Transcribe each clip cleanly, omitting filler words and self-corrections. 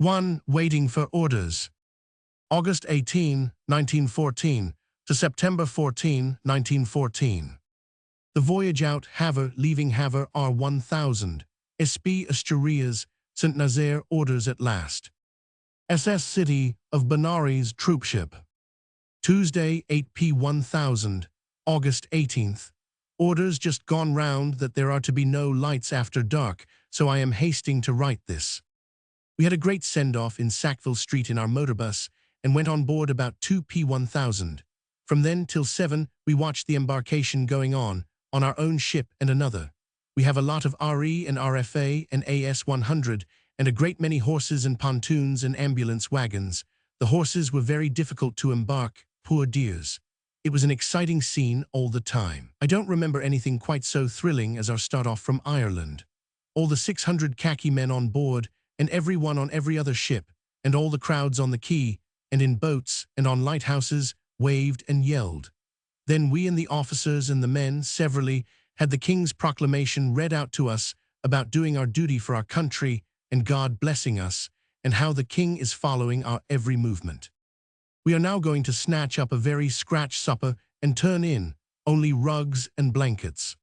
1. Waiting for orders. August 18, 1914 to September 14, 1914. The voyage out, Havre, leaving Havre R1000, SP Asturias, St. Nazaire orders at last. SS City of Benares troopship. Tuesday, 8 p. 1000, August 18th. Orders just gone round that there are to be no lights after dark, so I am hasting to write this. We had a great send-off in Sackville Street in our motorbus and went on board about 2 p. 1000. From then till 7, we watched the embarkation going on our own ship and another. We have a lot of RE and RFA and AS-100 and a great many horses and pontoons and ambulance wagons. The horses were very difficult to embark, poor dears. It was an exciting scene all the time. I don't remember anything quite so thrilling as our start off from Ireland. All the 600 khaki men on board, and everyone on every other ship, and all the crowds on the quay, and in boats, and on lighthouses, waved and yelled. Then we and the officers and the men, severally, had the King's proclamation read out to us about doing our duty for our country and God blessing us, and how the King is following our every movement. We are now going to snatch up a very scratch supper and turn in, only rugs and blankets.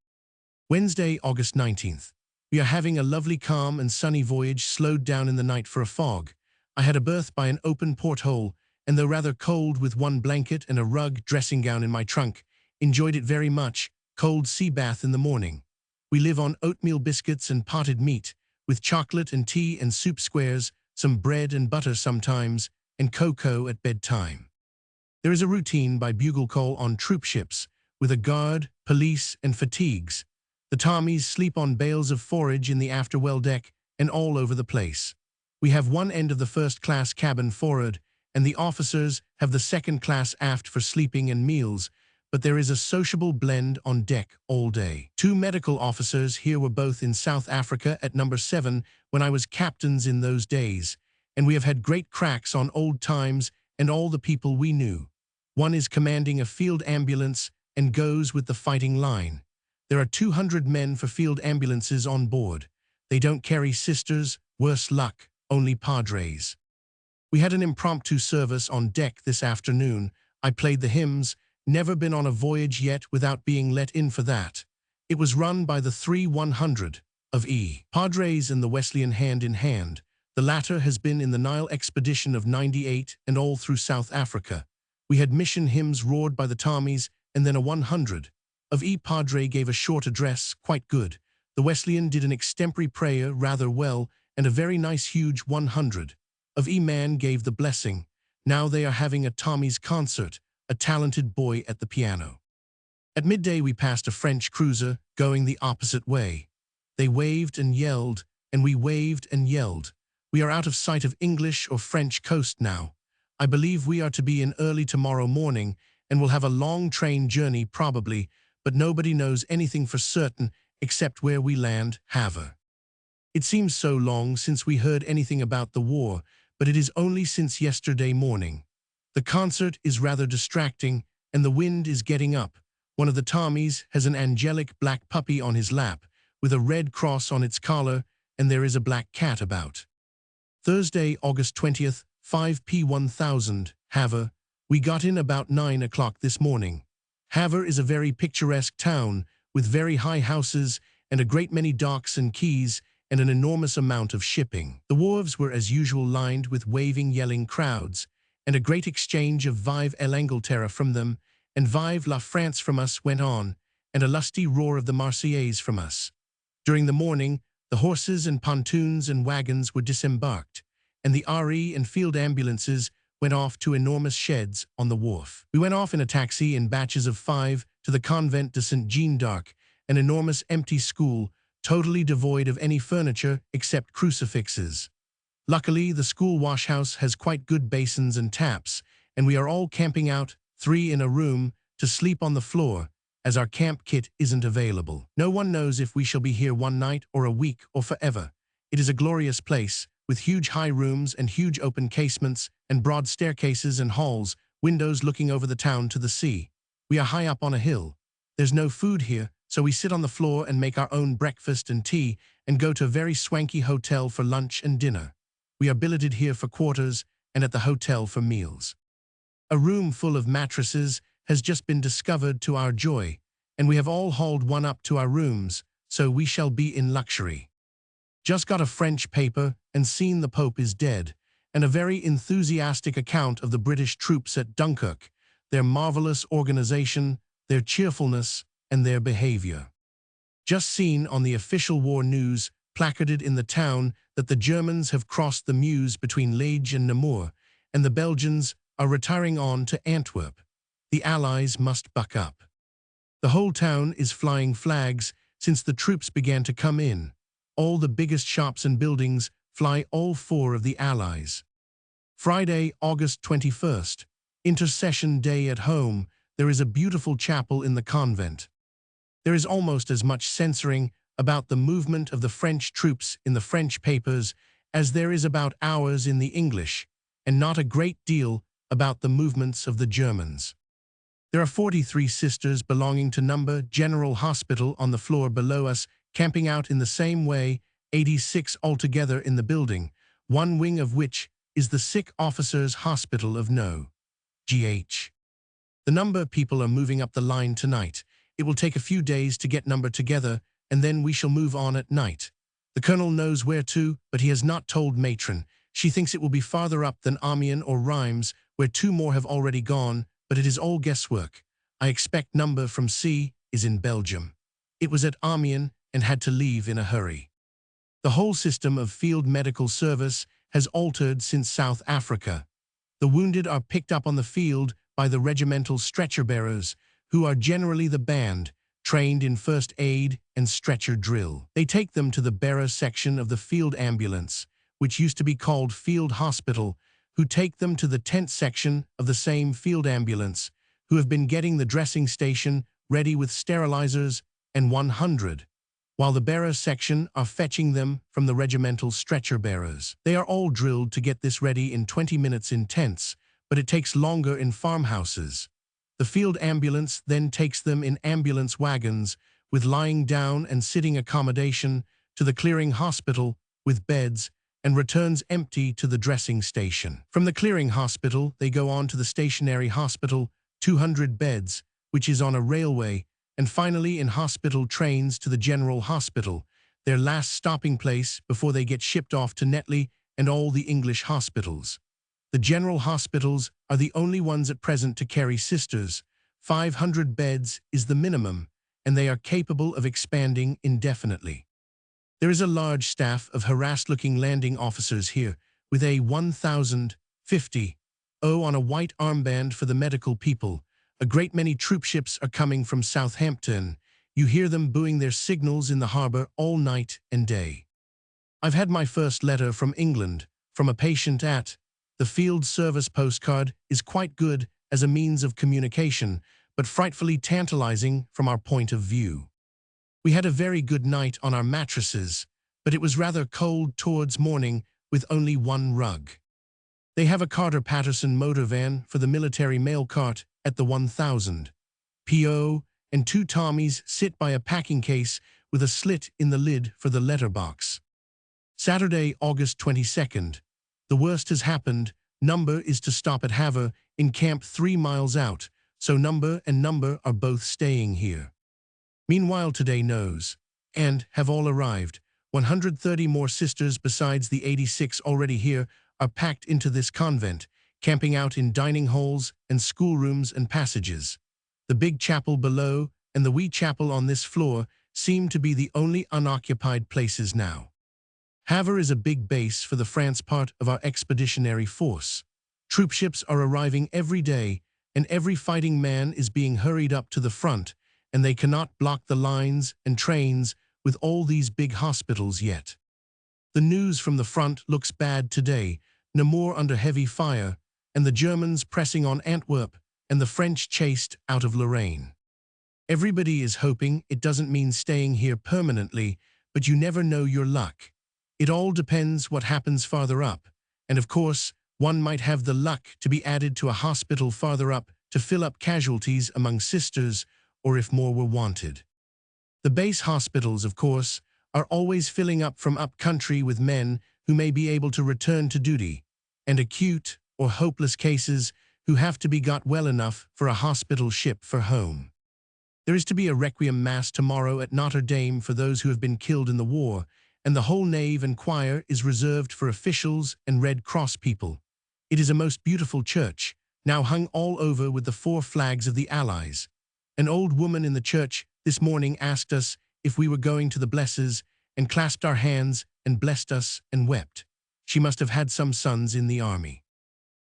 Wednesday, August 19th. We are having a lovely calm and sunny voyage slowed down in the night for a fog. I had a berth by an open porthole, and though rather cold with one blanket and a rug dressing gown in my trunk, enjoyed it very much, cold sea bath in the morning. We live on oatmeal biscuits and potted meat, with chocolate and tea and soup squares, some bread and butter sometimes, and cocoa at bedtime. There is a routine by bugle call on troop ships, with a guard, police, and fatigues. The Tommies sleep on bales of forage in the afterwell deck and all over the place. We have one end of the first-class cabin forward, and the officers have the second-class aft for sleeping and meals, but there is a sociable blend on deck all day. 2 medical officers here were both in South Africa at number 7 when I was captains in those days, and we have had great cracks on old times and all the people we knew. One is commanding a field ambulance and goes with the fighting line. There are 200 men for field ambulances on board. They don't carry sisters, worse luck, only padres. We had an impromptu service on deck this afternoon. I played the hymns, never been on a voyage yet without being let in for that. It was run by the 3-100 of E. Padres and the Wesleyan hand in hand. The latter has been in the Nile expedition of '98 and all through South Africa. We had mission hymns roared by the Tommies, and then a 100 of E. Padre gave a short address, quite good. The Wesleyan did an extempore prayer rather well, and a very nice huge 100 of E. man gave the blessing. Now they are having a Tommy's concert, a talented boy at the piano. At midday we passed a French cruiser going the opposite way. They waved and yelled, and we waved and yelled. We are out of sight of English or French coast now. I believe we are to be in early tomorrow morning, and will have a long train journey probably, but nobody knows anything for certain except where we land, Havre. It seems so long since we heard anything about the war, but it is only since yesterday morning. The concert is rather distracting, and the wind is getting up. One of the Tommies has an angelic black puppy on his lap, with a red cross on its collar, and there is a black cat about. Thursday, August 20th, 5 p. 1000, Havre. We got in about 9 o'clock this morning. Havre is a very picturesque town, with very high houses, and a great many docks and quays, and an enormous amount of shipping. The wharves were as usual lined with waving, yelling crowds, and a great exchange of Vive l'Angleterre from them, and Vive la France from us went on, and a lusty roar of the Marseillaise from us. During the morning, the horses and pontoons and wagons were disembarked, and the RE and field ambulances went off to enormous sheds on the wharf. We went off in a taxi in batches of 5 to the Convent de Saint Jeanne d'Arc, an enormous empty school, totally devoid of any furniture except crucifixes. Luckily, the school washhouse has quite good basins and taps, and we are all camping out, 3 in a room, to sleep on the floor, as our camp kit isn't available. No one knows if we shall be here one night or a week or forever. It is a glorious place, with huge high rooms and huge open casements and broad staircases and halls, windows looking over the town to the sea. We are high up on a hill. There's no food here, so we sit on the floor and make our own breakfast and tea and go to a very swanky hotel for lunch and dinner. We are billeted here for quarters and at the hotel for meals. A room full of mattresses has just been discovered to our joy, and we have all hauled one up to our rooms, so we shall be in luxury. Just got a French paper and seen the Pope is dead, and a very enthusiastic account of the British troops at Dunkirk, their marvelous organization, their cheerfulness, and their behavior. Just seen on the official war news placarded in the town that the Germans have crossed the Meuse between Liege and Namur, and the Belgians are retiring on to Antwerp. The Allies must buck up. The whole town is flying flags since the troops began to come in. All the biggest shops and buildings fly all four of the Allies. Friday, August 21st, Intercession Day at home. There is a beautiful chapel in the convent. There is almost as much censoring about the movement of the French troops in the French papers as there is about ours in the English, and not a great deal about the movements of the Germans. There are 43 sisters belonging to No. General Hospital on the floor below us, camping out in the same way, 86 altogether in the building, one wing of which is the Sick Officers' Hospital of No. GH. The number people are moving up the line tonight. It will take a few days to get number together, and then we shall move on at night. The colonel knows where to, but he has not told matron. She thinks it will be farther up than Amiens or Reims, where 2 more have already gone, but it is all guesswork. I expect number from C is in Belgium. It was at Amiens and had to leave in a hurry. The whole system of field medical service has altered since South Africa. The wounded are picked up on the field by the regimental stretcher-bearers, who are generally the band, trained in first aid and stretcher drill. They take them to the bearer section of the field ambulance, which used to be called field hospital, who take them to the tent section of the same field ambulance, who have been getting the dressing station ready with sterilizers and 100, while the bearer section are fetching them from the regimental stretcher bearers. They are all drilled to get this ready in 20 minutes in tents, but it takes longer in farmhouses. The field ambulance then takes them in ambulance wagons with lying down and sitting accommodation to the clearing hospital with beds and returns empty to the dressing station. From the clearing hospital, they go on to the stationary hospital, 200 beds, which is on a railway, and finally in hospital trains to the general hospital, their last stopping place before they get shipped off to Netley and all the English hospitals. The general hospitals are the only ones at present to carry sisters. 500 beds is the minimum, and they are capable of expanding indefinitely. There is a large staff of harassed-looking landing officers here, with a 1,050 on a white armband for the medical people. A great many troopships are coming from Southampton. You hear them booing their signals in the harbor all night and day. I've had my first letter from England, from a patient at the field service. Postcard is quite good as a means of communication, but frightfully tantalizing from our point of view. We had a very good night on our mattresses, but it was rather cold towards morning with only 1 rug. They have a Carter-Patterson motor van for the military mail cart at the 1000 PO, and 2 Tommies sit by a packing case with a slit in the lid for the letterbox. Saturday, August 22nd. The worst has happened. Number is to stop at Havre in camp 3 miles out, so Number and Number are both staying here. Meanwhile, today knows, and have all arrived. 130 more sisters besides the 86 already here are packed into this convent, camping out in dining halls and schoolrooms and passages. The big chapel below and the wee chapel on this floor seem to be the only unoccupied places now. Havre is a big base for the France part of our expeditionary force. Troopships are arriving every day, and every fighting man is being hurried up to the front, and they cannot block the lines and trains with all these big hospitals yet. The news from the front looks bad today, Namur under heavy fire, and the Germans pressing on Antwerp, and the French chased out of Lorraine. Everybody is hoping it doesn't mean staying here permanently, but you never know your luck. It all depends what happens farther up, and of course, one might have the luck to be added to a hospital farther up to fill up casualties among sisters, or if more were wanted. The base hospitals, of course, are always filling up from up country with men who may be able to return to duty, and acute or hopeless cases who have to be got well enough for a hospital ship for home. There is to be a requiem mass tomorrow at Notre Dame for those who have been killed in the war, and the whole nave and choir is reserved for officials and Red Cross people. It is a most beautiful church, now hung all over with the 4 flags of the Allies. An old woman in the church this morning asked us if we were going to the blesses, and clasped our hands and blessed us and wept. She must have had some sons in the army.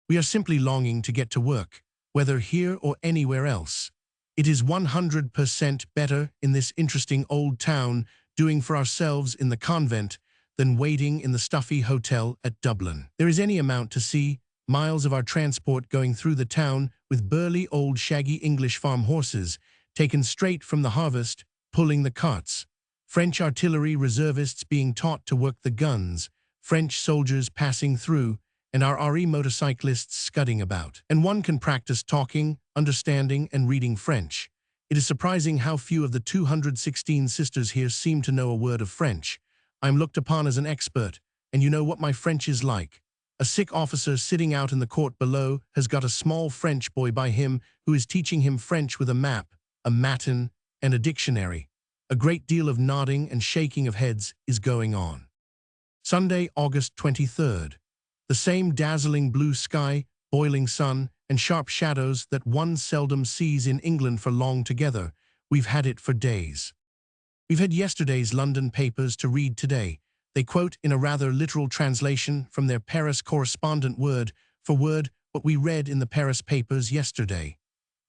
We are simply longing to get to work, whether here or anywhere else. It is 100% better in this interesting old town doing for ourselves in the convent than waiting in the stuffy hotel at Dublin. There is any amount to see, miles of our transport going through the town with burly old shaggy English farm horses, taken straight from the harvest, pulling the carts. French artillery reservists being taught to work the guns, French soldiers passing through, and our RE motorcyclists scudding about. And one can practice talking, understanding, and reading French. It is surprising how few of the 216 sisters here seem to know a word of French. I am looked upon as an expert, and you know what my French is like. A sick officer sitting out in the court below has got a small French boy by him who is teaching him French with a map, a matin, and a dictionary. A great deal of nodding and shaking of heads is going on. Sunday, August 23rd. The same dazzling blue sky, boiling sun, and sharp shadows that one seldom sees in England for long together. We've had it for days. We've had yesterday's London papers to read today. They quote in a rather literal translation from their Paris correspondent word for word what we read in the Paris papers yesterday.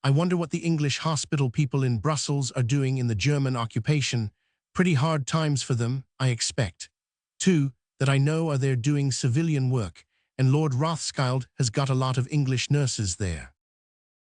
I wonder what the English hospital people in Brussels are doing in the German occupation. Pretty hard times for them, I expect. 2, that I know are there doing civilian work, and Lord Rothschild has got a lot of English nurses there.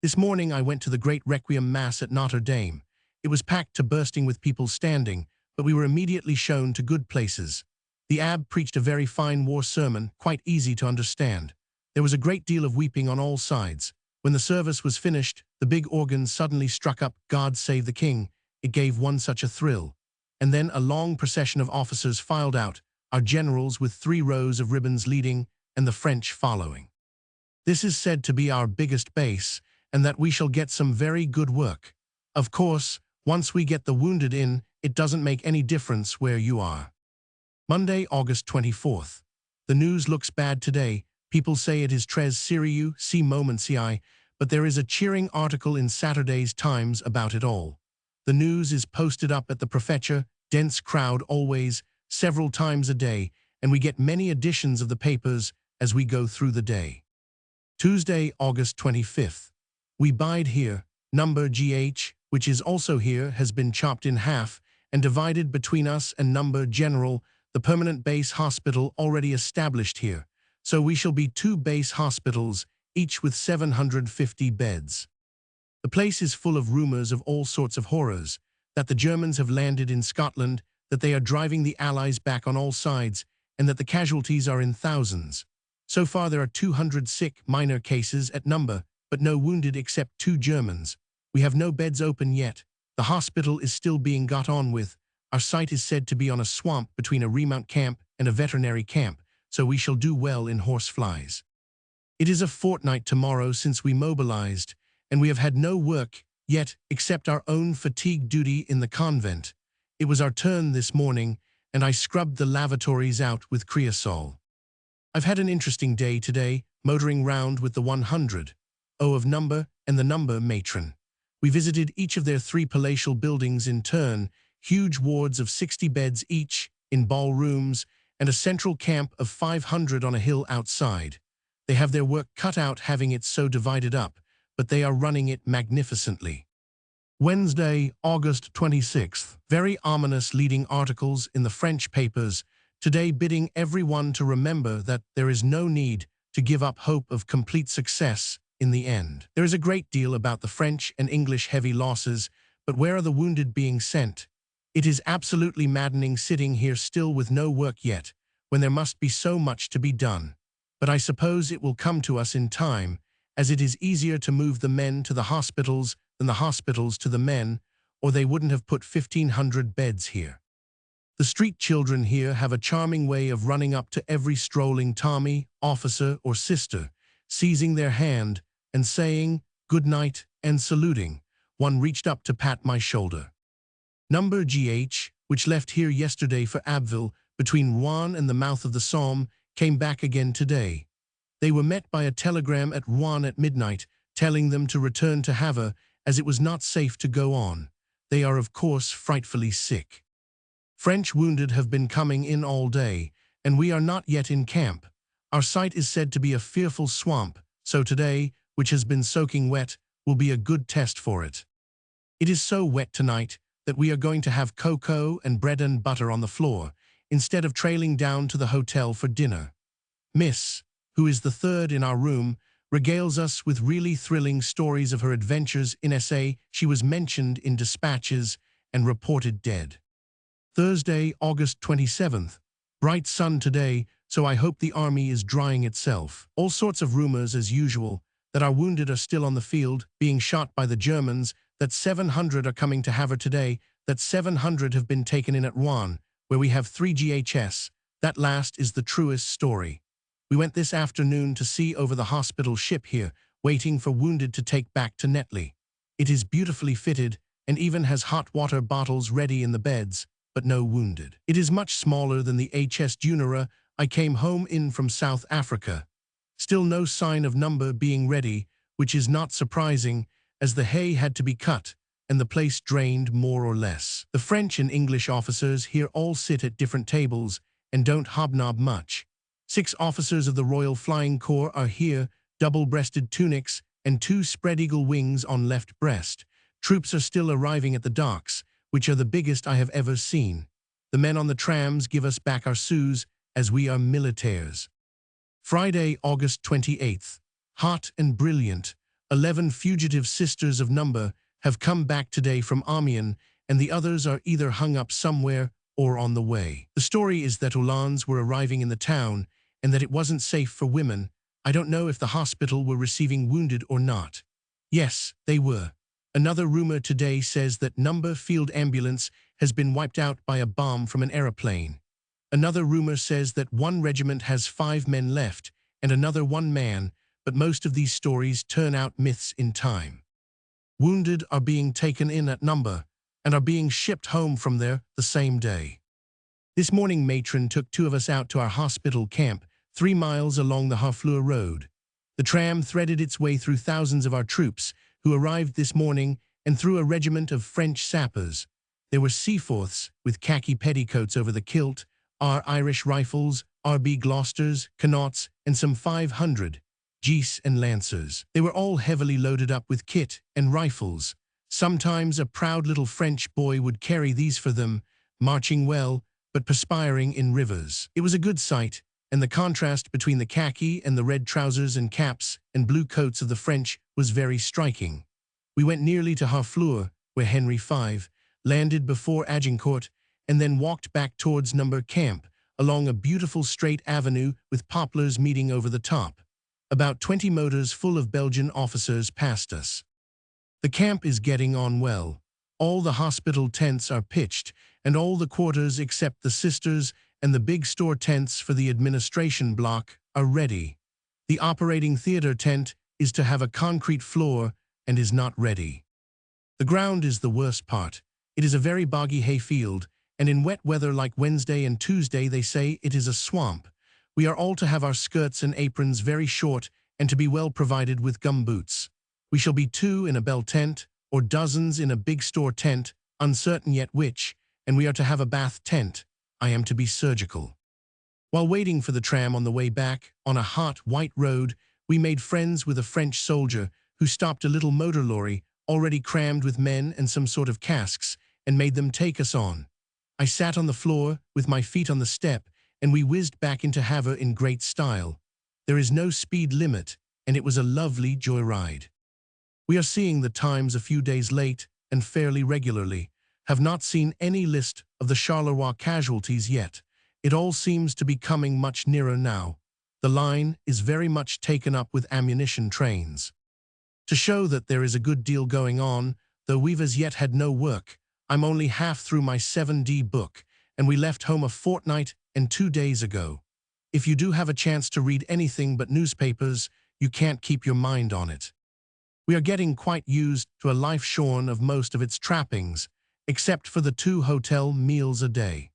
This morning I went to the great Requiem Mass at Notre Dame. It was packed to bursting with people standing, but we were immediately shown to good places. The abbé preached a very fine war sermon, quite easy to understand. There was a great deal of weeping on all sides. When the service was finished, the big organ suddenly struck up God Save the King. It gave one such a thrill. And then a long procession of officers filed out, our generals with 3 rows of ribbons leading, and the French following. This is said to be our biggest base, and that we shall get some very good work. Of course, once we get the wounded in, it doesn't make any difference where you are. Monday, August 24th. The news looks bad today. People say it is très sérieux, si momentii, but there is a cheering article in Saturday's Times about it all. The news is posted up at the prefecture, dense crowd always, several times a day, and we get many editions of the papers as we go through the day. Tuesday, August 25th. We bide here. Number GH, which is also here, has been chopped in half and divided between us and Number General, the permanent base hospital already established here. So we shall be 2 base hospitals, each with 750 beds. The place is full of rumors of all sorts of horrors, that the Germans have landed in Scotland, that they are driving the Allies back on all sides, and that the casualties are in thousands. So far there are 200 sick, minor cases at Number, but no wounded except 2 Germans. We have no beds open yet. The hospital is still being got on with. Our site is said to be on a swamp between a remount camp and a veterinary camp, so we shall do well in horseflies. It is a fortnight tomorrow since we mobilized, and we have had no work yet except our own fatigue duty in the convent. It was our turn this morning, and I scrubbed the lavatories out with creosol. I've had an interesting day today, motoring round with the 100 of Number and the Number matron. We visited each of their 3 palatial buildings in turn, huge wards of 60 beds each, in ballrooms, and a central camp of 500 on a hill outside. They have their work cut out having it so divided up, but they are running it magnificently. Wednesday, August 26th. Very ominous leading articles in the French papers, today bidding everyone to remember that there is no need to give up hope of complete success in the end. There is a great deal about the French and English heavy losses, but where are the wounded being sent? It is absolutely maddening sitting here still with no work yet, when there must be so much to be done. But I suppose it will come to us in time, as it is easier to move the men to the hospitals than the hospitals to the men, or they wouldn't have put 1,500 beds here. The street children here have a charming way of running up to every strolling Tommy, officer, or sister, seizing their hand and saying, "Good night," and saluting. One reached up to pat my shoulder. Number GH, which left here yesterday for Abbeville, between Rouen and the mouth of the Somme, came back again today. They were met by a telegram at Rouen at midnight, telling them to return to Havre, as it was not safe to go on. They are, of course, frightfully sick. French wounded have been coming in all day, and we are not yet in camp. Our site is said to be a fearful swamp, so today, which has been soaking wet, will be a good test for it. It is so wet tonight that we are going to have cocoa and bread and butter on the floor, instead of trailing down to the hotel for dinner. Miss, who is the third in our room, regales us with really thrilling stories of her adventures in SA. She was mentioned in dispatches and reported dead. Thursday, August 27th. Bright sun today, so I hope the army is drying itself. All sorts of rumors as usual, that our wounded are still on the field, being shot by the Germans, that 700 are coming to Havre today, that 700 have been taken in at Rouen, where we have 3 GHS. That last is the truest story. We went this afternoon to see over the hospital ship here, waiting for wounded to take back to Netley. It is beautifully fitted, and even has hot water bottles ready in the beds, but no wounded. It is much smaller than the HS Junera I came home in from South Africa. Still no sign of number being ready, which is not surprising, as the hay had to be cut, and the place drained more or less. The French and English officers here all sit at different tables, and don't hobnob much. 6 officers of the Royal Flying Corps are here, double-breasted tunics, and 2 spread-eagle wings on left breast. Troops are still arriving at the docks, which are the biggest I have ever seen. The men on the trams give us back our sous, as we are militaires. Friday, August 28th. Hot and brilliant. 11 fugitive sisters of number have come back today from Amiens, and the others are either hung up somewhere or on the way. The story is that Uhlans were arriving in the town, and that it wasn't safe for women. I don't know if the hospital were receiving wounded or not. Yes, they were. Another rumor today says that number field ambulance has been wiped out by a bomb from an aeroplane. Another rumor says that 1 regiment has 5 men left, and another 1 man, but most of these stories turn out myths in time. Wounded are being taken in at number, and are being shipped home from there the same day. This morning matron took 2 of us out to our hospital camp, 3 miles along the Harfleur Road. The tram threaded its way through thousands of our troops, who arrived this morning, and through a regiment of French sappers. There were Seaforths, with khaki petticoats over the kilt, our Irish rifles, RB Gloucesters, Connaughts, and some 500 Geese and Lancers. They were all heavily loaded up with kit and rifles. Sometimes a proud little French boy would carry these for them, marching well, but perspiring in rivers. It was a good sight, and the contrast between the khaki and the red trousers and caps and blue coats of the French was very striking. We went nearly to Harfleur, where Henry V landed before Agincourt, and then walked back towards number camp, along a beautiful straight avenue with poplars meeting over the top. About 20 motors full of Belgian officers passed us. The camp is getting on well. All the hospital tents are pitched, and all the quarters except the sisters and the big store tents for the administration block are ready. The operating theater tent is to have a concrete floor and is not ready. The ground is the worst part. It is a very boggy hay field, and in wet weather like Wednesday and Tuesday they say it is a swamp. We are all to have our skirts and aprons very short and to be well provided with gum boots. We shall be 2 in a bell tent, or dozens in a big store tent, uncertain yet which, and we are to have a bath tent. I am to be surgical. While waiting for the tram on the way back, on a hot, white road, we made friends with a French soldier who stopped a little motor lorry, already crammed with men and some sort of casks, and made them take us on. I sat on the floor, with my feet on the step, and we whizzed back into Havre in great style. There is no speed limit, and it was a lovely joyride. We are seeing the Times a few days late, and fairly regularly. Have not seen any list of the Charleroi casualties yet. It all seems to be coming much nearer now. The line is very much taken up with ammunition trains. To show that there is a good deal going on, though we've as yet had no work, I'm only half through my 7D book, and we left home a fortnight and 2 days ago. If you do have a chance to read anything but newspapers, you can't keep your mind on it. We are getting quite used to a life shorn of most of its trappings, except for the 2 hotel meals a day.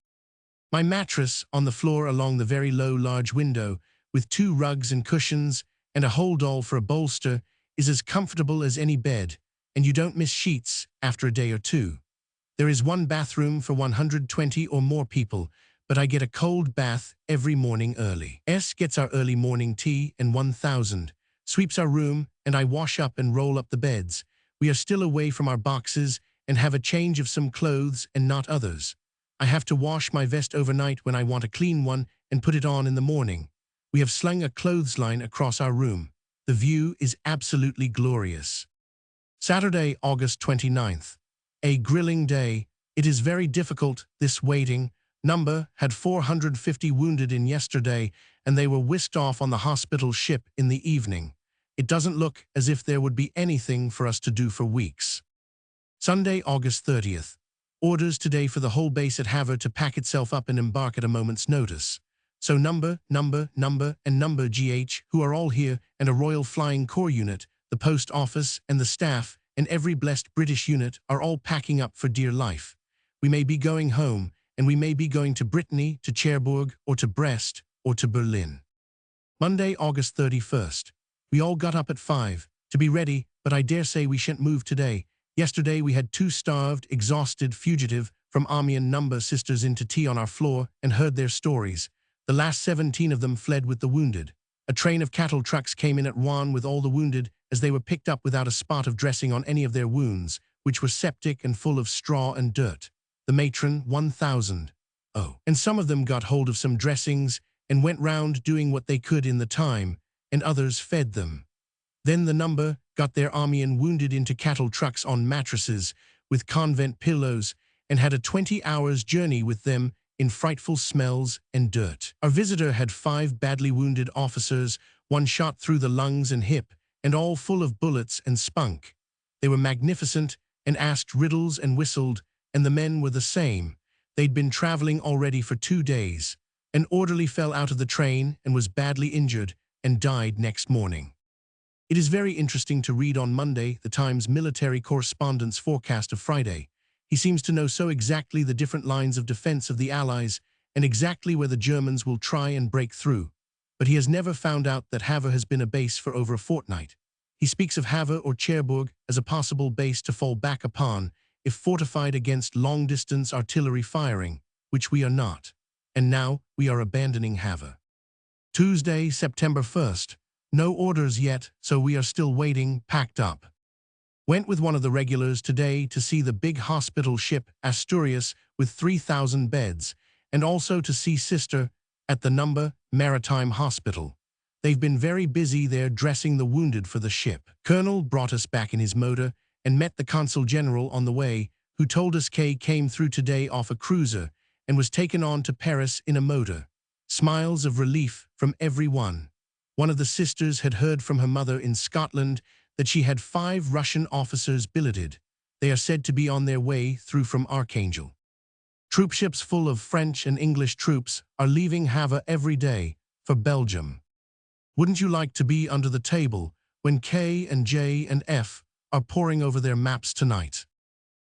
My mattress on the floor along the very low large window, with 2 rugs and cushions and a holdall for a bolster, is as comfortable as any bed, and you don't miss sheets after a day or 2. There is 1 bathroom for 120 or more people, but I get a cold bath every morning early. S gets our early morning tea and 1000, sweeps our room, and I wash up and roll up the beds. We are still away from our boxes and have a change of some clothes and not others. I have to wash my vest overnight when I want a clean one and put it on in the morning. We have slung a clothesline across our room. The view is absolutely glorious. Saturday, August 29th. A grilling day. It is very difficult, this waiting. Number had 450 wounded in yesterday, and they were whisked off on the hospital ship in the evening. It doesn't look as if there would be anything for us to do for weeks. Sunday, August 30th. Orders today for the whole base at Havre to pack itself up and embark at a moment's notice. So number, and number GH, who are all here, and a Royal Flying Corps unit, the post office and the staff, and every blessed British unit are all packing up for dear life. We may be going home, and we may be going to Brittany, to Cherbourg, or to Brest, or to Berlin. Monday, August 31st. We all got up at 5 to be ready, but I dare say we shan't move today. Yesterday we had 2 starved, exhausted, fugitive from Amiens number sisters in to tea on our floor and heard their stories. The last 17 of them fled with the wounded. A train of cattle trucks came in at Rouen with all the wounded, as they were picked up without a spot of dressing on any of their wounds, which were septic and full of straw and dirt. The matron, 1000. And some of them got hold of some dressings and went round doing what they could in the time, and others fed them. Then the number got their Amiens wounded into cattle trucks on mattresses with convent pillows and had a 20 hours journey with them in frightful smells and dirt. Our visitor had 5 badly wounded officers, 1 shot through the lungs and hip, and all full of bullets and spunk. They were magnificent and asked riddles and whistled, and the men were the same. They'd been traveling already for 2 days. An orderly fell out of the train and was badly injured and died next morning. It is very interesting to read on Monday the Times military correspondent's forecast of Friday. He seems to know so exactly the different lines of defense of the Allies and exactly where the Germans will try and break through. But he has never found out that Havre has been a base for over a fortnight. He speaks of Havre or Cherbourg as a possible base to fall back upon if fortified against long-distance artillery firing, which we are not. And now we are abandoning Havre. Tuesday, September 1st. No orders yet, so we are still waiting, packed up. Went with one of the regulars today to see the big hospital ship Asturias with 3,000 beds, and also to see sister at the number Maritime Hospital. They've been very busy there dressing the wounded for the ship. Colonel brought us back in his motor and met the Consul General on the way, who told us Kay came through today off a cruiser and was taken on to Paris in a motor. Smiles of relief from everyone. One of the sisters had heard from her mother in Scotland that she had 5 Russian officers billeted. They are said to be on their way through from Archangel. Troopships full of French and English troops are leaving Havre every day for Belgium. Wouldn't you like to be under the table when K and J and F are poring over their maps tonight?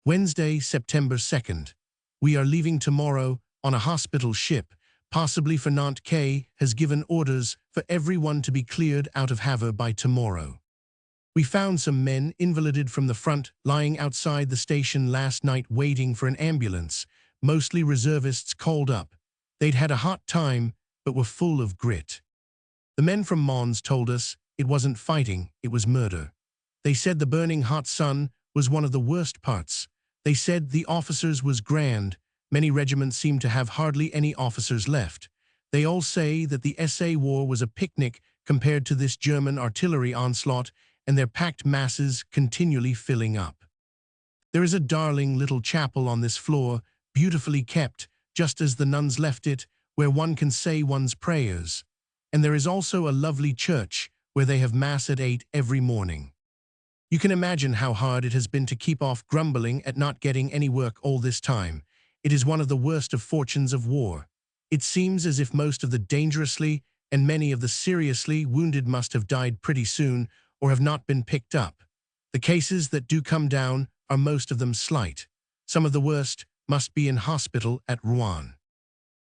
Wednesday, September 2nd. We are leaving tomorrow on a hospital ship, possibly for Nantes. K has given orders for everyone to be cleared out of Havre by tomorrow. We found some men invalided from the front lying outside the station last night waiting for an ambulance, mostly reservists called up. They'd had a hot time, but were full of grit. The men from Mons told us it wasn't fighting, it was murder. They said the burning hot sun was one of the worst parts. They said the officers was grand. Many regiments seem to have hardly any officers left. They all say that the SA war was a picnic compared to this German artillery onslaught, and their packed masses continually filling up. There is a darling little chapel on this floor, beautifully kept, just as the nuns left it, where one can say one's prayers. And there is also a lovely church, where they have Mass at 8 every morning. You can imagine how hard it has been to keep off grumbling at not getting any work all this time, It is one of the worst of fortunes of war. It seems as if most of the dangerously and many of the seriously wounded must have died pretty soon or have not been picked up. The cases that do come down are most of them slight. Some of the worst must be in hospital at Rouen.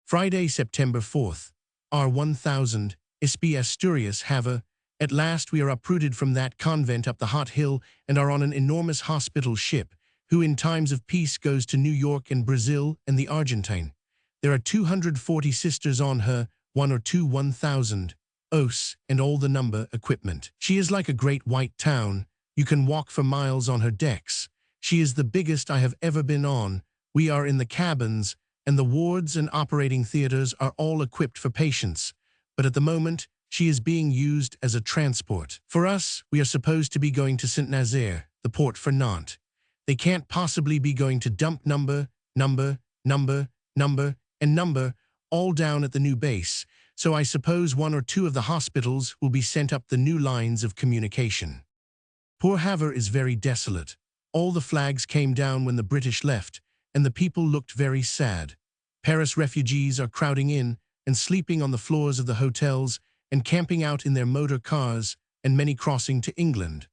Friday, September 4th. R1000, Ispi Asturias have. At last we are uprooted from that convent up the hot hill and are on an enormous hospital ship, who in times of peace goes to New York and Brazil and the Argentine. There are 240 sisters on her, 1 or 2 1000, os, and all the number equipment. She is like a great white town. You can walk for miles on her decks. She is the biggest I have ever been on. We are in the cabins, and the wards and operating theaters are all equipped for patients. But at the moment, she is being used as a transport. For us, we are supposed to be going to Saint-Nazaire, the port for Nantes. They can't possibly be going to dump number, and number, all down at the new base, so I suppose 1 or 2 of the hospitals will be sent up the new lines of communication. Poor Havre is very desolate. All the flags came down when the British left, and the people looked very sad. Paris refugees are crowding in and sleeping on the floors of the hotels and camping out in their motor cars, and many crossing to England.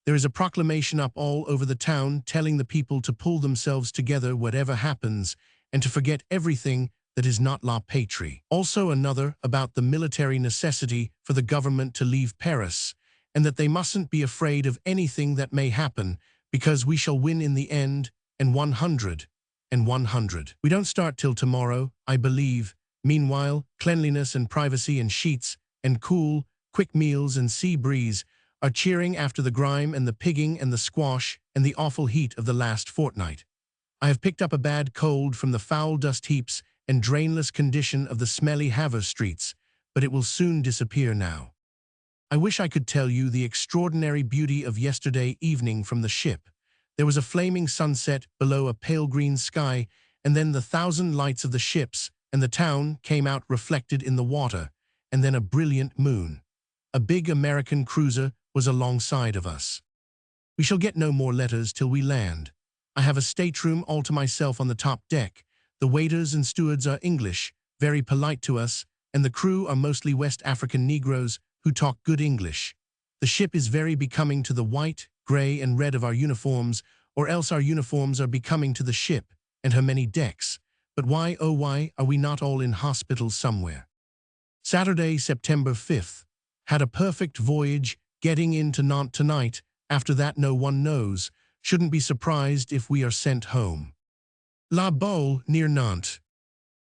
There is a proclamation up all over the town telling the people to pull themselves together whatever happens and to forget everything that is not la patrie. Also another about the military necessity for the government to leave Paris, and that they mustn't be afraid of anything that may happen, because we shall win in the end, and 100. We don't start till tomorrow, I believe. Meanwhile, cleanliness and privacy and sheets and cool, quick meals and sea breeze are cheering after the grime and the pigging and the squash and the awful heat of the last fortnight. I have picked up a bad cold from the foul dust heaps and drainless condition of the smelly Havre streets, but it will soon disappear now. I wish I could tell you the extraordinary beauty of yesterday evening from the ship. There was a flaming sunset below a pale green sky, and then the 1,000 lights of the ships and the town came out reflected in the water, and then a brilliant moon. A big American cruiser was alongside of us. We shall get no more letters till we land. I have a stateroom all to myself on the top deck. The waiters and stewards are English, very polite to us, and the crew are mostly West African Negroes who talk good English. The ship is very becoming to the white, gray, and red of our uniforms, or else our uniforms are becoming to the ship and her many decks. But why, oh why, are we not all in hospitals somewhere? Saturday, September 5th. Had a perfect voyage, getting into Nantes tonight. After that no one knows. Shouldn't be surprised if we are sent home. La Baule, near Nantes.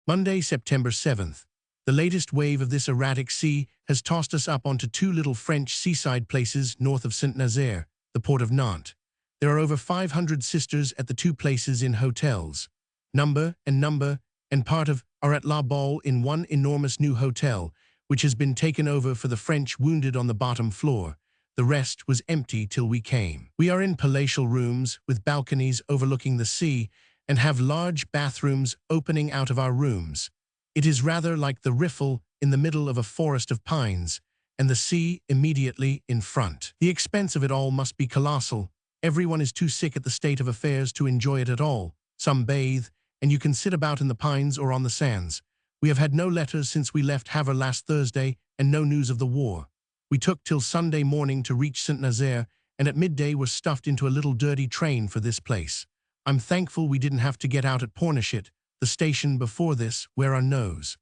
Monday, September 7th. The latest wave of this erratic sea has tossed us up onto 2 little French seaside places north of Saint-Nazaire, the port of Nantes. There are over 500 sisters at the 2 places in hotels. Number and part of are at La Baule in one enormous new hotel, which has been taken over for the French wounded on the bottom floor. The rest was empty till we came. We are in palatial rooms with balconies overlooking the sea and have large bathrooms opening out of our rooms. It is rather like the riffle in the middle of a forest of pines, and the sea immediately in front. The expense of it all must be colossal. Everyone is too sick at the state of affairs to enjoy it at all. Some bathe, and you can sit about in the pines or on the sands. We have had no letters since we left Havre last Thursday, and no news of the war. We took till Sunday morning to reach Saint-Nazaire, and at midday were stuffed into a little dirty train for this place. I'm thankful we didn't have to get out at Pornichet, the station before this, where our nose.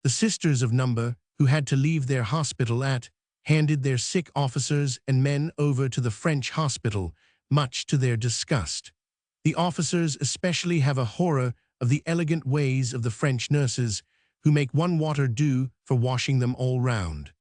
The sisters of number, who had to leave their hospital handed their sick officers and men over to the French hospital, much to their disgust. The officers especially have a horror of the elegant ways of the French nurses, who make one water do for washing them all round.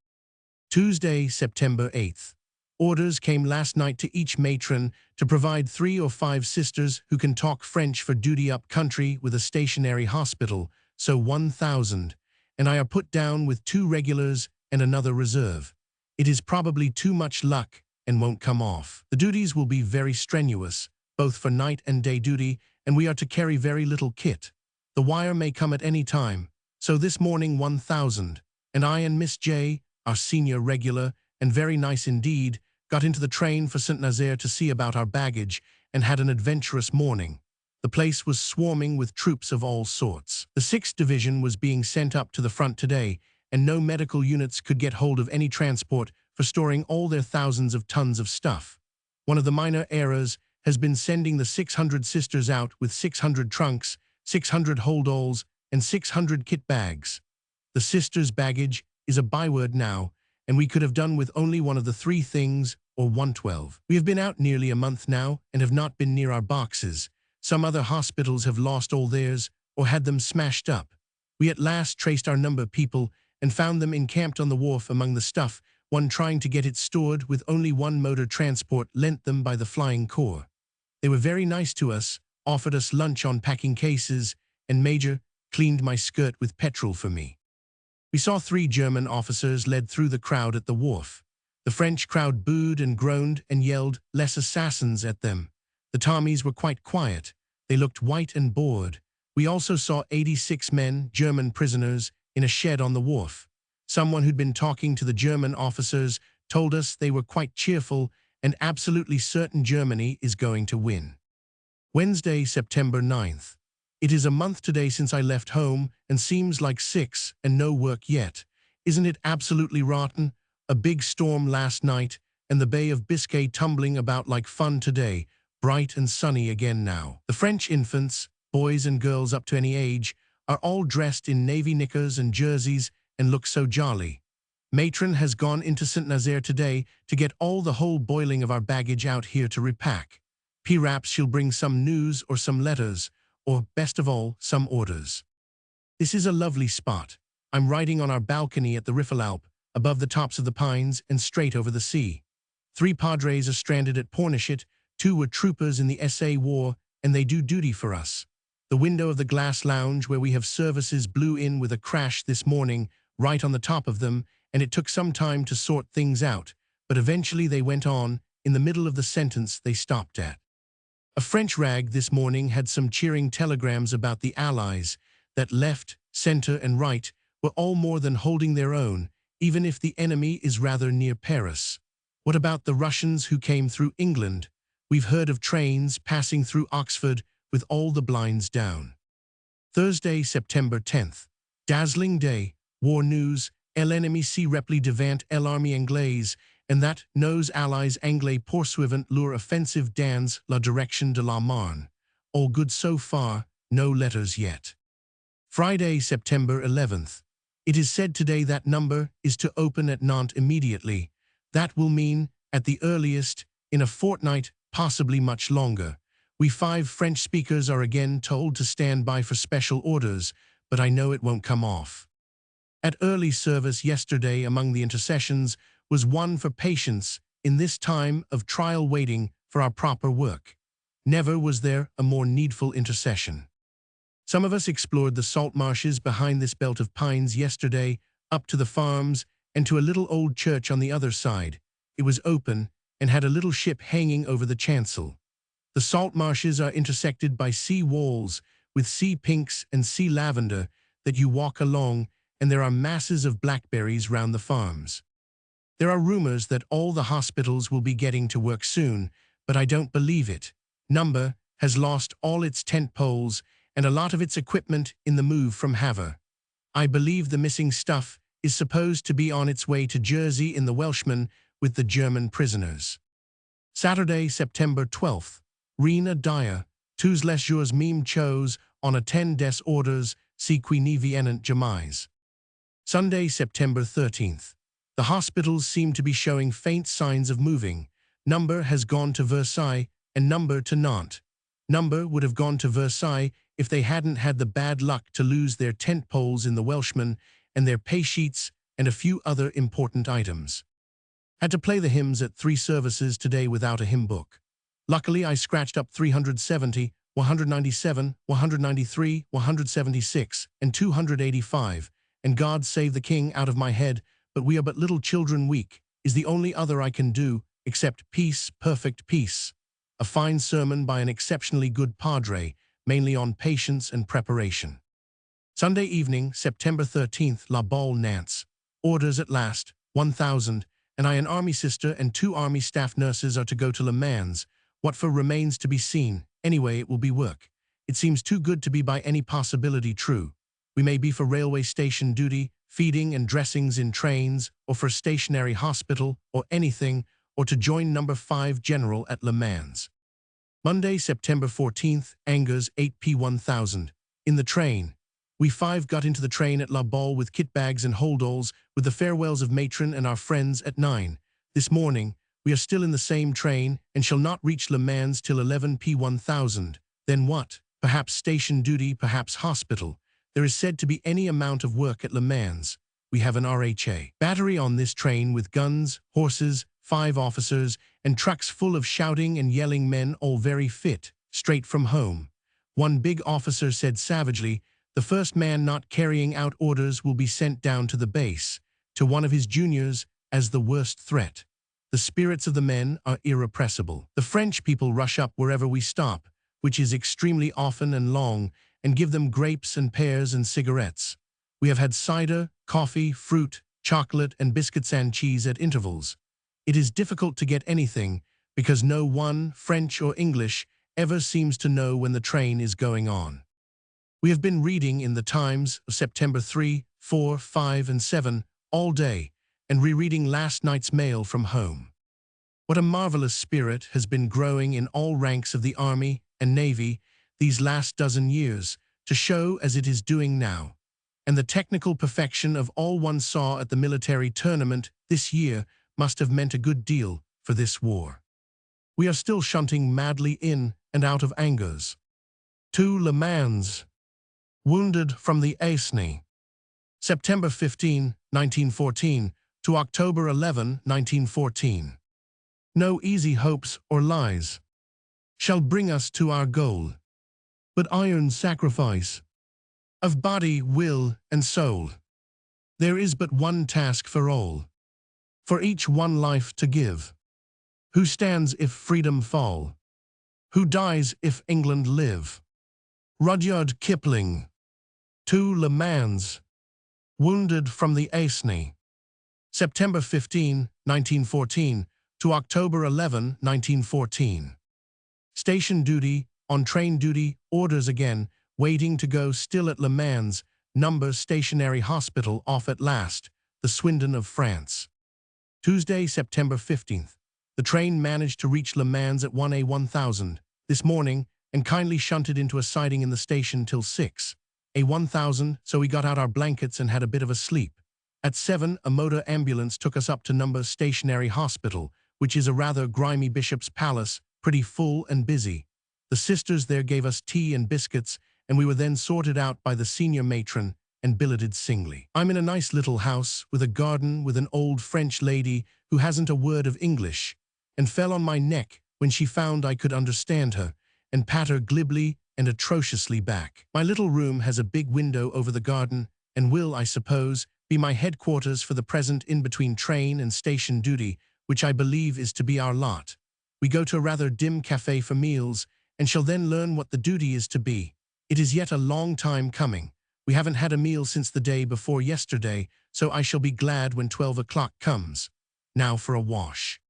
Tuesday, September 8th. Orders came last night to each matron to provide 3 or 5 sisters who can talk French for duty up country with a stationary hospital, so 1,000, and I are put down with 2 regulars and another reserve. It is probably too much luck and won't come off. The duties will be very strenuous, both for night and day duty, and we are to carry very little kit. The wire may come at any time, so this morning 1,000, and I and Miss J, our senior regular, and very nice indeed, got into the train for Saint-Nazaire to see about our baggage and had an adventurous morning. The The place was swarming with troops of all sorts. The 6th Division was being sent up to the front today, and no medical units could get hold of any transport for storing all their thousands of tons of stuff. One of the minor errors has been sending the 600 sisters out with 600 trunks, 600 holdalls, and 600 kit bags. The sisters' baggage is a byword now, and we could have done with only one of the 3 things, or 112. We have been out nearly a month now and have not been near our boxes. Some other hospitals have lost all theirs or had them smashed up. We at last traced our number of people and found them encamped on the wharf among the stuff, one trying to get it stored with only one motor transport lent them by the Flying Corps. They were very nice to us, offered us lunch on packing cases, and Major cleaned my skirt with petrol for me. We saw 3 German officers led through the crowd at the wharf. The French crowd booed and groaned and yelled "less assassins" at them. The Tommies were quite quiet. They looked white and bored. We also saw 86 men, German prisoners, in a shed on the wharf. Someone who'd been talking to the German officers told us they were quite cheerful and absolutely certain Germany is going to win. Wednesday, September 9th. It is a month today since I left home and seems like 6 and no work yet. Isn't it absolutely rotten? A big storm last night and the Bay of Biscay tumbling about like fun today, bright and sunny again now. The French infants, boys and girls up to any age, are all dressed in navy knickers and jerseys and look so jolly. Matron has gone into St. Nazaire today to get all the whole boiling of our baggage out here to repack. Perhaps she'll bring some news or some letters, or, best of all, some orders. This is a lovely spot. I'm riding on our balcony at the Riffelalp, above the tops of the pines and straight over the sea. 3 padres are stranded at Pornichet, 2 were troopers in the SA war, and they do duty for us. The window of the glass lounge where we have services blew in with a crash this morning, right on the top of them, and it took some time to sort things out, but eventually they went on, in the middle of the sentence they stopped at. A French rag this morning had some cheering telegrams about the Allies, that left, center, and right were all more than holding their own, even if the enemy is rather near Paris. What about the Russians who came through England? We've heard of trains passing through Oxford with all the blinds down. Thursday, September 10th. Dazzling day, war news, l'ennemi s'est repli devant l'armée anglaise, and that nos allies anglais poursuivent leur offensive dans la direction de la Marne. All good so far, no letters yet. Friday, September 11th. It is said today that number is to open at Nantes immediately. That will mean, at the earliest, in a fortnight, possibly much longer. We 5 French speakers are again told to stand by for special orders, but I know it won't come off. At early service yesterday among the intercessions was one for patience in this time of trial waiting for our proper work. Never was there a more needful intercession. Some of us explored the salt marshes behind this belt of pines yesterday, up to the farms, and to a little old church on the other side. It was open and had a little ship hanging over the chancel. The salt marshes are intersected by sea walls with sea pinks and sea lavender that you walk along, and there are masses of blackberries round the farms. There are rumors that all the hospitals will be getting to work soon, but I don't believe it. Number has lost all its tent poles and a lot of its equipment in the move from Havre. I believe the missing stuff is supposed to be on its way to Jersey in the Welshman with the German prisoners. Saturday, September 12th. Rena Dyer, tous les jours meme chose on attend des orders si qui ne viennent jamais. Sunday, September 13th. The hospitals seem to be showing faint signs of moving. Number has gone to Versailles and Number to Nantes. Number would have gone to Versailles if they hadn't had the bad luck to lose their tent poles in the Welshman and their pay sheets and a few other important items. Had to play the hymns at 3 services today without a hymn book. Luckily, I scratched up 370, 197, 193, 176, and 285, and God save the King out of my head, but we are but little children weak, is the only other I can do, except peace, perfect peace. A fine sermon by an exceptionally good padre, mainly on patience and preparation. Sunday evening, September 13th, La Balle Nantes. Orders at last, 1,000, and I an army sister and 2 army staff nurses are to go to Le Mans. What for remains to be seen. Anyway, it will be work. It seems too good to be by any possibility true. We may be for railway station duty, feeding and dressings in trains, or for stationary hospital, or anything, or to join number 5 General at Le Mans. Monday, September 14th, Angers, 8 p. 1000. In the train. We 5 got into the train at La Balle with kit bags and holdalls, with the farewells of matron and our friends at 9. This morning, we are still in the same train, and shall not reach Le Mans till 11 p. 1000. Then what? Perhaps station duty, perhaps hospital. There is said to be any amount of work at Le Mans. We have an RHA battery on this train with guns, horses, 5 officers, and trucks full of shouting and yelling men, all very fit, straight from home. One big officer said savagely, the first man not carrying out orders will be sent down to the base, to one of his juniors, as the worst threat. The spirits of the men are irrepressible. The French people rush up wherever we stop, which is extremely often and long, and give them grapes and pears and cigarettes. We have had cider, coffee, fruit, chocolate, and biscuits and cheese at intervals. It is difficult to get anything, because no one, French or English, ever seems to know when the train is going on. We have been reading in the Times of September 3, 4, 5, and 7 all day, and rereading last night's mail from home. What a marvelous spirit has been growing in all ranks of the Army and Navy these last dozen years, to show as it is doing now. And the technical perfection of all one saw at the military tournament this year must have meant a good deal for this war. We are still shunting madly in and out of Angers. To Le Mans. Wounded from the Aisne. September 15, 1914 to October 11, 1914. No easy hopes or lies shall bring us to our goal, but iron sacrifice of body, will, and soul. There is but one task for all, for each one life to give. Who stands if freedom fall? Who dies if England live? Rudyard Kipling. To Le Mans. Wounded from the Aisne. September 15, 1914 to October 11, 1914. Station duty, on train duty, orders again, waiting to go still at Le Mans, number stationary hospital off at last, the Swindon of France. Tuesday, September 15th. The train managed to reach Le Mans at 1 a 1000 this morning and kindly shunted into a siding in the station till 6 a 1000, so we got out our blankets and had a bit of a sleep. At 7, a motor ambulance took us up to number stationary hospital, which is a rather grimy bishop's palace, pretty full and busy. The sisters there gave us tea and biscuits, and we were then sorted out by the senior matron and billeted singly. I'm in a nice little house with a garden with an old French lady who hasn't a word of English, and fell on my neck when she found I could understand her, and pat her glibly and atrociously back. My little room has a big window over the garden, and will, I suppose, be my headquarters for the present in between train and station duty, which I believe is to be our lot. We go to a rather dim cafe for meals, and shall then learn what the duty is to be. It is yet a long time coming. We haven't had a meal since the day before yesterday, so I shall be glad when 12 o'clock comes. Now for a wash.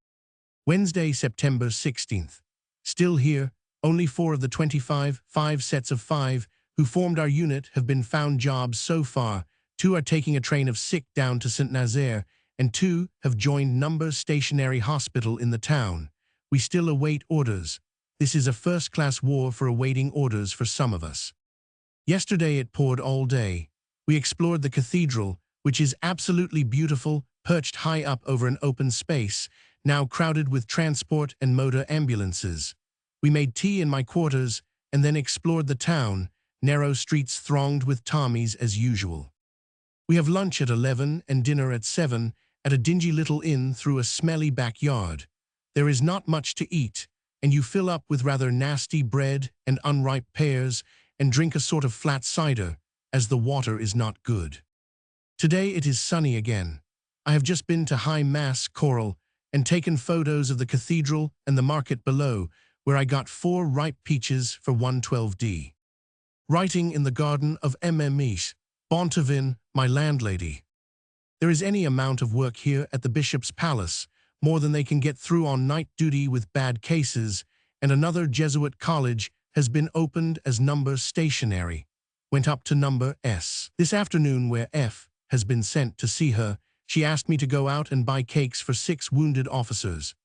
Wednesday, September 16th. Still here, only 4 of the 25, 5 sets of 5, who formed our unit have been found jobs so far. 2 are taking a train of sick down to Saint-Nazaire, and 2 have joined number stationary hospital in the town. We still await orders. This is a first-class war for awaiting orders for some of us. Yesterday it poured all day. We explored the cathedral, which is absolutely beautiful, perched high up over an open space, now crowded with transport and motor ambulances. We made tea in my quarters and then explored the town, narrow streets thronged with Tommies as usual. We have lunch at 11 and dinner at 7 at a dingy little inn through a smelly backyard. There is not much to eat, and you fill up with rather nasty bread and unripe pears and drink a sort of flat cider, as the water is not good. Today it is sunny again. I have just been to High Mass Choral and taken photos of the cathedral and the market below, where I got 4 ripe peaches for 112d. Writing in the garden of Mme. Bontevin, my landlady. There is any amount of work here at the Bishop's Palace, more than they can get through on night duty with bad cases, and another Jesuit college has been opened as number stationary. Went up to number S. This afternoon, where F has been sent to see her, she asked me to go out and buy cakes for 6 wounded officers.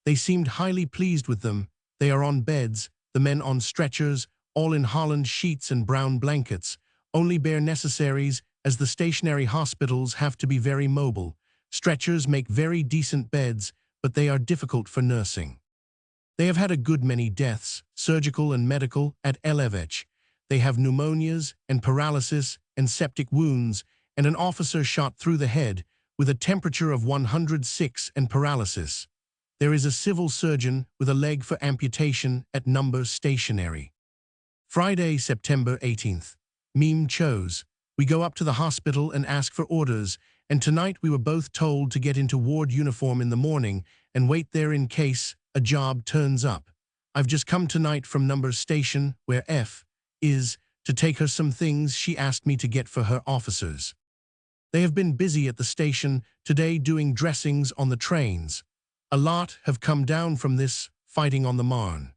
They seemed highly pleased with them. They are on beds, the men on stretchers, all in Holland sheets and brown blankets, only bare necessaries, as the stationary hospitals have to be very mobile. Stretchers make very decent beds, but they are difficult for nursing. They have had a good many deaths, surgical and medical, at Elevech. They have pneumonias and paralysis and septic wounds, and an officer shot through the head with a temperature of 106 and paralysis. There is a civil surgeon with a leg for amputation at number stationary. Friday, September 18th. Meme chose. We go up to the hospital and ask for orders, and tonight we were both told to get into ward uniform in the morning and wait there in case a job turns up. I've just come tonight from number station, where F is, to take her some things she asked me to get for her officers. They have been busy at the station today doing dressings on the trains. A lot have come down from this fighting on the Marne.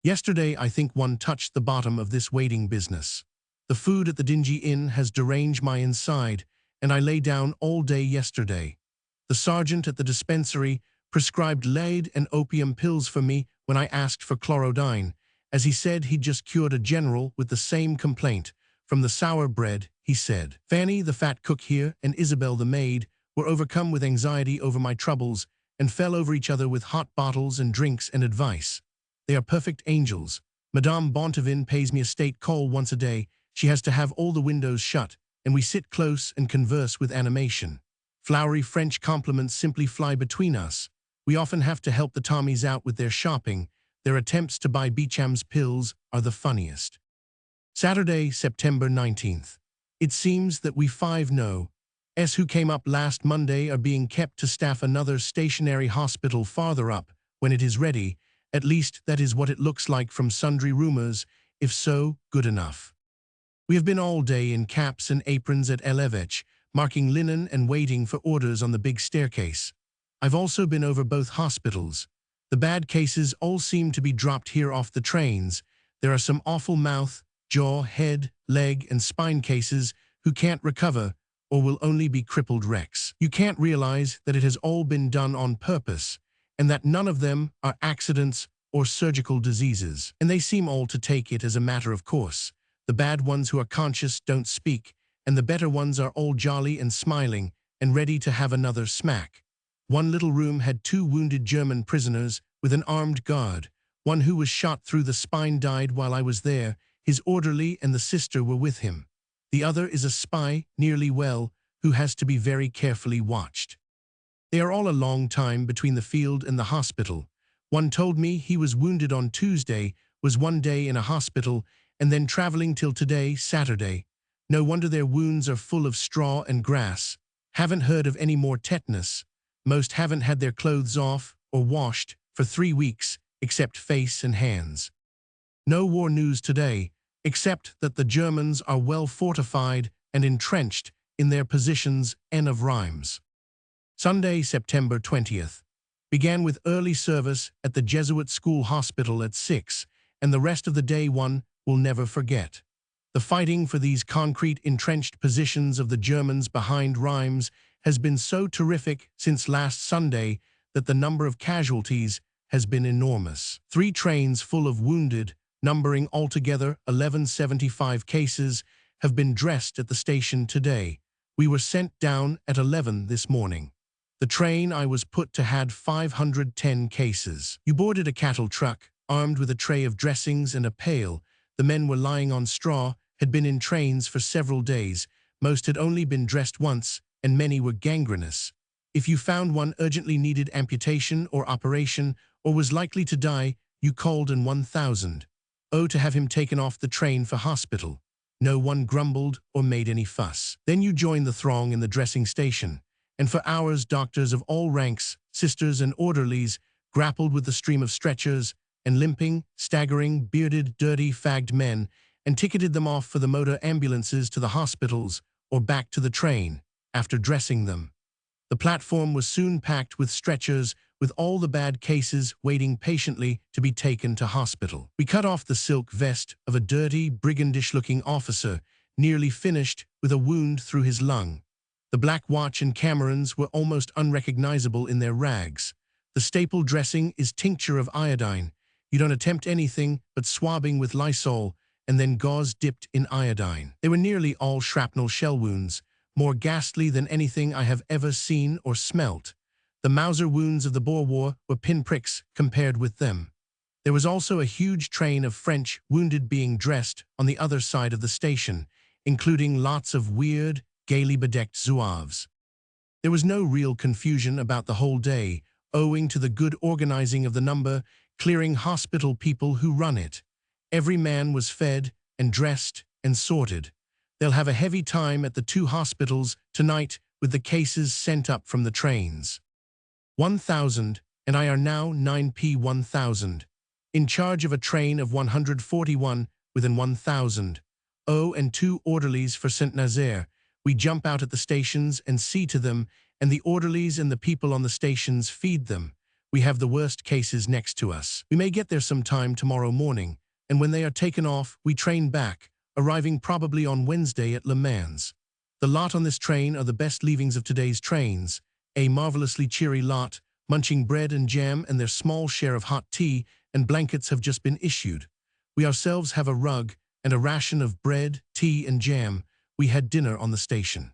Yesterday, I think one touched the bottom of this waiting business. The food at the dingy inn has deranged my inside, and I lay down all day yesterday. The sergeant at the dispensary prescribed lead and opium pills for me when I asked for chlorodyne, as he said he'd just cured a general with the same complaint. From the sour bread, he said. Fanny, the fat cook here, and Isabel, the maid, were overcome with anxiety over my troubles and fell over each other with hot bottles and drinks and advice. They are perfect angels. Madame Bontevin pays me a state call once a day. She has to have all the windows shut, and we sit close and converse with animation. Flowery French compliments simply fly between us. We often have to help the Tommies out with their shopping. Their attempts to buy Beecham's pills are the funniest. Saturday, September 19th. It seems that we 5 know S who came up last Monday are being kept to staff another stationary hospital farther up when it is ready. At least that is what it looks like from sundry rumors. If so, good enough. We have been all day in caps and aprons at Elevech, marking linen and waiting for orders on the big staircase. I've also been over both hospitals. The bad cases all seem to be dropped here off the trains. There are some awful mouth, jaw, head, leg, and spine cases who can't recover or will only be crippled wrecks. You can't realize that it has all been done on purpose, and that none of them are accidents or surgical diseases. And they seem all to take it as a matter of course. The bad ones who are conscious don't speak, and the better ones are all jolly and smiling and ready to have another smack. One little room had 2 wounded German prisoners with an armed guard. One who was shot through the spine died while I was there. His orderly and the sister were with him. The other is a spy, nearly well, who has to be very carefully watched. They are all a long time between the field and the hospital. One told me he was wounded on Tuesday, was 1 day in a hospital, and then traveling till today, Saturday. No wonder their wounds are full of straw and grass. Haven't heard of any more tetanus. Most haven't had their clothes off or washed for 3 weeks, except face and hands. No war news today, except that the Germans are well fortified and entrenched in their positions. End of rhymes. Sunday, September 20th. Began with early service at the Jesuit School Hospital at 6, and the rest of the day one will never forget. The fighting for these concrete entrenched positions of the Germans behind rhymes has been so terrific since last Sunday that the number of casualties has been enormous. 3 trains full of wounded, numbering altogether 1175 cases, have been dressed at the station today. We were sent down at 11 this morning. The train I was put to had 510 cases. You boarded a cattle truck, armed with a tray of dressings and a pail. The men were lying on straw, had been in trains for several days. Most had only been dressed once, and many were gangrenous. If you found one urgently needed amputation or operation, or was likely to die, you called in 1,000. Oh, to have him taken off the train for hospital. No one grumbled or made any fuss. Then you joined the throng in the dressing station, and for hours doctors of all ranks, sisters and orderlies, grappled with the stream of stretchers and limping, staggering, bearded, dirty, fagged men, and ticketed them off for the motor ambulances to the hospitals or back to the train after dressing them. The platform was soon packed with stretchers with all the bad cases waiting patiently to be taken to hospital. We cut off the silk vest of a dirty, brigandish-looking officer, nearly finished with a wound through his lung. The black watch and camerons were almost unrecognizable in their rags. The staple dressing is tincture of iodine. You don't attempt anything but swabbing with Lysol and then gauze dipped in iodine. They were nearly all shrapnel shell wounds, more ghastly than anything I have ever seen or smelt. The Mauser wounds of the Boer War were pinpricks compared with them. There was also a huge train of French wounded being dressed on the other side of the station, including lots of weird, gaily bedecked zouaves. There was no real confusion about the whole day, owing to the good organizing of the number-clearing hospital people who run it. Every man was fed and dressed and sorted. They'll have a heavy time at the 2 hospitals tonight with the cases sent up from the trains. 1,000, and I are now 9p1000. In charge of a train of 141 within 1,000. Oh, and 2 orderlies for Saint-Nazaire. We jump out at the stations and see to them, and the orderlies and the people on the stations feed them. We have the worst cases next to us. We may get there sometime tomorrow morning, and when they are taken off, we train back, arriving probably on Wednesday at Le Mans. The lot on this train are the best leavings of today's trains, a marvelously cheery lot, munching bread and jam, and their small share of hot tea and blankets have just been issued. We ourselves have a rug and a ration of bread, tea, and jam. We had dinner on the station.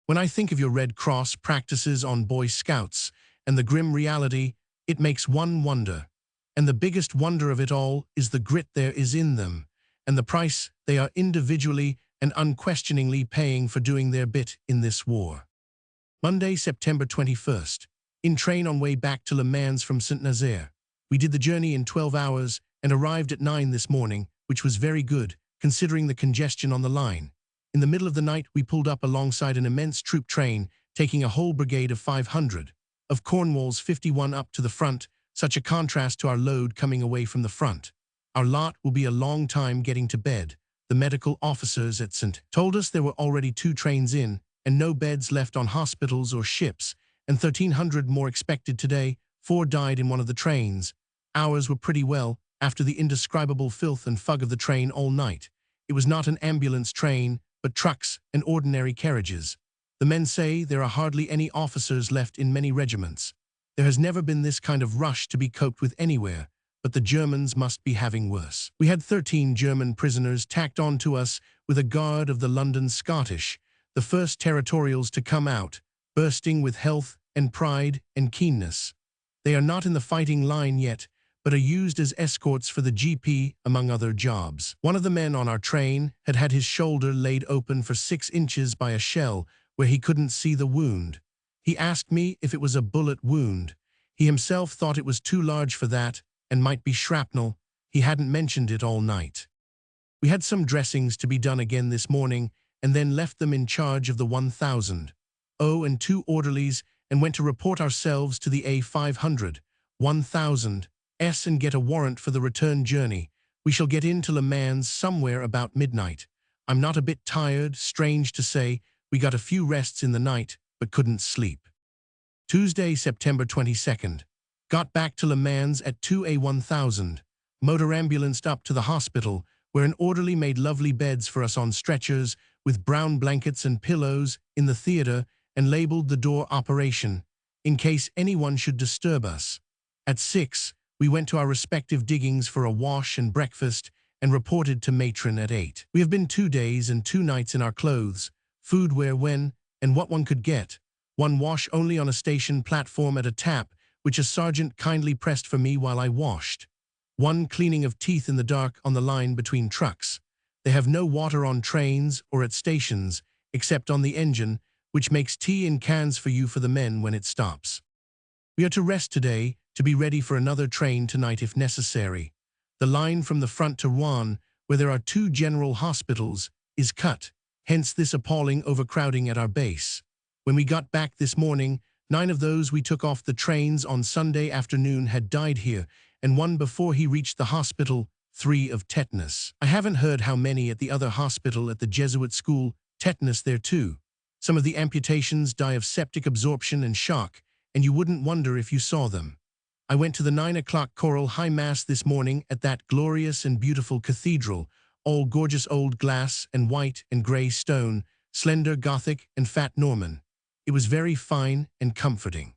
When I think of your Red Cross practices on Boy Scouts and the grim reality, it makes one wonder. And the biggest wonder of it all is the grit there is in them, and the price they are individually and unquestioningly paying for doing their bit in this war. Monday, September 21st. In train on way back to Le Mans from Saint-Nazaire. We did the journey in 12 hours and arrived at 9 this morning, which was very good, considering the congestion on the line. In the middle of the night, we pulled up alongside an immense troop train, taking a whole brigade of 500. Of Cornwall's 51 up to the front, such a contrast to our load coming away from the front. Our lot will be a long time getting to bed. The medical officers at St. told us there were already 2 trains in, and no beds left on hospitals or ships, and 1,300 more expected today. 4 died in one of the trains. Ours were pretty well, after the indescribable filth and fug of the train all night. It was not an ambulance train, but trucks and ordinary carriages. The men say there are hardly any officers left in many regiments. There has never been this kind of rush to be coped with anywhere, but the Germans must be having worse. We had 13 German prisoners tacked on to us with a guard of the London Scottish, the first territorials to come out, bursting with health and pride and keenness. They are not in the fighting line yet, but are used as escorts for the GP, among other jobs. One of the men on our train had had his shoulder laid open for 6 inches by a shell where he couldn't see the wound. He asked me if it was a bullet wound. He himself thought it was too large for that and might be shrapnel. He hadn't mentioned it all night. We had some dressings to be done again this morning and then left them in charge of the 1,000. Oh, and 2 orderlies, and went to report ourselves to the A500, 1,000 S and get a warrant for the return journey. We shall get into Le Mans somewhere about midnight. I'm not a bit tired, strange to say. We got a few rests in the night, but couldn't sleep. Tuesday, September 22nd. Got back to Le Mans at 2A1000. Motor ambulanced up to the hospital, where an orderly made lovely beds for us on stretchers, with brown blankets and pillows in the theater, and labeled the door operation, in case anyone should disturb us. At 6, we went to our respective diggings for a wash and breakfast, and reported to matron at 8. We have been 2 days and 2 nights in our clothes, food where, when, and what one could get. One wash only on a station platform at a tap, which a sergeant kindly pressed for me while I washed. 1 cleaning of teeth in the dark on the line between trucks. They have no water on trains or at stations, except on the engine, which makes tea in cans for you for the men when it stops. We are to rest today, to be ready for another train tonight if necessary. The line from the front to Rouen, where there are 2 general hospitals, is cut, hence this appalling overcrowding at our base. When we got back this morning, 9 of those we took off the trains on Sunday afternoon had died here, and 1 before he reached the hospital, 3 of tetanus. I haven't heard how many at the other hospital at the Jesuit school, tetanus there too. Some of the amputations die of septic absorption and shock, and you wouldn't wonder if you saw them. I went to the 9 o'clock choral high mass this morning at that glorious and beautiful cathedral, all gorgeous old glass and white and grey stone, slender Gothic and fat Norman. It was very fine and comforting.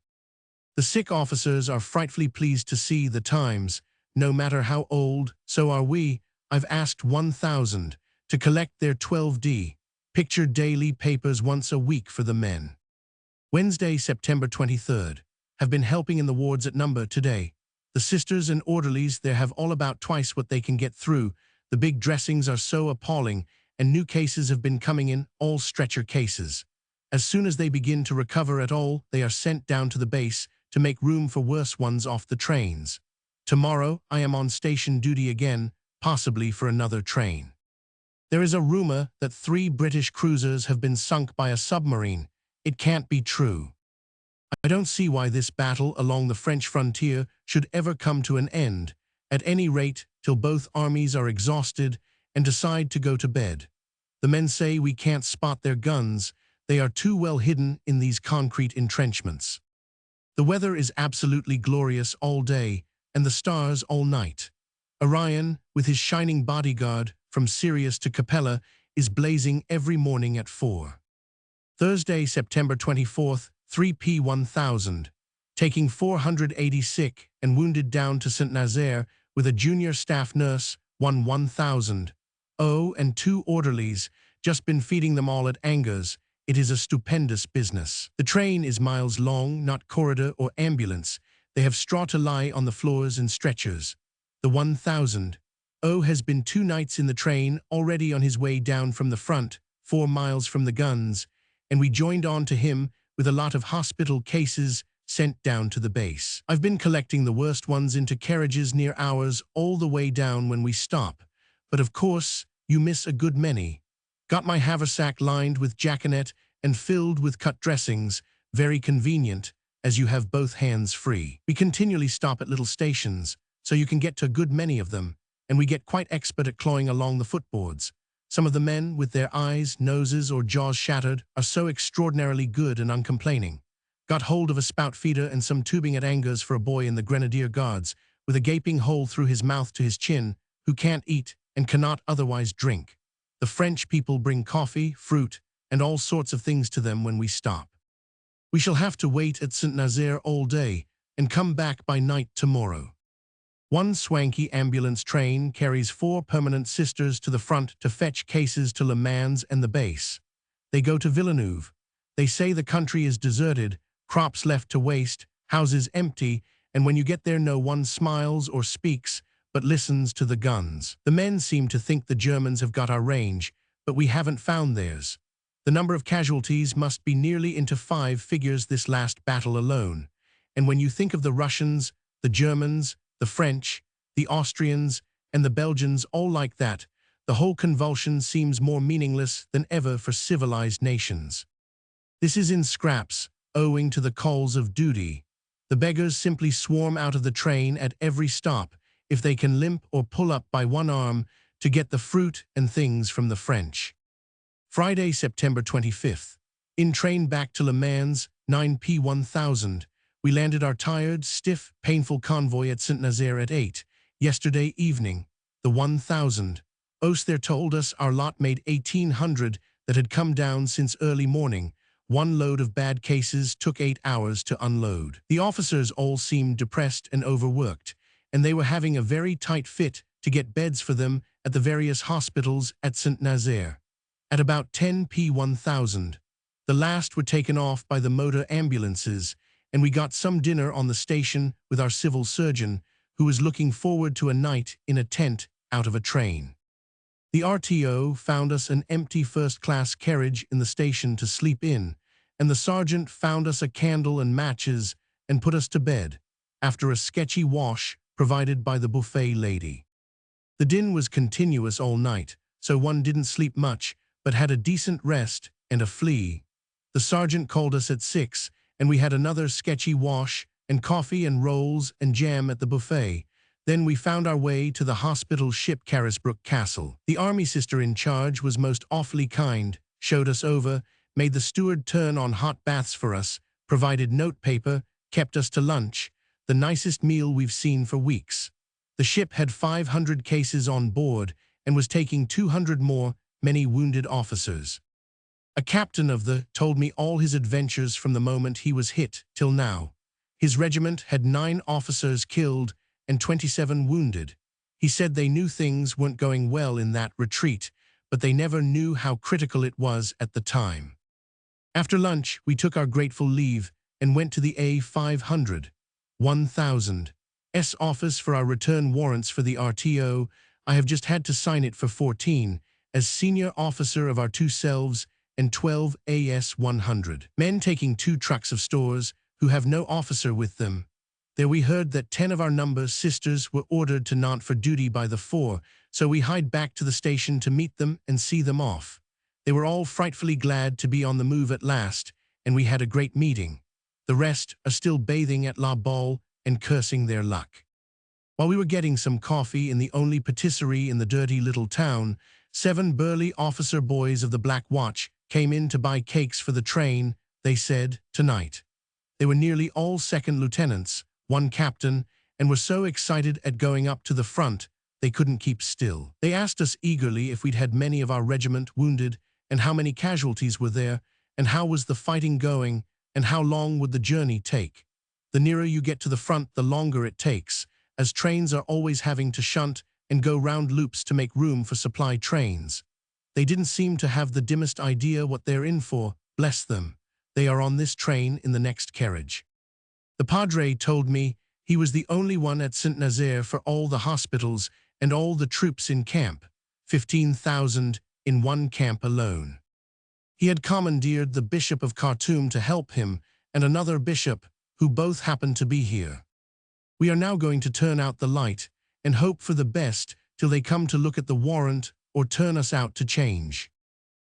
The sick officers are frightfully pleased to see the Times, no matter how old, so are we. I've asked 1,000 to collect their 12D, picture daily papers once a week for the men. Wednesday, September 23rd. Have been helping in the wards at number today. The sisters and orderlies there have all about twice what they can get through. The big dressings are so appalling, and new cases have been coming in, all stretcher cases. As soon as they begin to recover at all, they are sent down to the base to make room for worse ones off the trains. Tomorrow, I am on station duty again, possibly for another train. There is a rumor that 3 British cruisers have been sunk by a submarine. It can't be true. I don't see why this battle along the French frontier should ever come to an end, at any rate till both armies are exhausted and decide to go to bed. The men say we can't spot their guns. They are too well hidden in these concrete entrenchments. The weather is absolutely glorious all day, and the stars all night. Orion, with his shining bodyguard from Sirius to Capella, is blazing every morning at 4. Thursday, September 24th, 3p 1000, taking 480 sick and wounded down to Saint-Nazaire with a junior staff nurse, 1000. Oh, and 2 orderlies, just been feeding them all at Angers. It is a stupendous business. The train is miles long, not corridor or ambulance. They have straw to lie on the floors and stretchers. The 1000. O has been 2 nights in the train, already on his way down from the front, 4 miles from the guns, and we joined on to him with a lot of hospital cases sent down to the base. I've been collecting the worst ones into carriages near ours all the way down when we stop. But of course, you miss a good many. Got my haversack lined with jaconet and filled with cut dressings, very convenient, as you have both hands free. We continually stop at little stations, so you can get to a good many of them, and we get quite expert at clawing along the footboards. Some of the men, with their eyes, noses, or jaws shattered, are so extraordinarily good and uncomplaining. Got hold of a spout feeder and some tubing at Angers for a boy in the Grenadier Guards, with a gaping hole through his mouth to his chin, who can't eat and cannot otherwise drink. The French people bring coffee, fruit, and all sorts of things to them when we stop. We shall have to wait at Saint-Nazaire all day and come back by night tomorrow. One swanky ambulance train carries 4 permanent sisters to the front to fetch cases to Le Mans and the base. They go to Villeneuve. They say the country is deserted, crops left to waste, houses empty, and when you get there no one smiles or speaks, but listens to the guns. The men seem to think the Germans have got our range, but we haven't found theirs. The number of casualties must be nearly into 5 figures this last battle alone. And when you think of the Russians, the Germans, the French, the Austrians, and the Belgians all like that, the whole convulsion seems more meaningless than ever for civilized nations. This is in scraps, owing to the calls of duty. The beggars simply swarm out of the train at every stop, if they can limp or pull up by one arm, to get the fruit and things from the French. Friday, September 25th. In train back to Le Mans, 9p 1000. We landed our tired, stiff, painful convoy at Saint-Nazaire at 8, yesterday evening, the 1000. There told us our lot made 1800 that had come down since early morning. 1 load of bad cases took 8 hours to unload. The officers all seemed depressed and overworked, and they were having a very tight fit to get beds for them at the various hospitals at Saint-Nazaire. At about 10p 1000, the last were taken off by the motor ambulances, and we got some dinner on the station with our civil surgeon, who was looking forward to a night in a tent out of a train. The RTO found us an empty first-class carriage in the station to sleep in, and the sergeant found us a candle and matches and put us to bed, after a sketchy wash provided by the buffet lady. The din was continuous all night, so one didn't sleep much, but had a decent rest and a flea. The sergeant called us at 6, and we had another sketchy wash and coffee and rolls and jam at the buffet. Then we found our way to the hospital ship Carisbrooke Castle. The army sister in charge was most awfully kind, showed us over, made the steward turn on hot baths for us, provided notepaper, kept us to lunch, the nicest meal we've seen for weeks. The ship had 500 cases on board and was taking 200 more, many wounded officers. A captain of the told me all his adventures from the moment he was hit till now. His regiment had 9 officers killed and 27 wounded. He said they knew things weren't going well in that retreat, but they never knew how critical it was at the time. After lunch, we took our grateful leave and went to the A500, 1000's office for our return warrants for the RTO. I have just had to sign it for 14, as senior officer of our 2 selves and 12 AS100. Men taking 2 trucks of stores who have no officer with them. There we heard that 10 of our number sisters were ordered to Nantes for duty by the 4, so we hied back to the station to meet them and see them off. They were all frightfully glad to be on the move at last, and we had a great meeting. The rest are still bathing at La Balle and cursing their luck. While we were getting some coffee in the only patisserie in the dirty little town, 7 burly officer boys of the Black Watch came in to buy cakes for the train, they said, tonight. They were nearly all second lieutenants, 1 captain, and were so excited at going up to the front, they couldn't keep still. They asked us eagerly if we'd had many of our regiment wounded, and how many casualties were there, and how was the fighting going, and how long would the journey take. The nearer you get to the front, the longer it takes, as trains are always having to shunt and go round loops to make room for supply trains. They didn't seem to have the dimmest idea what they're in for, bless them. They are on this train in the next carriage. The padre told me he was the only one at Saint-Nazaire for all the hospitals and all the troops in camp, 15,000 in one camp alone. He had commandeered the Bishop of Khartoum to help him and another bishop, who both happened to be here. We are now going to turn out the light and hope for the best till they come to look at the warrant or turn us out to change.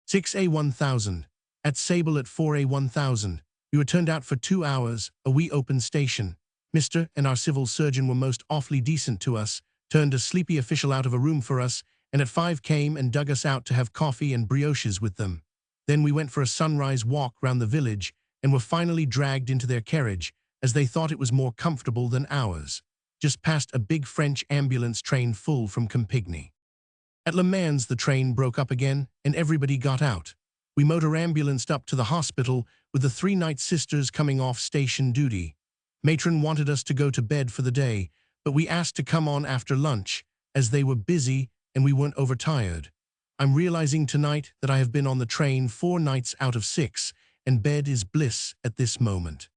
6A1000, at Sable at 4A1000, we were turned out for 2 hours, a wee open station. Mr. and our civil surgeon were most awfully decent to us, turned a sleepy official out of a room for us, and at 5 came and dug us out to have coffee and brioches with them. Then we went for a sunrise walk round the village and were finally dragged into their carriage, as they thought it was more comfortable than ours, just past a big French ambulance train full from Campigny. At Le Mans, the train broke up again, and everybody got out. We motor-ambulanced up to the hospital with the 3 night sisters coming off station duty. Matron wanted us to go to bed for the day, but we asked to come on after lunch, as they were busy and we weren't overtired. I'm realizing tonight that I have been on the train 4 nights out of 6, and bed is bliss at this moment.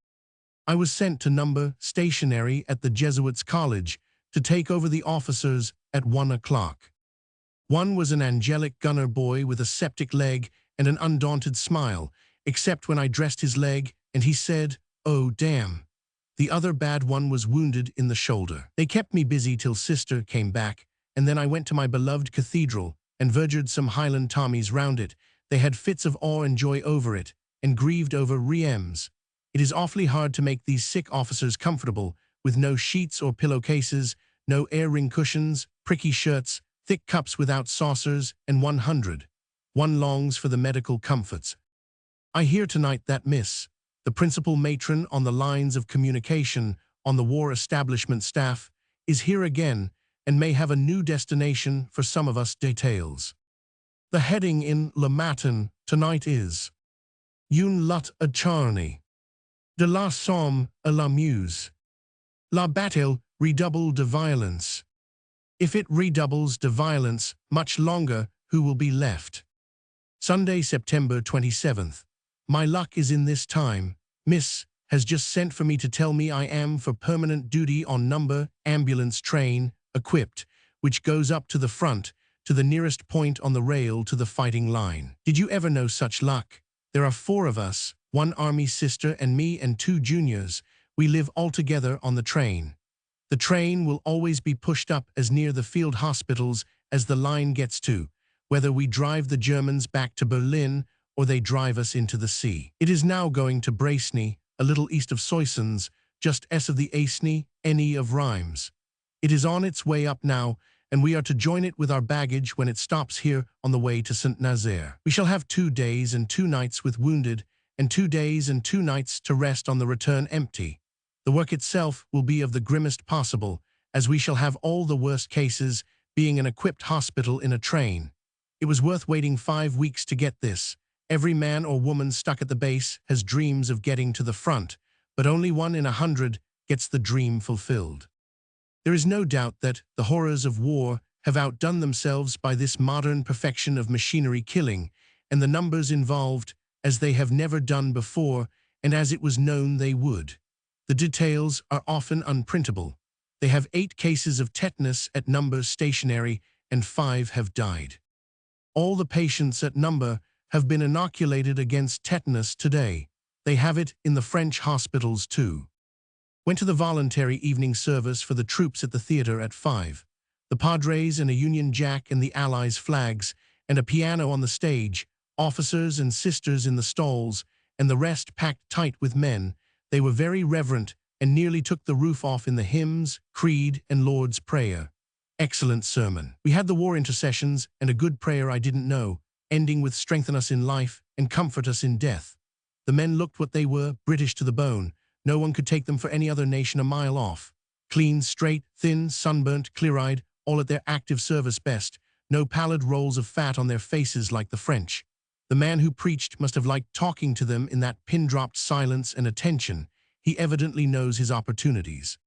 I was sent to number stationary at the Jesuits' College to take over the officers at 1 o'clock. One was an angelic gunner boy with a septic leg and an undaunted smile, except when I dressed his leg and he said, "Oh, damn." The other bad one was wounded in the shoulder. They kept me busy till sister came back, and then I went to my beloved cathedral and vergered some Highland Tommies round it. They had fits of awe and joy over it, and grieved over Riems. It is awfully hard to make these sick officers comfortable, with no sheets or pillowcases, no air ring cushions, pricky shirts, thick cups without saucers, and 100. One longs for the medical comforts. I hear tonight that Miss, the principal matron on the lines of communication on the war establishment staff, is here again and may have a new destination for some of us details. The heading in Le Matin tonight is Une lutte acharnée. De la Somme à la Muse. La bataille redouble de violence. If it redoubles de violence much longer, who will be left? Sunday, September 27th. My luck is in this time. Miss has just sent for me to tell me I am for permanent duty on number ambulance train, equipped, which goes up to the front, to the nearest point on the rail to the fighting line. Did you ever know such luck? There are 4 of us, 1 army sister and me and 2 juniors. We live all together on the train. The train will always be pushed up as near the field hospitals as the line gets to, whether we drive the Germans back to Berlin or they drive us into the sea. It is now going to Braceny, a little east of Soissons, just S of the Aisne, NE of Rheims. It is on its way up now, and we are to join it with our baggage when it stops here on the way to Saint-Nazaire. We shall have 2 days and 2 nights with wounded, and 2 days and 2 nights to rest on the return empty. The work itself will be of the grimmest possible, as we shall have all the worst cases, being an equipped hospital in a train. It was worth waiting 5 weeks to get this. Every man or woman stuck at the base has dreams of getting to the front, but only 1 in 100 gets the dream fulfilled. There is no doubt that the horrors of war have outdone themselves by this modern perfection of machinery killing, and the numbers involved, as they have never done before, and as it was known they would. The details are often unprintable. They have 8 cases of tetanus at Number stationary, and 5 have died. All the patients at Number have been inoculated against tetanus today. They have it in the French hospitals too. Went to the voluntary evening service for the troops at the theater at 5. The Padres and a Union Jack and the Allies flags, and a piano on the stage, officers and sisters in the stalls, and the rest packed tight with men. They were very reverent and nearly took the roof off in the hymns, creed, and Lord's Prayer. Excellent sermon. We had the war intercessions and a good prayer I didn't know, ending with strengthen us in life and comfort us in death. The men looked what they were, British to the bone. No one could take them for any other nation a mile off. Clean, straight, thin, sunburnt, clear-eyed, all at their active service best. No pallid rolls of fat on their faces like the French. The man who preached must have liked talking to them in that pin-dropped silence and attention. He evidently knows his opportunities.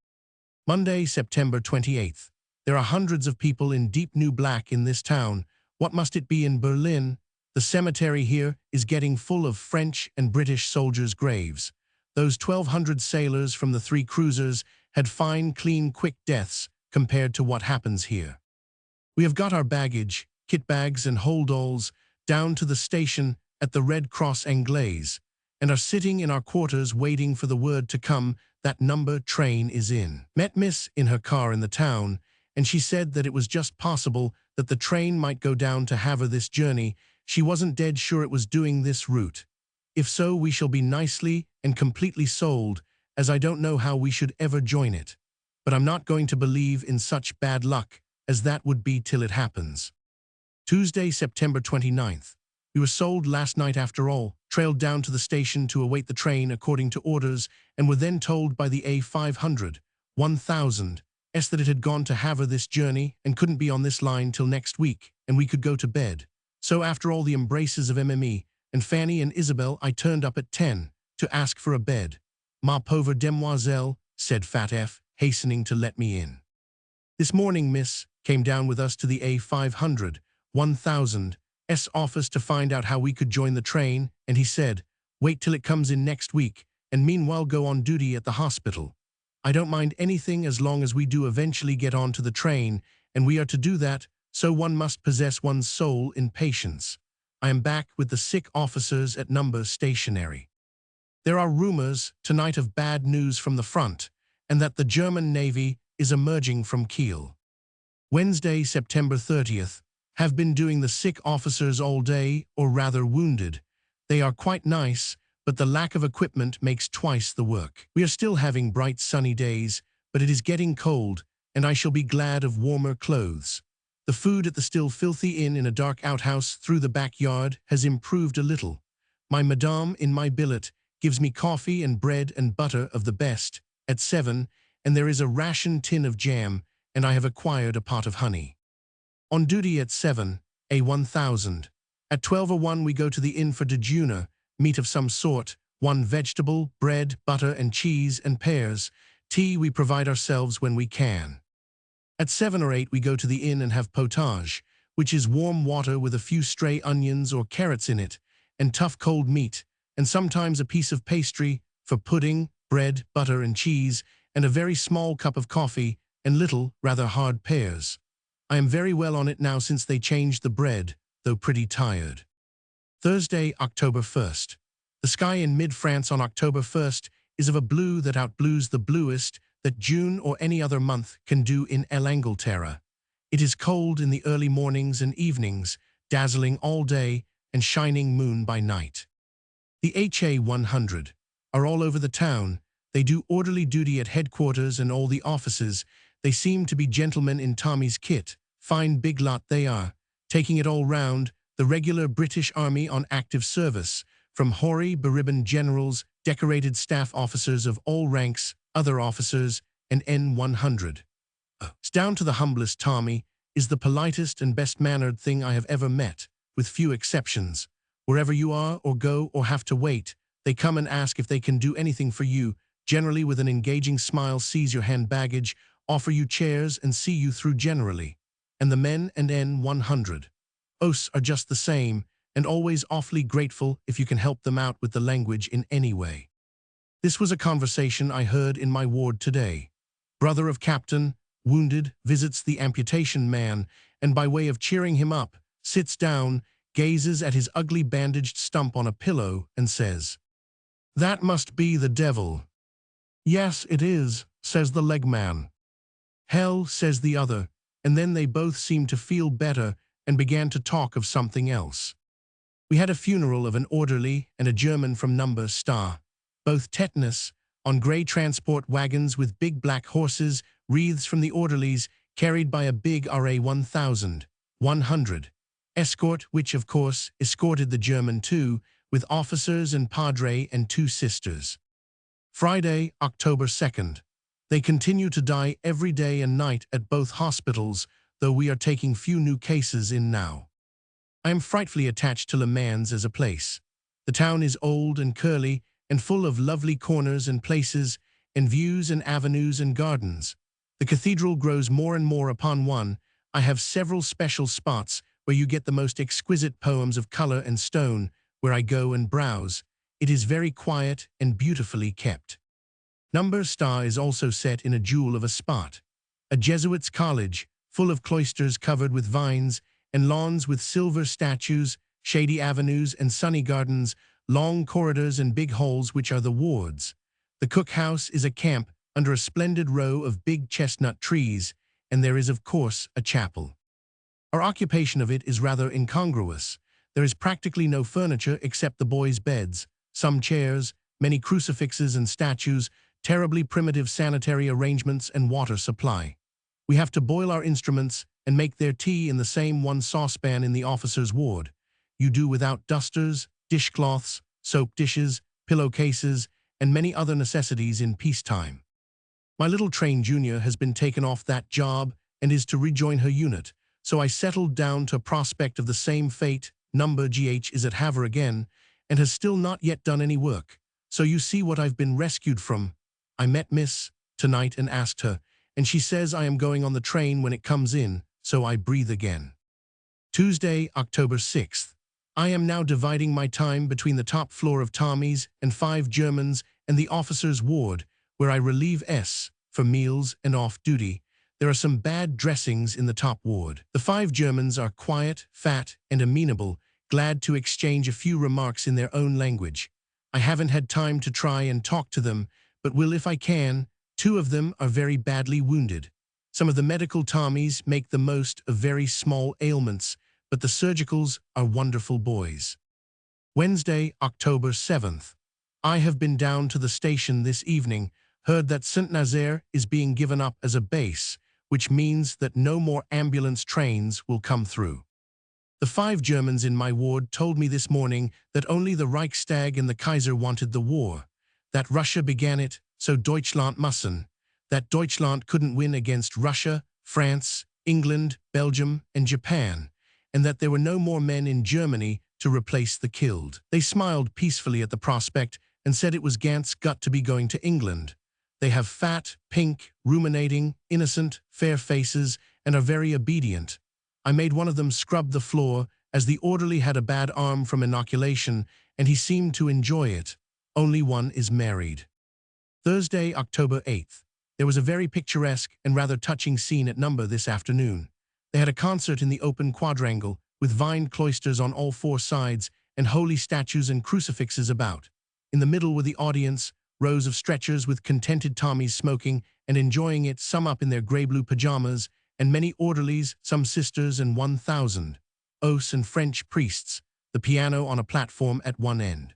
Monday, September 28th. There are hundreds of people in deep new black in this town. What must it be in Berlin? The cemetery here is getting full of French and British soldiers' graves. Those 1,200 sailors from the 3 cruisers had fine, clean, quick deaths compared to what happens here. We have got our baggage, kit bags and holdalls, down to the station at the Red Cross Anglaise, and are sitting in our quarters waiting for the word to come that Number train is in. Met Miss in her car in the town, and she said that it was just possible that the train might go down to Havre this journey. She wasn't dead sure it was doing this route. If so, we shall be nicely and completely sold, as I don't know how we should ever join it. But I'm not going to believe in such bad luck, as that would be till it happens. Tuesday, September 29th. We were sold last night after all, trailed down to the station to await the train according to orders, and were then told by the A500, 1000, that it had gone to Havre this journey and couldn't be on this line till next week, and we could go to bed. So after all the embraces of MME and Fanny and Isabel, I turned up at 10 to ask for a bed. Ma pauvre demoiselle, said Fat F, hastening to let me in. This morning Miss came down with us to the A500, 1000's office to find out how we could join the train, and he said, wait till it comes in next week, and meanwhile go on duty at the hospital. I don't mind anything as long as we do eventually get on to the train, and we are to do that, so one must possess one's soul in patience. I am back with the sick officers at Number stationary. There are rumors tonight of bad news from the front, and that the German Navy is emerging from Kiel. Wednesday, September 30th. Have been doing the sick officers all day, or rather wounded. They are quite nice, but the lack of equipment makes twice the work. We are still having bright sunny days, but it is getting cold, and I shall be glad of warmer clothes. The food at the still filthy inn in a dark outhouse through the backyard has improved a little. My madame in my billet gives me coffee and bread and butter of the best, at 7, and there is a ration tin of jam, and I have acquired a pot of honey. On duty at 7, A1000. At 12:01 we go to the inn for dejeuner, meat of some sort, 1 vegetable, bread, butter and cheese and pears. Tea we provide ourselves when we can. At 7 or 8 we go to the inn and have potage, which is warm water with a few stray onions or carrots in it, and tough cold meat, and sometimes a piece of pastry, for pudding, bread, butter and cheese, and a very small cup of coffee, and little, rather hard pears. I am very well on it now since they changed the bread, though pretty tired. Thursday, October 1st. The sky in mid-France on October 1st is of a blue that outblues the bluest that June or any other month can do in L'Angleterre. It is cold in the early mornings and evenings, dazzling all day and shining moon by night. The HA100 are all over the town. They do orderly duty at headquarters and all the offices. They seem to be gentlemen in Tommy's kit. Fine big lot they are, taking it all round, the regular British Army on active service, from hoary beribboned generals, decorated staff officers of all ranks, other officers, and N100. Down to the humblest Tommy, is the politest and best-mannered thing I have ever met, with few exceptions. Wherever you are or go or have to wait, they come and ask if they can do anything for you, generally with an engaging smile, seize your hand baggage, offer you chairs and see you through generally. And the men and N100 OS are just the same, and always awfully grateful if you can help them out with the language in any way. This was a conversation I heard in my ward today. Brother of captain, wounded, visits the amputation man, and by way of cheering him up, sits down, gazes at his ugly bandaged stump on a pillow, and says, "That must be the devil." "Yes, it is," says the leg man. "Hell," says the other, and then they both seemed to feel better and began to talk of something else. We had a funeral of an orderly and a German from number star, both tetanus, on grey transport wagons with big black horses, wreaths from the orderlies, carried by a big RA-100 escort, which, of course, escorted the German too, with officers and padre and 2 sisters. Friday, October 2nd. They continue to die every day and night at both hospitals, though we are taking few new cases in now. I am frightfully attached to Le Mans as a place. The town is old and curly and full of lovely corners and places and views and avenues and gardens. The cathedral grows more and more upon one. I have several special spots where you get the most exquisite poems of color and stone, where I go and browse. It is very quiet and beautifully kept. Number star is also set in a jewel of a spot. A Jesuits' college, full of cloisters covered with vines, and lawns with silver statues, shady avenues and sunny gardens, long corridors and big halls which are the wards. The cookhouse is a camp under a splendid row of big chestnut trees, and there is, of course, a chapel. Our occupation of it is rather incongruous. There is practically no furniture except the boys' beds, some chairs, many crucifixes and statues, terribly primitive sanitary arrangements and water supply. We have to boil our instruments and make their tea in the same one saucepan in the officers' ward. You do without dusters, dishcloths, soap dishes, pillowcases, and many other necessities in peacetime. My little train junior has been taken off that job and is to rejoin her unit, so I settled down to a prospect of the same fate. Number GH is at Havre again, and has still not yet done any work. So you see what I've been rescued from. I met Miss tonight and asked her, and she says I am going on the train when it comes in, so I breathe again. Tuesday, October 6th. I am now dividing my time between the top floor of Tommy's and 5 Germans and the officers' ward, where I relieve S for meals and off-duty. There are some bad dressings in the top ward. The 5 Germans are quiet, fat, and amenable, glad to exchange a few remarks in their own language. I haven't had time to try and talk to them, but will if I can. 2 of them are very badly wounded. Some of the medical Tommies make the most of very small ailments, but the surgicals are wonderful boys. Wednesday, October 7th. I have been down to the station this evening, heard that Saint-Nazaire is being given up as a base, which means that no more ambulance trains will come through. The 5 Germans in my ward told me this morning that only the Reichstag and the Kaiser wanted the war, that Russia began it, so Deutschland mustn't, that Deutschland couldn't win against Russia, France, England, Belgium, and Japan, and that there were no more men in Germany to replace the killed. They smiled peacefully at the prospect and said it was Gant's gut to be going to England. They have fat, pink, ruminating, innocent, fair faces and are very obedient. I made one of them scrub the floor, as the orderly had a bad arm from inoculation, and he seemed to enjoy it. Only one is married. Thursday, October 8th. There was a very picturesque and rather touching scene at Number this afternoon. They had a concert in the open quadrangle, with vined cloisters on all 4 sides and holy statues and crucifixes about. In the middle were the audience, rows of stretchers with contented Tommies smoking and enjoying it, some up in their grey-blue pajamas, and many orderlies, some sisters, and 1,000 oaths and French priests, the piano on a platform at one end.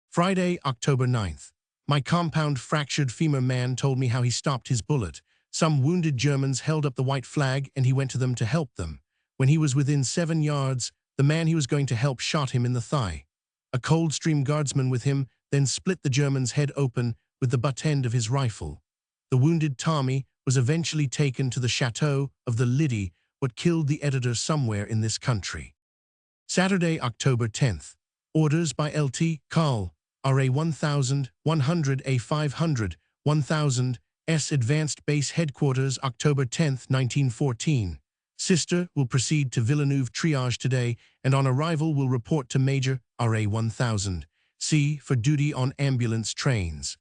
Friday, October 9th. My compound fractured femur man told me how he stopped his bullet. Some wounded Germans held up the white flag and he went to them to help them. When he was within 7 yards, the man he was going to help shot him in the thigh. A Coldstream guardsman with him then split the German's head open with the butt end of his rifle. The wounded Tommy was eventually taken to the chateau of the Liddy, what killed the editor somewhere in this country. Saturday, October 10th. Orders by Lt. Col. RA 1000, 100 A 500, 1000, S. Advanced Base Headquarters, October 10th, 1914. Sister will proceed to Villeneuve triage today and on arrival will report to Major RA 1000. C. for duty on ambulance trains.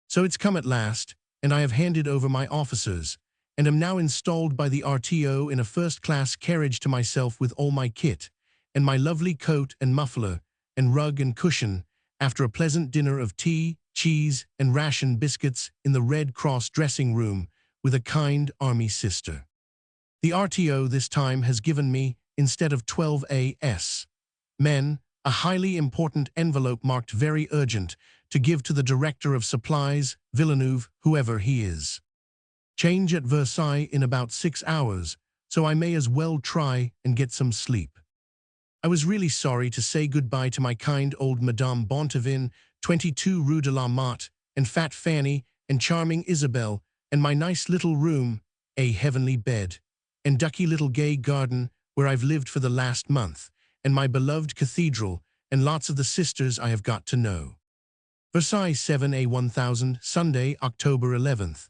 So it's come at last, and I have handed over my officers, and am now installed by the RTO in a first-class carriage to myself with all my kit, and my lovely coat and muffler, and rug and cushion, after a pleasant dinner of tea, cheese, and ration biscuits in the Red Cross dressing room with a kind army sister. The RTO this time has given me, instead of 12 A.S. men, a highly important envelope marked very urgent to give to the Director of Supplies, Villeneuve, whoever he is. Change at Versailles in about 6 hours, so I may as well try and get some sleep. I was really sorry to say goodbye to my kind old Madame Bontevin, 22 Rue de la Motte, and fat Fanny, and charming Isabel, and my nice little room, a heavenly bed, and ducky little gay garden where I've lived for the last month, and my beloved cathedral, and lots of the sisters I have got to know. Versailles 7A1000, Sunday, October 11th.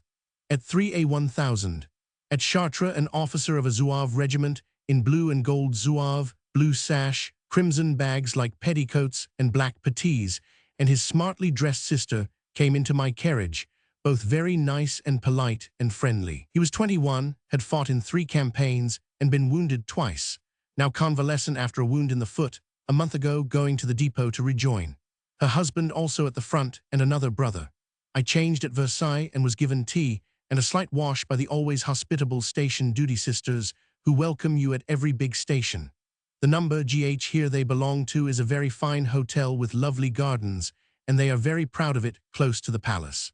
At 3A1000. At Chartres, an officer of a Zouave regiment, in blue and gold Zouave, blue sash, crimson bags like petticoats and black puttees, and his smartly dressed sister came into my carriage, both very nice and polite and friendly. He was 21, had fought in 3 campaigns, and been wounded twice, now convalescent after a wound in the foot, a month ago going to the depot to rejoin. Her husband also at the front and another brother. I changed at Versailles and was given tea and a slight wash by the always hospitable station duty sisters who welcome you at every big station. The number GH here they belong to is a very fine hotel with lovely gardens, and they are very proud of it, close to the palace.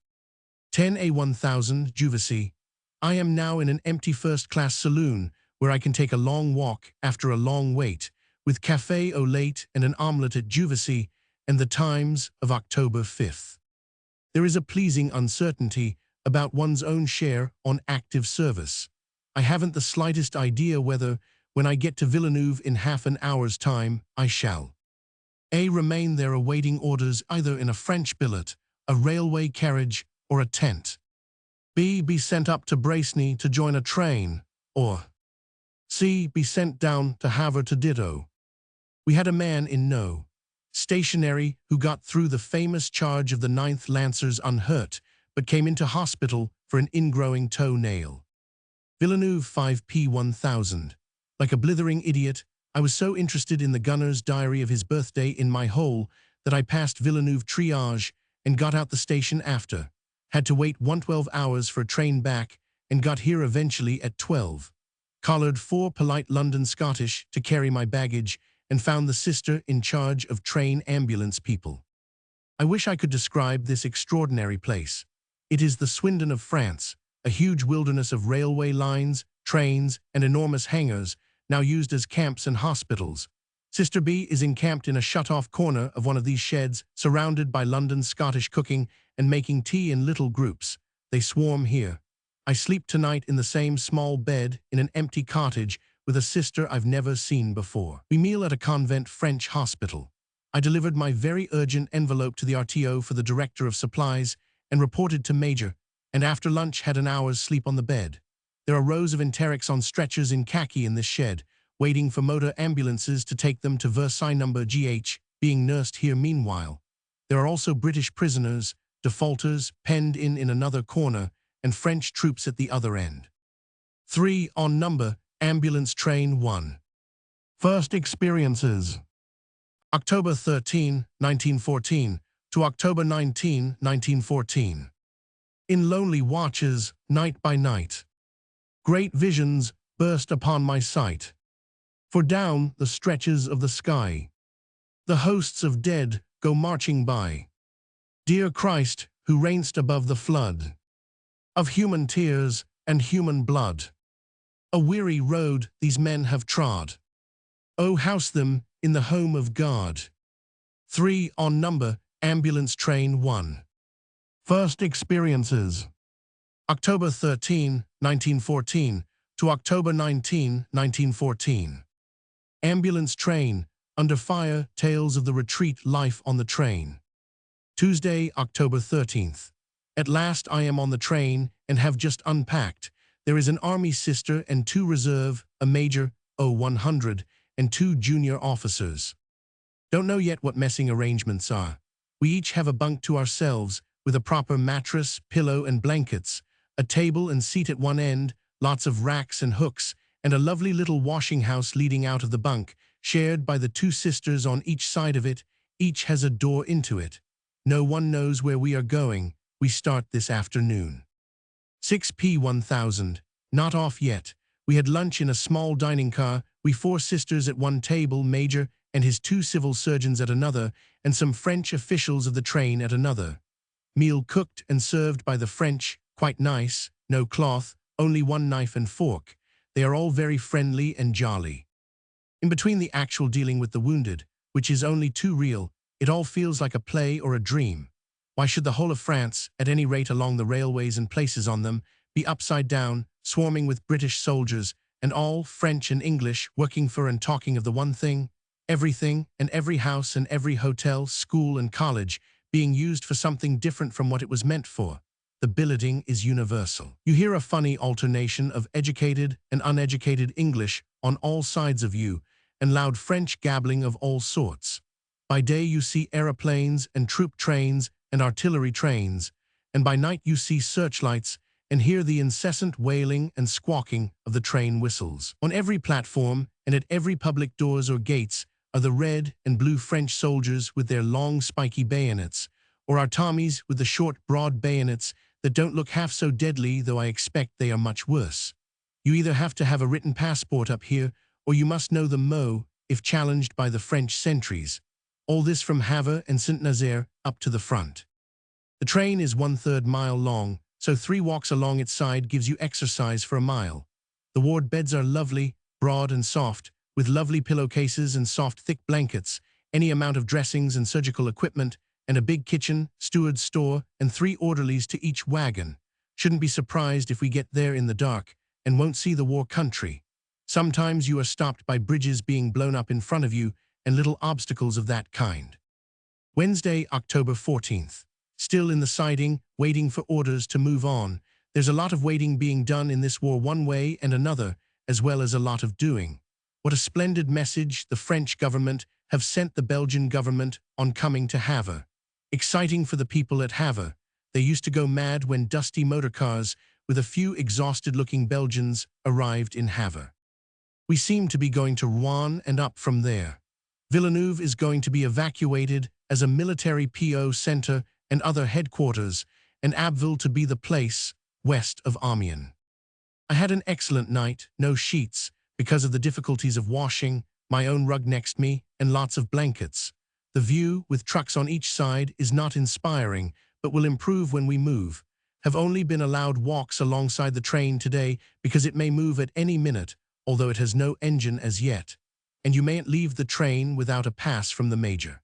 10A1000, Juvisy. I am now in an empty first-class saloon where I can take a long walk after a long wait, with café au lait and an omelette at Juvisy, and the Times of October 5th. There is a pleasing uncertainty about one's own share on active service. I haven't the slightest idea whether, when I get to Villeneuve in half an hour's time, I shall A. remain there awaiting orders either in a French billet, a railway carriage, or a tent. B. be sent up to Braceny to join a train, or C. be sent down to Havre to ditto. We had a man in No. stationary who got through the famous charge of the 9th Lancers unhurt, but came into hospital for an ingrowing toe-nail. Villeneuve 5P1000. Like a blithering idiot, I was so interested in the gunner's diary of his birthday in my hole that I passed Villeneuve triage and got out the station after. Had to wait 112 hours for a train back and got here eventually at 12. Collared 4 polite London Scottish to carry my baggage and found the sister in charge of train ambulance people. I wish I could describe this extraordinary place. It is the Swindon of France, a huge wilderness of railway lines, trains, and enormous hangars, now used as camps and hospitals. Sister B is encamped in a shut-off corner of one of these sheds, surrounded by London Scottish cooking and making tea in little groups. They swarm here. I sleep tonight in the same small bed in an empty cottage with a sister I've never seen before. We meal at a convent French hospital. I delivered my very urgent envelope to the RTO for the Director of Supplies and reported to Major, and after lunch had an hour's sleep on the bed. There are rows of enterics on stretchers in khaki in this shed, waiting for motor ambulances to take them to Versailles number GH, being nursed here meanwhile. There are also British prisoners, defaulters, penned in another corner, and French troops at the other end. 3 on number, Ambulance Train 1. First experiences. October 13, 1914, to October 19, 1914. In lonely watches, night by night, great visions burst upon my sight. For down the stretches of the sky, the hosts of dead go marching by. Dear Christ, who reignst above the flood of human tears and human blood, a weary road these men have trod. O house them in the home of God. 3 on number, Ambulance Train 1. First experiences. October 13, 1914 to October 19, 1914. Ambulance train, under fire, tales of the retreat, life on the train. Tuesday, October 13th. At last I am on the train and have just unpacked. There is an army sister and 2 reserve, a major, 100, and 2 junior officers. Don't know yet what messing arrangements are. We each have a bunk to ourselves, with a proper mattress, pillow and blankets, a table and seat at one end, lots of racks and hooks, and a lovely little washing house leading out of the bunk, shared by the 2 sisters on each side of it. Each has a door into it. No one knows where we are going. We start this afternoon. 6p1000. Not off yet. We had lunch in a small dining car, we 4 sisters at one table, Major and his 2 civil surgeons at another, and some French officials of the train at another. Meal cooked and served by the French, quite nice, no cloth, only 1 knife and fork. They are all very friendly and jolly. In between the actual dealing with the wounded, which is only too real, it all feels like a play or a dream. Why should the whole of France, at any rate along the railways and places on them, be upside down, swarming with British soldiers, and all, French and English, working for and talking of the one thing, everything, and every house and every hotel, school and college, being used for something different from what it was meant for? The billeting is universal. You hear a funny alternation of educated and uneducated English on all sides of you, and loud French gabbling of all sorts. By day you see aeroplanes and troop trains and artillery trains, and by night you see searchlights and hear the incessant wailing and squawking of the train whistles. On every platform and at every public doors or gates are the red and blue French soldiers with their long spiky bayonets, or our Tommies with the short broad bayonets that don't look half so deadly, though I expect they are much worse. You either have to have a written passport up here, or you must know the mot if challenged by the French sentries. All this from Havre and Saint-Nazaire up to the front. The train is 1/3 mile long, so 3 walks along its side gives you exercise for a mile. The ward beds are lovely, broad and soft, with lovely pillowcases and soft thick blankets, any amount of dressings and surgical equipment, and a big kitchen, steward's store, and 3 orderlies to each wagon. Shouldn't be surprised if we get there in the dark and won't see the war country. Sometimes you are stopped by bridges being blown up in front of you and little obstacles of that kind. Wednesday, October 14th. Still in the siding, waiting for orders to move on. There's a lot of waiting being done in this war one way and another, as well as a lot of doing. What a splendid message the French government have sent the Belgian government on coming to Havre. Exciting for the people at Havre. They used to go mad when dusty motorcars with a few exhausted-looking Belgians arrived in Havre. We seem to be going to Rouen and up from there. Villeneuve is going to be evacuated as a military PO center and other headquarters, and Abbeville to be the place west of Amiens. I had an excellent night, no sheets, because of the difficulties of washing, my own rug next me, and lots of blankets. The view, with trucks on each side, is not inspiring, but will improve when we move. Have only been allowed walks alongside the train today because it may move at any minute, although it has no engine as yet. And you mayn't leave the train without a pass from the major.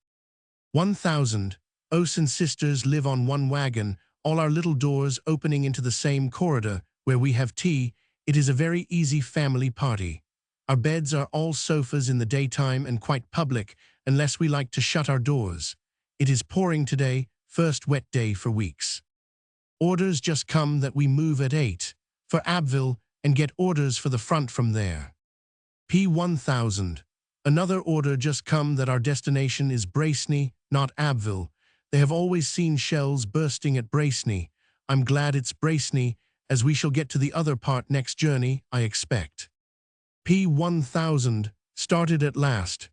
1000. Os and sisters live on one wagon, all our little doors opening into the same corridor where we have tea. It is a very easy family party. Our beds are all sofas in the daytime and quite public, unless we like to shut our doors. It is pouring today, first wet day for weeks. Orders just come that we move at 8 for Abbeville and get orders for the front from there. P1000. Another order just come that our destination is Braceney, not Abbeville. They have always seen shells bursting at Braceney. I'm glad it's Braceney, as we shall get to the other part next journey, I expect. P1000 started at last.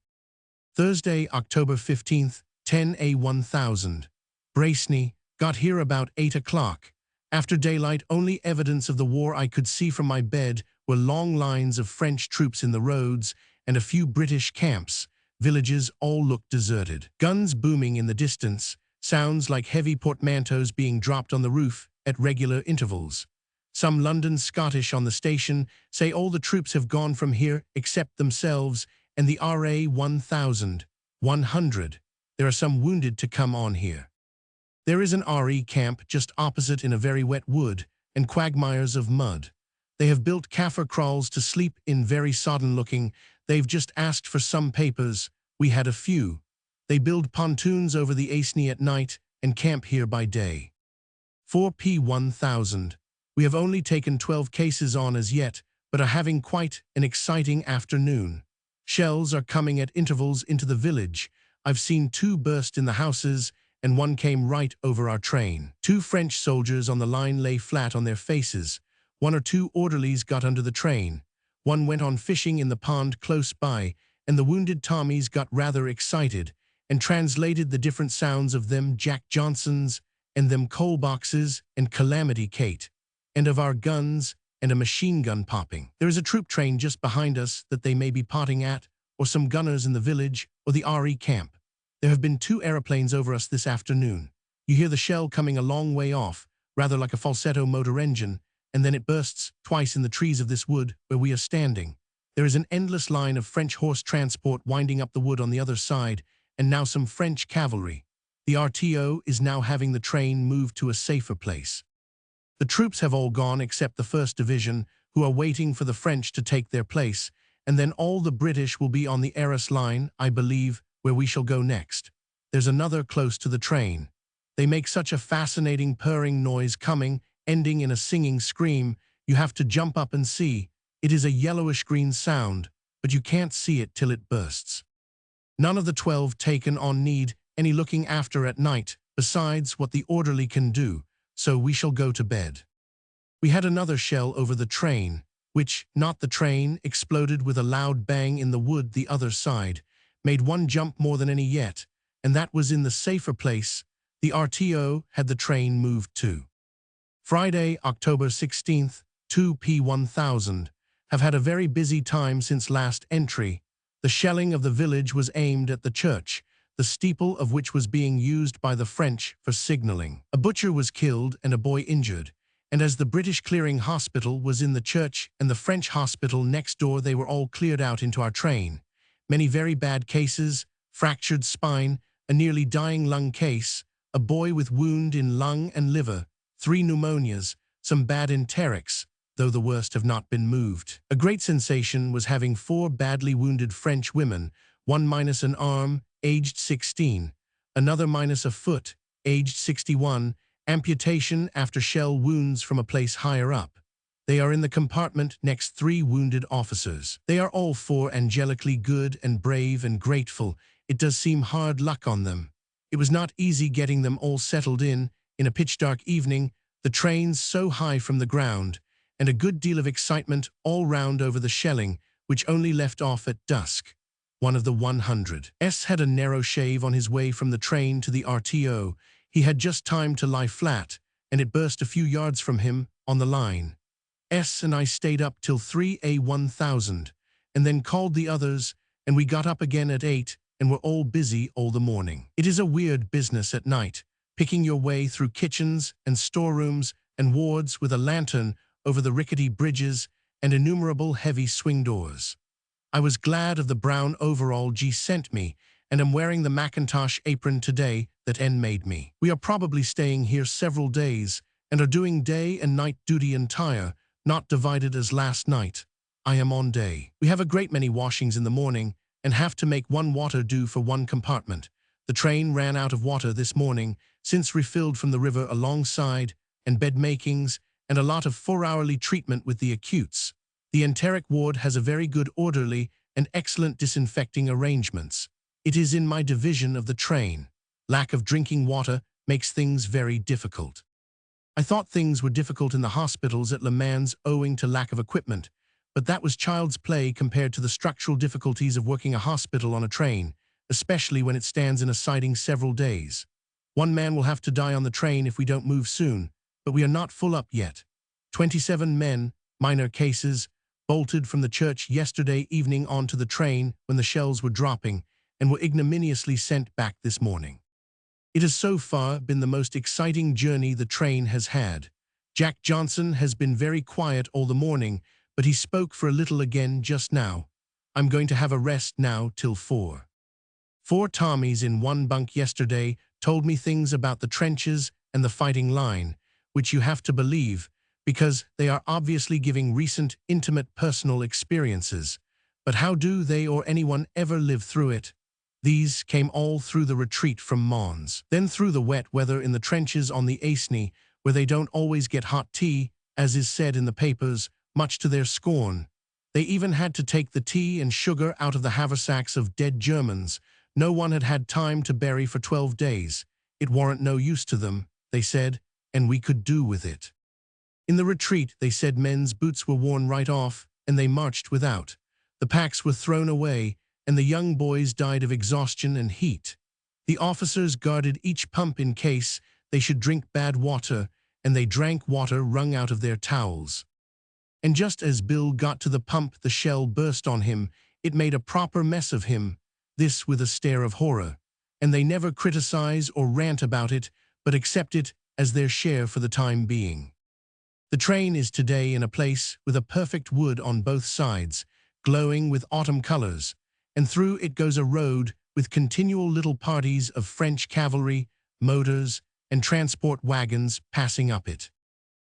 Thursday, October 15th, 10 A1000. Braceney, got here about 8 o'clock. After daylight, only evidence of the war I could see from my bed were long lines of French troops in the roads and a few British camps. Villages all looked deserted. Guns booming in the distance, sounds like heavy portmanteaus being dropped on the roof at regular intervals. Some London Scottish on the station say all the troops have gone from here except themselves and the RA 1000. There are some wounded to come on here. There is an RE camp just opposite in a very wet wood and quagmires of mud. They have built kaffir kraals to sleep in, very sodden-looking. They've just asked for some papers. We had a few. They build pontoons over the Aisne at night and camp here by day. 4P1000. We have only taken 12 cases on as yet, but are having quite an exciting afternoon. Shells are coming at intervals into the village. I've seen 2 burst in the houses, and 1 came right over our train. 2 French soldiers on the line lay flat on their faces. 1 or 2 orderlies got under the train. 1 went on fishing in the pond close by, and the wounded Tommies got rather excited and translated the different sounds of them Jack Johnsons and them coal boxes and Calamity Kate, and of our guns and a machine gun popping. There is a troop train just behind us that they may be potting at, or some gunners in the village, or the RE camp. There have been 2 aeroplanes over us this afternoon. You hear the shell coming a long way off, rather like a falsetto motor engine, and then it bursts twice in the trees of this wood where we are standing. There is an endless line of French horse transport winding up the wood on the other side, and now some French cavalry. The RTO is now having the train moved to a safer place. The troops have all gone except the 1st Division, who are waiting for the French to take their place, and then all the British will be on the Arras line, I believe, where we shall go next. There's another close to the train. They make such a fascinating purring noise coming, ending in a singing scream. You have to jump up and see. It is a yellowish-green sound, but you can't see it till it bursts. None of the 12 taken on need any looking after at night, besides what the orderly can do, so we shall go to bed. We had another shell over the train, which, not the train, exploded with a loud bang in the wood the other side, made 1 jump more than any yet, and that was in the safer place. The RTO had the train moved to. Friday, October 16th, 2P1000. Have had a very busy time since last entry. The shelling of the village was aimed at the church, the steeple of which was being used by the French for signaling. A butcher was killed and a boy injured, and as the British clearing hospital was in the church and the French hospital next door, they were all cleared out into our train. Many very bad cases, fractured spine, a nearly dying lung case, a boy with wound in lung and liver, 3 pneumonias, some bad enterics, though the worst have not been moved. A great sensation was having 4 badly wounded French women, 1 minus an arm, aged 16, another minus a foot, aged 61, amputation after shell wounds from a place higher up. They are in the compartment next 3 wounded officers. They are all 4 angelically good and brave and grateful. It does seem hard luck on them. It was not easy getting them all settled in a pitch-dark evening, the trains so high from the ground, and a good deal of excitement all round over the shelling, which only left off at dusk. One of the 100's had a narrow shave on his way from the train to the RTO. He had just time to lie flat, and it burst a few yards from him on the line. S and I stayed up till 3A1000, and then called the others, and we got up again at 8, and were all busy all the morning. It is a weird business at night, picking your way through kitchens and storerooms and wards with a lantern over the rickety bridges and innumerable heavy swing doors. I was glad of the brown overall G sent me, and am wearing the Macintosh apron today that N made me. We are probably staying here several days, and are doing day and night duty entire, not divided as last night. I am on day. We have a great many washings in the morning, and have to make 1 water do for 1 compartment. The train ran out of water this morning, since refilled from the river alongside, and bed makings, and a lot of 4-hourly treatment with the acutes. The enteric ward has a very good orderly and excellent disinfecting arrangements. It is in my division of the train. Lack of drinking water makes things very difficult. I thought things were difficult in the hospitals at Le Mans owing to lack of equipment, but that was child's play compared to the structural difficulties of working a hospital on a train, especially when it stands in a siding several days. 1 man will have to die on the train if we don't move soon, but we are not full up yet. 27 men, minor cases, bolted from the church yesterday evening onto the train when the shells were dropping, and were ignominiously sent back this morning. It has so far been the most exciting journey the train has had. Jack Johnson has been very quiet all the morning, but he spoke for a little again just now. I'm going to have a rest now till 4. 4 Tommies in 1 bunk yesterday told me things about the trenches and the fighting line, which you have to believe, because they are obviously giving recent, intimate personal experiences. But how do they or anyone ever live through it? These came all through the retreat from Mons, then through the wet weather in the trenches on the Aisne, where they don't always get hot tea, as is said in the papers, much to their scorn. They even had to take the tea and sugar out of the haversacks of dead Germans. No one had had time to bury for 12 days. It warn't no use to them, they said, and we could do with it. In the retreat, they said men's boots were worn right off, and they marched without. The packs were thrown away, and the young boys died of exhaustion and heat. The officers guarded each pump in case they should drink bad water, and they drank water wrung out of their towels. And just as Bill got to the pump, the shell burst on him. It made a proper mess of him, this with a stare of horror. And they never criticize or rant about it, but accept it as their share for the time being. The train is today in a place with a perfect wood on both sides, glowing with autumn colors, and through it goes a road with continual little parties of French cavalry, motors, and transport wagons passing up it.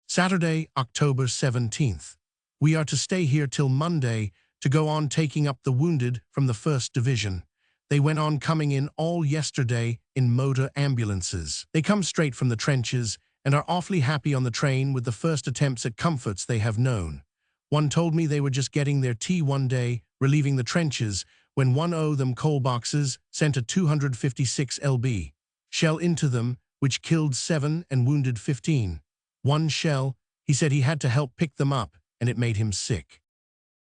Saturday, October 17th. We are to stay here till Monday to go on taking up the wounded from the 1st Division. They went on coming in all yesterday in motor ambulances. They come straight from the trenches and are awfully happy on the train with the first attempts at comforts they have known. One told me they were just getting their tea one day, relieving the trenches, when one o' them coal boxes sent a 256 lb shell into them, which killed 7 and wounded 15. One shell, he said he had to help pick them up, and it made him sick.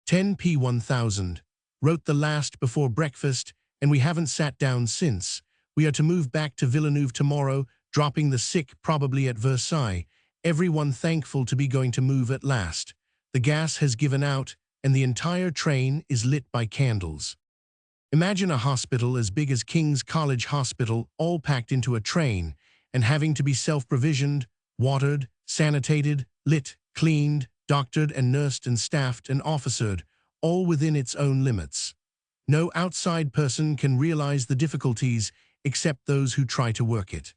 10p1000. Wrote the last before breakfast, and we haven't sat down since. We are to move back to Villeneuve tomorrow, dropping the sick probably at Versailles. Everyone thankful to be going to move at last. The gas has given out, and the entire train is lit by candles. Imagine a hospital as big as King's College Hospital, all packed into a train, and having to be self-provisioned, watered, sanitated, lit, cleaned, doctored and nursed and staffed and officered, all within its own limits. No outside person can realize the difficulties except those who try to work it.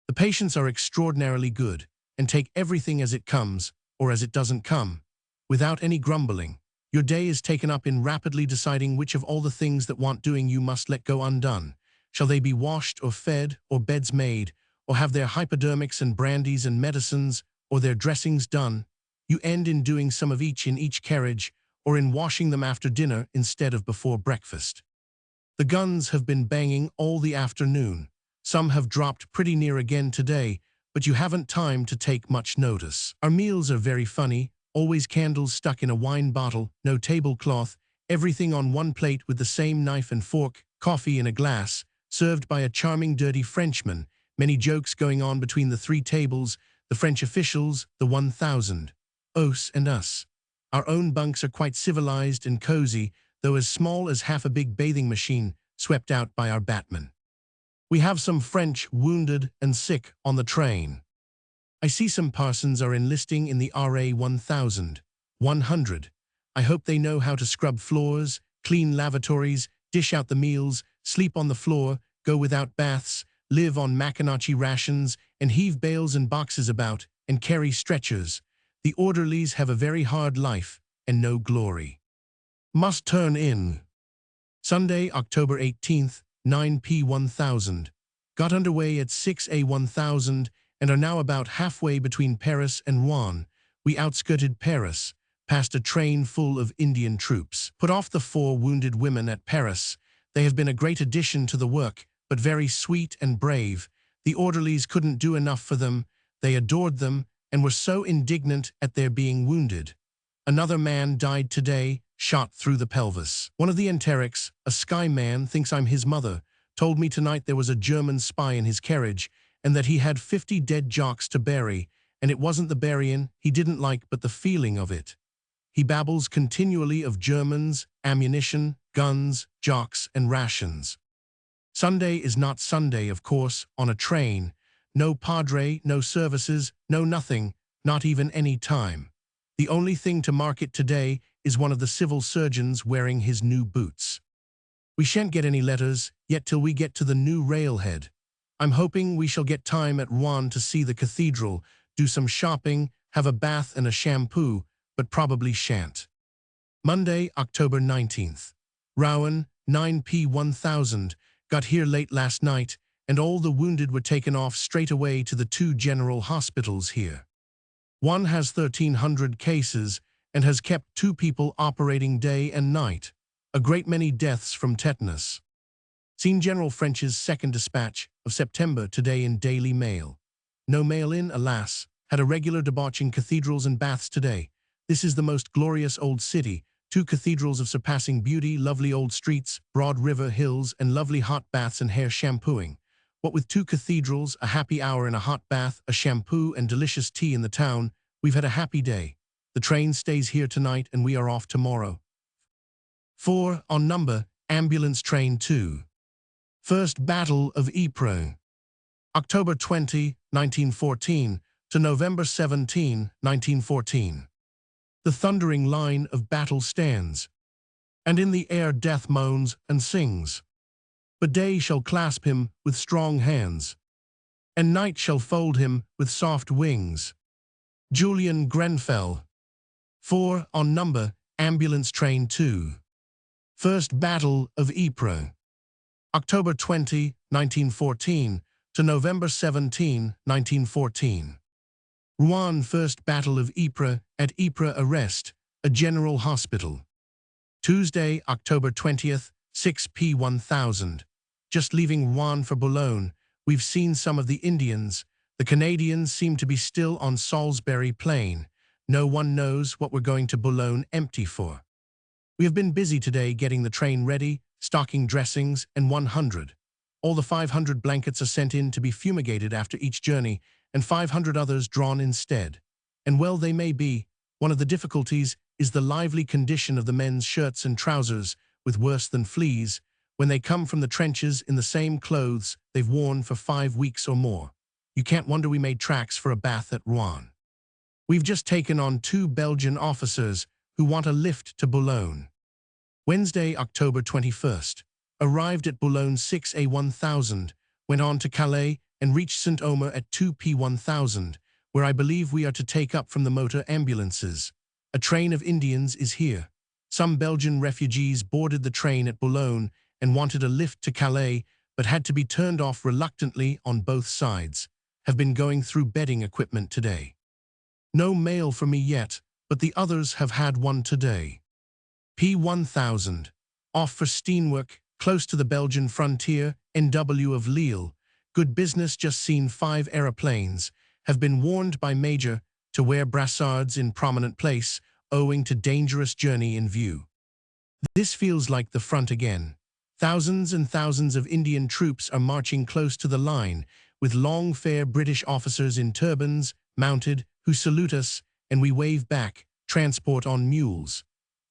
The patients are extraordinarily good and take everything as it comes or as it doesn't come, without any grumbling. Your day is taken up in rapidly deciding which of all the things that want doing you must let go undone. Shall they be washed or fed or beds made, or have their hypodermics and brandies and medicines or their dressings done? You end in doing some of each in each carriage, or in washing them after dinner instead of before breakfast. The guns have been banging all the afternoon. Some have dropped pretty near again today, but you haven't time to take much notice. Our meals are very funny, always candles stuck in a wine bottle, no tablecloth, everything on one plate with the same knife and fork, coffee in a glass, served by a charming dirty Frenchman, many jokes going on between the 3 tables, the French officials, the 1,000. Os and us. Our own bunks are quite civilized and cozy, though as small as half a big bathing machine swept out by our batman. We have some French wounded and sick on the train. I see some parsons are enlisting in the RA 1000, 100. I hope they know how to scrub floors, clean lavatories, dish out the meals, sleep on the floor, go without baths, live on Maconochie rations, and heave bales and boxes about, and carry stretchers. The orderlies have a very hard life, and no glory. Must turn in. Sunday, October 18th, 9p1000. Got underway at 6a1000, and are now about halfway between Paris and Rouen. We outskirted Paris, past a train full of Indian troops. Put off the 4 wounded women at Paris. They have been a great addition to the work, but very sweet and brave. The orderlies couldn't do enough for them. They adored them, and were so indignant at their being wounded. Another man died today, shot through the pelvis. One of the enterics, a Sky man, thinks I'm his mother, told me tonight there was a German spy in his carriage, and that he had 50 dead jocks to bury, and it wasn't the burying he didn't like but the feeling of it. He babbles continually of Germans, ammunition, guns, jocks, and rations. Sunday is not Sunday, of course, on a train. No padre, no services, no nothing, not even any time. The only thing to mark it today is one of the civil surgeons wearing his new boots. We shan't get any letters yet till we get to the new railhead. I'm hoping we shall get time at Rouen to see the cathedral, do some shopping, have a bath and a shampoo, but probably shan't. Monday, October 19th. Rouen, 9p 1000, got here late last night, and all the wounded were taken off straight away to the 2 general hospitals here. One has 1,300 cases and has kept 2 people operating day and night. A great many deaths from tetanus. Seen General French's second dispatch of September today in Daily Mail. No mail in, alas, had a regular debauch in cathedrals and baths today. This is the most glorious old city, 2 cathedrals of surpassing beauty, lovely old streets, broad river hills, and lovely hot baths and hair shampooing. What with 2 cathedrals, a happy hour in a hot bath, a shampoo, and delicious tea in the town, we've had a happy day. The train stays here tonight and we are off tomorrow. 4 on number, ambulance train 2. First Battle of Ypres. October 20, 1914 to November 17, 1914. The thundering line of battle stands, and in the air death moans and sings. But day shall clasp him with strong hands, and night shall fold him with soft wings. Julian Grenfell. 4 on number, ambulance train 2. First Battle of Ypres. October 20, 1914 to November 17, 1914. Rouen. First Battle of Ypres at Ypres Arrest, a general hospital. Tuesday, October 20th, 6p 1000. Just leaving Rouen for Boulogne, we've seen some of the Indians. The Canadians seem to be still on Salisbury Plain. No one knows what we're going to Boulogne empty for. We have been busy today getting the train ready, stocking dressings, and 100. All the 500 blankets are sent in to be fumigated after each journey, and 500 others drawn instead. And well they may be. One of the difficulties is the lively condition of the men's shirts and trousers, with worse than fleas, when they come from the trenches in the same clothes they've worn for 5 weeks or more. You can't wonder we made tracks for a bath at Rouen. We've just taken on 2 Belgian officers who want a lift to Boulogne. Wednesday, October 21st. Arrived at Boulogne 6a 1000, went on to Calais and reached Saint-Omer at 2p 1000, where I believe we are to take up from the motor ambulances. A train of Indians is here. Some Belgian refugees boarded the train at Boulogne and wanted a lift to Calais, but had to be turned off reluctantly on both sides. Have been going through bedding equipment today. No mail for me yet, but the others have had one today. P1000. Off for Steenwijk, close to the Belgian frontier, NW of Lille. Good business, just seen 5 aeroplanes. Have been warned by Major to wear brassards in prominent place, owing to dangerous journey in view. This feels like the front again. Thousands and thousands of Indian troops are marching close to the line, with long fair British officers in turbans, mounted, who salute us, and we wave back, transport on mules.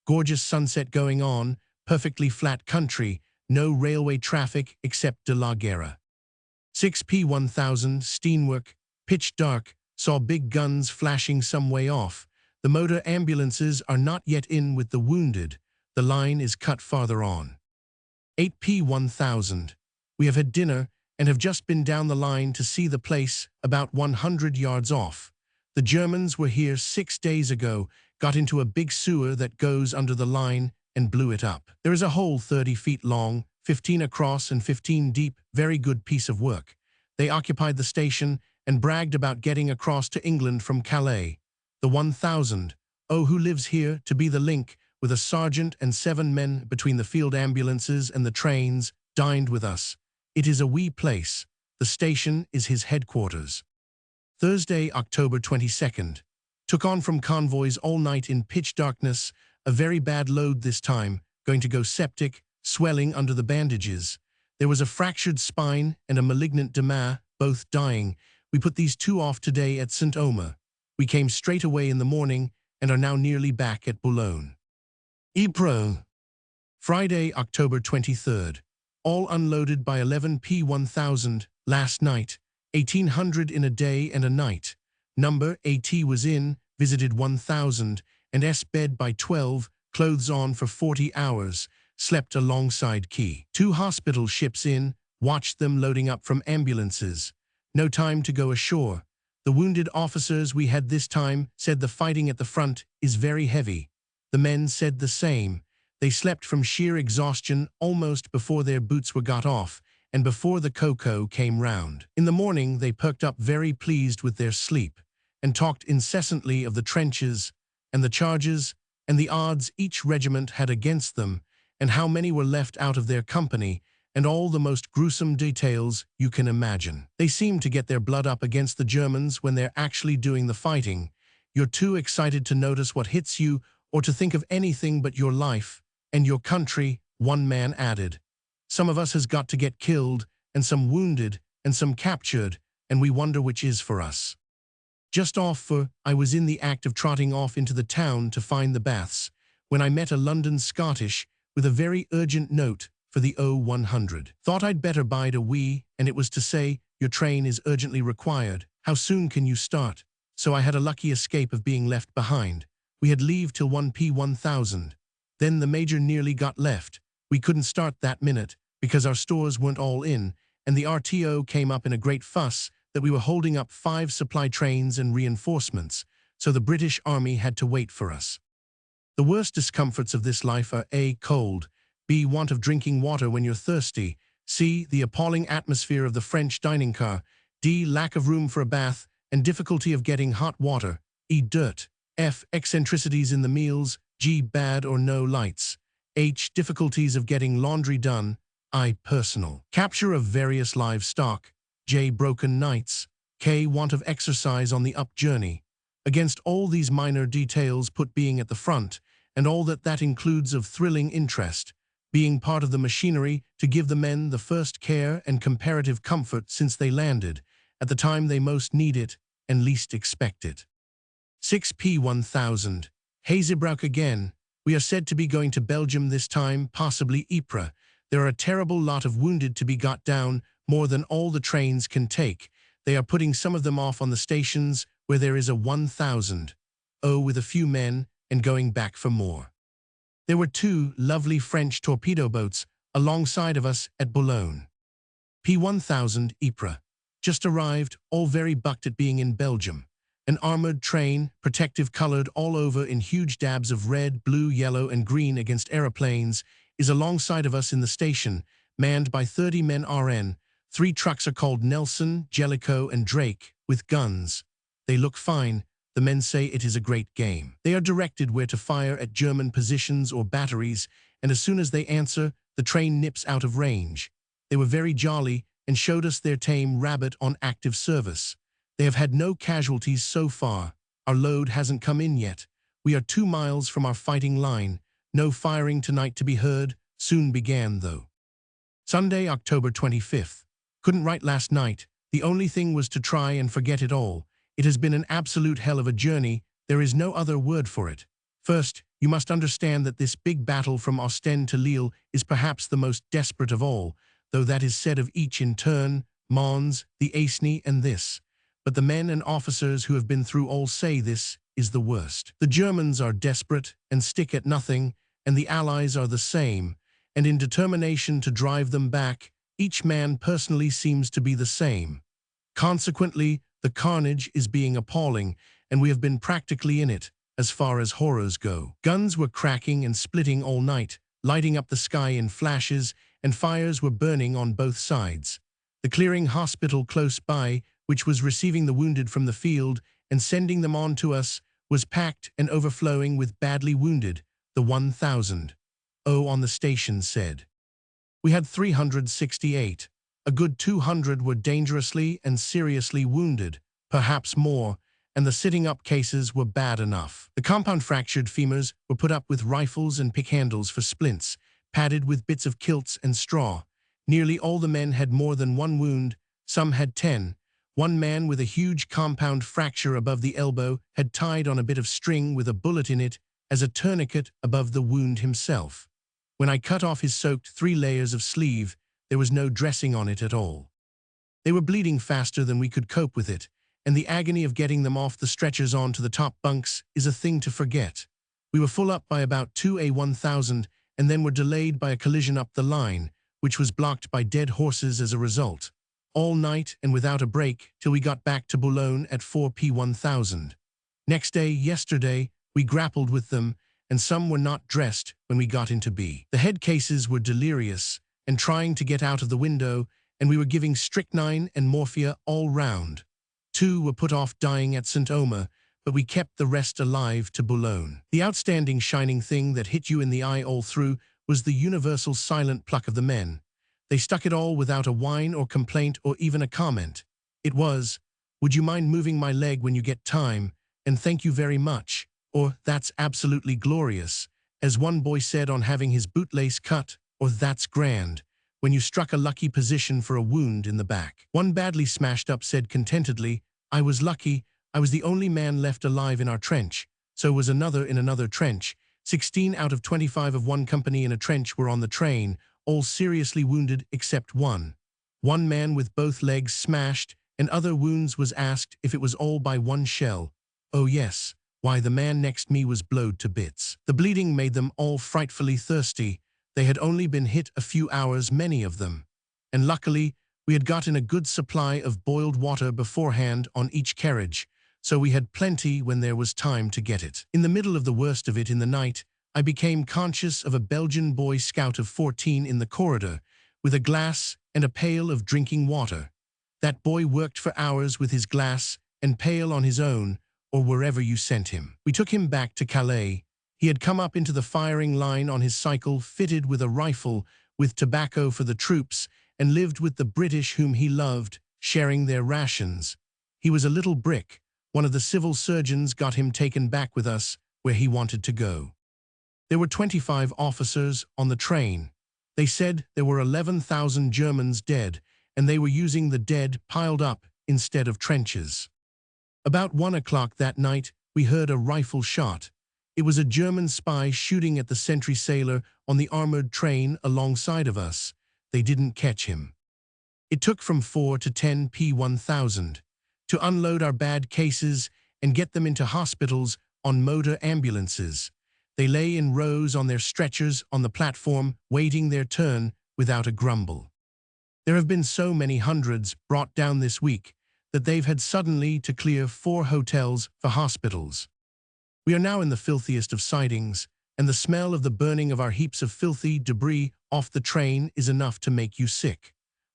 Gorgeous sunset going on, perfectly flat country, no railway traffic except de la Guerre. 6p 1000, Steenwijk, pitch dark, saw big guns flashing some way off. The motor ambulances are not yet in with the wounded. The line is cut farther on. 8p 1000. We have had dinner and have just been down the line to see the place about 100 yards off. The Germans were here 6 days ago, got into a big sewer that goes under the line and blew it up. There is a hole 30 feet long, 15 across and 15 deep, very good piece of work. They occupied the station and bragged about getting across to England from Calais. The 1000, oh, who lives here to be the link with a sergeant and 7 men between the field ambulances and the trains, dined with us. It is a wee place. The station is his headquarters. Thursday, October 22nd. Took on from convoys all night in pitch darkness, a very bad load this time, going to go septic, swelling under the bandages. There was a fractured spine and a malignant demain, both dying. We put these 2 off today at Saint-Omer. We came straight away in the morning and are now nearly back at Boulogne. Ypres. Friday, October 23rd. All unloaded by 11p 1000 last night, 1800 in a day and a night. Number AT was in, visited 1000, and S bed by 12, clothes on for 40 hours, slept alongside quay. 2 hospital ships in, watched them loading up from ambulances. No time to go ashore. The wounded officers we had this time said the fighting at the front is very heavy. The men said the same. They slept from sheer exhaustion almost before their boots were got off and before the cocoa came round. In the morning they perked up very pleased with their sleep and talked incessantly of the trenches and the charges and the odds each regiment had against them and how many were left out of their company and all the most gruesome details you can imagine. They seem to get their blood up against the Germans when they're actually doing the fighting. You're too excited to notice what hits you or to think of anything but your life and your country, one man added. Some of us has got to get killed and some wounded and some captured, and we wonder which is for us. Just off for, I was in the act of trotting off into the town to find the baths, when I met a London Scottish with a very urgent note for the 0100. Thought I'd better bide a wee, and it was to say, your train is urgently required. How soon can you start? So I had a lucky escape of being left behind. We had leave till 1p1000. Then the major nearly got left. We couldn't start that minute, because our stores weren't all in, and the RTO came up in a great fuss that we were holding up 5 supply trains and reinforcements, so the British Army had to wait for us. The worst discomforts of this life are A. Cold, B. Want of drinking water when you're thirsty, C. The appalling atmosphere of the French dining car, D. Lack of room for a bath and difficulty of getting hot water, E. Dirt, F. Eccentricities in the meals, G. Bad or no lights, H. Difficulties of getting laundry done, I. Personal capture of various livestock, J. Broken nights, K. Want of exercise on the up journey. Against all these minor details put being at the front, and all that includes of thrilling interest, being part of the machinery to give the men the first care and comparative comfort since they landed, at the time they most need it and least expect it. 6p1000. Hazebrouck again. We are said to be going to Belgium this time, possibly Ypres. There are a terrible lot of wounded to be got down, more than all the trains can take. They are putting some of them off on the stations where there is a 1000. With a few men and going back for more. There were 2 lovely French torpedo boats alongside of us at Boulogne. P1000 Ypres. Just arrived, all very bucked at being in Belgium. An armored train, protective colored all over in huge dabs of red, blue, yellow, and green against aeroplanes, is alongside of us in the station, manned by 30 men RN. 3 trucks are called Nelson, Jellicoe, and Drake, with guns. They look fine. The men say it is a great game. They are directed where to fire at German positions or batteries, and as soon as they answer, the train nips out of range. They were very jolly and showed us their tame rabbit on active service. They have had no casualties so far. Our load hasn't come in yet. We are 2 miles from our fighting line. No firing tonight to be heard. Soon began, though. Sunday, October 25th. Couldn't write last night. The only thing was to try and forget it all. It has been an absolute hell of a journey. There is no other word for it. First, you must understand that this big battle from Ostend to Lille is perhaps the most desperate of all, though that is said of each in turn, Mons, the Aisne, and this. But the men and officers who have been through all say this is the worst. The Germans are desperate and stick at nothing, and the Allies are the same, and in determination to drive them back, each man personally seems to be the same. Consequently, the carnage is being appalling, and we have been practically in it, as far as horrors go. Guns were cracking and splitting all night, lighting up the sky in flashes, and fires were burning on both sides. The clearing hospital close by, which was receiving the wounded from the field and sending them on to us, was packed and overflowing with badly wounded, the 1000. On the station said. We had 368. A good 200 were dangerously and seriously wounded, perhaps more, and the sitting-up cases were bad enough. The compound-fractured femurs were put up with rifles and pick-handles for splints, padded with bits of kilts and straw. Nearly all the men had more than 1 wound, some had 10. One man with a huge compound fracture above the elbow had tied on a bit of string with a bullet in it as a tourniquet above the wound himself. When I cut off his soaked 3 layers of sleeve, there was no dressing on it at all. They were bleeding faster than we could cope with it, and the agony of getting them off the stretchers onto the top bunks is a thing to forget. We were full up by about 2 A1000 and then were delayed by a collision up the line, which was blocked by dead horses as a result. All night and without a break till we got back to Boulogne at 4 p.m. Next day, yesterday, we grappled with them, and some were not dressed when we got into B. The head cases were delirious and trying to get out of the window, and we were giving strychnine and morphia all round. 2 were put off dying at St. Omer, but we kept the rest alive to Boulogne. The outstanding shining thing that hit you in the eye all through was the universal silent pluck of the men. They stuck it all without a whine or complaint or even a comment. It was, "Would you mind moving my leg when you get time, and thank you very much," or "That's absolutely glorious," as one boy said on having his bootlace cut, or "That's grand," when you struck a lucky position for a wound in the back. One badly smashed up said contentedly, "I was lucky, I was the only man left alive in our trench." So was another in another trench. 16 out of 25 of one company in a trench were on the train, all seriously wounded except one. One man with both legs smashed and other wounds was asked if it was all by one shell. Oh yes, why the man next me was blowed to bits. The bleeding made them all frightfully thirsty. They had only been hit a few hours, many of them. And luckily, we had gotten a good supply of boiled water beforehand on each carriage, so we had plenty when there was time to get it. In the middle of the worst of it in the night, I became conscious of a Belgian boy scout of 14 in the corridor, with a glass and a pail of drinking water. That boy worked for hours with his glass and pail on his own, or wherever you sent him. We took him back to Calais. He had come up into the firing line on his cycle, fitted with a rifle, with tobacco for the troops, and lived with the British whom he loved, sharing their rations. He was a little brick. One of the civil surgeons got him taken back with us, where he wanted to go. There were 25 officers on the train. They said there were 11,000 Germans dead, and they were using the dead piled up instead of trenches. About 1 o'clock that night, we heard a rifle shot. It was a German spy shooting at the sentry sailor on the armored train alongside of us. They didn't catch him. It took from 4 to 10 p.m. to unload our bad cases and get them into hospitals on motor ambulances. They lay in rows on their stretchers on the platform, waiting their turn without a grumble. There have been so many hundreds brought down this week that they've had suddenly to clear 4 hotels for hospitals. We are now in the filthiest of sidings, and the smell of the burning of our heaps of filthy debris off the train is enough to make you sick.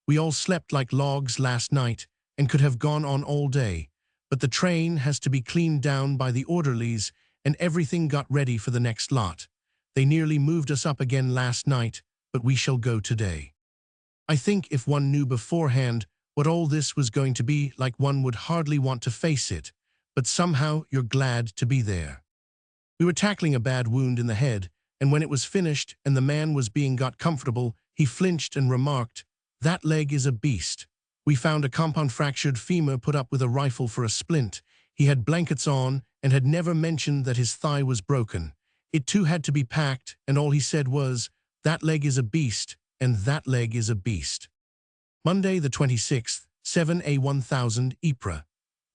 We all slept like logs last night and could have gone on all day, but the train has to be cleaned down by the orderlies, and everything got ready for the next lot. They nearly moved us up again last night, but we shall go today. I think if one knew beforehand what all this was going to be like, one would hardly want to face it, but somehow you're glad to be there. We were tackling a bad wound in the head, and when it was finished and the man was being got comfortable, he flinched and remarked, "That leg is a beast." We found a compound fractured femur put up with a rifle for a splint. He had blankets on and had never mentioned that his thigh was broken. It too had to be packed, and all he said was, "That leg is a beast, and that leg is a beast." Monday the 26th, 7 a.1000 Ypres.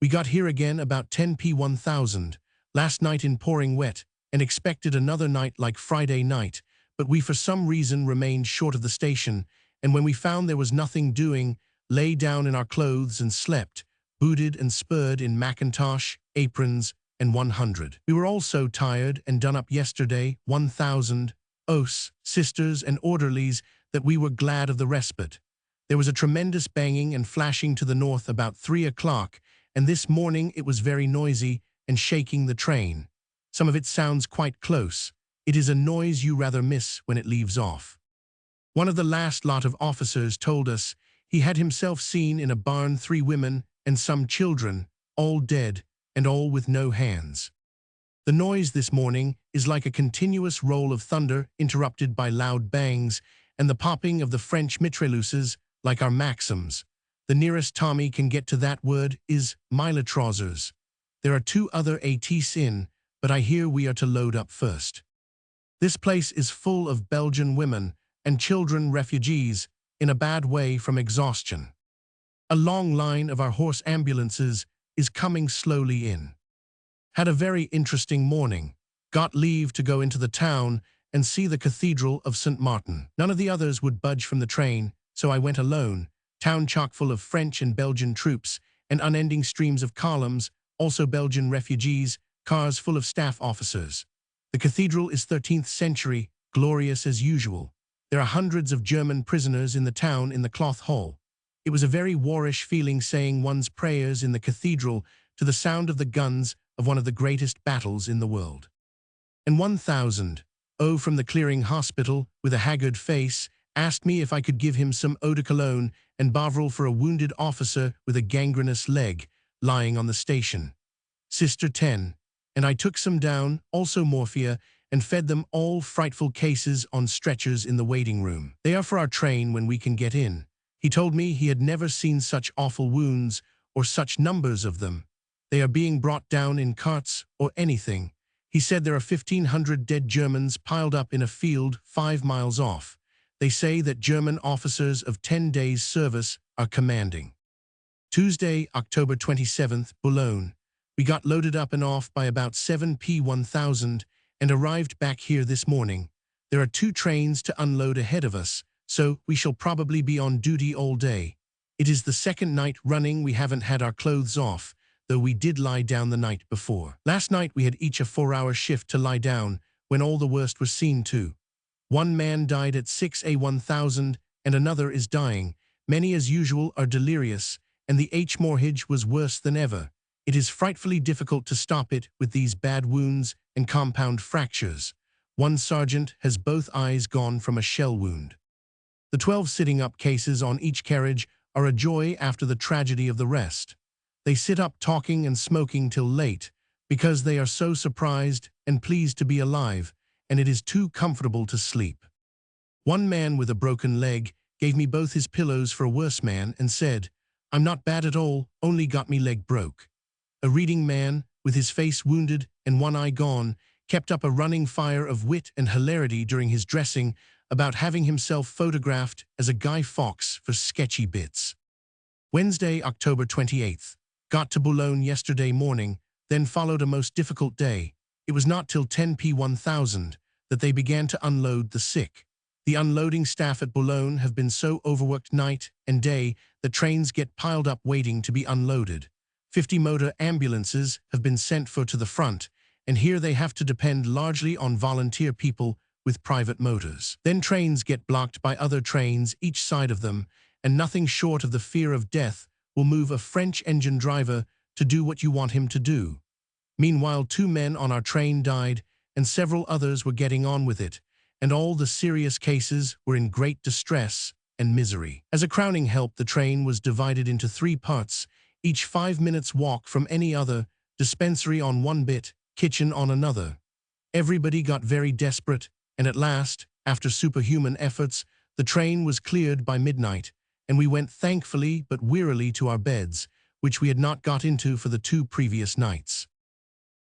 We got here again about 10 p.1000, last night in pouring wet, and expected another night like Friday night, but we for some reason remained short of the station, and when we found there was nothing doing, lay down in our clothes and slept, booted and spurred in mackintosh, aprons, and 100. We were all so tired and done up yesterday, 1,000, os, sisters and orderlies, that we were glad of the respite. There was a tremendous banging and flashing to the north about 3 o'clock, and this morning it was very noisy and shaking the train. Some of it sounds quite close. It is a noise you rather miss when it leaves off. One of the last lot of officers told us he had himself seen in a barn 3 women and some children, all dead, and all with no hands. The noise this morning is like a continuous roll of thunder interrupted by loud bangs, and the popping of the French mitrailleuses like our Maxims. The nearest Tommy can get to that word is mitrailleuse. There are 2 other ATs in, but I hear we are to load up first. This place is full of Belgian women and children refugees in a bad way from exhaustion. A long line of our horse ambulances is coming slowly in. Had a very interesting morning. Got leave to go into the town and see the Cathedral of St. Martin. None of the others would budge from the train, so I went alone, town chock full of French and Belgian troops, and unending streams of columns, also Belgian refugees, cars full of staff officers. The cathedral is 13th century, glorious as usual. There are hundreds of German prisoners in the town in the cloth hall. It was a very warish feeling saying one's prayers in the cathedral to the sound of the guns of one of the greatest battles in the world. And 1000, from the clearing hospital, with a haggard face, asked me if I could give him some eau de cologne and Bovril for a wounded officer with a gangrenous leg, lying on the station. Sister 10, and I took some down, also morphia, and fed them all frightful cases on stretchers in the waiting room. They are for our train when we can get in. He told me he had never seen such awful wounds, or such numbers of them. They are being brought down in carts or anything. He said there are 1,500 dead Germans piled up in a field 5 miles off. They say that German officers of 10 days' service are commanding. Tuesday, October 27th, Boulogne. We got loaded up and off by about 7 p. 1000 and arrived back here this morning. There are 2 trains to unload ahead of us, so we shall probably be on duty all day. It is the second night running we haven't had our clothes off, though we did lie down the night before. Last night we had each a 4-hour shift to lie down, when all the worst was seen too. One man died at 6 a. 1000, and another is dying. Many as usual are delirious, and the hemorrhage was worse than ever. It is frightfully difficult to stop it with these bad wounds and compound fractures. One sergeant has both eyes gone from a shell wound. The 12 sitting-up cases on each carriage are a joy after the tragedy of the rest. They sit up talking and smoking till late, because they are so surprised and pleased to be alive, and it is too comfortable to sleep. One man with a broken leg gave me both his pillows for a worse man and said, "I'm not bad at all, only got me leg broke." A reading man, with his face wounded and one eye gone, kept up a running fire of wit and hilarity during his dressing about having himself photographed as a Guy Fawkes for sketchy bits. Wednesday, October 28th. Got to Boulogne yesterday morning, then followed a most difficult day. It was not till 10 p. 1000 that they began to unload the sick. The unloading staff at Boulogne have been so overworked night and day that trains get piled up waiting to be unloaded. 50 motor ambulances have been sent for to the front, and here they have to depend largely on volunteer people with private motors. Then trains get blocked by other trains each side of them, and nothing short of the fear of death will move a French engine driver to do what you want him to do. Meanwhile, 2 men on our train died, and several others were getting on with it, and all the serious cases were in great distress and misery. As a crowning help, the train was divided into 3 parts, each 5 minutes' walk from any other, dispensary on one bit, kitchen on another. Everybody got very desperate, and at last, after superhuman efforts, the train was cleared by midnight, and we went thankfully but wearily to our beds, which we had not got into for the 2 previous nights.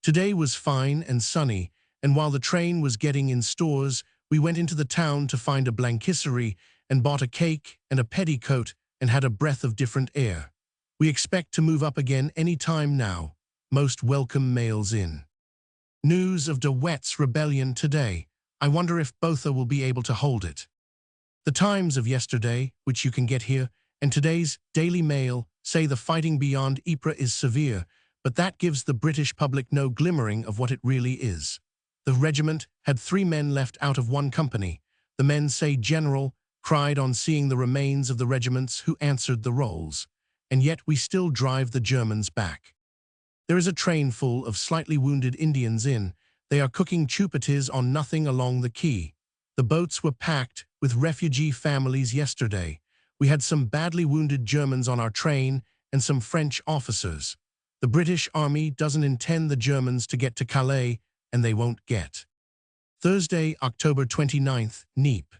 Today was fine and sunny, and while the train was getting in stores, we went into the town to find a blanchisserie and bought a cake and a petticoat and had a breath of different air. We expect to move up again any time now. Most welcome mails in. News of De Wet's rebellion today. I wonder if Botha will be able to hold it. The Times of yesterday, which you can get here, and today's Daily Mail say the fighting beyond Ypres is severe, but that gives the British public no glimmering of what it really is. The regiment had 3 men left out of 1 company. The men say General cried on seeing the remains of the regiments who answered the rolls. And yet we still drive the Germans back. There is a train full of slightly wounded Indians in. They are cooking chupatis on nothing along the quay. The boats were packed with refugee families yesterday. We had some badly wounded Germans on our train and some French officers. The British Army doesn't intend the Germans to get to Calais, and they won't get. Thursday, October 29th, Neep.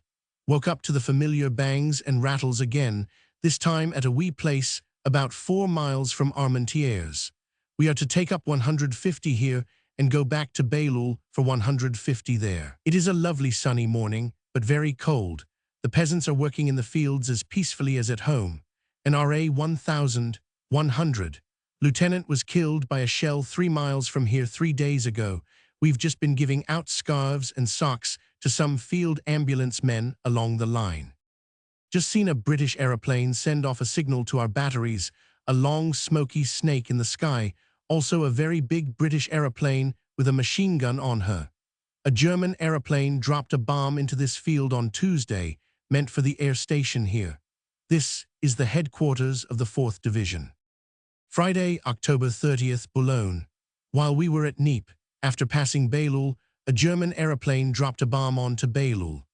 Woke up to the familiar bangs and rattles again, this time at a wee place about 4 miles from Armentières. We are to take up 150 here and go back to Bailleul for 150 there. It is a lovely sunny morning, but very cold. The peasants are working in the fields as peacefully as at home. An RA 1100. Lieutenant was killed by a shell 3 miles from here 3 days ago. We've just been giving out scarves and socks to some field ambulance men along the line. Just seen a British aeroplane send off a signal to our batteries, a long smoky snake in the sky, also a very big British aeroplane with a machine gun on her. A German aeroplane dropped a bomb into this field on Tuesday, meant for the air station here. This is the headquarters of the 4th Division. Friday, October 30th, Boulogne. While we were at Nieppe, after passing Bailleul, a German aeroplane dropped a bomb onto Bailleul.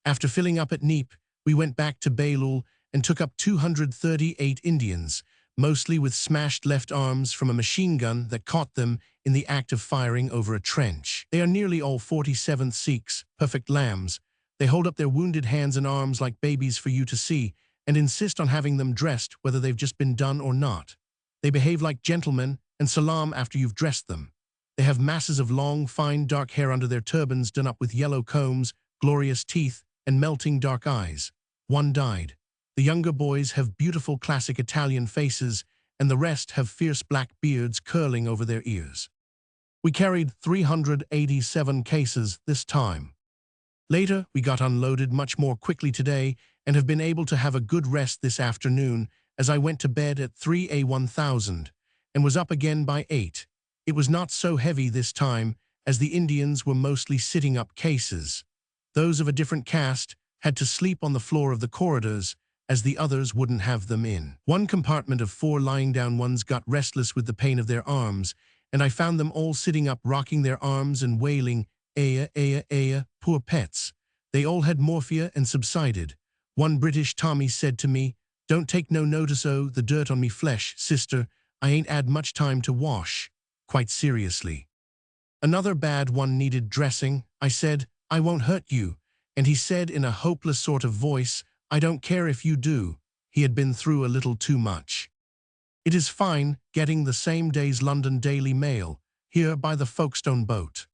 After filling up at Nieppe, we went back to Bailleul and took up 238 Indians, mostly with smashed left arms from a machine gun that caught them in the act of firing over a trench. They are nearly all 47th Sikhs, perfect lambs. They hold up their wounded hands and arms like babies for you to see and insist on having them dressed whether they've just been done or not. They behave like gentlemen and salam after you've dressed them. They have masses of long, fine, dark hair under their turbans done up with yellow combs, glorious teeth, and melting dark eyes. One died. The younger boys have beautiful classic Italian faces, and the rest have fierce black beards curling over their ears. We carried 387 cases this time. Later, we got unloaded much more quickly today and have been able to have a good rest this afternoon as I went to bed at 3:1000 and was up again by 8. It was not so heavy this time, as the Indians were mostly sitting up cases. Those of a different caste had to sleep on the floor of the corridors, as the others wouldn't have them in. One compartment of 4 lying down ones got restless with the pain of their arms, and I found them all sitting up rocking their arms and wailing, "Aya, aya, aya, poor pets." They all had morphia and subsided. One British Tommy said to me, "Don't take no notice o' the dirt on me flesh, sister. I ain't 'ad much time to wash." Quite seriously. Another bad one needed dressing. I said, "I won't hurt you." And he said in a hopeless sort of voice, "I don't care if you do." He had been through a little too much. It is fine getting the same day's London Daily Mail, here by the Folkestone boat.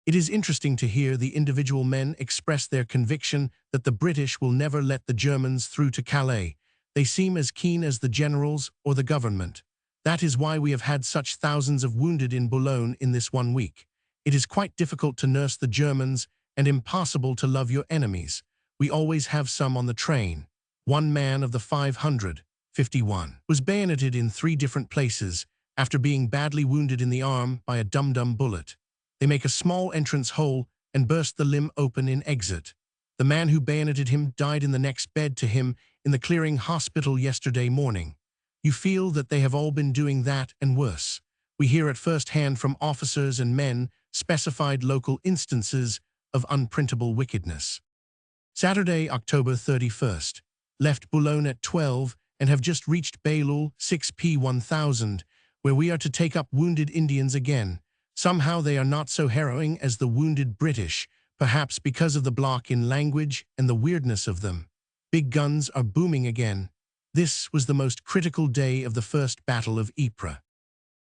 It is interesting to hear the individual men express their conviction that the British will never let the Germans through to Calais. They seem as keen as the generals or the government. That is why we have had such thousands of wounded in Boulogne in this 1 week. It is quite difficult to nurse the Germans and impossible to love your enemies. We always have some on the train. One man of the 551 was bayoneted in 3 different places after being badly wounded in the arm by a dum-dum bullet. They make a small entrance hole and burst the limb open in exit. The man who bayoneted him died in the next bed to him in the clearing hospital yesterday morning. You feel that they have all been doing that and worse. We hear at first hand from officers and men specified local instances of unprintable wickedness. Saturday, October 31st. Left Boulogne at 12 and have just reached Bailleul 6p1000, where we are to take up wounded Indians again. Somehow they are not so harrowing as the wounded British, perhaps because of the block in language and the weirdness of them. Big guns are booming again. This was the most critical day of the first Battle of Ypres.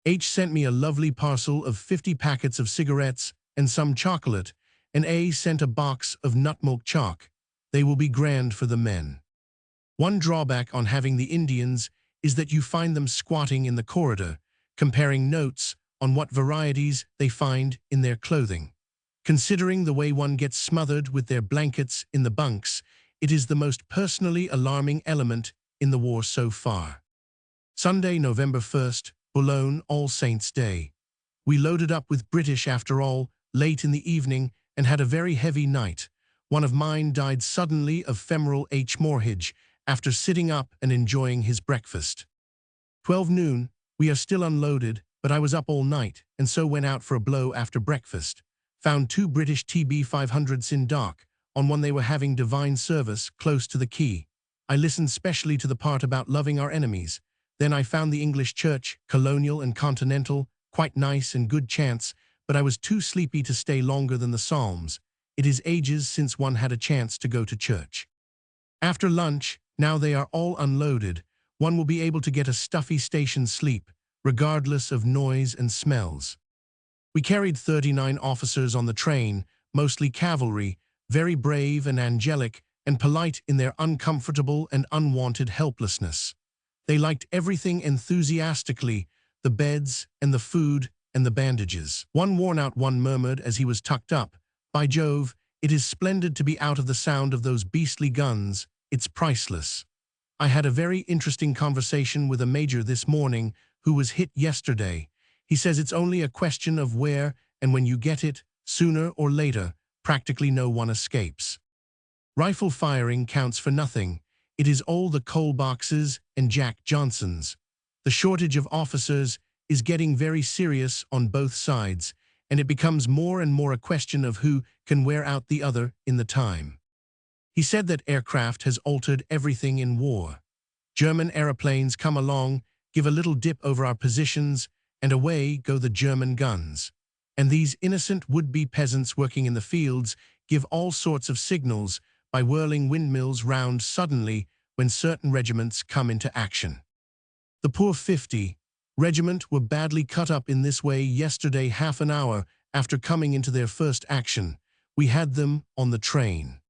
H sent me a lovely parcel of 50 packets of cigarettes and some chocolate, and A sent a box of nut milk choc. They will be grand for the men. One drawback on having the Indians is that you find them squatting in the corridor, comparing notes on what varieties they find in their clothing. Considering the way one gets smothered with their blankets in the bunks, it is the most personally alarming element in the war so far. Sunday, November 1st, Boulogne, All Saints' Day. We loaded up with British after all, late in the evening, and had a very heavy night. One of mine died suddenly of femoral hemorrhage after sitting up and enjoying his breakfast. 12 noon, we are still unloaded, but I was up all night, and so went out for a blow after breakfast. Found 2 British TB500s in dock. On one they were having divine service close to the quay. I listened specially to the part about loving our enemies. Then I found the English church, colonial and continental, quite nice and good chance, but I was too sleepy to stay longer than the Psalms. It is ages since one had a chance to go to church. After lunch, now they are all unloaded, one will be able to get a stuffy station sleep, regardless of noise and smells. We carried 39 officers on the train, mostly cavalry, very brave and angelic and polite in their uncomfortable and unwanted helplessness. They liked everything enthusiastically, the beds and the food and the bandages. One worn-out one murmured as he was tucked up, "By Jove, It is splendid to be out of the sound of those beastly guns. It's priceless. I had a very interesting conversation with a major this morning who was hit yesterday. He says it's only a question of where, and when you get it, sooner or later, practically no one escapes. Rifle firing counts for nothing. It is all the coal boxes and Jack Johnsons. The shortage of officers is getting very serious on both sides, and it becomes more and more a question of who can wear out the other in the time. He said that aircraft has altered everything in war. German aeroplanes come along, give a little dip over our positions, and away go the German guns. And these innocent would-be peasants working in the fields give all sorts of signals by whirling windmills round suddenly when certain regiments come into action. The poor 50 Regiment were badly cut up in this way yesterday, half an hour after coming into their first action. We had them on the train.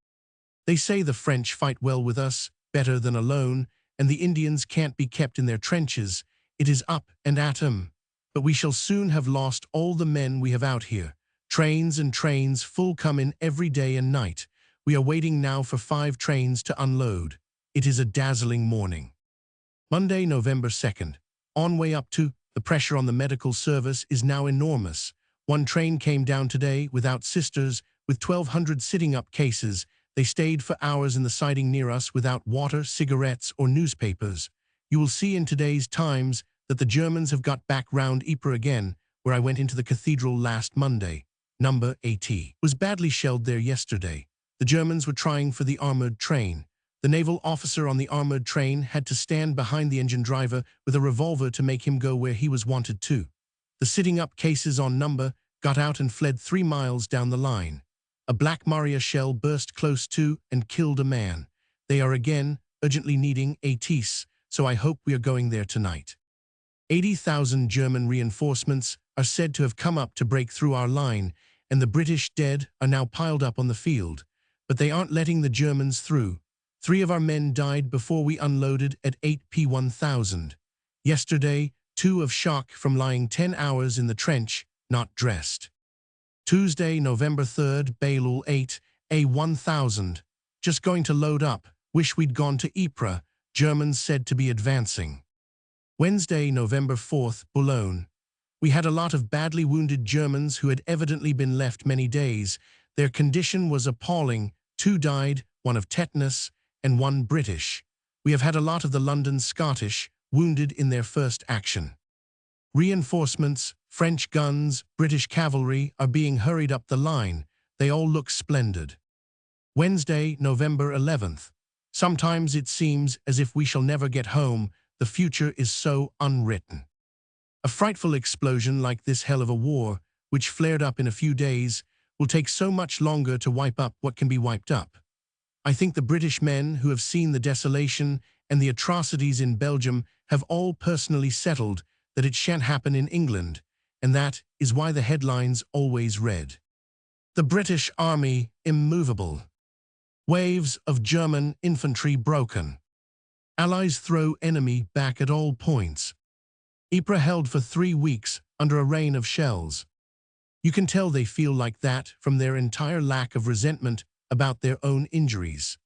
They say the French fight well with us, better than alone, and the Indians can't be kept in their trenches. It is up and at 'em. But we shall soon have lost all the men we have out here. Trains and trains full come in every day and night. We are waiting now for 5 trains to unload. It is a dazzling morning. Monday, November 2nd. On way up to, the pressure on the medical service is now enormous. One train came down today without sisters, with 1,200 sitting-up cases. They stayed for hours in the siding near us without water, cigarettes, or newspapers. You will see in today's Times that the Germans have got back round Ypres again, where I went into the cathedral last Monday. Number 80 was badly shelled there yesterday. The Germans were trying for the armored train. The naval officer on the armored train had to stand behind the engine driver with a revolver to make him go where he was wanted to. The sitting-up cases on number got out and fled 3 miles down the line. A Black Maria shell burst close to and killed a man. They are again urgently needing ATs, so I hope we are going there tonight. 80,000 German reinforcements are said to have come up to break through our line, and the British dead are now piled up on the field. But they aren't letting the Germans through. 3 of our men died before we unloaded at 8 p.1000. Yesterday, 2 of shock from lying 10 hours in the trench, not dressed. Tuesday, November 3rd, Bailul 8, A1000. Just going to load up. Wish we'd gone to Ypres. Germans said to be advancing. Wednesday, November 4th, Boulogne. We had a lot of badly wounded Germans who had evidently been left many days. Their condition was appalling. 2 died, 1 of tetanus, and 1 British. We have had a lot of the London Scottish wounded in their first action. Reinforcements, French guns, British cavalry are being hurried up the line. They all look splendid. Wednesday, November 11th. Sometimes it seems as if we shall never get home. The future is so unwritten. A frightful explosion like this hell of a war, which flared up in a few days, will take so much longer to wipe up what can be wiped up. I think the British men who have seen the desolation and the atrocities in Belgium have all personally settled that it shan't happen in England, and that is why the headlines always read, "The British Army immovable. Waves of German infantry broken. Allies throw enemy back at all points." Ypres held for 3 weeks under a rain of shells. You can tell they feel like that from their entire lack of resentment about their own injuries.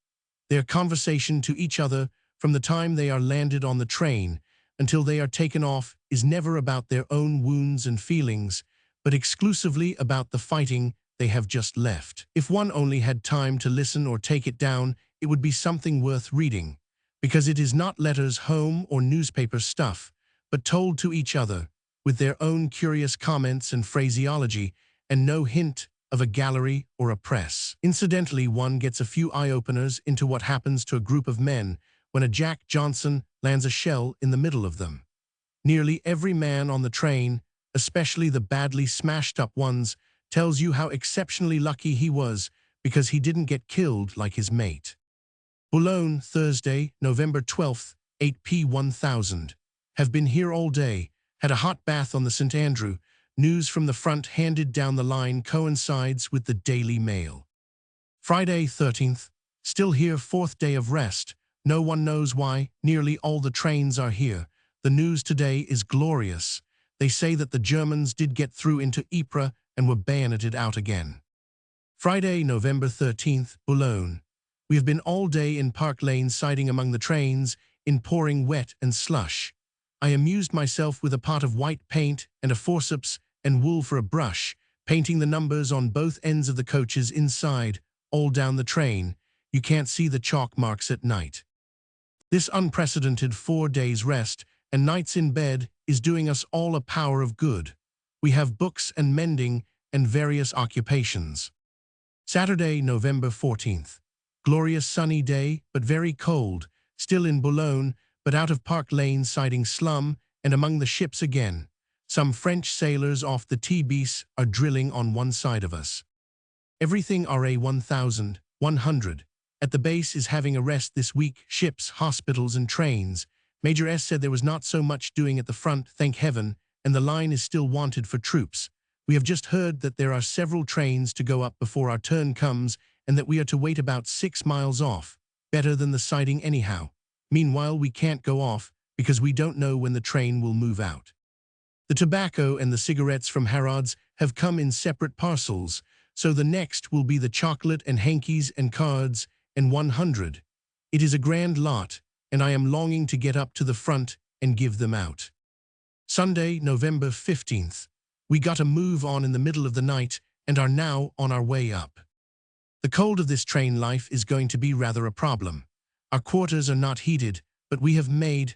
Their conversation to each other from the time they are landed on the train until they are taken off is never about their own wounds and feelings, but exclusively about the fighting they have just left. If one only had time to listen or take it down, it would be something worth reading, because it is not letters home or newspaper stuff, but told to each other, with their own curious comments and phraseology, and no hint of a gallery or a press. Incidentally, one gets a few eye-openers into what happens to a group of men when a Jack Johnson lands a shell in the middle of them. Nearly every man on the train, especially the badly smashed-up ones, tells you how exceptionally lucky he was because he didn't get killed like his mate. Boulogne, Thursday, November 12th, 8 p.1000. Have been here all day, had a hot bath on the St. Andrew. News from the front handed down the line coincides with the Daily Mail. Friday, 13th, still here, 4th day of rest. No one knows why. Nearly all the trains are here. The news today is glorious. They say that the Germans did get through into Ypres and were bayoneted out again. Friday, November 13th, Boulogne. We have been all day in Park Lane siding among the trains, in pouring wet and slush. I amused myself with a pot of white paint and a forceps and wool for a brush, painting the numbers on both ends of the coaches inside, all down the train. You can't see the chalk marks at night. This unprecedented 4 days rest and nights in bed is doing us all a power of good. We have books and mending and various occupations. Saturday, November 14th. Glorious sunny day, but very cold, still in Boulogne, but out of Park Lane siding slum and among the ships again. Some French sailors off the T-Bis are drilling on one side of us. Everything RA 1,100. At the base is having a rest this week, ships, hospitals and trains. Major S said there was not so much doing at the front, thank heaven, and the line is still wanted for troops. We have just heard that there are several trains to go up before our turn comes and that we are to wait about 6 miles off, better than the siding anyhow. Meanwhile, we can't go off because we don't know when the train will move out. The tobacco and the cigarettes from Harrods have come in separate parcels, so the next will be the chocolate and hankies and cards and 100. It is a grand lot, and I am longing to get up to the front and give them out. Sunday, November 15th. We got a move on in the middle of the night and are now on our way up. The cold of this train life is going to be rather a problem. Our quarters are not heated, but we have made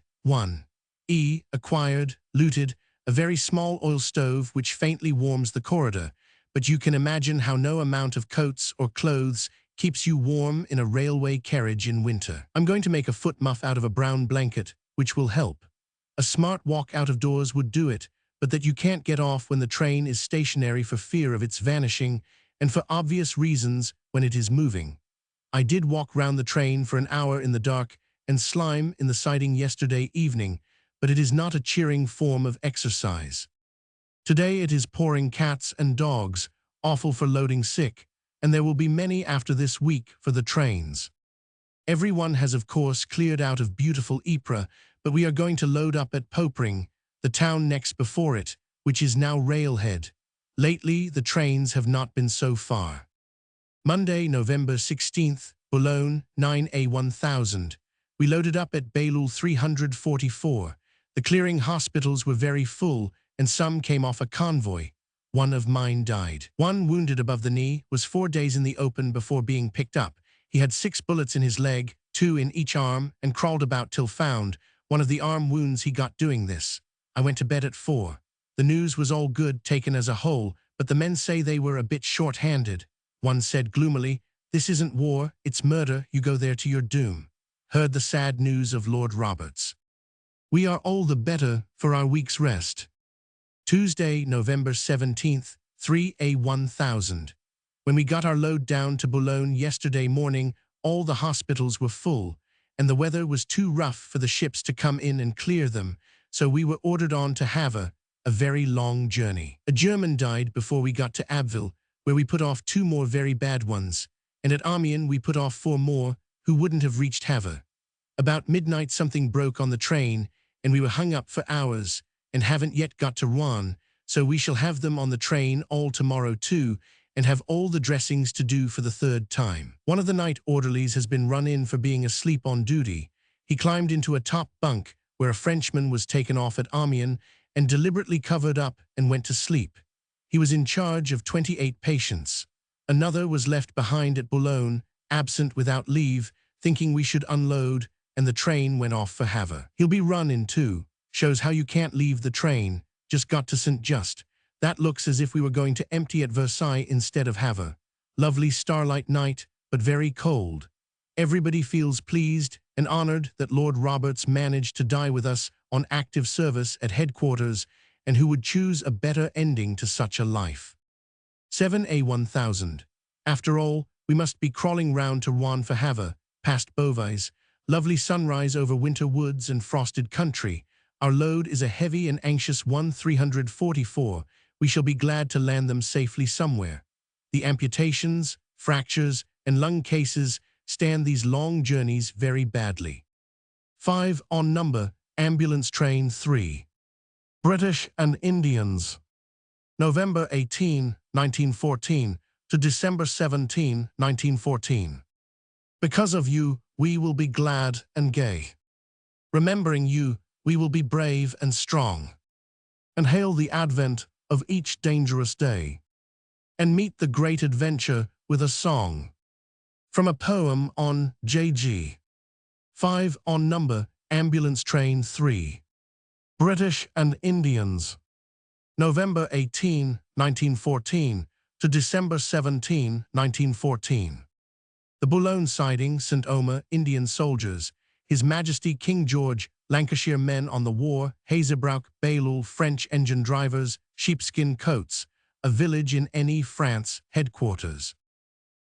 acquired, looted, a very small oil stove which faintly warms the corridor, but you can imagine how no amount of coats or clothes keeps you warm in a railway carriage in winter. I'm going to make a foot muff out of a brown blanket, which will help. A smart walk out of doors would do it, but that you can't get off when the train is stationary for fear of its vanishing, and for obvious reasons when it is moving. I did walk round the train for an hour in the dark and slime in the siding yesterday evening, but it is not a cheering form of exercise. Today it is pouring cats and dogs, awful for loading sick, and there will be many after this week for the trains. Everyone has of course cleared out of beautiful Ypres, but we are going to load up at Popering, the town next before it, which is now railhead. Lately, the trains have not been so far. Monday, November 16th, Boulogne, 9A1000. We loaded up at Bailleul 344. The clearing hospitals were very full, and some came off a convoy. One of mine died. One, wounded above the knee, was 4 days in the open before being picked up. He had 6 bullets in his leg, 2 in each arm, and crawled about till found. One of the arm wounds he got doing this. I went to bed at 4. The news was all good taken as a whole, but the men say they were a bit short-handed. One said gloomily, "This isn't war, it's murder, you go there to your doom." Heard the sad news of Lord Roberts. We are all the better for our week's rest. Tuesday, November 17th, 3A1000. When we got our load down to Boulogne yesterday morning, all the hospitals were full, and the weather was too rough for the ships to come in and clear them, so we were ordered on to Havre, a very long journey. A German died before we got to Abbeville, where we put off 2 more very bad ones, and at Amiens we put off 4 more who wouldn't have reached Havre. About midnight something broke on the train, and we were hung up for hours, and haven't yet got to Rouen, so we shall have them on the train all tomorrow too, and have all the dressings to do for the 3rd time. One of the night orderlies has been run in for being asleep on duty. He climbed into a top bunk, where a Frenchman was taken off at Amiens, and deliberately covered up and went to sleep. He was in charge of 28 patients. Another was left behind at Boulogne, absent without leave, thinking we should unload, and the train went off for Havre. He'll be run in too. Shows how you can't leave the train. Just got to Saint-Just. That looks as if we were going to empty at Versailles instead of Havre. Lovely starlight night, but very cold. Everybody feels pleased and honored that Lord Roberts managed to die with us on active service at headquarters, and who would choose a better ending to such a life. 7A1000. After all, we must be crawling round to Rouen for Havre, past Beauvais. Lovely sunrise over winter woods and frosted country. Our load is a heavy and anxious 344. We shall be glad to land them safely somewhere. The amputations, fractures, and lung cases stand these long journeys very badly. 5 on number, ambulance train 3. British and Indians. November 18, 1914, to to December 17, 1914. Because of you, we will be glad and gay. Remembering you, we will be brave and strong, and hail the advent of each dangerous day, and meet the great adventure with a song. From a poem on J.G. 5 on number Ambulance Train 3. British and Indians. November 18, 1914 to December 17, 1914. The Boulogne siding, St. Omer, Indian soldiers, His Majesty King George, Lancashire men on the war, Hazebrouck, Bailleul, French engine drivers, sheepskin coats, a village in N.E. France, headquarters.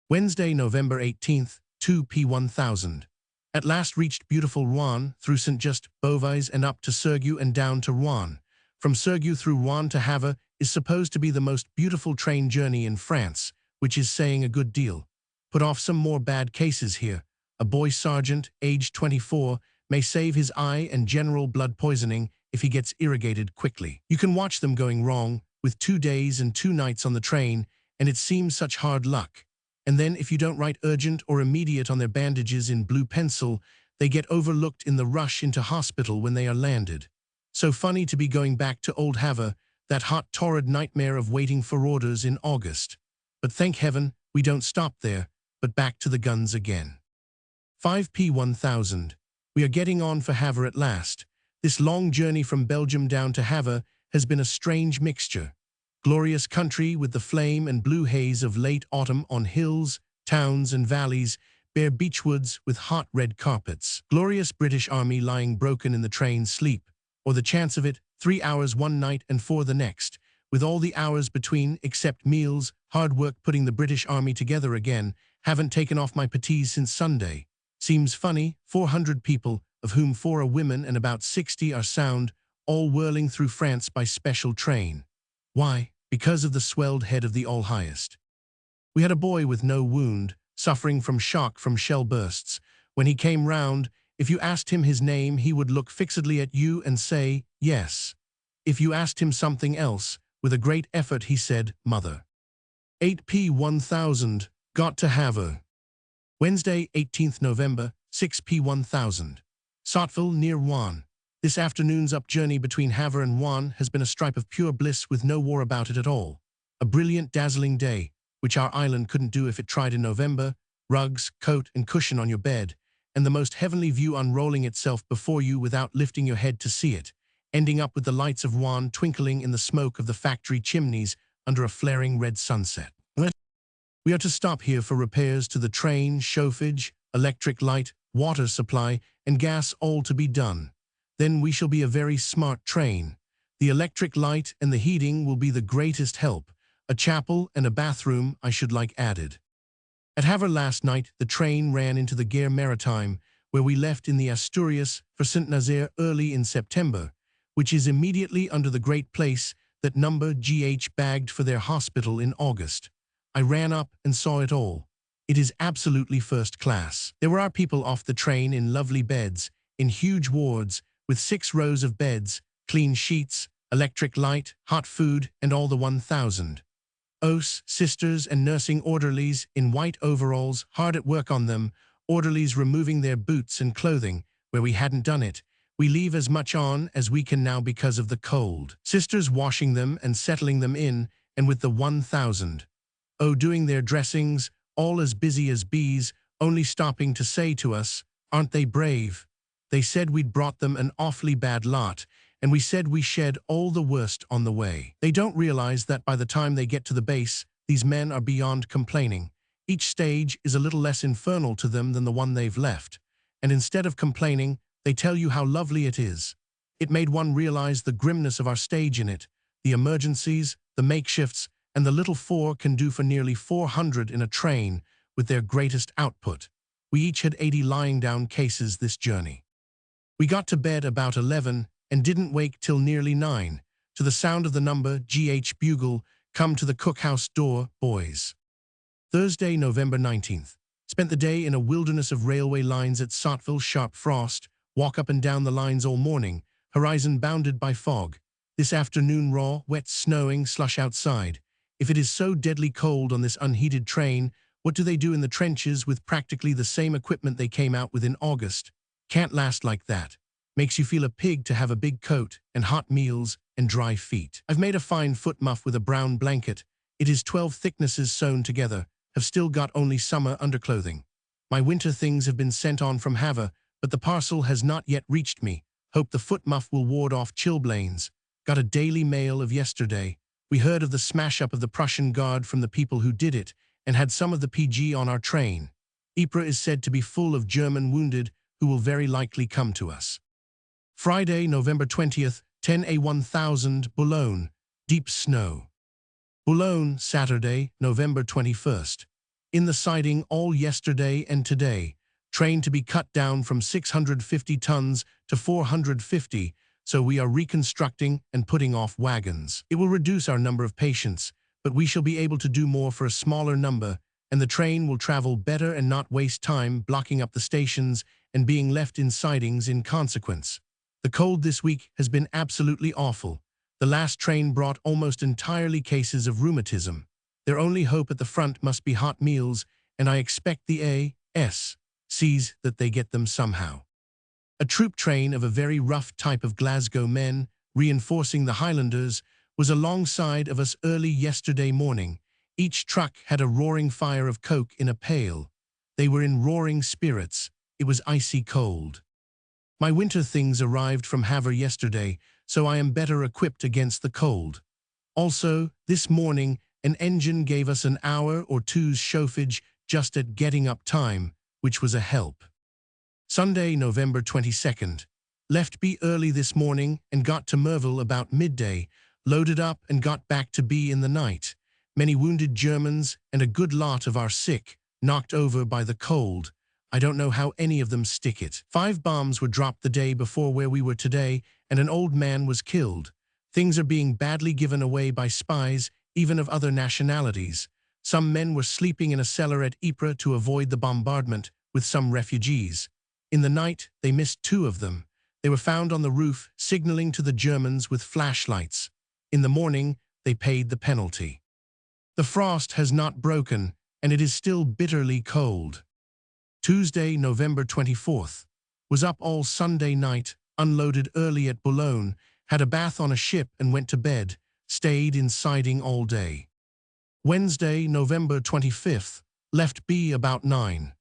Wednesday, November 18th, 2 p. 1000. At last reached beautiful Rouen, through St. Just, Beauvais and up to Sergue and down to Rouen. From Sergue through Rouen to Havre is supposed to be the most beautiful train journey in France, which is saying a good deal. Put off some more bad cases here. A boy sergeant, aged 24, may save his eye and general blood poisoning if he gets irrigated quickly. You can watch them going wrong, with 2 days and 2 nights on the train, and it seems such hard luck. And then if you don't write urgent or immediate on their bandages in blue pencil, they get overlooked in the rush into hospital when they are landed. So funny to be going back to Old Havre, that hot torrid nightmare of waiting for orders in August. But thank heaven, we don't stop there, but back to the guns again. 5 p. 1000. We are getting on for Havre at last. This long journey from Belgium down to Havre has been a strange mixture. Glorious country with the flame and blue haze of late autumn on hills, towns and valleys, bare beechwoods with hot red carpets. Glorious British Army lying broken in the train sleep, or the chance of it, 3 hours one night and 4 the next, with all the hours between except meals, hard work putting the British Army together again. Haven't taken off my puttees since Sunday. Seems funny, 400 people, of whom 4 are women and about 60 are sound, all whirling through France by special train. Why? Because of the swelled head of the All-Highest. We had a boy with no wound, suffering from shock from shell bursts. When he came round, if you asked him his name, he would look fixedly at you and say, yes. If you asked him something else, with a great effort he said, mother. 8 p. 1000. Got to Havre. Wednesday, 18th November, 6 p. 1000. Sotteville near Rouen. This afternoon's up journey between Havre and Rouen has been a stripe of pure bliss with no war about it at all. A brilliant, dazzling day, which our island couldn't do if it tried in November, rugs, coat and cushion on your bed, and the most heavenly view unrolling itself before you without lifting your head to see it, ending up with the lights of Rouen twinkling in the smoke of the factory chimneys under a flaring red sunset. We are to stop here for repairs to the train, chauffage, electric light, water supply, and gas, all to be done. Then we shall be a very smart train. The electric light and the heating will be the greatest help. A chapel and a bathroom I should like added. At Havre last night, the train ran into the Gare Maritime, where we left in the Asturias for Saint-Nazaire early in September, which is immediately under the great place that number GH bagged for their hospital in August. I ran up and saw it all. It is absolutely first class. There were our people off the train in lovely beds, in huge wards, with 6 rows of beds, clean sheets, electric light, hot food, and all the 1000. OS, sisters and nursing orderlies in white overalls, hard at work on them, orderlies removing their boots and clothing, where we hadn't done it. We leave as much on as we can now because of the cold. Sisters washing them and settling them in, and with the 1000. Oh, doing their dressings, all as busy as bees, only stopping to say to us, aren't they brave? They said we'd brought them an awfully bad lot, and we said we shed all the worst on the way. They don't realize that by the time they get to the base, these men are beyond complaining. Each stage is a little less infernal to them than the one they've left, and instead of complaining, they tell you how lovely it is. It made one realize the grimness of our stage in it, the emergencies, the makeshifts, and the little 4 can do for nearly 400 in a train with their greatest output. We each had 80 lying down cases this journey. We got to bed about 11 and didn't wake till nearly 9, to the sound of the number GH bugle, come to the cookhouse door, boys. Thursday, November 19th. Spent the day in a wilderness of railway lines at Sotteville, sharp frost, walk up and down the lines all morning, horizon bounded by fog. This afternoon raw, wet, snowing, slush outside. If it is so deadly cold on this unheated train, what do they do in the trenches with practically the same equipment they came out with in August? Can't last like that. Makes you feel a pig to have a big coat and hot meals and dry feet. I've made a fine foot muff with a brown blanket. It is 12 thicknesses sewn together. Have still got only summer underclothing. My winter things have been sent on from Havre, but the parcel has not yet reached me. Hope the foot muff will ward off chilblains. Got a Daily Mail of yesterday. We heard of the smash-up of the Prussian Guard from the people who did it, and had some of the PG on our train. Ypres is said to be full of German wounded who will very likely come to us. Friday, November 20th, 10:1000, Boulogne. Deep snow. Boulogne, Saturday, November 21st. In the siding all yesterday and today. Train to be cut down from 650 tons to 450, so we are reconstructing and putting off wagons. It will reduce our number of patients, but we shall be able to do more for a smaller number, and the train will travel better and not waste time blocking up the stations and being left in sidings in consequence. The cold this week has been absolutely awful. The last train brought almost entirely cases of rheumatism. Their only hope at the front must be hot meals, and I expect the A.S. sees that they get them somehow. A troop train of a very rough type of Glasgow men, reinforcing the Highlanders, was alongside of us early yesterday morning. Each truck had a roaring fire of coke in a pail. They were in roaring spirits. It was icy cold. My winter things arrived from Havre yesterday, so I am better equipped against the cold. Also, this morning, an engine gave us an hour or two's chauffage just at getting up time, which was a help. Sunday, November 22nd. Left B early this morning and got to Merville about midday, loaded up and got back to B in the night. Many wounded Germans and a good lot of our sick, knocked over by the cold. I don't know how any of them stick it. 5 bombs were dropped the day before where we were today, and an old man was killed. Things are being badly given away by spies, even of other nationalities. Some men were sleeping in a cellar at Ypres to avoid the bombardment with some refugees. In the night, they missed 2 of them. They were found on the roof, signaling to the Germans with flashlights. In the morning, they paid the penalty. The frost has not broken, and it is still bitterly cold. Tuesday, November 24th. Was up all Sunday night, unloaded early at Boulogne, had a bath on a ship and went to bed, stayed in siding all day. Wednesday, November 25th. Left B about 9.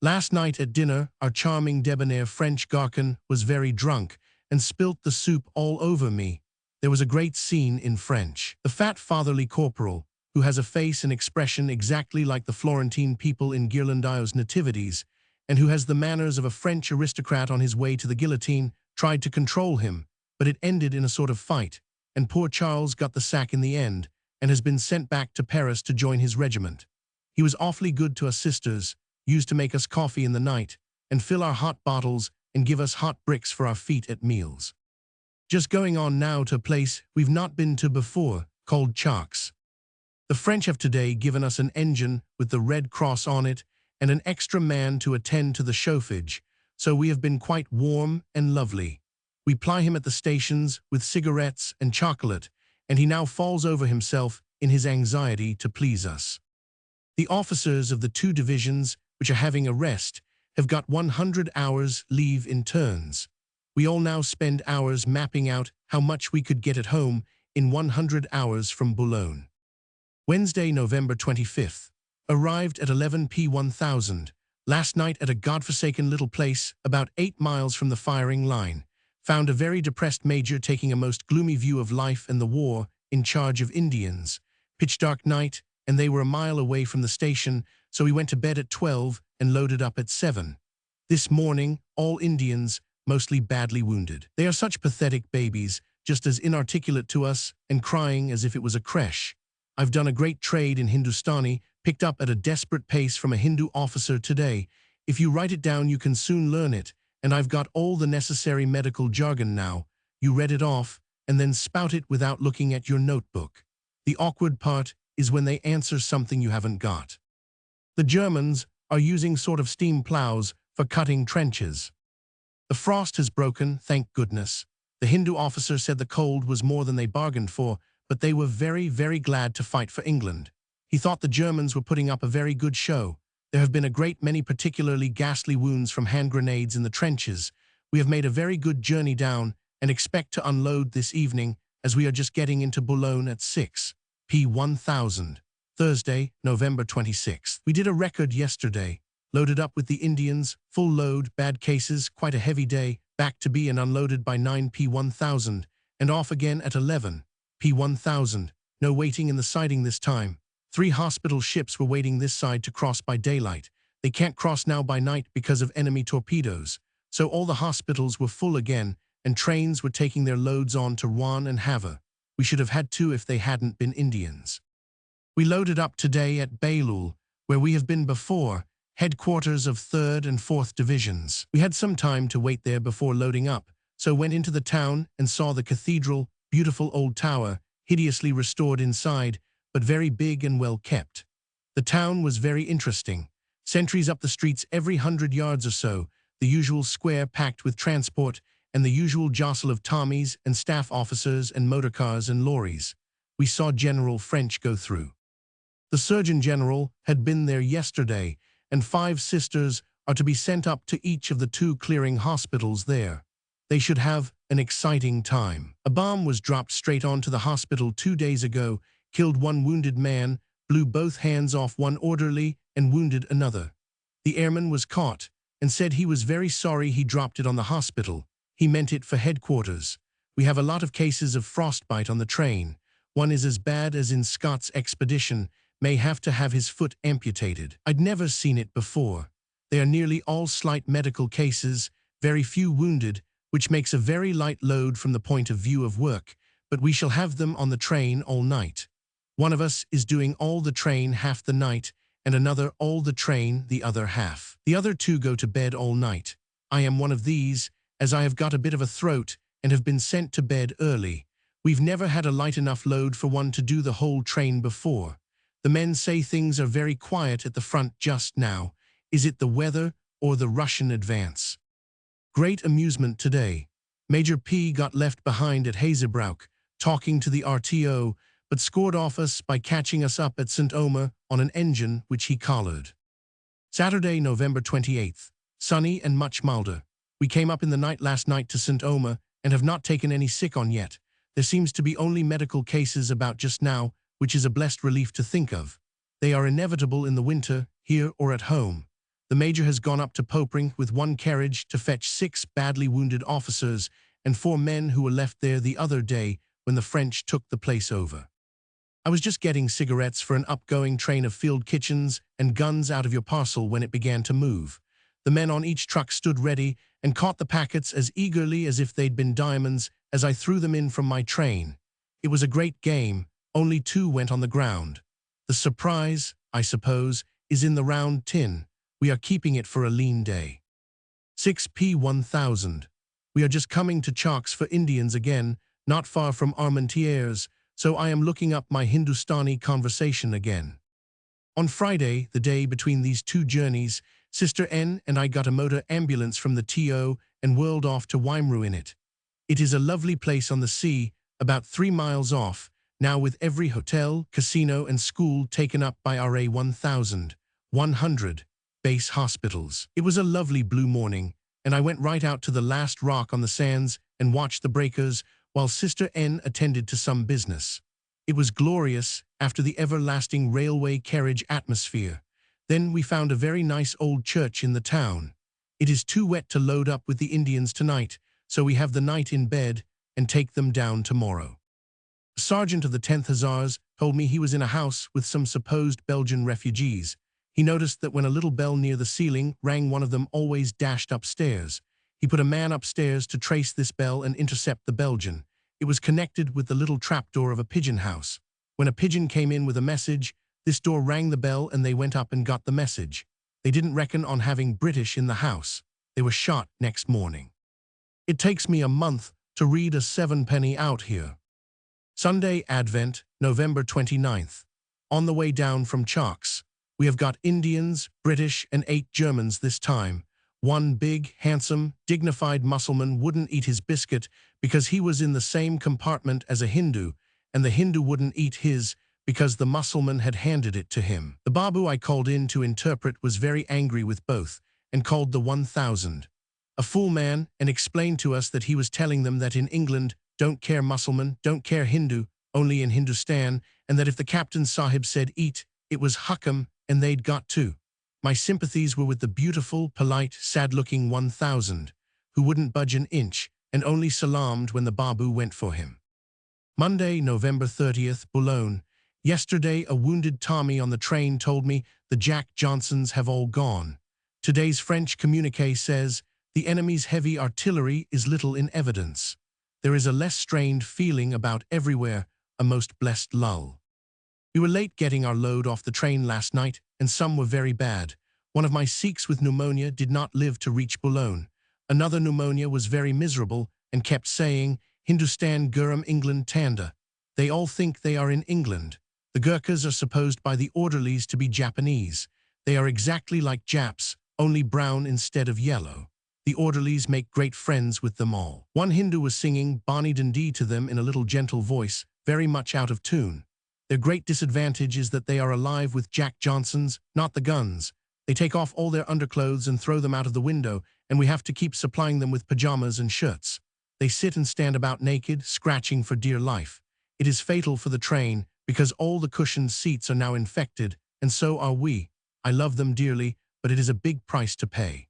Last night at dinner, our charming debonair French Garcon was very drunk and spilt the soup all over me. There was a great scene in French. The fat fatherly corporal, who has a face and expression exactly like the Florentine people in Ghirlandaio's nativities, and who has the manners of a French aristocrat on his way to the guillotine, tried to control him, but it ended in a sort of fight, and poor Charles got the sack in the end, and has been sent back to Paris to join his regiment. He was awfully good to us sisters, used to make us coffee in the night, and fill our hot bottles and give us hot bricks for our feet at meals. Just going on now to a place we've not been to before, called Chartres. The French have today given us an engine with the Red Cross on it and an extra man to attend to the chauffage, so we have been quite warm and lovely. We ply him at the stations with cigarettes and chocolate, and he now falls over himself in his anxiety to please us. The officers of the 2 divisions, which are having a rest, have got 100 hours leave in turns. We all now spend hours mapping out how much we could get at home in 100 hours from Boulogne. Wednesday, November 25th. Arrived at 11 p.1000. Last night at a godforsaken little place about 8 miles from the firing line. Found a very depressed major taking a most gloomy view of life and the war in charge of Indians. Pitch dark night, and they were a mile away from the station, so we went to bed at 12 and loaded up at 7. This morning, all Indians, mostly badly wounded. They are such pathetic babies, just as inarticulate to us and crying as if it was a creche. I've done a great trade in Hindustani, picked up at a desperate pace from a Hindu officer today. If you write it down, you can soon learn it, and I've got all the necessary medical jargon now. You read it off, and then spout it without looking at your notebook. The awkward part is when they answer something you haven't got. The Germans are using sort of steam plows for cutting trenches. The frost has broken, thank goodness. The Hindu officer said the cold was more than they bargained for, but they were very, very glad to fight for England. He thought the Germans were putting up a very good show. There have been a great many particularly ghastly wounds from hand grenades in the trenches. We have made a very good journey down and expect to unload this evening as we are just getting into Boulogne at 6 p.m. Thursday, November 26th. We did a record yesterday. Loaded up with the Indians, full load, bad cases, quite a heavy day, back to be and unloaded by 9 p.m. and off again at 11 p.m. No waiting in the siding this time. 3 hospital ships were waiting this side to cross by daylight. They can't cross now by night because of enemy torpedoes. So all the hospitals were full again, and trains were taking their loads on to Rouen and Havre. We should have had 2 if they hadn't been Indians. We loaded up today at Bailleul, where we have been before, headquarters of 3rd and 4th Divisions. We had some time to wait there before loading up, so went into the town and saw the cathedral, beautiful old tower, hideously restored inside, but very big and well kept. The town was very interesting. Sentries up the streets every 100 yards or so, the usual square packed with transport, and the usual jostle of Tommies and staff officers and motorcars and lorries. We saw General French go through. The Surgeon General had been there yesterday, and 5 sisters are to be sent up to each of the 2 clearing hospitals there. They should have an exciting time. A bomb was dropped straight onto the hospital 2 days ago, killed 1 wounded man, blew both hands off 1 orderly, and wounded another. The airman was caught, and said he was very sorry he dropped it on the hospital. He meant it for headquarters. We have a lot of cases of frostbite on the train. One is as bad as in Scott's expedition, may have to have his foot amputated. I'd never seen it before. They are nearly all slight medical cases, very few wounded, which makes a very light load from the point of view of work, but we shall have them on the train all night. One of us is doing all the train half the night, and another all the train the other half. The other 2 go to bed all night. I am one of these, as I have got a bit of a throat and have been sent to bed early. We've never had a light enough load for one to do the whole train before. The men say things are very quiet at the front just now. Is it the weather or the Russian advance? Great amusement today. Major P got left behind at Hazebrouck, talking to the RTO, but scored off us by catching us up at St. Omer on an engine which he collared. Saturday, November 28th. Sunny and much milder. We came up in the night last night to St. Omer and have not taken any sick on yet. There seems to be only medical cases about just now, which is a blessed relief to think of. They are inevitable in the winter, here or at home. The Major has gone up to Popering with 1 carriage to fetch 6 badly wounded officers and 4 men who were left there the other day when the French took the place over. I was just getting cigarettes for an upgoing train of field kitchens and guns out of your parcel when it began to move. The men on each truck stood ready and caught the packets as eagerly as if they'd been diamonds as I threw them in from my train. It was a great game. Only 2 went on the ground. The surprise, I suppose, is in the round tin. We are keeping it for a lean day. 6 p.m. We are just coming to Chalks for Indians again, not far from Armentières, so I am looking up my Hindustani conversation again. On Friday, the day between these 2 journeys, Sister N and I got a motor ambulance from the TO and whirled off to Wimereux in it. It is a lovely place on the sea, about 3 miles off, now with every hotel, casino and school taken up by RA 1,100 base hospitals. It was a lovely blue morning, and I went right out to the last rock on the sands and watched the breakers while Sister N attended to some business. It was glorious after the everlasting railway carriage atmosphere. Then we found a very nice old church in the town. It is too wet to load up with the Indians tonight, so we have the night in bed and take them down tomorrow. A sergeant of the 10th Hussars told me he was in a house with some supposed Belgian refugees. He noticed that when a little bell near the ceiling rang, one of them always dashed upstairs. He put a man upstairs to trace this bell and intercept the Belgian. It was connected with the little trapdoor of a pigeon house. When a pigeon came in with a message, this door rang the bell and they went up and got the message. They didn't reckon on having British in the house. They were shot next morning. It takes me a month to read a 7-penny out here. Sunday Advent, November 29th. On the way down from Chalks, we have got Indians, British, and 8 Germans this time. One big, handsome, dignified Mussulman wouldn't eat his biscuit because he was in the same compartment as a Hindu, and the Hindu wouldn't eat his because the Mussulman had handed it to him. The Babu I called in to interpret was very angry with both and called the 1000 a fool man and explained to us that he was telling them that in England, don't care Mussulman, don't care Hindu, only in Hindustan, and that if the Captain Sahib said eat, it was hukam and they'd got to. My sympathies were with the beautiful, polite, sad-looking 1000, who wouldn't budge an inch and only salaamed when the Babu went for him. Monday, November 30th, Boulogne. Yesterday, a wounded Tommy on the train told me the Jack Johnsons have all gone. Today's French communiqué says, the enemy's heavy artillery is little in evidence. There is a less strained feeling about everywhere, a most blessed lull. We were late getting our load off the train last night, and some were very bad. One of my Sikhs with pneumonia did not live to reach Boulogne. Another pneumonia was very miserable and kept saying, Hindustan Gurum England Tanda. They all think they are in England. The Gurkhas are supposed by the orderlies to be Japanese. They are exactly like Japs, only brown instead of yellow. The orderlies make great friends with them all. One Hindu was singing Bonnie Dundee to them in a little gentle voice, very much out of tune. Their great disadvantage is that they are alive with Jack Johnsons, not the guns. They take off all their underclothes and throw them out of the window, and we have to keep supplying them with pajamas and shirts. They sit and stand about naked, scratching for dear life. It is fatal for the train, because all the cushioned seats are now infected, and so are we. I love them dearly, but it is a big price to pay.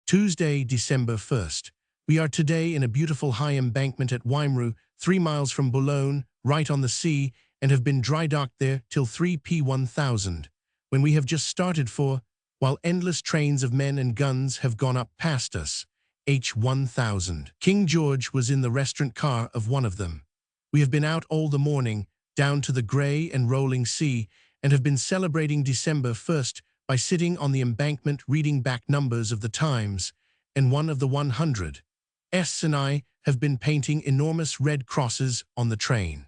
Tuesday, December 1st. We are today in a beautiful high embankment at Wimereux, 3 miles from Boulogne, right on the sea, and have been dry docked there till 3 p. 1000, when we have just started for, while endless trains of men and guns have gone up past us. H1000. King George was in the restaurant car of one of them. We have been out all the morning, down to the grey and rolling sea, and have been celebrating December 1st by sitting on the embankment reading back numbers of the Times, and one of the 100's and I have been painting enormous red crosses on the train.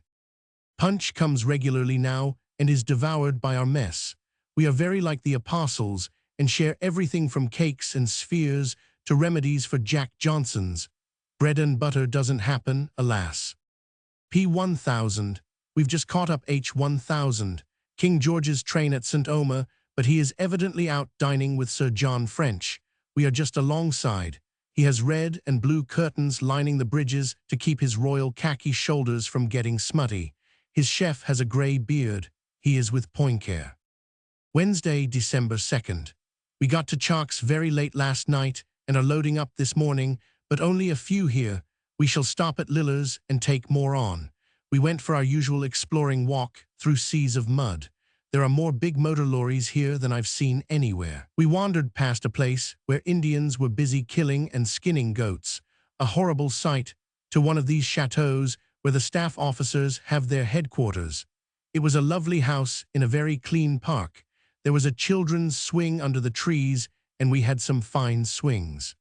Punch comes regularly now and is devoured by our mess. We are very like the apostles and share everything from cakes and spheres to remedies for Jack Johnsons. Bread and butter doesn't happen, alas. P1000. We've just caught up H1000, King George's train at St. Omer, but he is evidently out dining with Sir John French. We are just alongside. He has red and blue curtains lining the bridges to keep his royal khaki shoulders from getting smutty. His chef has a grey beard. He is with Poincare. Wednesday, December 2nd. We got to Chalks very late last night and are loading up this morning, but only a few here. We shall stop at Lillers and take more on. We went for our usual exploring walk through seas of mud. There are more big motor lorries here than I've seen anywhere. We wandered past a place where Indians were busy killing and skinning goats, a horrible sight, to one of these chateaux where the staff officers have their headquarters. It was a lovely house in a very clean park. There was a children's swing under the trees, and we had some fine swings.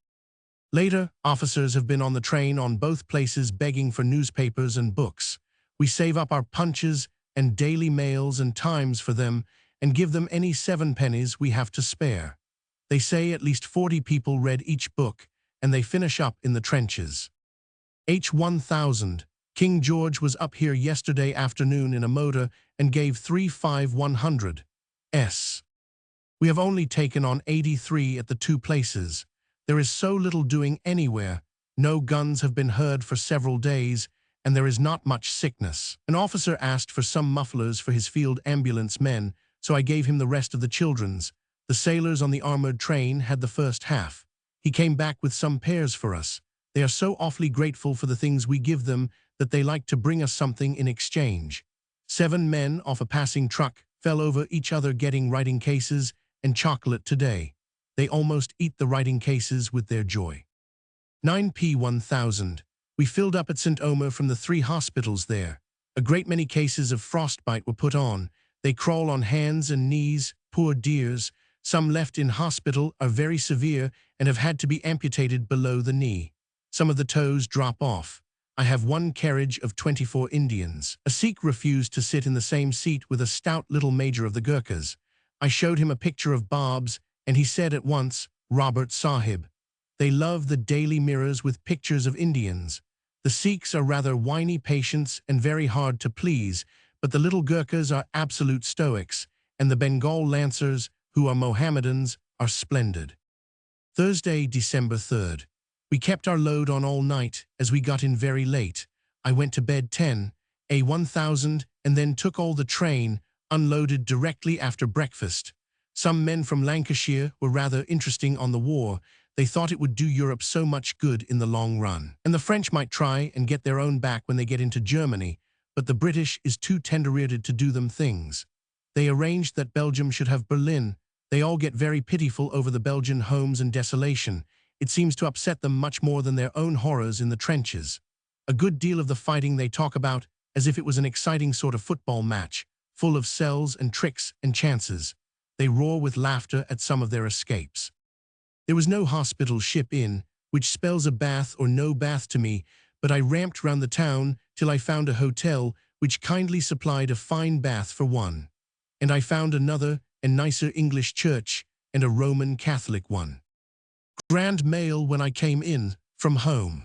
Later, officers have been on the train on both places begging for newspapers and books. We save up our punches and Daily Mails and Times for them and give them any 7 pennies we have to spare. They say at least 40 people read each book, and they finish up in the trenches. H1000. King George was up here yesterday afternoon in a motor and gave 35100's. We have only taken on 83 at the 2 places. There is so little doing anywhere. No guns have been heard for several days, and there is not much sickness. An officer asked for some mufflers for his field ambulance men, so I gave him the rest of the children's. The sailors on the armored train had the first half. He came back with some pairs for us. They are so awfully grateful for the things we give them that they like to bring us something in exchange. 7 men off a passing truck fell over each other getting writing cases and chocolate today. They almost eat the writing cases with their joy. 9 p. 1000. We filled up at St. Omer from the 3 hospitals there. A great many cases of frostbite were put on. They crawl on hands and knees, poor dears. Some left in hospital are very severe and have had to be amputated below the knee. Some of the toes drop off. I have one carriage of 24 Indians. A Sikh refused to sit in the same seat with a stout little major of the Gurkhas. I showed him a picture of Bob's, and he said at once, Robert Sahib. They love the Daily Mirrors with pictures of Indians. The Sikhs are rather whiny patients and very hard to please, but the little Gurkhas are absolute stoics, and the Bengal Lancers, who are Mohammedans, are splendid. Thursday, December 3rd. We kept our load on all night, as we got in very late. I went to bed 10:10 and then took all the train, unloaded directly after breakfast. Some men from Lancashire were rather interesting on the war. They thought it would do Europe so much good in the long run. And the French might try and get their own back when they get into Germany, but the British is too tender-eared to do them things. They arranged that Belgium should have Berlin. They all get very pitiful over the Belgian homes and desolation. It seems to upset them much more than their own horrors in the trenches. A good deal of the fighting they talk about as if it was an exciting sort of football match, full of cells and tricks and chances. They roar with laughter at some of their escapes. There was no hospital ship in, which spells a bath or no bath to me, but I ramped round the town till I found a hotel which kindly supplied a fine bath for one. And I found another and nicer English church and a Roman Catholic one. Grand mail when I came in from home.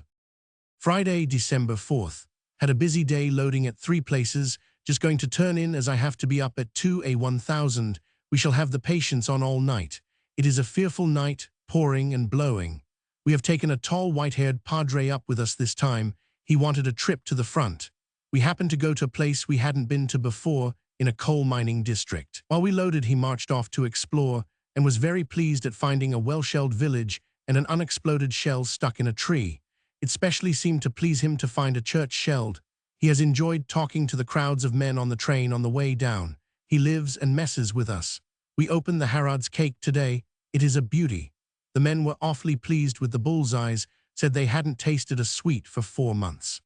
Friday, December 4th. Had a busy day loading at 3 places, just going to turn in as I have to be up at 2:1000. We shall have the patients on all night. It is a fearful night, pouring and blowing. We have taken a tall white-haired padre up with us this time. He wanted a trip to the front. We happened to go to a place we hadn't been to before, in a coal mining district. While we loaded, he marched off to explore and was very pleased at finding a well-shelled village and an unexploded shell stuck in a tree. It specially seemed to please him to find a church shelled. He has enjoyed talking to the crowds of men on the train on the way down. He lives and messes with us. We opened the Harrod's cake today. It is a beauty. The men were awfully pleased with the bullseyes, said they hadn't tasted a sweet for 4 months.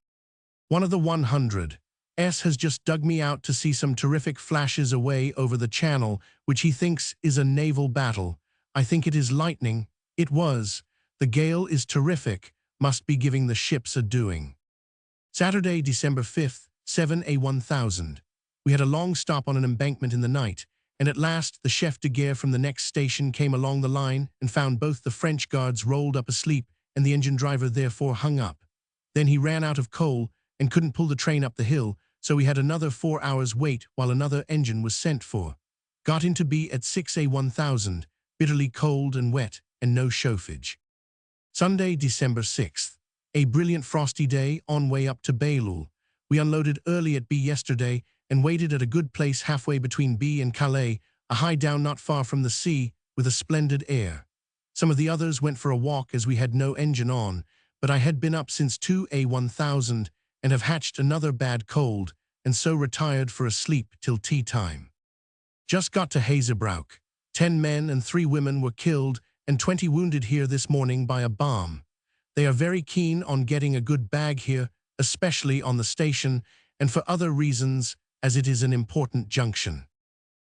One of the 100s has just dug me out to see some terrific flashes away over the channel, which he thinks is a naval battle. I think it is lightning. It was. The gale is terrific. Must be giving the ships a doing. Saturday, December 5th, 7:1000. We had a long stop on an embankment in the night, and at last the chef de gare from the next station came along the line and found both the French guards rolled up asleep and the engine driver therefore hung up. Then he ran out of coal and couldn't pull the train up the hill, so we had another 4 hours wait while another engine was sent for. Got into B at 6:1000, bitterly cold and wet, and no chauffage. Sunday, December 6th. A brilliant frosty day on way up to Bailleul. We unloaded early at B yesterday and waited at a good place halfway between B and Calais, a high down not far from the sea, with a splendid air. Some of the others went for a walk as we had no engine on, but I had been up since 2:1000 and have hatched another bad cold, and so retired for a sleep till tea time. Just got to Hazebrouck. 10 men and 3 women were killed and 20 wounded here this morning by a bomb. They are very keen on getting a good bag here, especially on the station, and for other reasons, as it is an important junction.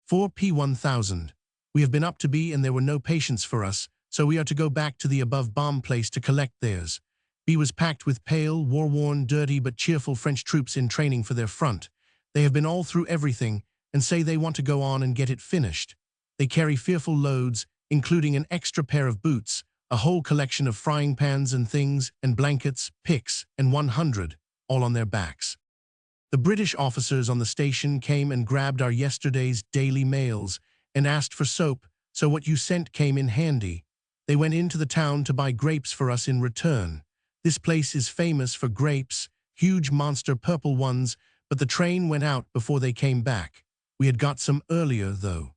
4:1000. We have been up to B and there were no patients for us, so we are to go back to the above bomb place to collect theirs. B was packed with pale, war-worn, dirty but cheerful French troops in training for their front. They have been all through everything and say they want to go on and get it finished. They carry fearful loads, including an extra pair of boots, a whole collection of frying pans and things, and blankets, picks, and 100, all on their backs. The British officers on the station came and grabbed our yesterday's daily mails and asked for soap, so what you sent came in handy. They went into the town to buy grapes for us in return. This place is famous for grapes, huge monster purple ones, but the train went out before they came back. We had got some earlier, though.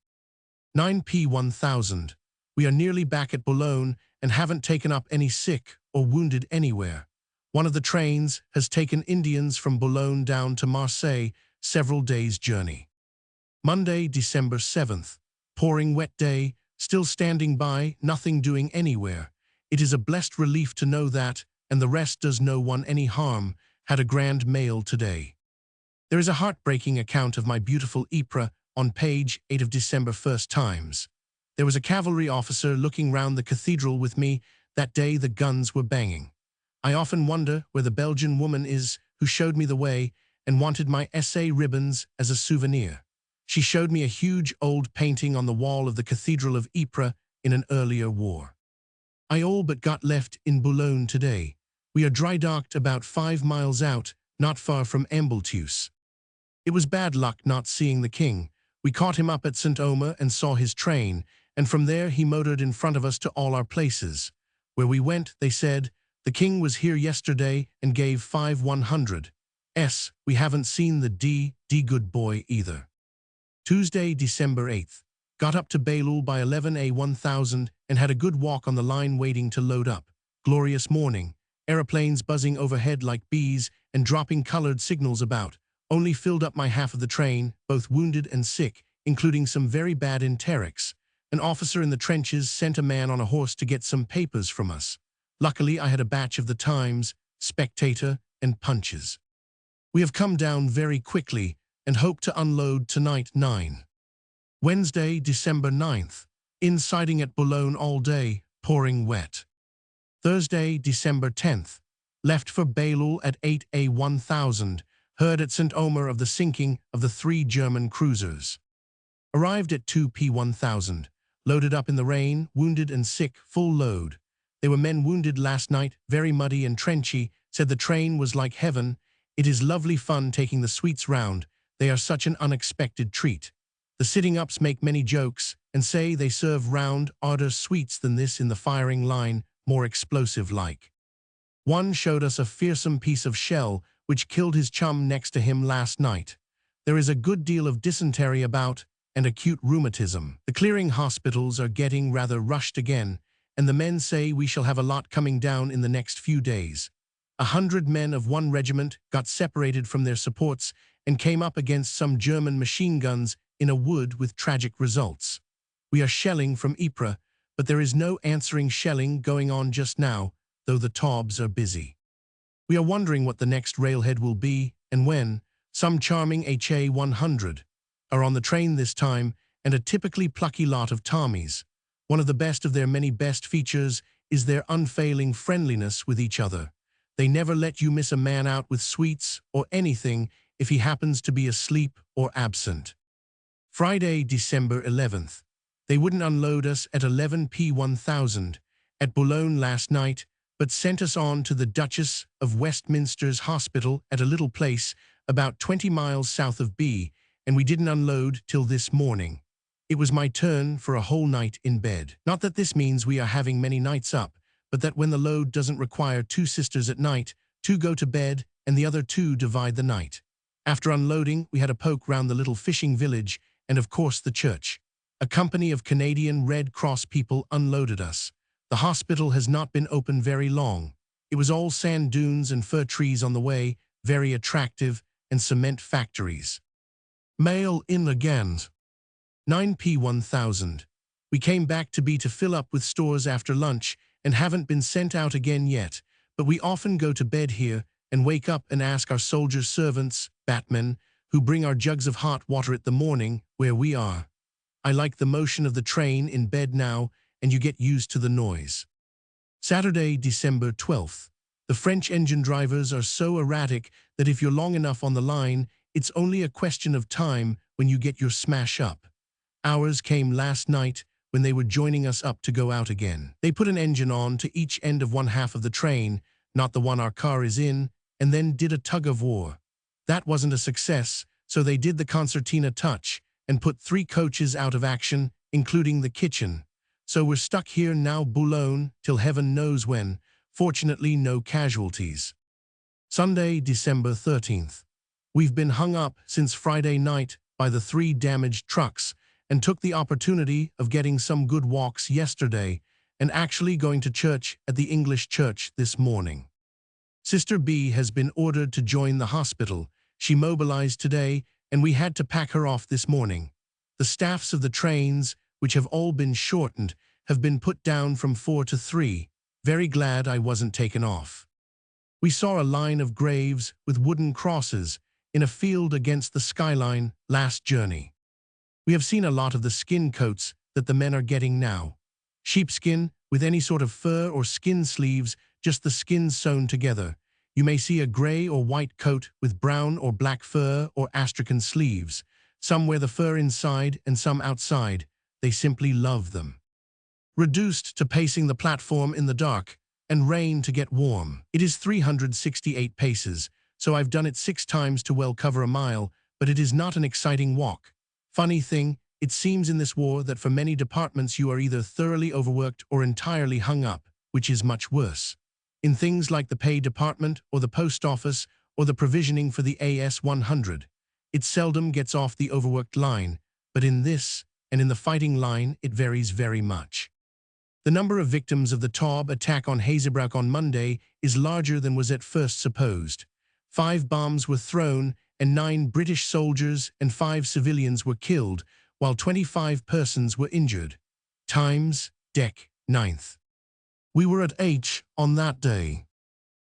9:1000. We are nearly back at Boulogne and haven't taken up any sick or wounded anywhere. One of the trains has taken Indians from Boulogne down to Marseille, several days' journey. Monday, December 7th. Pouring wet day, still standing by, nothing doing anywhere. It is a blessed relief to know that, and the rest does no one any harm. Had a grand mail today. There is a heartbreaking account of my beautiful Ypres on page 8 of December 1st Times. There was a cavalry officer looking round the cathedral with me that day the guns were banging. I often wonder where the Belgian woman is who showed me the way and wanted my SA ribbons as a souvenir. She showed me a huge old painting on the wall of the Cathedral of Ypres in an earlier war. I all but got left in Boulogne today. We are dry-docked about 5 miles out, not far from Ambleteuse. It was bad luck not seeing the king. We caught him up at St. Omer and saw his train, and from there he motored in front of us to all our places. Where we went, they said, the king was here yesterday and gave 5/100. We haven't seen the D good boy either. Tuesday, December 8th. Got up to Bailul by 11 1000 and had a good walk on the line waiting to load up. Glorious morning. Aeroplanes buzzing overhead like bees and dropping colored signals about. Only filled up my half of the train, both wounded and sick, including some very bad enterics. An officer in the trenches sent a man on a horse to get some papers from us. Luckily, I had a batch of the Times, Spectator, and Punches. We have come down very quickly and hope to unload tonight 9. Wednesday, December 9th. In siding at Boulogne all day, pouring wet. Thursday, December 10th. Left for Bailul at 8 1000. Heard at St. Omer of the sinking of the 3 German cruisers. Arrived at 2 1000. Loaded up in the rain, wounded and sick, full load. There were men wounded last night, very muddy and trenchy, said the train was like heaven. It is lovely fun taking the suites round. They are such an unexpected treat. The sitting-ups make many jokes and say they serve round, odder sweets than this in the firing line, more explosive-like. One showed us a fearsome piece of shell which killed his chum next to him last night. There is a good deal of dysentery about and acute rheumatism. The clearing hospitals are getting rather rushed again, and the men say we shall have a lot coming down in the next few days. 100 men of one regiment got separated from their supports and came up against some German machine guns in a wood with tragic results. We are shelling from Ypres, but there is no answering shelling going on just now, though the Taubes are busy. We are wondering what the next railhead will be and when. Some charming HA-100 are on the train this time, and a typically plucky lot of Tommies. One of the best of their many best features is their unfailing friendliness with each other. They never let you miss a man out with sweets or anything if he happens to be asleep or absent. Friday, December 11th. They wouldn't unload us at 11 1000 at Boulogne last night, but sent us on to the Duchess of Westminster's hospital at a little place about 20 miles south of B, and we didn't unload till this morning. It was my turn for a whole night in bed. Not that this means we are having many nights up, but that when the load doesn't require 2 sisters at night, 2 go to bed and the other 2 divide the night. After unloading, we had a poke round the little fishing village and of course the church. A company of Canadian Red Cross people unloaded us. The hospital has not been open very long. It was all sand dunes and fir trees on the way, very attractive, and cement factories. Mail in again. 9 1000. We came back to B to fill up with stores after lunch and haven't been sent out again yet, but we often go to bed here and wake up and ask our soldier servants, batmen, who bring our jugs of hot water at the morning, where we are. I like the motion of the train in bed now, and you get used to the noise. Saturday, December 12th. The French engine drivers are so erratic that if you're long enough on the line, it's only a question of time when you get your smash up. Ours came last night when they were joining us up to go out again. They put an engine on to each end of one half of the train, not the one our car is in, and then did a tug of war. That wasn't a success, so they did the concertina touch and put 3 coaches out of action, including the kitchen. So we're stuck here now Boulogne till heaven knows when. Fortunately, no casualties. Sunday, December 13th. We've been hung up since Friday night by the 3 damaged trucks and took the opportunity of getting some good walks yesterday and actually going to church at the English church this morning. Sister B has been ordered to join the hospital. She mobilized today and we had to pack her off this morning. The staffs of the trains, which have all been shortened, have been put down from 4 to 3. Very glad I wasn't taken off. We saw a line of graves with wooden crosses in a field against the skyline last journey. We have seen a lot of the skin coats that the men are getting now. Sheepskin with any sort of fur or skin sleeves, just the skins sewn together. You may see a gray or white coat with brown or black fur or astrakhan sleeves. Some wear the fur inside and some outside. They simply love them. Reduced to pacing the platform in the dark, and rain to get warm. It is 368 paces, so I've done it 6 times to well cover a mile, but it is not an exciting walk. Funny thing, it seems in this war that for many departments you are either thoroughly overworked or entirely hung up, which is much worse. In things like the pay department or the post office or the provisioning for the AS-100, it seldom gets off the overworked line, but in this, and in the fighting line, it varies very much. The number of victims of the Taube attack on Hazebrouck on Monday is larger than was at first supposed. 5 bombs were thrown, and 9 British soldiers and 5 civilians were killed, while 25 persons were injured. Times, Dec. 9th. We were at H on that day.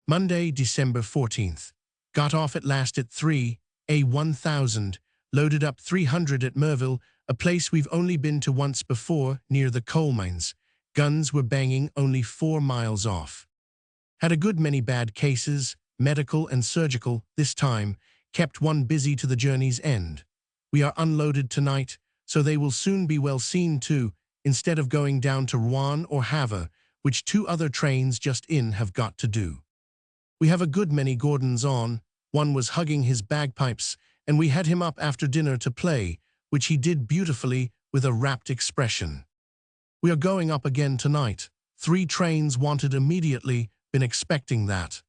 Monday, December 14th. Got off at last at 3A1000, loaded up 300 at Merville, a place we've only been to once before, near the coal mines. Guns were banging only 4 miles off. Had a good many bad cases, medical and surgical, this time, kept one busy to the journey's end. We are unloaded tonight, so they will soon be well seen to, instead of going down to Rouen or Havre, which 2 other trains just in have got to do. We have a good many Gordons on. One was hugging his bagpipes, and we had him up after dinner to play, which he did beautifully with a rapt expression. We are going up again tonight. 3 trains wanted immediately, been expecting that.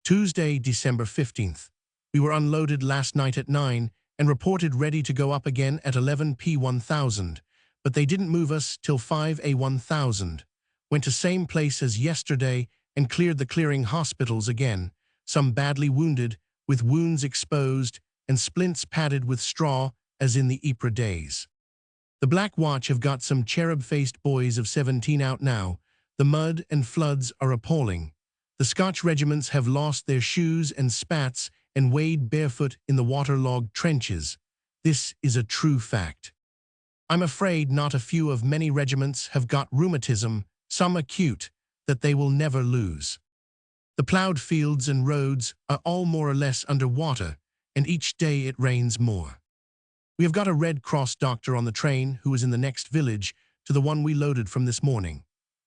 Tuesday, December 15th. We were unloaded last night at 9 and reported ready to go up again at 11 P1000, but they didn't move us till 5A1000. Went to same place as yesterday and cleared the clearing hospitals again, some badly wounded, with wounds exposed and splints padded with straw as in the Ypres days. The Black Watch have got some cherub-faced boys of 17 out now. The mud and floods are appalling. The Scotch regiments have lost their shoes and spats and wade barefoot in the waterlogged trenches. This is a true fact. I'm afraid not a few of many regiments have got rheumatism, some acute, that they will never lose. The ploughed fields and roads are all more or less under water, and each day it rains more. We have got a Red Cross doctor on the train who is in the next village to the one we loaded from this morning.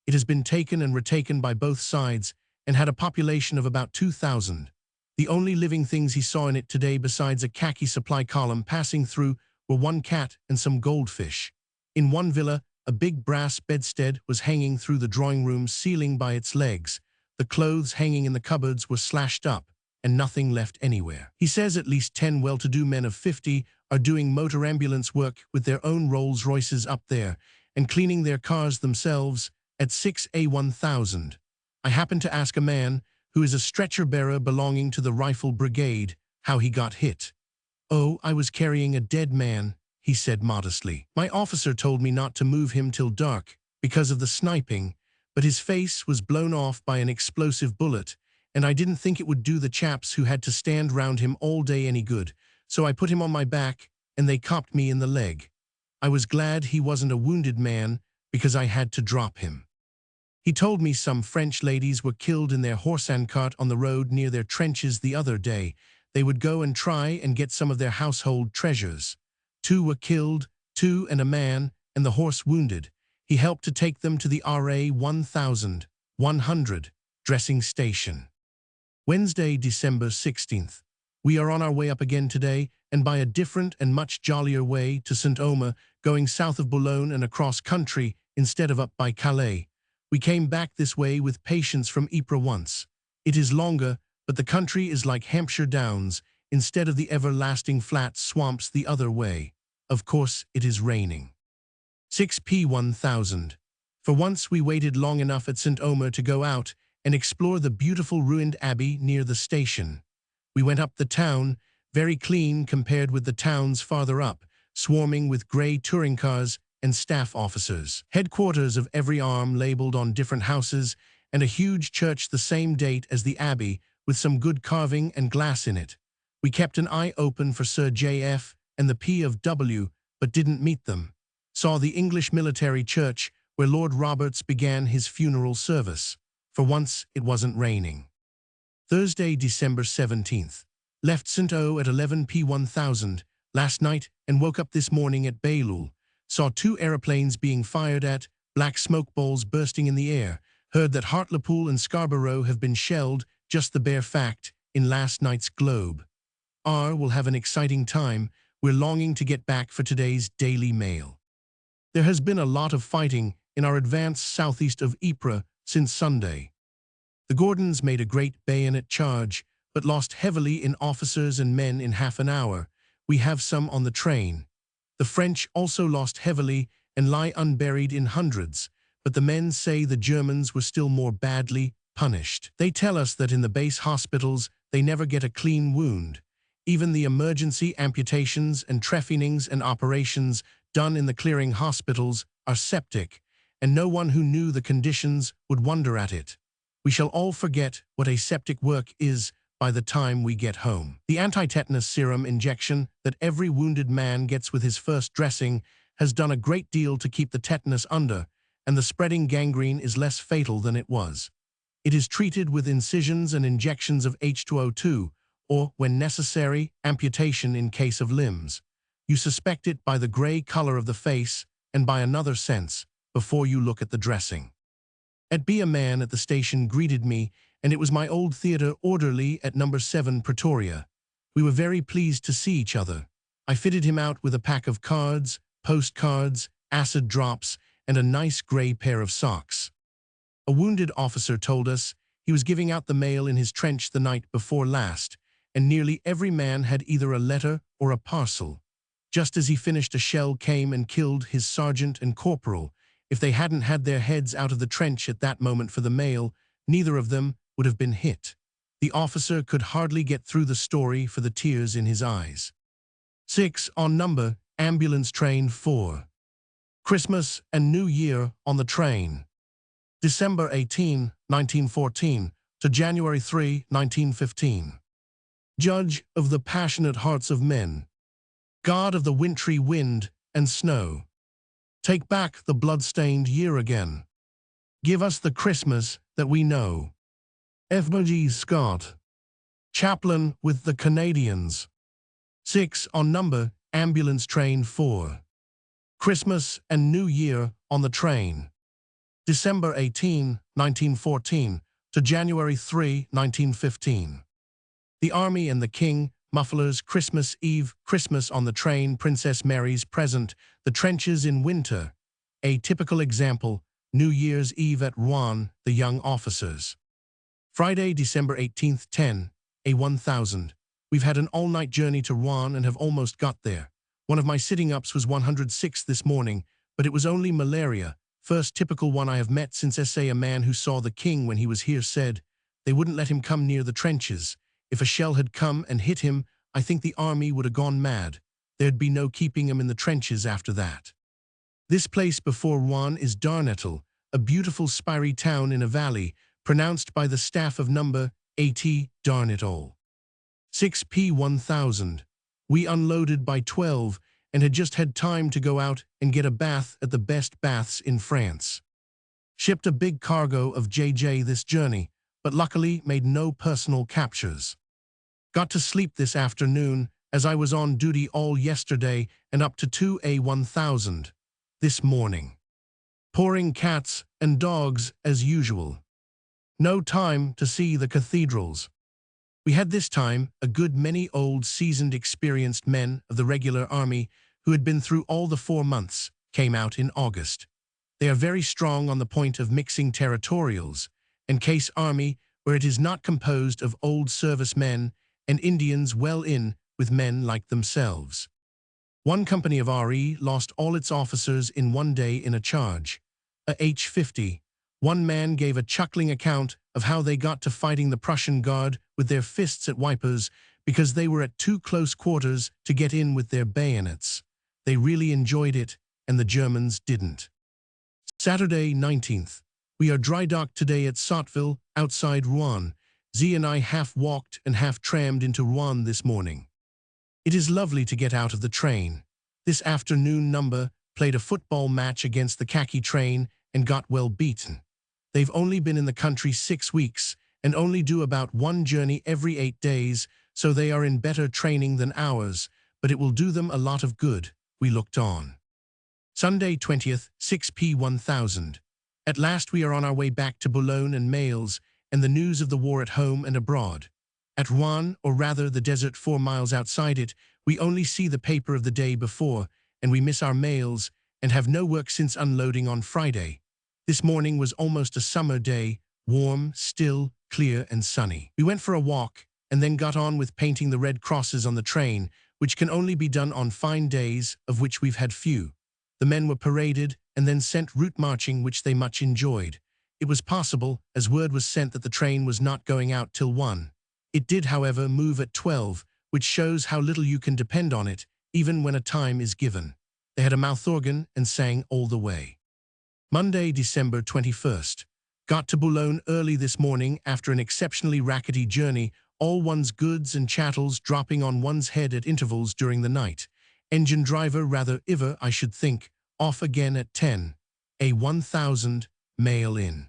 It has been taken and retaken by both sides and had a population of about 2,000. The only living things he saw in it today besides a khaki supply column passing through were 1 cat and some goldfish. In one villa, a big brass bedstead was hanging through the drawing room ceiling by its legs. The clothes hanging in the cupboards were slashed up, and nothing left anywhere. He says at least 10 well-to-do men of 50 are doing motor ambulance work with their own Rolls Royces up there, and cleaning their cars themselves at 6A1000. I happened to ask a man, who is a stretcher-bearer belonging to the Rifle Brigade, how he got hit. "Oh, I was carrying a dead man," he said modestly. "My officer told me not to move him till dark, because of the sniping, but his face was blown off by an explosive bullet, and I didn't think it would do the chaps who had to stand round him all day any good, so I put him on my back, and they copped me in the leg. I was glad he wasn't a wounded man, because I had to drop him." He told me some French ladies were killed in their horse-and cart on the road near their trenches the other day. They would go and try and get some of their household treasures. 2 were killed, 2 and a man, and the horse wounded. He helped to take them to the RA-100 dressing station. Wednesday, December 16th. We are on our way up again today, and by a different and much jollier way to St. Omer, going south of Boulogne and across country instead of up by Calais. We came back this way with patients from Ypres once. It is longer, but the country is like Hampshire Downs, instead of the everlasting flat swamps the other way. Of course, it is raining. 6P1000. For once we waited long enough at St. Omer to go out and explore the beautiful ruined abbey near the station. We went up the town, very clean compared with the towns farther up, swarming with grey touring cars and staff officers. Headquarters of every arm labelled on different houses, and a huge church the same date as the abbey, with some good carving and glass in it. We kept an eye open for Sir J.F. and the P of W, but didn't meet them. Saw the English military church, where Lord Roberts began his funeral service. For once, it wasn't raining. Thursday, December 17th. Left St. O at 11 P1000 last night and woke up this morning at Bailleul. Saw 2 aeroplanes being fired at, black smoke balls bursting in the air. Heard that Hartlepool and Scarborough have been shelled, just the bare fact, in last night's Globe. Will have an exciting time. We're longing to get back for today's Daily Mail. There has been a lot of fighting in our advance southeast of Ypres since Sunday. The Gordons made a great bayonet charge, but lost heavily in officers and men in half an hour. We have some on the train. The French also lost heavily and lie unburied in hundreds, but the men say the Germans were still more badly punished. They tell us that in the base hospitals they never get a clean wound. Even the emergency amputations and trephinings and operations done in the clearing hospitals are septic, and no one who knew the conditions would wonder at it. We shall all forget what aseptic work is by the time we get home. The anti-tetanus serum injection that every wounded man gets with his first dressing has done a great deal to keep the tetanus under, and the spreading gangrene is less fatal than it was. It is treated with incisions and injections of H2O2, or, when necessary, amputation in case of limbs. You suspect it by the gray color of the face and by another sense before you look at the dressing. At B, a man at the station greeted me, and it was my old theatre orderly at number 7 Pretoria. We were very pleased to see each other. I fitted him out with a pack of cards, postcards, acid drops, and a nice gray pair of socks. A wounded officer told us he was giving out the mail in his trench the night before last, and nearly every man had either a letter or a parcel. Just as he finished, a shell came and killed his sergeant and corporal. If they hadn't had their heads out of the trench at that moment for the mail, neither of them would have been hit. The officer could hardly get through the story for the tears in his eyes. 6 on number, ambulance train 4. Christmas and New Year on the train. December 18, 1914 to January 3, 1915. Judge of the passionate hearts of men, God of the wintry wind and snow, take back the blood-stained year again. Give us the Christmas that we know. F.G. Scott, chaplain with the Canadians. 6 on number, ambulance train 4. Christmas and New Year on the train. December 18, 1914 to January 3, 1915. The Army and the King, mufflers, Christmas Eve, Christmas on the train, Princess Mary's present, the trenches in winter. A typical example, New Year's Eve at Rouen, the young officers. Friday, December 18th, 10, A1000. We've had an all-night journey to Rouen and have almost got there. One of my sitting-ups was 106 this morning, but it was only malaria. First typical one I have met since SA. A man who saw the King when he was here said they wouldn't let him come near the trenches. If a shell had come and hit him, I think the army would have gone mad. There'd be no keeping him in the trenches after that. This place before Rouen is Darnetal, a beautiful spiry town in a valley, pronounced by the staff of number 80 Darnetal. 6p1000. We unloaded by 12 and had just had time to go out and get a bath at the best baths in France. Shipped a big cargo of JJ this journey, but luckily made no personal captures. Got to sleep this afternoon as I was on duty all yesterday and up to 2A1000 this morning. Pouring cats and dogs as usual. No time to see the cathedrals. We had this time a good many old, seasoned, experienced men of the regular army who had been through all the 4 months, came out in August. They are very strong on the point of mixing territorials, and case army where it is not composed of old servicemen and Indians well in with men like themselves. One company of RE lost all its officers in one day in a charge. A H-50. One man gave a chuckling account of how they got to fighting the Prussian Guard with their fists at wipers because they were at too close quarters to get in with their bayonets. They really enjoyed it, and the Germans didn't. Saturday, 19th. We are dry docked today at Sotteville, outside Rouen. Z and I half walked and half trammed into Rouen this morning. It is lovely to get out of the train. This afternoon number played a football match against the khaki train and got well beaten. They've only been in the country 6 weeks and only do about one journey every 8 days, so they are in better training than ours, but it will do them a lot of good. We looked on. Sunday 20th, 6p1000. At last we are on our way back to Boulogne and mails, and the news of the war at home and abroad. At Rouen, or rather the desert 4 miles outside it, we only see the paper of the day before, and we miss our mails, and have no work since unloading on Friday. This morning was almost a summer day, warm, still, clear and sunny. We went for a walk, and then got on with painting the red crosses on the train, which can only be done on fine days, of which we've had few. The men were paraded, and then sent route marching, which they much enjoyed. It was possible, as word was sent that the train was not going out till 1. It did, however, move at 12, which shows how little you can depend on it, even when a time is given. They had a mouth organ and sang all the way. Monday, December 21st. Got to Boulogne early this morning after an exceptionally rackety journey, all one's goods and chattels dropping on one's head at intervals during the night. Engine driver rather iver, I should think, off again at 10. A 1000, mail in.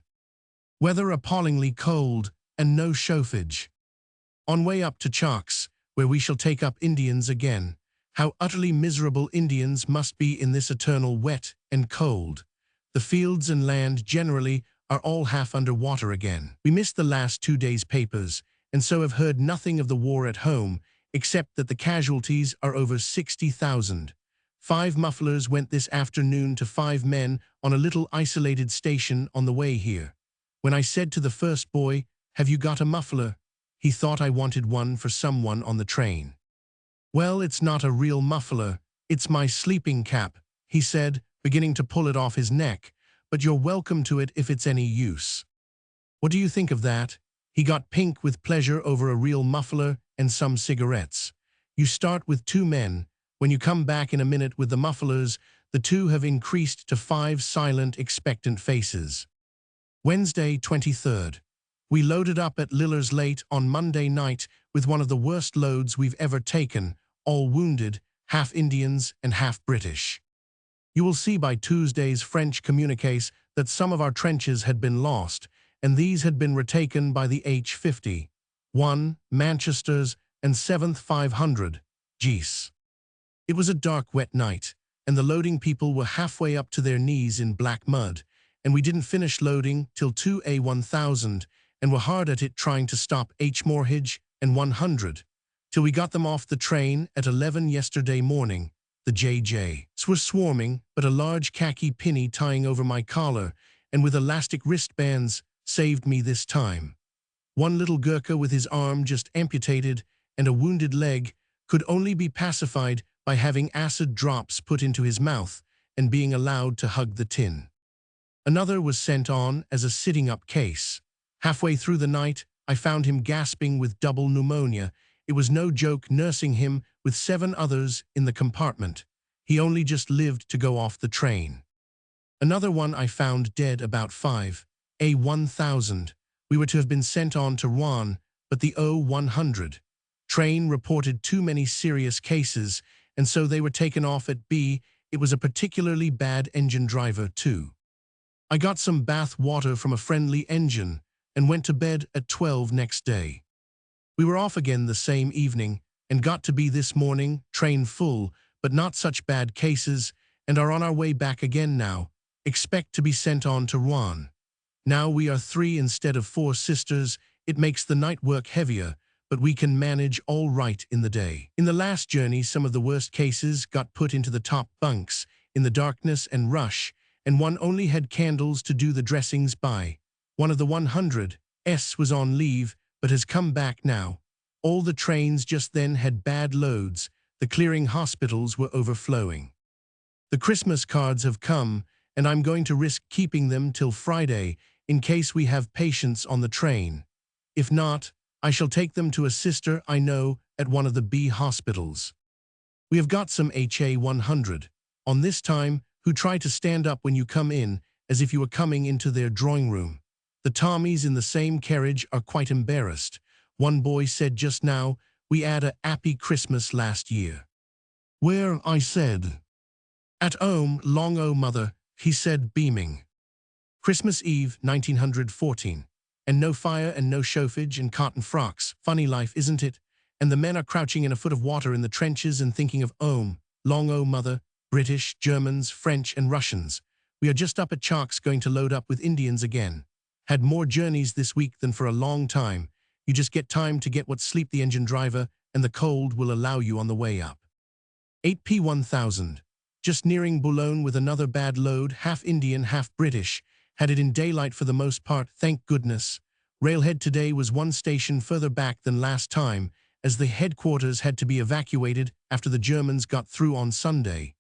Weather appallingly cold, and no chauffage. On way up to Chalks, where we shall take up Indians again. How utterly miserable Indians must be in this eternal wet and cold. The fields and land generally are all half under water again. We missed the last 2 days' papers, and so have heard nothing of the war at home, except that the casualties are over 60,000. 5 mufflers went this afternoon to 5 men on a little isolated station on the way here. When I said to the first boy, "Have you got a muffler?" he thought I wanted one for someone on the train. "Well, it's not a real muffler, it's my sleeping cap," he said, beginning to pull it off his neck, "but you're welcome to it if it's any use." What do you think of that? He got pink with pleasure over a real muffler and some cigarettes. You start with 2 men. When you come back in a minute with the mufflers, the 2 have increased to 5 silent, expectant faces. Wednesday, 23rd. We loaded up at Lillers late on Monday night with one of the worst loads we've ever taken, all wounded, half Indians and half British. You will see by Tuesday's French communiques that some of our trenches had been lost, and these had been retaken by the H-50, 1, Manchesters, and 7th 500, Geese. It was a dark, wet night, and the loading people were halfway up to their knees in black mud, and we didn't finish loading till 2 A1000, and were hard at it trying to stop H. Moorhedge and 100, till we got them off the train at 11 yesterday morning. The JJs were swarming, but a large khaki pinny tying over my collar, and with elastic wristbands, saved me this time. One little Gurkha with his arm just amputated and a wounded leg could only be pacified by having acid drops put into his mouth and being allowed to hug the tin. Another was sent on as a sitting-up case. Halfway through the night, I found him gasping with double pneumonia. It was no joke nursing him with 7 others in the compartment. He only just lived to go off the train. Another one I found dead about 5 A1000. We were to have been sent on to Rouen, but the O100 train reported too many serious cases, and so they were taken off at B. It was a particularly bad engine driver, too. I got some bath water from a friendly engine and went to bed at 12 next day. We were off again the same evening and got to be this morning, train full, but not such bad cases, and are on our way back again now. Expect to be sent on to Rouen. Now we are 3 instead of 4 sisters. It makes the night work heavier, but we can manage all right in the day. In the last journey, some of the worst cases got put into the top bunks in the darkness and rush, and one only had candles to do the dressings by. One of the 100s was on leave, but has come back now. All the trains just then had bad loads. The clearing hospitals were overflowing. The Christmas cards have come, and I'm going to risk keeping them till Friday in case we have patients on the train. If not, I shall take them to a sister I know at one of the B hospitals. We have got some HA100 on this time who try to stand up when you come in as if you were coming into their drawing room. The Tommies in the same carriage are quite embarrassed. One boy said just now, "We 'ad a 'appy Christmas last year." "Where?" I said. "At 'ome, long o' mother," he said, beaming. Christmas Eve, 1914. And no fire and no chauffage and cotton frocks. Funny life, isn't it? And the men are crouching in a foot of water in the trenches and thinking of 'ome, long o' mother, British, Germans, French and Russians. We are just up at Chalk's going to load up with Indians again. Had more journeys this week than for a long time. You just get time to get what sleep the engine driver, and the cold will allow you on the way up. 8p1000. Just nearing Boulogne with another bad load, half Indian, half British. Had it in daylight for the most part, thank goodness. Railhead today was one station further back than last time, as the headquarters had to be evacuated after the Germans got through on Sunday.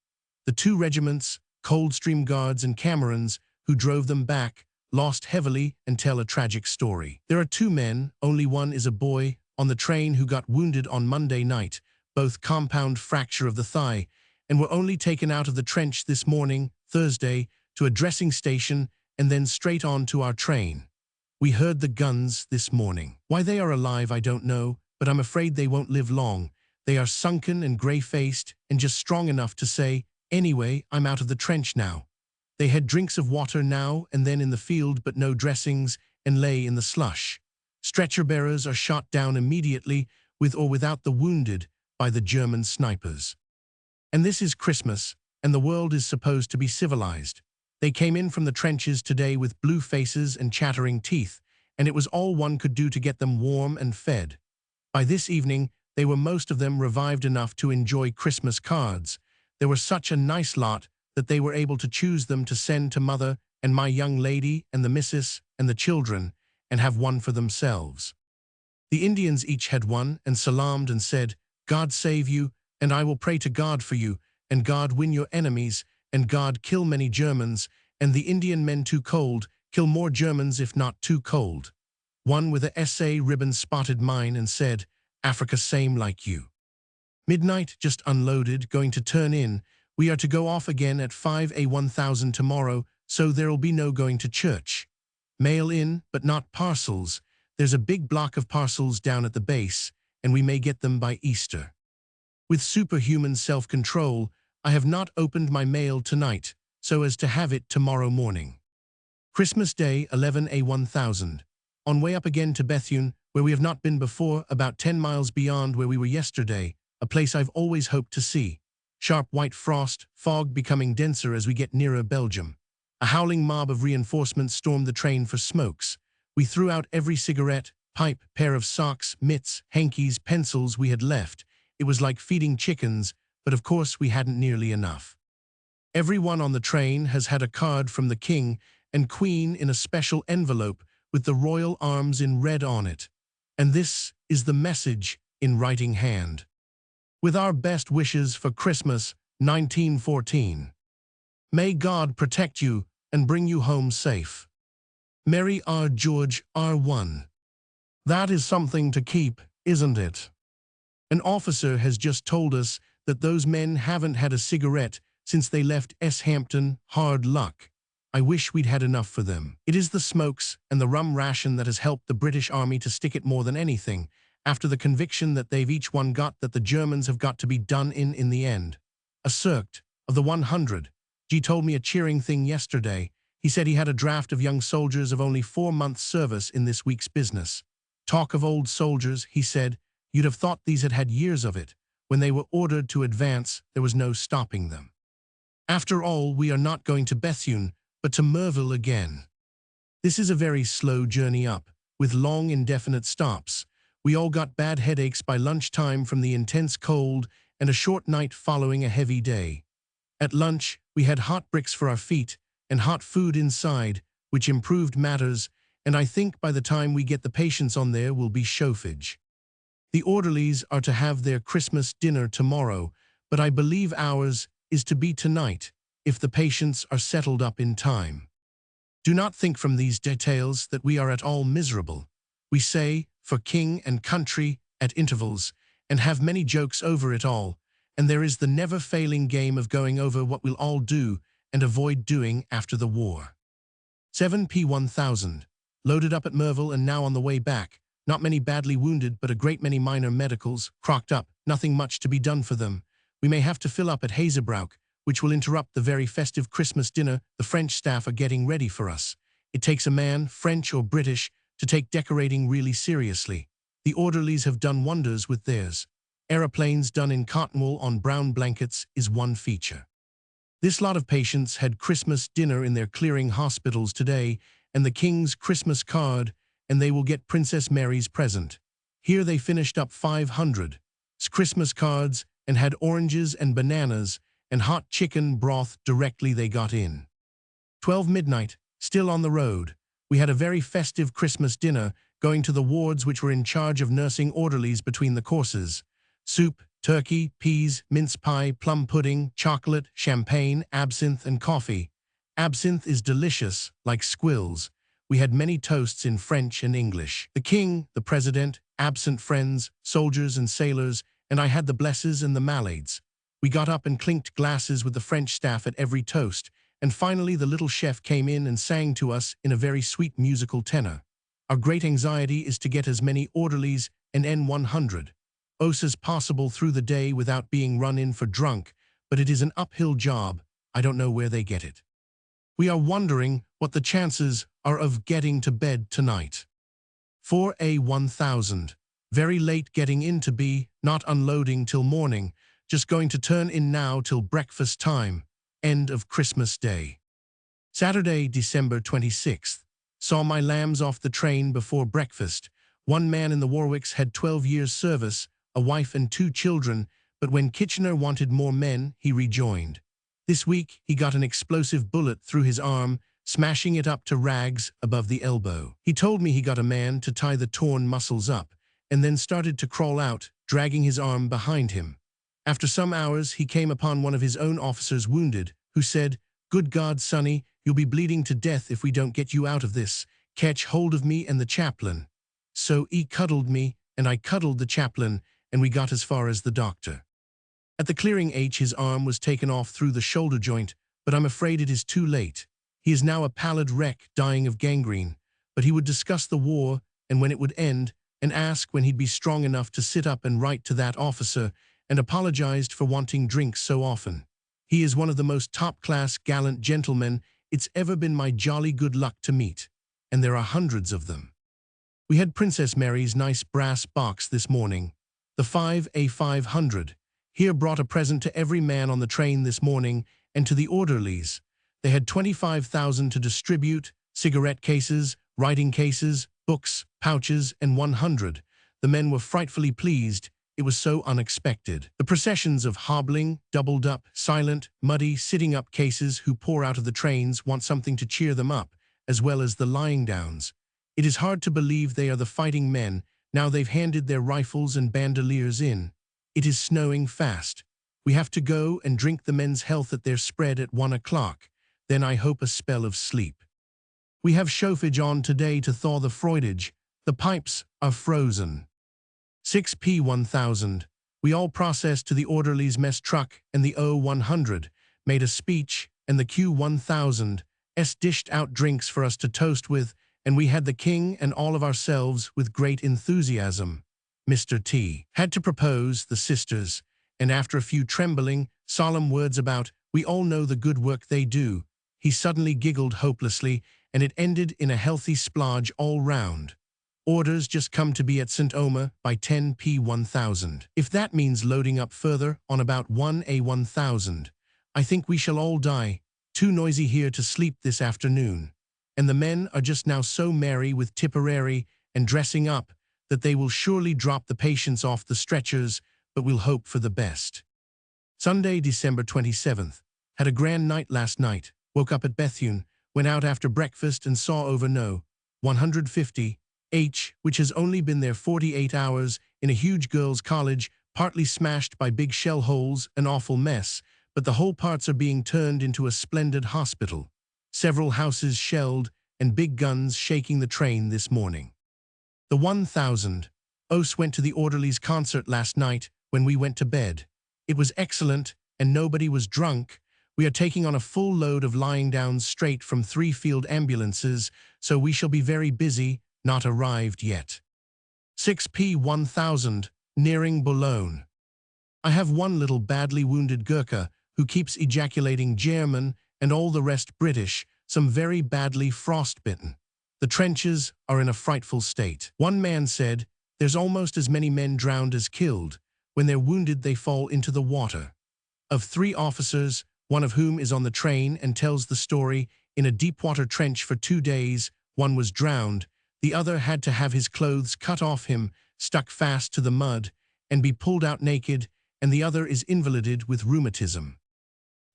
The two regiments, Coldstream Guards and Camerons, who drove them back, lost heavily and tell a tragic story. There are two men, only one is a boy, on the train who got wounded on Monday night, both compound fracture of the thigh, and were only taken out of the trench this morning, Thursday, to a dressing station and then straight on to our train. We heard the guns this morning. Why they are alive I don't know, but I'm afraid they won't live long. They are sunken and grey-faced and just strong enough to say, "Anyway, I'm out of the trench now." They had drinks of water now and then in the field but no dressings and lay in the slush. Stretcher bearers are shot down immediately, with or without the wounded, by the German snipers. And this is Christmas, and the world is supposed to be civilized. They came in from the trenches today with blue faces and chattering teeth, and it was all one could do to get them warm and fed. By this evening, they were most of them revived enough to enjoy Christmas cards. There were such a nice lot that they were able to choose them to send to mother and my young lady and the missus and the children, and have one for themselves. The Indians each had one and salaamed and said, "God save you, and I will pray to God for you, and God win your enemies, and God kill many Germans, and the Indian men too cold, kill more Germans if not too cold." One with a SA ribbon spotted mine and said, "Africa same like you." Midnight, just unloaded, going to turn in. We are to go off again at 5a1000 tomorrow, so there'll be no going to church. Mail in, but not parcels. There's a big block of parcels down at the base, and we may get them by Easter. With superhuman self-control, I have not opened my mail tonight, so as to have it tomorrow morning. Christmas Day, 11a1000. On way up again to Bethune, where we have not been before, about 10 miles beyond where we were yesterday, a place I've always hoped to see. Sharp white frost, fog becoming denser as we get nearer Belgium. A howling mob of reinforcements stormed the train for smokes. We threw out every cigarette, pipe, pair of socks, mitts, hankies, pencils we had left. It was like feeding chickens, but of course we hadn't nearly enough. Everyone on the train has had a card from the King and Queen in a special envelope with the royal arms in red on it. And this is the message in writing hand. With our best wishes for Christmas, 1914. May God protect you and bring you home safe. Mary R. George R1. That is something to keep, isn't it? An officer has just told us that those men haven't had a cigarette since they left S. Hampton. Hard luck. I wish we'd had enough for them. It is the smokes and the rum ration that has helped the British Army to stick it more than anything, after the conviction that they've each one got that the Germans have got to be done in the end. A circt of the 100. G told me a cheering thing yesterday. He said he had a draft of young soldiers of only 4 months' service in this week's business. Talk of old soldiers, he said, you'd have thought these had had years of it. When they were ordered to advance, there was no stopping them. After all, we are not going to Bethune, but to Merville again. This is a very slow journey up, with long indefinite stops. We all got bad headaches by lunchtime from the intense cold and a short night following a heavy day. At lunch, we had hot bricks for our feet and hot food inside, which improved matters, and I think by the time we get the patients on there will be chauffage. The orderlies are to have their Christmas dinner tomorrow, but I believe ours is to be tonight, if the patients are settled up in time. Do not think from these details that we are at all miserable. We say, for king and country, at intervals, and have many jokes over it all, and there is the never-failing game of going over what we'll all do and avoid doing after the war. 7p1000. Loaded up at Merville and now on the way back. Not many badly wounded, but a great many minor medicals, crocked up, nothing much to be done for them. We may have to fill up at Hazebrouck, which will interrupt the very festive Christmas dinner the French staff are getting ready for us. It takes a man, French or British, to take decorating really seriously. The orderlies have done wonders with theirs. Aeroplanes done in cotton wool on brown blankets is one feature. This lot of patients had Christmas dinner in their clearing hospitals today, and the King's Christmas card, and they will get Princess Mary's present. Here they finished up 500 Christmas cards and had oranges and bananas and hot chicken broth directly they got in. 12 midnight, still on the road. We had a very festive Christmas dinner, going to the wards which were in charge of nursing orderlies between the courses. Soup, turkey, peas, mince pie, plum pudding, chocolate, champagne, absinthe, and coffee. Absinthe is delicious, like squills. We had many toasts in French and English. The king, the president, absent friends, soldiers and sailors, and I had the blesses and the malades. We got up and clinked glasses with the French staff at every toast, and finally the little chef came in and sang to us in a very sweet musical tenor. Our great anxiety is to get as many orderlies and N100 as possible through the day without being run in for drunk, but it is an uphill job. I don't know where they get it. We are wondering what the chances are of getting to bed tonight. 4A1000. Very late getting in to be, not unloading till morning, just going to turn in now till breakfast time. End of Christmas Day. Saturday, December 26th. Saw my lambs off the train before breakfast. One man in the Warwicks had 12 years' service, a wife and 2 children, but when Kitchener wanted more men, he rejoined. This week, he got an explosive bullet through his arm, smashing it up to rags above the elbow. He told me he got a man to tie the torn muscles up, and then started to crawl out, dragging his arm behind him. After some hours, he came upon one of his own officers wounded, who said, "Good God, Sonny, you'll be bleeding to death if we don't get you out of this. Catch hold of me and the chaplain." So he cuddled me, and I cuddled the chaplain, and we got as far as the doctor. At the clearing H, his arm was taken off through the shoulder joint, but I'm afraid it is too late. He is now a pallid wreck, dying of gangrene. But he would discuss the war, and when it would end, and ask when he'd be strong enough to sit up and write to that officer, and apologized for wanting drinks so often. He is one of the most top-class gallant gentlemen it's ever been my jolly good luck to meet, and there are hundreds of them. We had Princess Mary's nice brass box this morning, the 5A500. Here brought a present to every man on the train this morning and to the orderlies. They had 25,000 to distribute, cigarette cases, writing cases, books, pouches, and 100. The men were frightfully pleased. It was so unexpected. The processions of hobbling, doubled up, silent, muddy, sitting up cases who pour out of the trains want something to cheer them up, as well as the lying downs. It is hard to believe they are the fighting men, now they've handed their rifles and bandoliers in. It is snowing fast. We have to go and drink the men's health at their spread at 1 o'clock. Then I hope a spell of sleep. We have chauffage on today to thaw the fruitage. The pipes are frozen. 6P1000. We all processed to the orderlies' mess truck, and the O100 made a speech, and the Q1000 dished out drinks for us to toast with, and we had the king and all of ourselves with great enthusiasm. Mr. T had to propose the sisters, and after a few trembling, solemn words about, "We all know the good work they do," he suddenly giggled hopelessly, and it ended in a healthy splodge all round. Orders just come to be at St. Omer by 10P1000. If that means loading up further on about 1A1000, I think we shall all die. Too noisy here to sleep this afternoon. And the men are just now so merry with Tipperary and dressing up that they will surely drop the patients off the stretchers, but we'll hope for the best. Sunday, December 27th. Had a grand night last night. Woke up at Bethune, went out after breakfast and saw over No. 150 H, which has only been there 48 hours, in a huge girls' college, partly smashed by big shell holes, an awful mess, but the whole parts are being turned into a splendid hospital. Several houses shelled, and big guns shaking the train this morning. The 1000 went to the orderlies' concert last night when we went to bed. It was excellent, and nobody was drunk. We are taking on a full load of lying downs straight from 3 field ambulances, so we shall be very busy, not arrived yet. 6P1000, nearing Boulogne. I have one little badly wounded Gurkha who keeps ejaculating German and all the rest British, some very badly frostbitten. The trenches are in a frightful state. One man said, "There's almost as many men drowned as killed. When they're wounded, they fall into the water." Of 3 officers, one of whom is on the train and tells the story. In a deep-water trench for 2 days, one was drowned, the other had to have his clothes cut off him, stuck fast to the mud, and be pulled out naked, and the other is invalided with rheumatism.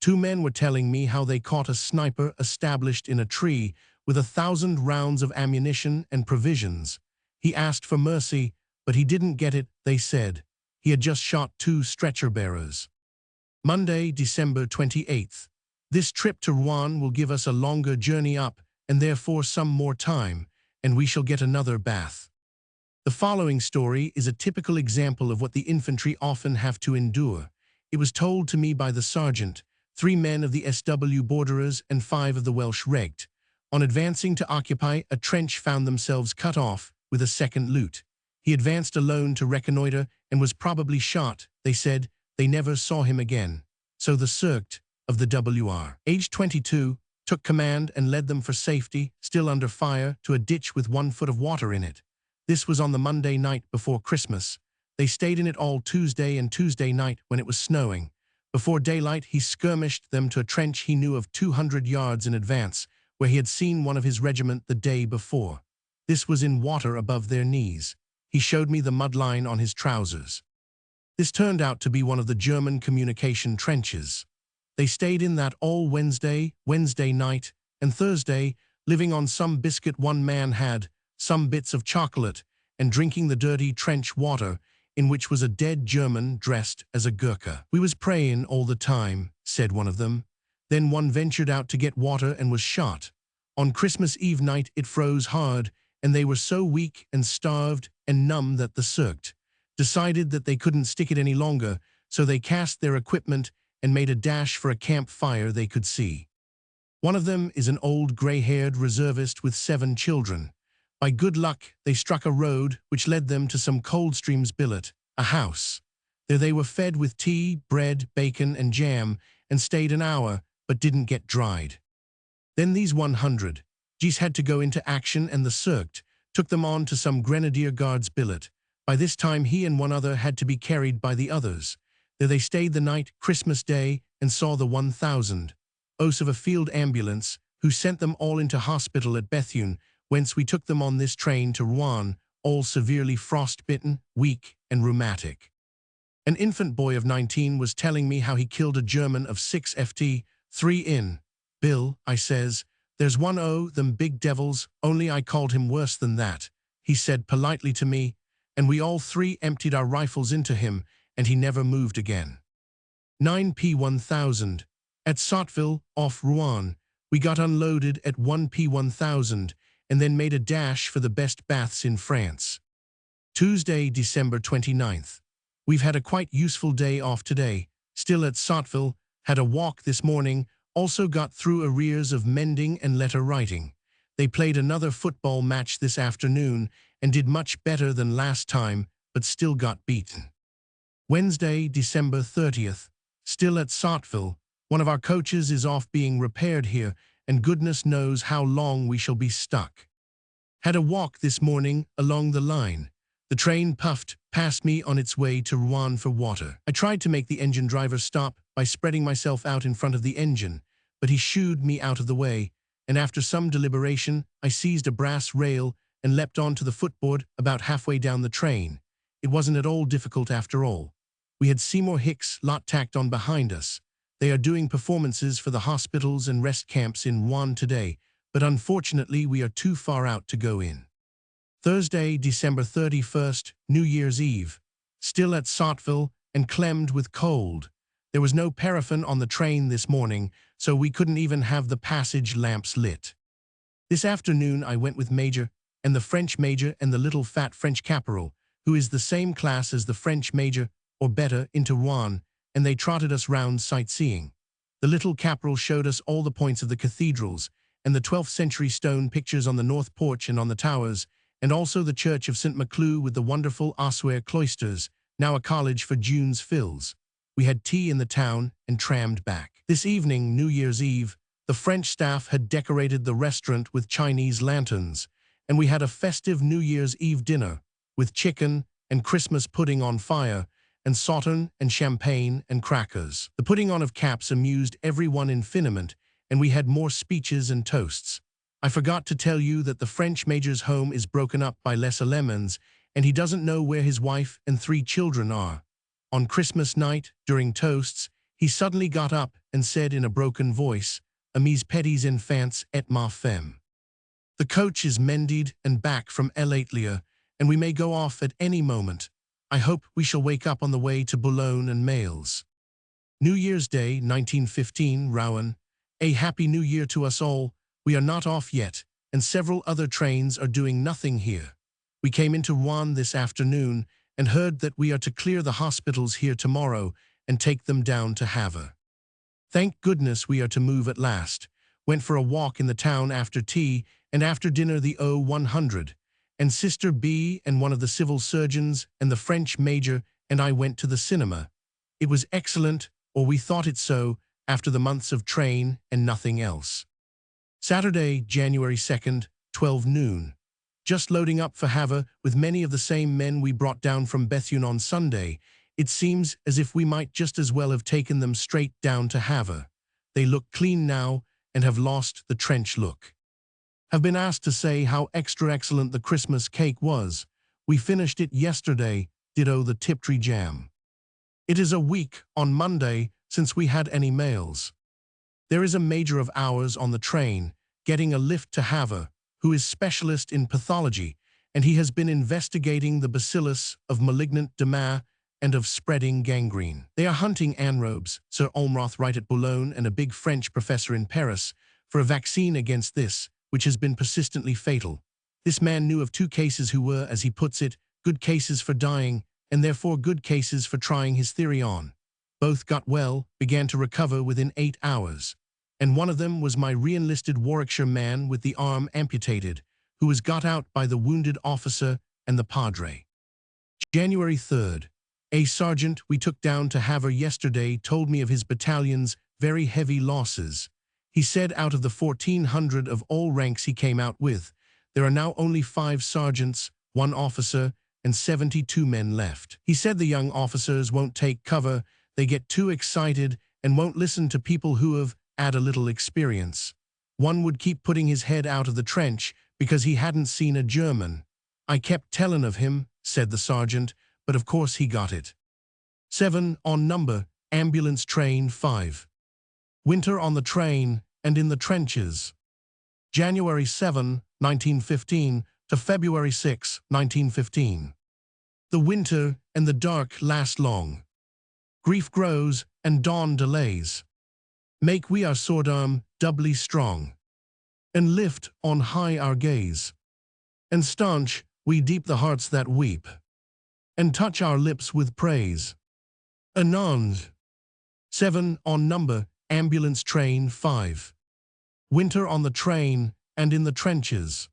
2 men were telling me how they caught a sniper established in a tree with 1,000 rounds of ammunition and provisions. He asked for mercy, but he didn't get it, they said. He had just shot 2 stretcher-bearers. Monday, December 28th. This trip to Rouen will give us a longer journey up, and therefore some more time, and we shall get another bath. The following story is a typical example of what the infantry often have to endure. It was told to me by the sergeant, 3 men of the SW Borderers and 5 of the Welsh Recht. On advancing to occupy a trench found themselves cut off with a second loot. He advanced alone to reconnoiter and was probably shot, they said. They never saw him again. So the Circt of the WR, aged 22, took command and led them for safety, still under fire, to a ditch with 1 foot of water in it. This was on the Monday night before Christmas. They stayed in it all Tuesday and Tuesday night when it was snowing. Before daylight, he skirmished them to a trench he knew of 200 yards in advance, where he had seen one of his regiment the day before. This was in water above their knees. He showed me the mud line on his trousers. This turned out to be one of the German communication trenches. They stayed in that all Wednesday night, and Thursday, living on some biscuit one man had, some bits of chocolate, and drinking the dirty trench water, in which was a dead German dressed as a Gurkha. We was praying all the time, said one of them. Then one ventured out to get water and was shot. On Christmas Eve night it froze hard, and they were so weak and starved and numb that the Circt decided that they couldn't stick it any longer, so they cast their equipment and made a dash for a campfire they could see. One of them is an old gray-haired reservist with 7 children. By good luck, they struck a road which led them to some Coldstream's billet, a house. There they were fed with tea, bread, bacon, and jam, and stayed an hour, but didn't get dried. Then these 100 G's had to go into action, and the Circt took them on to some Grenadier Guards billet. By this time he and one other had to be carried by the others. There they stayed the night, Christmas Day, and saw the 1,000 of a field ambulance, who sent them all into hospital at Bethune, whence we took them on this train to Rouen, all severely frostbitten, weak, and rheumatic. An infant boy of 19 was telling me how he killed a German of 6 ft, 3 in. Bill, I says, there's one o' them big devils, only I called him worse than that, he said politely to me, and we all 3 emptied our rifles into him, and he never moved again. 9p1000. At Sotteville, off Rouen, we got unloaded at 1p1000, and then made a dash for the best baths in France. Tuesday, December 29th. We've had a quite useful day off today, still at Sotteville, had a walk this morning, also got through arrears of mending and letter writing. They played another football match this afternoon and did much better than last time, but still got beaten. Wednesday, December 30th. Still at Sotteville. One of our coaches is off being repaired here, and goodness knows how long we shall be stuck. Had a walk this morning along the line. The train puffed past me on its way to Rouen for water. I tried to make the engine driver stop by spreading myself out in front of the engine, but he shooed me out of the way, and after some deliberation, I seized a brass rail and leapt onto the footboard about halfway down the train. It wasn't at all difficult after all. We had Seymour Hicks lot tacked on behind us. They are doing performances for the hospitals and rest camps in Rouen today, but unfortunately we are too far out to go in. Thursday, December 31st, New Year's Eve. Still at Sotteville and clemmed with cold. There was no paraffin on the train this morning, so we couldn't even have the passage lamps lit. This afternoon I went with Major and the French Major and the little fat French caporal, who is the same class as the French Major, or better, into Rouen, and they trotted us round sightseeing. The little caporal showed us all the points of the cathedrals, and the 12th century stone pictures on the north porch and on the towers, and also the church of St. Maclou with the wonderful Ossuaire cloisters, now a college for June's fills. We had tea in the town and trammed back. This evening, New Year's Eve, the French staff had decorated the restaurant with Chinese lanterns, and we had a festive New Year's Eve dinner, with chicken and Christmas pudding on fire, and sauterne and champagne and crackers. The putting on of caps amused everyone infiniment, and we had more speeches and toasts. I forgot to tell you that the French major's home is broken up by les Allemands, and he doesn't know where his wife and 3 children are. On Christmas night, during toasts, he suddenly got up and said in a broken voice, "Amis petits enfants et ma femme." The coach is mended and back from Elatlia, and we may go off at any moment. I hope we shall wake up on the way to Boulogne and Mails. New Year's Day, 1915, Rouen. A happy New Year to us all. We are not off yet, and several other trains are doing nothing here. We came into Rouen this afternoon and heard that we are to clear the hospitals here tomorrow and take them down to Havre. Thank goodness we are to move at last. Went for a walk in the town after tea, and after dinner the O100. And Sister B and one of the civil surgeons and the French major and I went to the cinema. It was excellent, or we thought it so, after the months of train and nothing else. Saturday, January 2nd, 12 noon. Just loading up for Havre with many of the same men we brought down from Bethune on Sunday. It seems as if we might just as well have taken them straight down to Havre. They look clean now and have lost the trench look. Have been asked to say how extra excellent the Christmas cake was. We finished it yesterday, ditto the Tiptree jam. It is a week, on Monday, since we had any mails. There is a major of ours on the train, getting a lift to Havre, who is specialist in pathology, and he has been investigating the bacillus of malignant dema and of spreading gangrene. They are hunting anaerobes, Sir Olmroth right at Boulogne and a big French professor in Paris, for a vaccine against this, which has been persistently fatal. This man knew of 2 cases who were, as he puts it, good cases for dying, and therefore good cases for trying his theory on. Both got well, began to recover within 8 hours. And one of them was my re-enlisted Warwickshire man with the arm amputated, who was got out by the wounded officer and the padre. January 3rd. A sergeant we took down to Havre yesterday told me of his battalion's very heavy losses. He said out of the 1,400 of all ranks he came out with, there are now only 5 sergeants, 1 officer, and 72 men left. He said the young officers won't take cover, they get too excited and won't listen to people who have had a little experience. One would keep putting his head out of the trench because he hadn't seen a German. I kept telling of him, said the sergeant, but of course he got it. 7 on number, ambulance train 5. Winter on the train and in the trenches. January 7, 1915 to February 6, 1915. The winter and the dark last long. Grief grows and dawn delays. Make we our sword arm doubly strong, and lift on high our gaze, and staunch we deep the hearts that weep, and touch our lips with praise. Anon. 7 on number, ambulance train 5. Winter on the train and in the trenches.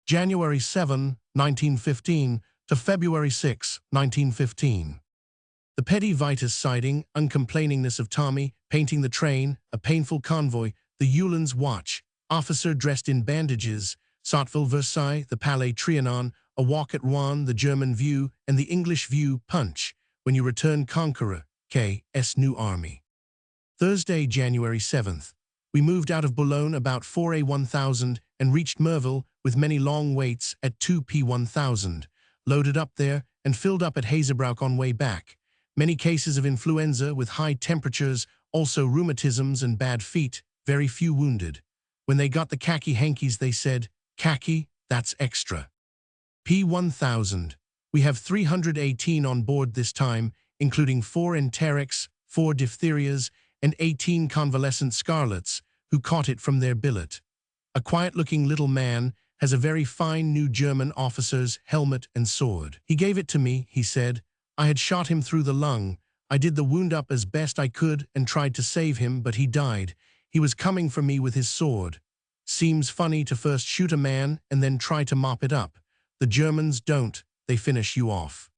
January 7, 1915 to February 6, 1915. The petty Vitus sighting, uncomplainingness of Tommy, painting the train, a painful convoy, the Uhlans watch, officer dressed in bandages, Sotteville Versailles, the Palais Trianon, a walk at Rouen, the German view, and the English view punch, when you return conqueror, K.S. New Army. Thursday, January 7th. We moved out of Boulogne about 4A1000 and reached Merville with many long waits at 2P1000, loaded up there and filled up at Hazebrouck on way back. Many cases of influenza with high temperatures, also rheumatisms and bad feet, very few wounded. When they got the khaki hankies they said, "Khaki, that's extra." P1000. We have 318 on board this time, including 4 enterics, 4 diphtherias, and 18 convalescent scarlets, who caught it from their billet. A quiet-looking little man has a very fine new German officer's helmet and sword. He gave it to me, he said. I had shot him through the lung. I did the wound up as best I could and tried to save him, but he died. He was coming for me with his sword. Seems funny to first shoot a man and then try to mop it up. The Germans don't, they finish you off.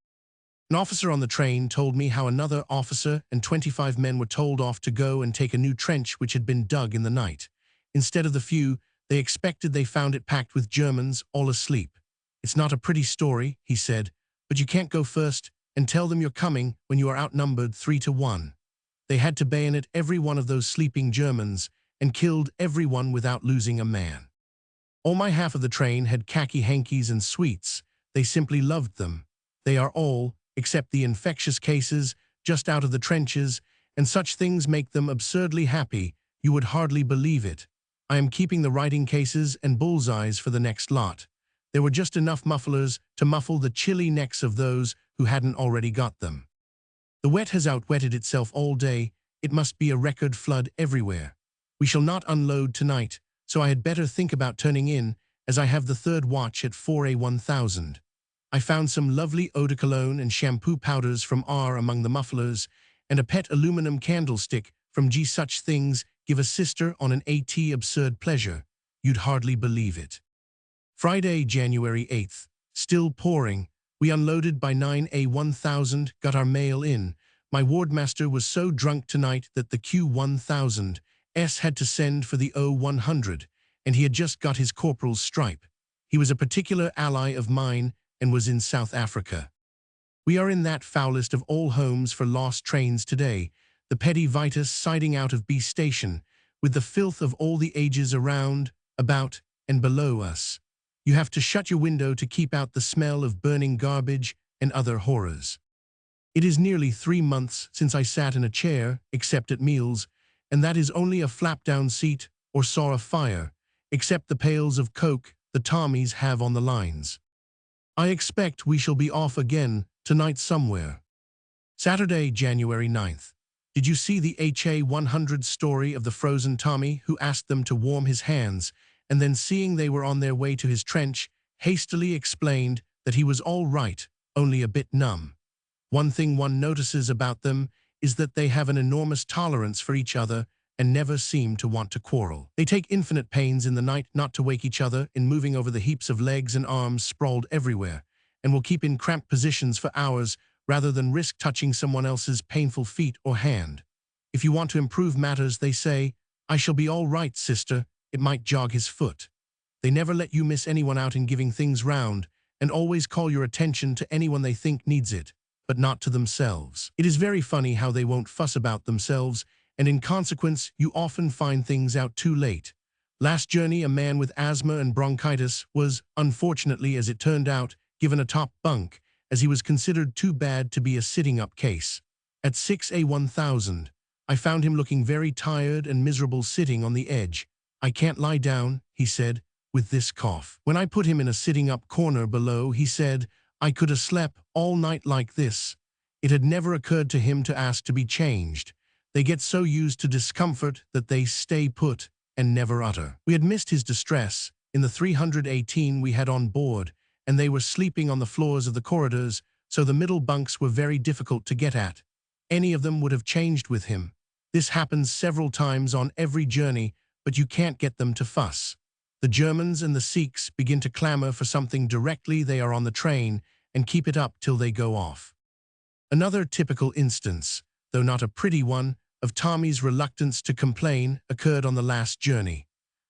An officer on the train told me how another officer and 25 men were told off to go and take a new trench which had been dug in the night. Instead of the few, they expected they found it packed with Germans, all asleep. It's not a pretty story, he said, but you can't go first and tell them you're coming when you are outnumbered 3-1. They had to bayonet every one of those sleeping Germans and killed everyone without losing a man. All my half of the train had khaki hankies and sweets. They simply loved them. They are all, except the infectious cases, just out of the trenches, and such things make them absurdly happy, you would hardly believe it. I am keeping the writing cases and bullseyes for the next lot. There were just enough mufflers to muffle the chilly necks of those who hadn't already got them. The wet has outwetted itself all day. It must be a record flood everywhere. We shall not unload tonight, so I had better think about turning in, as I have the third watch at 4A1000. I found some lovely eau de cologne and shampoo powders from R among the mufflers, and a pet aluminum candlestick from G. Such things give a sister on an AT absurd pleasure. You'd hardly believe it. Friday, January 8th. Still pouring. We unloaded by 9A1000, got our mail in. My wardmaster was so drunk tonight that the Q1000S had to send for the O100, and he had just got his corporal's stripe. He was a particular ally of mine and was in South Africa. We are in that foulest of all homes for lost trains today, the Petty Vitus siding out of B station, with the filth of all the ages around, about, and below us. You have to shut your window to keep out the smell of burning garbage and other horrors. It is nearly 3 months since I sat in a chair, except at meals, and that is only a flap-down seat or saw a fire, except the pails of Coke the Tommies have on the lines. I expect we shall be off again tonight somewhere. Saturday, January 9th. Did you see the HA100 story of the frozen Tommy who asked them to warm his hands, and then seeing they were on their way to his trench, hastily explained that he was all right, only a bit numb? One thing one notices about them is that they have an enormous tolerance for each other and never seem to want to quarrel. They take infinite pains in the night not to wake each other in moving over the heaps of legs and arms sprawled everywhere, and will keep in cramped positions for hours rather than risk touching someone else's painful feet or hand. If you want to improve matters, they say, "I shall be all right, sister, it might jog his foot." They never let you miss anyone out in giving things round, and always call your attention to anyone they think needs it, but not to themselves. It is very funny how they won't fuss about themselves, and in consequence you often find things out too late. Last journey, a man with asthma and bronchitis was, unfortunately as it turned out, given a top bunk, as he was considered too bad to be a sitting-up case. At 6A1000, I found him looking very tired and miserable sitting on the edge. "I can't lie down," he said, with this cough. When I put him in a sitting-up corner below, he said, "I could have slept all night like this." It had never occurred to him to ask to be changed. They get so used to discomfort that they stay put and never utter. We had missed his distress in the 318 we had on board, and they were sleeping on the floors of the corridors, so the middle bunks were very difficult to get at. Any of them would have changed with him. This happens several times on every journey, but you can't get them to fuss. The Germans and the Sikhs begin to clamor for something directly they are on the train and keep it up till they go off. Another typical instance, though not a pretty one, of Tommy's reluctance to complain occurred on the last journey.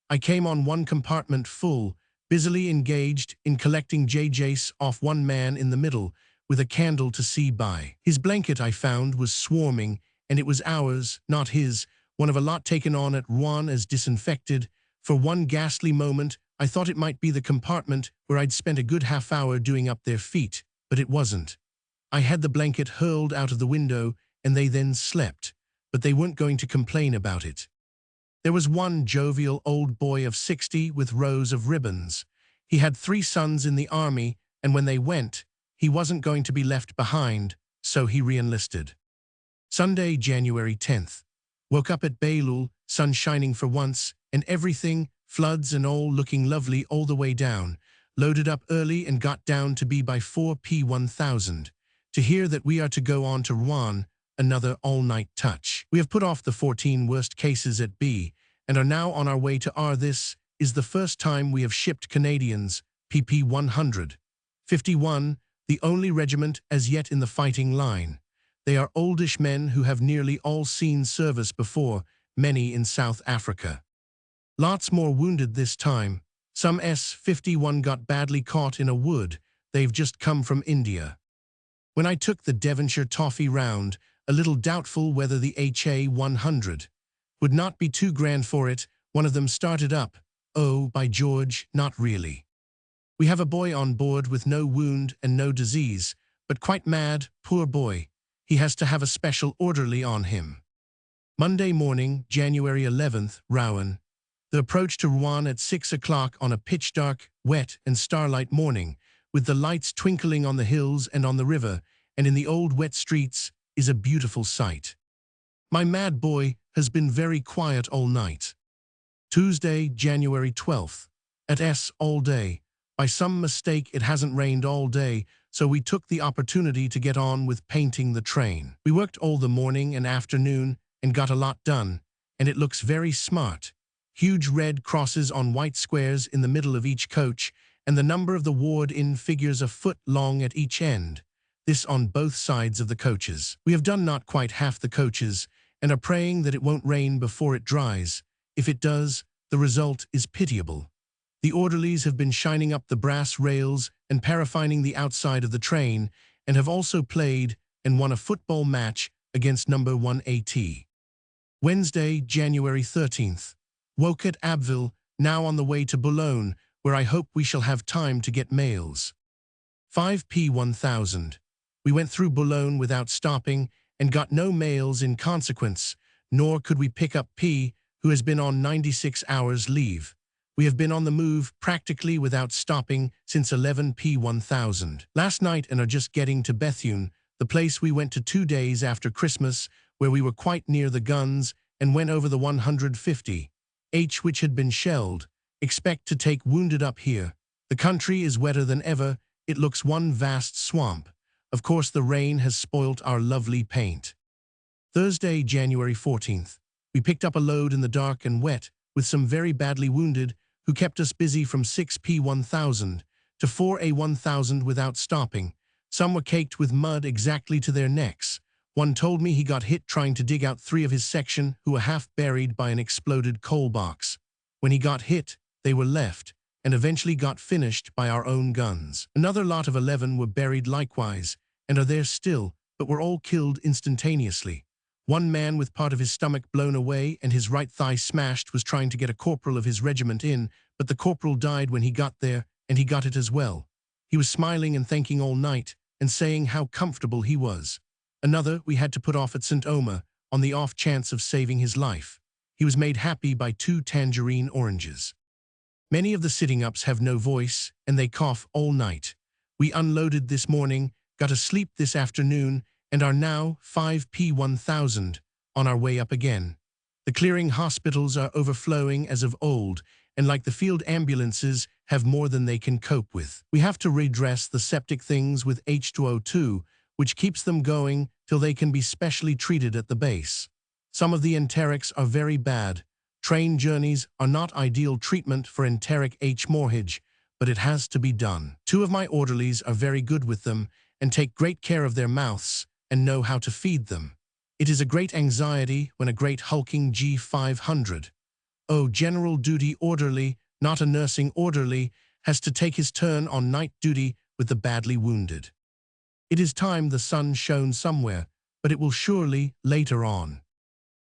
I came on one compartment full, busily engaged in collecting JJs off one man in the middle, with a candle to see by. His blanket, I found, was swarming, and it was ours, not his, one of a lot taken on at Rouen as disinfected. For one ghastly moment, I thought it might be the compartment where I'd spent a good half-hour doing up their feet, but it wasn't. I had the blanket hurled out of the window, and they then slept, but they weren't going to complain about it. There was one jovial old boy of 60 with rows of ribbons. He had 3 sons in the army, and when they went, he wasn't going to be left behind, so he re-enlisted. Sunday, January 10th. Woke up at Bailul, sun shining for once, and everything, floods and all, looking lovely all the way down. Loaded up early and got down to B by 4P1000. To hear that we are to go on to Rouen, another all-night touch. We have put off the 14 worst cases at B, and are now on our way to R. This is the first time we have shipped Canadians, PP 100. 51, the only regiment as yet in the fighting line. They are oldish men who have nearly all seen service before, many in South Africa. Lots more wounded this time. Some S-51 got badly caught in a wood. They've just come from India. When I took the Devonshire toffee round, a little doubtful whether the HA 100 would not be too grand for it, one of them started up. Oh, by George, not really. We have a boy on board with no wound and no disease, but quite mad, poor boy. He has to have a special orderly on him. Monday morning, January 11th, Rowan. The approach to Rouen at 6 o'clock on a pitch-dark, wet and starlight morning, with the lights twinkling on the hills and on the river, and in the old wet streets, is a beautiful sight. My mad boy has been very quiet all night. Tuesday, January 12th. At S all day. By some mistake it hasn't rained all day, so we took the opportunity to get on with painting the train. We worked all the morning and afternoon and got a lot done, and it looks very smart. Huge red crosses on white squares in the middle of each coach, and the number of the ward in figures a foot long at each end. This on both sides of the coaches. We have done not quite half the coaches, and are praying that it won't rain before it dries. If it does, the result is pitiable. The orderlies have been shining up the brass rails and paraffining the outside of the train, and have also played and won a football match against number 1AT. Wednesday, January 13th. Woke at Abbeville, now on the way to Boulogne, where I hope we shall have time to get mails. 5p 1000. We went through Boulogne without stopping and got no mails in consequence, nor could we pick up P, who has been on 96 hours leave. We have been on the move practically without stopping since 11p 1000. Last night and are just getting to Bethune, the place we went to 2 days after Christmas, where we were quite near the guns and went over the 150 H which had been shelled. Expect to take wounded up here. The country is wetter than ever. It looks one vast swamp. Of course the rain has spoilt our lovely paint. Thursday, January 14th. We picked up a load in the dark and wet with some very badly wounded who kept us busy from 6p 1000 to 4a 1000 without stopping. Some were caked with mud exactly to their necks. One told me he got hit trying to dig out 3 of his section who were half buried by an exploded coal box. When he got hit, they were left, and eventually got finished by our own guns. Another lot of 11 were buried likewise, and are there still, but were all killed instantaneously. One man with part of his stomach blown away and his right thigh smashed was trying to get a corporal of his regiment in, but the corporal died when he got there, and he got it as well. He was smiling and thanking all night, and saying how comfortable he was. Another we had to put off at St. Omer, on the off chance of saving his life. He was made happy by 2 tangerine oranges. Many of the sitting-ups have no voice, and they cough all night. We unloaded this morning, got a sleep this afternoon, and are now 5p 1000 on our way up again. The clearing hospitals are overflowing as of old, and like the field ambulances, have more than they can cope with. We have to redress the septic things with H2O2, which keeps them going till they can be specially treated at the base. Some of the enterics are very bad. Train journeys are not ideal treatment for enteric H. mortgage, but it has to be done. 2 of my orderlies are very good with them and take great care of their mouths and know how to feed them. It is a great anxiety when a great hulking G500, general duty orderly, not a nursing orderly, has to take his turn on night duty with the badly wounded. It is time the sun shone somewhere, but it will surely later on.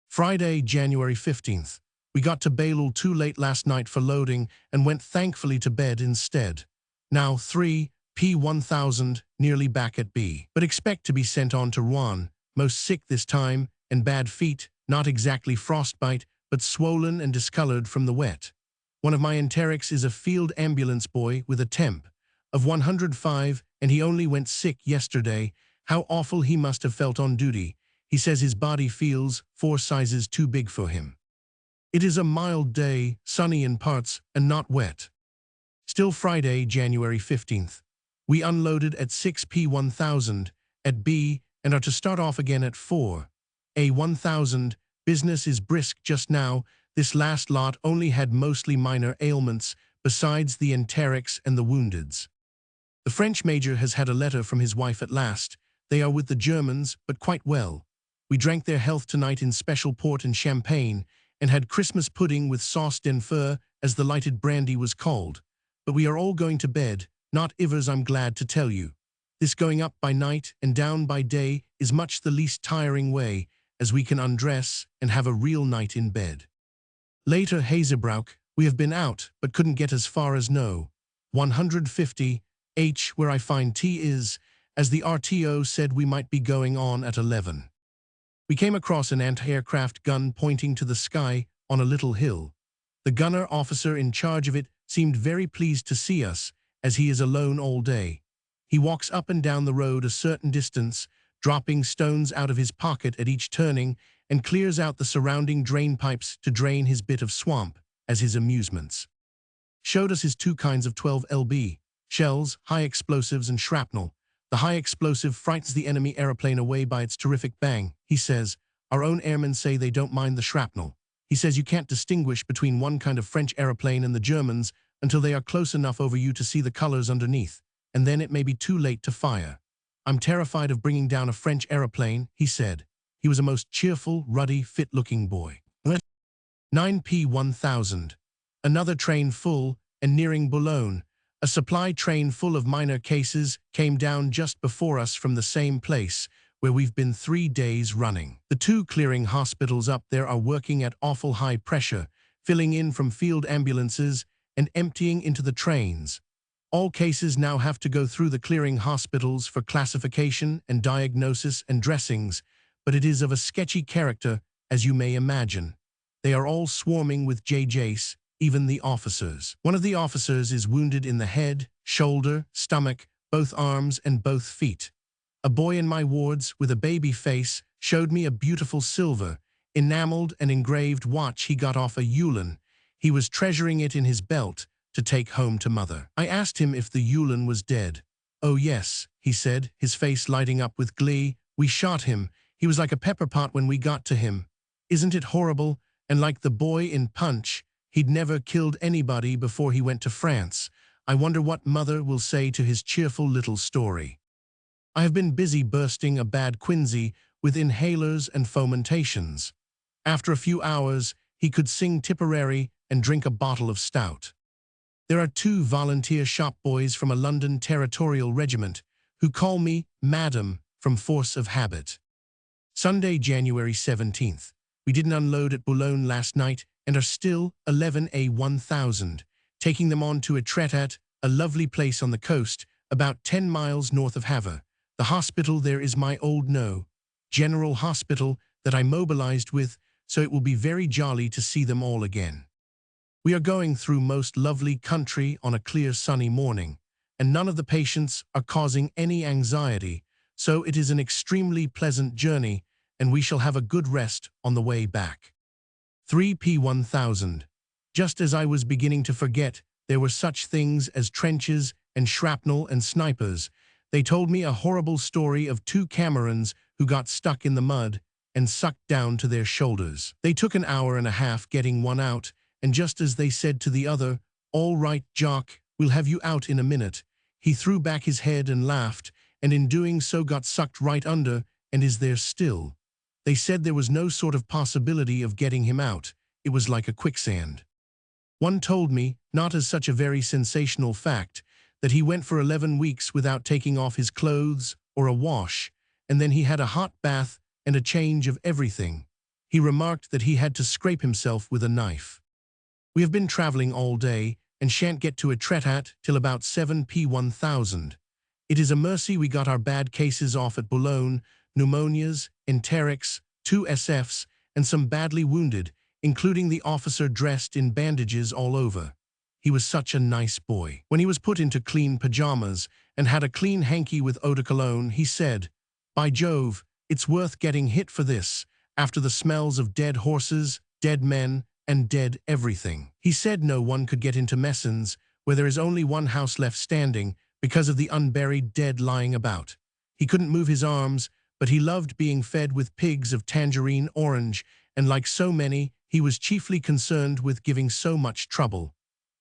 Friday, January 15th. We got to Bailleul too late last night for loading and went thankfully to bed instead. Now 3p 1000, nearly back at B. But expect to be sent on to Rouen, most sick this time, and bad feet, not exactly frostbite, but swollen and discolored from the wet. One of my enterics is a field ambulance boy with a temp of 105, and he only went sick yesterday. How awful he must have felt on duty. He says his body feels 4 sizes too big for him. It is a mild day, sunny in parts, and not wet. Still Friday, January 15th. We unloaded at 6p 1000 at B and are to start off again at 4a 1000. Business is brisk just now. This last lot only had mostly minor ailments, besides the enterics and the woundeds. The French major has had a letter from his wife at last. They are with the Germans, but quite well. We drank their health tonight in special port and champagne, and had Christmas pudding with sauce d'enfer, as the lighted brandy was called. But we are all going to bed, not ivers, I'm glad to tell you. This going up by night and down by day is much the least tiring way, as we can undress and have a real night in bed. Later, Hazerbrook, we have been out, but couldn't get as far as no. 150 H, where I find T is, as the RTO said we might be going on at 11. We came across an anti-aircraft gun pointing to the sky on a little hill. The gunner officer in charge of it seemed very pleased to see us, as he is alone all day. He walks up and down the road a certain distance, dropping stones out of his pocket at each turning, and clears out the surrounding drain pipes to drain his bit of swamp as his amusements. Showed us his two kinds of 12 lb shells, high explosives and shrapnel. The high explosive frightens the enemy aeroplane away by its terrific bang. He says, our own airmen say they don't mind the shrapnel. He says you can't distinguish between one kind of French aeroplane and the Germans until they are close enough over you to see the colors underneath, and then it may be too late to fire. I'm terrified of bringing down a French aeroplane, he said. He was a most cheerful, ruddy, fit-looking boy. 9p1000. Another train full and nearing Boulogne. A supply train full of minor cases came down just before us from the same place where we've been 3 days running. The two clearing hospitals up there are working at awful high pressure, filling in from field ambulances and emptying into the trains. All cases now have to go through the clearing hospitals for classification and diagnosis and dressings, but it is of a sketchy character, as you may imagine. They are all swarming with JJs, even the officers. One of the officers is wounded in the head, shoulder, stomach, both arms and both feet. A boy in my wards with a baby face showed me a beautiful silver, enameled and engraved watch he got off a Yulin. He was treasuring it in his belt to take home to mother. I asked him if the Yulin was dead. Oh yes, he said, his face lighting up with glee. We shot him. He was like a pepper pot when we got to him. Isn't it horrible? And like the boy in Punch, he'd never killed anybody before he went to France. I wonder what mother will say to his cheerful little story. I have been busy bursting a bad quinsy with inhalers and fomentations. After a few hours, he could sing Tipperary and drink a bottle of stout. There are 2 volunteer shop boys from a London territorial regiment who call me Madam from force of habit. Sunday, January 17th. We didn't unload at Boulogne last night and are still 11A1000, taking them on to Etretat, a lovely place on the coast, about 10 miles north of Havre. The hospital there is my old General Hospital that I mobilized with, so it will be very jolly to see them all again. We are going through most lovely country on a clear sunny morning, and none of the patients are causing any anxiety, so it is an extremely pleasant journey, and we shall have a good rest on the way back. 3p1000. Just as I was beginning to forget there were such things as trenches and shrapnel and snipers, they told me a horrible story of 2 Camerons who got stuck in the mud and sucked down to their shoulders. They took an hour and a half getting one out, and just as they said to the other, "All right, Jock, we'll have you out in a minute," he threw back his head and laughed, and in doing so got sucked right under and is there still. They said there was no sort of possibility of getting him out. It was like a quicksand. One told me, not as such a very sensational fact, that he went for 11 weeks without taking off his clothes or a wash, and then he had a hot bath and a change of everything. He remarked that he had to scrape himself with a knife. We have been traveling all day and shan't get to Etretat till about 7p1000. It is a mercy we got our bad cases off at Boulogne, pneumonias, enterics, 2 SFs, and some badly wounded, including the officer dressed in bandages all over. He was such a nice boy. When he was put into clean pajamas and had a clean hanky with eau de cologne, he said, "By Jove, it's worth getting hit for this, after the smells of dead horses, dead men, and dead everything." He said no one could get into Messens, where there is only one house left standing, because of the unburied dead lying about. He couldn't move his arms, but he loved being fed with pigs of tangerine orange, and like so many, he was chiefly concerned with giving so much trouble.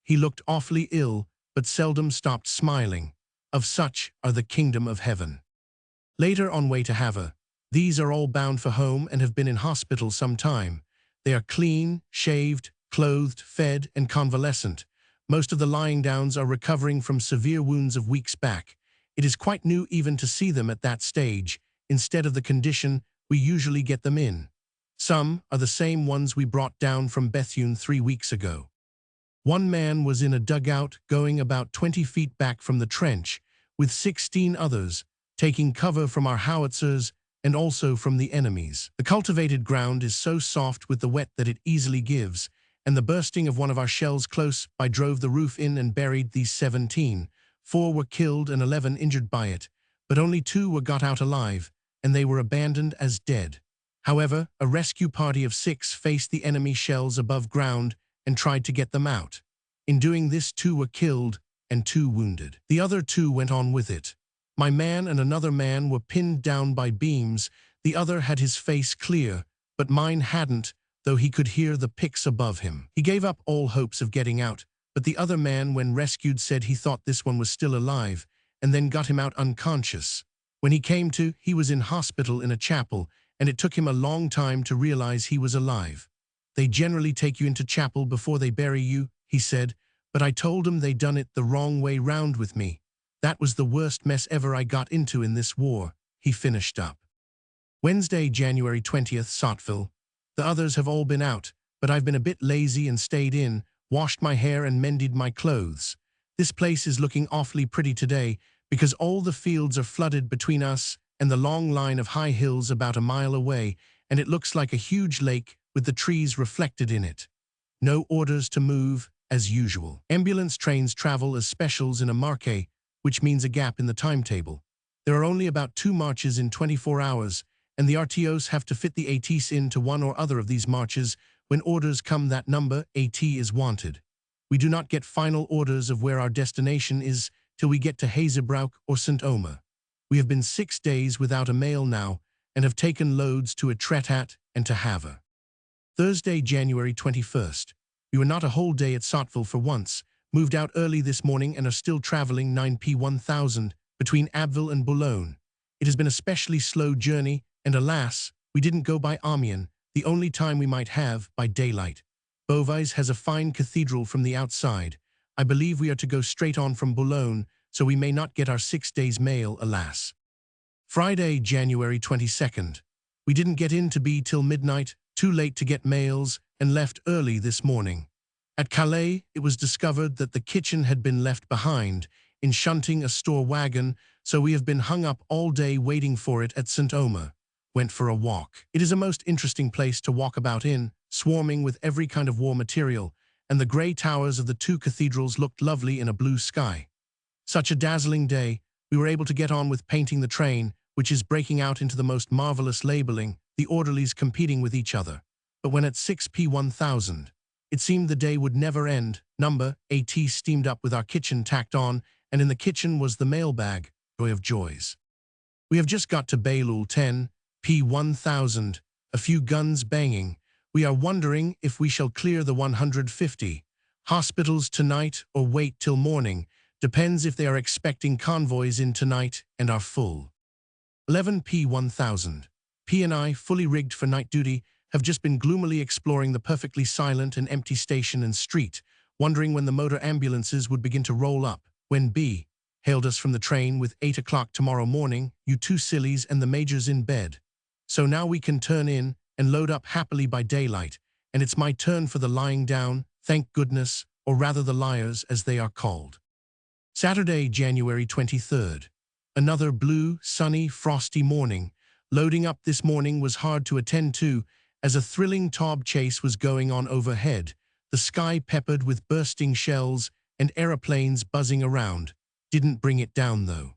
He looked awfully ill, but seldom stopped smiling. Of such are the kingdom of heaven. Later on way to Havre. These are all bound for home and have been in hospital some time. They are clean, shaved, clothed, fed, and convalescent. Most of the lying downs are recovering from severe wounds of weeks back. It is quite new even to see them at that stage, instead of the condition we usually get them in. Some are the same ones we brought down from Bethune 3 weeks ago. One man was in a dugout going about 20 feet back from the trench, with 16 others, taking cover from our howitzers and also from the enemy's. The cultivated ground is so soft with the wet that it easily gives, and the bursting of one of our shells close by drove the roof in and buried these 17. 4 were killed and 11 injured by it, but only 2 were got out alive, and they were abandoned as dead. However, a rescue party of 6 faced the enemy shells above ground and tried to get them out. In doing this, 2 were killed and 2 wounded. The other 2 went on with it. My man and another man were pinned down by beams. The other had his face clear, but mine hadn't, though he could hear the picks above him. He gave up all hopes of getting out, but the other man, when rescued, said he thought this one was still alive, and then got him out unconscious. When he came to, he was in hospital in a chapel, and it took him a long time to realize he was alive. They generally take you into chapel before they bury you, he said, but I told him they done it the wrong way round with me. That was the worst mess ever I got into in this war, he finished up. Wednesday, January 20th, Sotville. The others have all been out, but I've been a bit lazy and stayed in, washed my hair and mended my clothes. This place is looking awfully pretty today because all the fields are flooded between us and the long line of high hills about a mile away, and it looks like a huge lake with the trees reflected in it. No orders to move, as usual. Ambulance trains travel as specials in a marquee, which means a gap in the timetable. There are only about 2 marches in 24 hours, and the RTOs have to fit the ATs into one or other of these marches. When orders come that number, AT is wanted. We do not get final orders of where our destination is till we get to Hazebrouck or St. Omer. We have been 6 days without a mail now, and have taken loads to Etretat and to Havre. Thursday, January 21st. We were not a whole day at Sotville for once, moved out early this morning and are still traveling 9p1000 between Abbeville and Boulogne. It has been a specially slow journey, and alas, we didn't go by Amiens, the only time we might have by daylight. Beauvais has a fine cathedral from the outside. I believe we are to go straight on from Boulogne, so we may not get our 6 days' mail, alas. Friday, January 22nd. We didn't get in to be till midnight, too late to get mails, and left early this morning. At Calais, it was discovered that the kitchen had been left behind in shunting a store wagon, so we have been hung up all day waiting for it at St. Omer. Went for a walk. It is a most interesting place to walk about in, swarming with every kind of war material, and the grey towers of the 2 cathedrals looked lovely in a blue sky. Such a dazzling day, we were able to get on with painting the train, which is breaking out into the most marvelous labeling, the orderlies competing with each other. But when at 6p1000, it seemed the day would never end, number AT steamed up with our kitchen tacked on, and in the kitchen was the mailbag, joy of joys. We have just got to Bailleul 10p1000, a few guns banging. We are wondering if we shall clear the 150 hospitals tonight or wait till morning. Depends if they are expecting convoys in tonight and are full. 11p1000. P and I, fully rigged for night duty, have just been gloomily exploring the perfectly silent and empty station and street, wondering when the motor ambulances would begin to roll up, when B hailed us from the train with 8 o'clock tomorrow morning, you 2 sillies and the major's in bed. So now we can turn in and load up happily by daylight, and it's my turn for the lying down, thank goodness, or rather the liars as they are called. Saturday, January 23rd. Another blue, sunny, frosty morning. Loading up this morning was hard to attend to, as a thrilling Taube chase was going on overhead, the sky peppered with bursting shells and aeroplanes buzzing around. Didn't bring it down, though.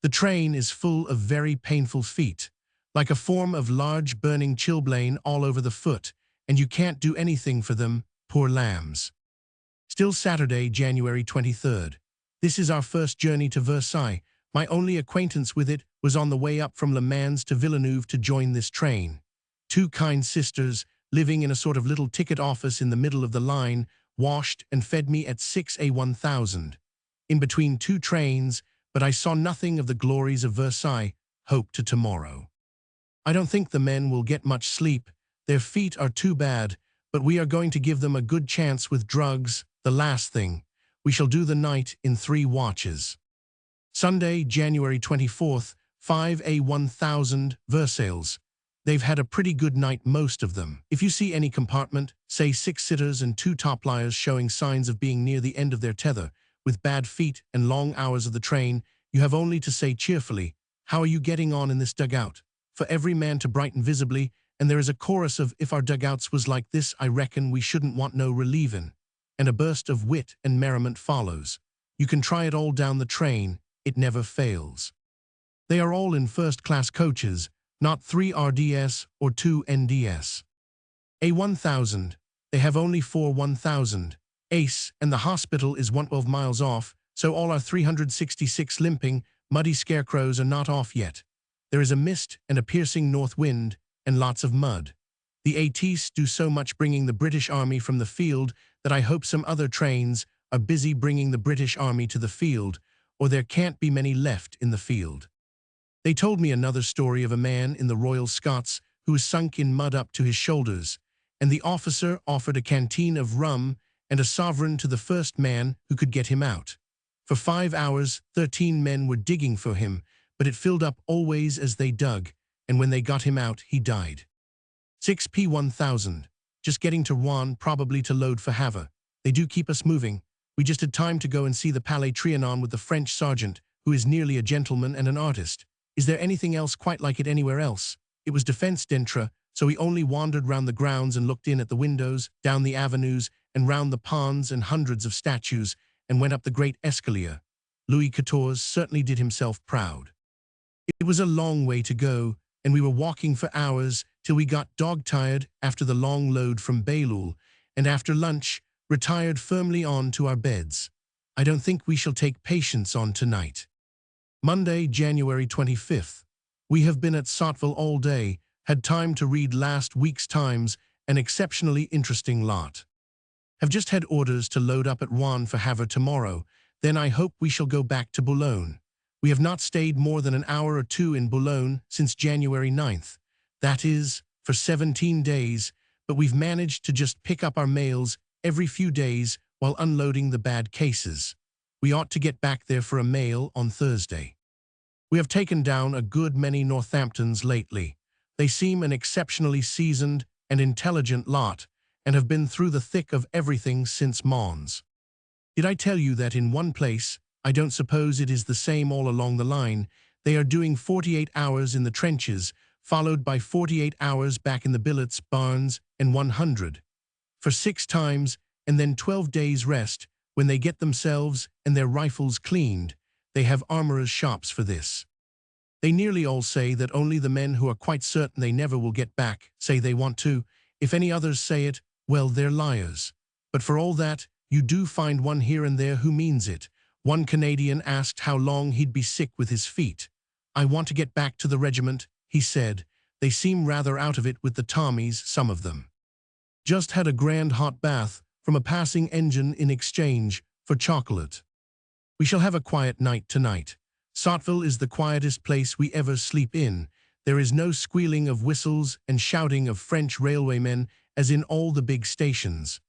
The train is full of very painful feet, like a form of large burning chilblain all over the foot, and you can't do anything for them, poor lambs. Still Saturday, January 23rd. This is our first journey to Versailles. My only acquaintance with it was on the way up from Le Mans to Villeneuve to join this train. 2 kind sisters, living in a sort of little ticket office in the middle of the line, washed and fed me at 6a1000. In between 2 trains, but I saw nothing of the glories of Versailles. Hope to tomorrow. I don't think the men will get much sleep. Their feet are too bad, but we are going to give them a good chance with drugs, the last thing. We shall do the night in 3 watches. Sunday, January 24th, 5 a 1000 Versailles. They've had a pretty good night, most of them. If you see any compartment, say 6 sitters and 2 top-liers showing signs of being near the end of their tether, with bad feet and long hours of the train, you have only to say cheerfully, "How are you getting on in this dugout?" For every man to brighten visibly, and there is a chorus of, "If our dugouts was like this, I reckon we shouldn't want no relievin'," and a burst of wit and merriment follows. You can try it all down the train, it never fails. They are all in first-class coaches, not 3 RDS or 2 NDS. A 1000, they have only 4 1000. Ace, and the hospital is 112 miles off, so all our 366 limping, muddy scarecrows are not off yet. There is a mist and a piercing north wind, and lots of mud. The ATs do so much bringing the British Army from the field that I hope some other trains are busy bringing the British Army to the field, or there can't be many left in the field. They told me another story of a man in the Royal Scots who was sunk in mud up to his shoulders, and the officer offered a canteen of rum and a sovereign to the first man who could get him out. For 5 hours, 13 men were digging for him, but it filled up always as they dug, and when they got him out, he died. 6 p 1000, just getting to Rouen, probably to load for Havre. They do keep us moving. We just had time to go and see the Palais Trianon with the French sergeant, who is nearly a gentleman and an artist. Is there anything else quite like it anywhere else? It was Defense d'Entre, so we only wandered round the grounds and looked in at the windows, down the avenues, and round the ponds and hundreds of statues, and went up the great escalier. Louis XIV certainly did himself proud. It was a long way to go, and we were walking for hours till we got dog-tired after the long load from Bailleul, and after lunch, retired firmly on to our beds. I don't think we shall take patience on tonight. Monday, January 25th. We have been at Sotteville all day, had time to read last week's Times, an exceptionally interesting lot. Have just had orders to load up at Rouen for Havre tomorrow, then I hope we shall go back to Boulogne. We have not stayed more than an hour or 2 in Boulogne since January 9th. That is, for 17 days, but we've managed to just pick up our mails every few days while unloading the bad cases. We ought to get back there for a mail on Thursday. We have taken down a good many Northamptons lately. They seem an exceptionally seasoned and intelligent lot, and have been through the thick of everything since Mons. Did I tell you that in one place, I don't suppose it is the same all along the line, they are doing 48 hours in the trenches, followed by 48 hours back in the billets, barns, and 100. For 6 times, and then 12 days rest, when they get themselves and their rifles cleaned. They have armorers' shops for this. They nearly all say that only the men who are quite certain they never will get back say they want to. If any others say it, well, they're liars. But for all that, you do find one here and there who means it. One Canadian asked how long he'd be sick with his feet. "I want to get back to the regiment," he said. "They seem rather out of it with the Tommies, some of them." Just had a grand hot bath from a passing engine in exchange for chocolate. We shall have a quiet night tonight. Sotteville is the quietest place we ever sleep in. There is no squealing of whistles and shouting of French railwaymen as in all the big stations.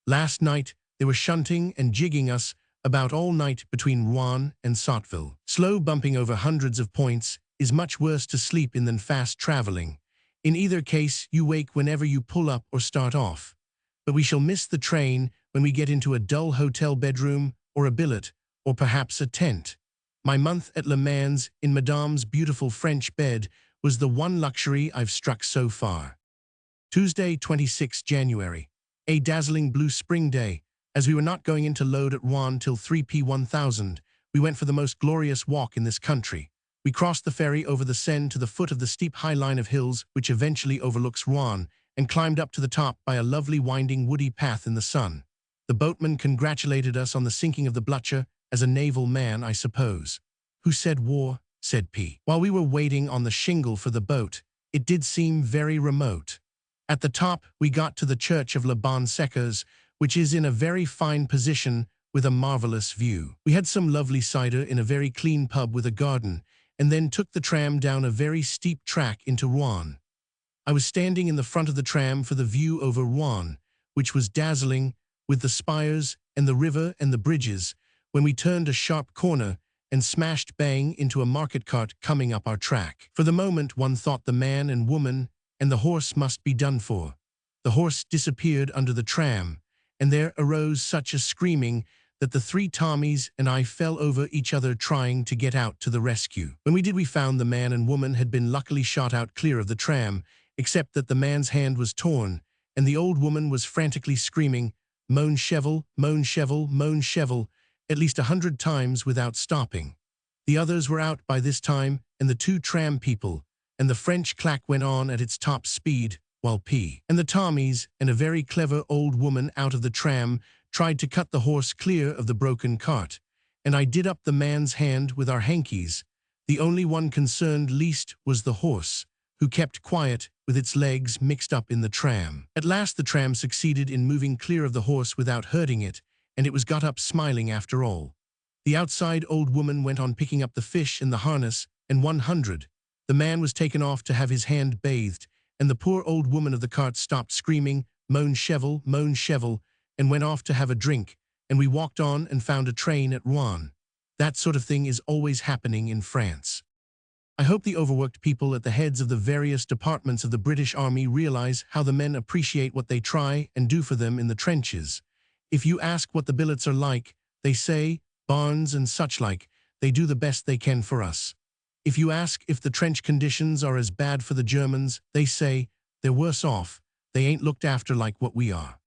Last night they were shunting and jigging us about all night between Rouen and Sotteville. Slow bumping over hundreds of points is much worse to sleep in than fast traveling. In either case, you wake whenever you pull up or start off. But we shall miss the train when we get into a dull hotel bedroom or a billet, or perhaps a tent. My month at Le Mans in Madame's beautiful French bed was the one luxury I've struck so far. Tuesday, 26 January. A dazzling blue spring day. As we were not going into load at Rouen till 3 p 1000, we went for the most glorious walk in this country. We crossed the ferry over the Seine to the foot of the steep high line of hills which eventually overlooks Rouen, and climbed up to the top by a lovely winding woody path in the sun. The boatman congratulated us on the sinking of the Blucher, as a naval man, I suppose. "Who said war?" said P. While we were waiting on the shingle for the boat, it did seem very remote. At the top, we got to the church of Les Bonnes Secours, which is in a very fine position with a marvelous view. We had some lovely cider in a very clean pub with a garden, and then took the tram down a very steep track into Rouen. I was standing in the front of the tram for the view over Rouen, which was dazzling, with the spires and the river and the bridges, when we turned a sharp corner and smashed bang into a market cart coming up our track. For the moment, one thought the man and woman and the horse must be done for. The horse disappeared under the tram, and there arose such a screaming that the three Tommies and I fell over each other trying to get out to the rescue. When we did, we found the man and woman had been luckily shot out clear of the tram, except that the man's hand was torn, and the old woman was frantically screaming, "Moan Cheval, Moan Cheval, Moan Cheval," at least 100 times without stopping. The others were out by this time, and the two tram people, and the French clack went on at its top speed, while P and the Tommies and a very clever old woman out of the tram tried to cut the horse clear of the broken cart, and I did up the man's hand with our hankies. The only one concerned least was the horse, who kept quiet with its legs mixed up in the tram. At last the tram succeeded in moving clear of the horse without hurting it, and it was got up smiling after all. The outside old woman went on picking up the fish in the harness, and 100. The man was taken off to have his hand bathed, and the poor old woman of the cart stopped screaming, "Moan Cheval, Moan Cheval," and went off to have a drink, and we walked on and found a train at Rouen. That sort of thing is always happening in France. I hope the overworked people at the heads of the various departments of the British Army realize how the men appreciate what they try and do for them in the trenches. If you ask what the billets are like, they say, "Barns and such like, they do the best they can for us." If you ask if the trench conditions are as bad for the Germans, they say, "They're worse off, they ain't looked after like what we are."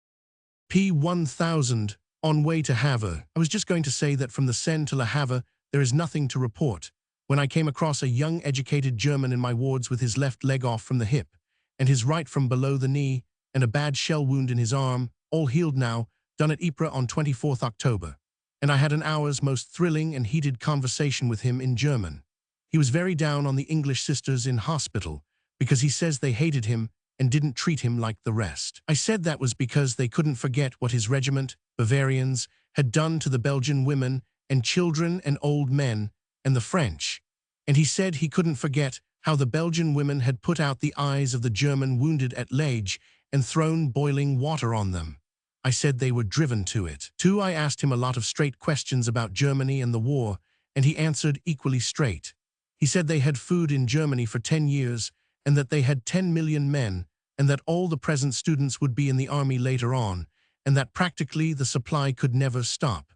P1000, on way to Havre. I was just going to say that from the Seine to Le Havre, there is nothing to report, when I came across a young educated German in my wards with his left leg off from the hip, and his right from below the knee, and a bad shell wound in his arm, all healed now, done at Ypres on 24th October. And I had an hour's most thrilling and heated conversation with him in German. He was very down on the English sisters in hospital, because he says they hated him and didn't treat him like the rest. I said that was because they couldn't forget what his regiment, Bavarians, had done to the Belgian women and children and old men and the French. And he said he couldn't forget how the Belgian women had put out the eyes of the German wounded at Liege and thrown boiling water on them. I said they were driven to it. Too, I asked him a lot of straight questions about Germany and the war, and he answered equally straight. He said they had food in Germany for 10 years, and that they had 10 million men, and that all the present students would be in the army later on, and that practically the supply could never stop.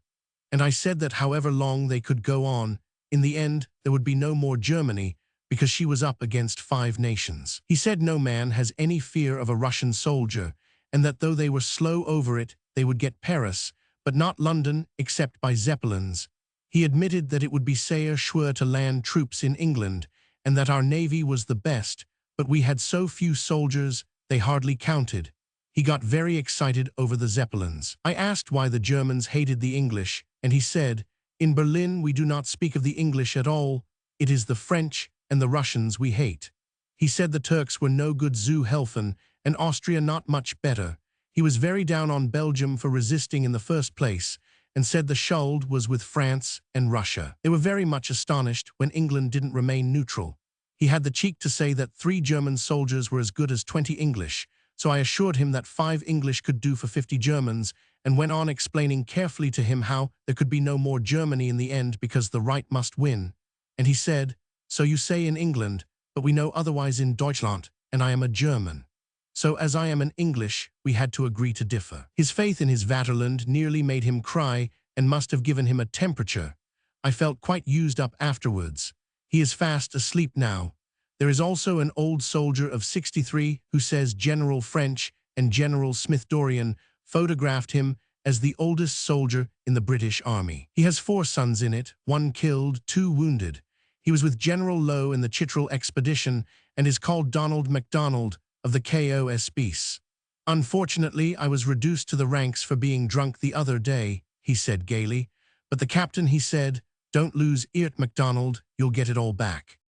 And I said that however long they could go on, in the end there would be no more Germany, because she was up against 5 nations. He said no man has any fear of a Russian soldier, and that though they were slow over it, they would get Paris, but not London except by Zeppelins. He admitted that it would be sehr schwer to land troops in England, and that our navy was the best, but we had so few soldiers, they hardly counted. He got very excited over the Zeppelins. I asked why the Germans hated the English, and he said, "In Berlin we do not speak of the English at all, it is the French and the Russians we hate." He said the Turks were no good zu helfen, and Austria not much better. He was very down on Belgium for resisting in the first place, and said the Schuld was with France and Russia. They were very much astonished when England didn't remain neutral. He had the cheek to say that 3 German soldiers were as good as 20 English, so I assured him that 5 English could do for 50 Germans, and went on explaining carefully to him how there could be no more Germany in the end because the right must win. And he said, "So you say in England, but we know otherwise in Deutschland, and I am a German. So as I am an English, we had to agree to differ." His faith in his Vaterland nearly made him cry and must have given him a temperature. I felt quite used up afterwards. He is fast asleep now. There is also an old soldier of 63 who says General French and General Smith-Dorrien photographed him as the oldest soldier in the British Army. He has 4 sons in it, 1 killed, 2 wounded. He was with General Lowe in the Chitral expedition and is called Donald MacDonald of the KOSBs. "Unfortunately, I was reduced to the ranks for being drunk the other day," he said gaily, "but the captain, he said, 'Don't lose eart, MacDonald, you'll get it all back.'"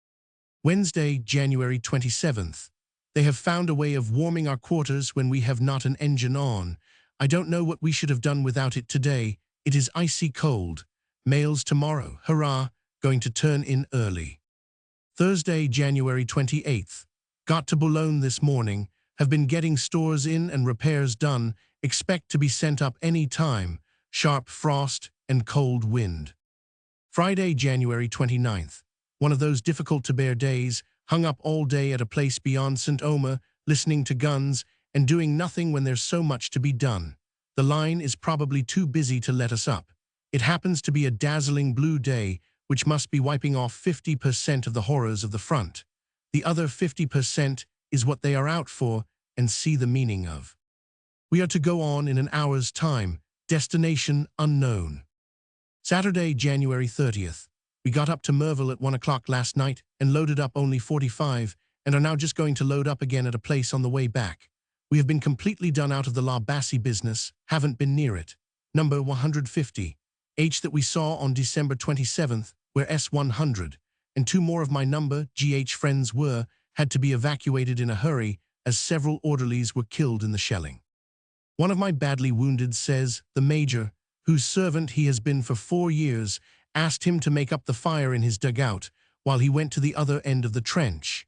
Wednesday, January 27th. They have found a way of warming our quarters when we have not an engine on. I don't know what we should have done without it today. It is icy cold. Mails tomorrow. Hurrah, going to turn in early. Thursday, January 28th. Got to Boulogne this morning. Have been getting stores in and repairs done. Expect to be sent up any time. Sharp frost and cold wind. Friday, January 29th. One of those difficult-to-bear days, hung up all day at a place beyond St. Omer, listening to guns, and doing nothing when there's so much to be done. The line is probably too busy to let us up. It happens to be a dazzling blue day, which must be wiping off 50% of the horrors of the front. The other 50% is what they are out for and see the meaning of. We are to go on in an hour's time, destination unknown. Saturday, January 30th. We got up to Merville at 1 o'clock last night and loaded up only 45 and are now just going to load up again at a place on the way back. We have been completely done out of the La Bassie business, haven't been near it. Number 150. H that we saw on December 27th, where S100, and two more of my number, GH friends had to be evacuated in a hurry as several orderlies were killed in the shelling. One of my badly wounded says the major, whose servant he has been for 4 years, asked him to make up the fire in his dugout while he went to the other end of the trench.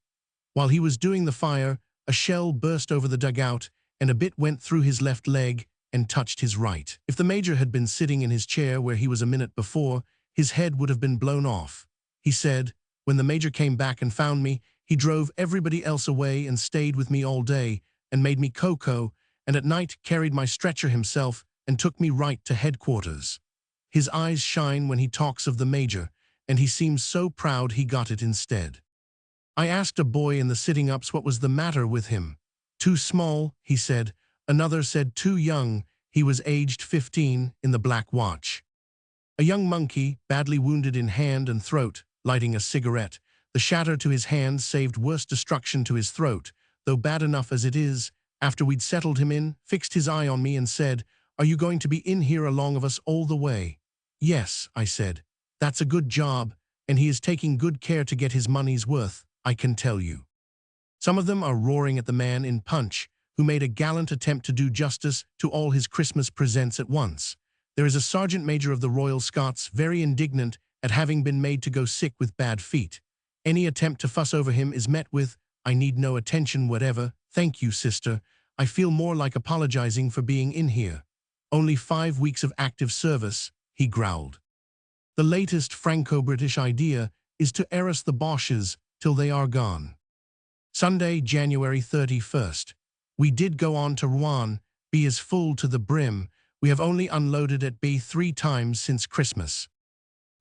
While he was doing the fire, a shell burst over the dugout and a bit went through his left leg and touched his right. If the major had been sitting in his chair where he was a minute before, his head would have been blown off. He said, when the major came back and found me, he drove everybody else away and stayed with me all day and made me cocoa, and at night carried my stretcher himself and took me right to headquarters. His eyes shine when he talks of the major, and he seems so proud he got it instead. I asked a boy in the sitting-ups what was the matter with him. Too small, he said. Another said too young, he was aged 15 in the Black Watch. A young monkey, badly wounded in hand and throat, lighting a cigarette. The shatter to his hand saved worse destruction to his throat, though bad enough as it is. After we'd settled him in, fixed his eye on me and said, "Are you going to be in here along of us all the way?" "Yes," I said. "That's a good job, and he is taking good care to get his money's worth, I can tell you." Some of them are roaring at the man in Punch, who made a gallant attempt to do justice to all his Christmas presents at once. There is a sergeant major of the Royal Scots very indignant at having been made to go sick with bad feet. Any attempt to fuss over him is met with, "I need no attention whatever, thank you, sister. I feel more like apologizing for being in here. Only 5 weeks of active service," he growled. The latest Franco-British idea is to harass the Boches till they are gone. Sunday, January 31st. We did go on to Rouen. B is full to the brim. We have only unloaded at B 3 times since Christmas.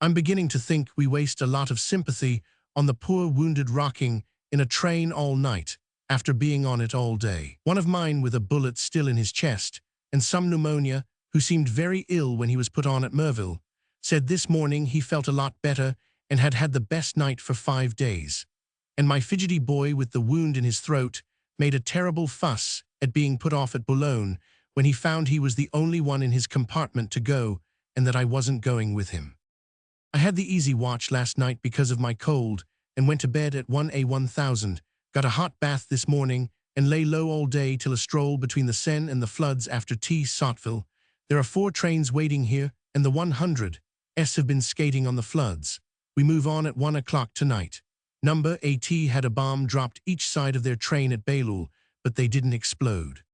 I'm beginning to think we waste a lot of sympathy on the poor wounded rocking in a train all night after being on it all day. One of mine with a bullet still in his chest and some pneumonia, who seemed very ill when he was put on at Merville, said this morning he felt a lot better and had had the best night for 5 days. And my fidgety boy with the wound in his throat made a terrible fuss at being put off at Boulogne when he found he was the only one in his compartment to go and that I wasn't going with him. I had the easy watch last night because of my cold and went to bed at 1:1000, got a hot bath this morning and lay low all day till a stroll between the Seine and the floods after tea Sotteville. There are 4 trains waiting here and the 100s have been skating on the floods. We move on at 1 o'clock tonight. Number AT had a bomb dropped each side of their train at Bailleul, but they didn't explode.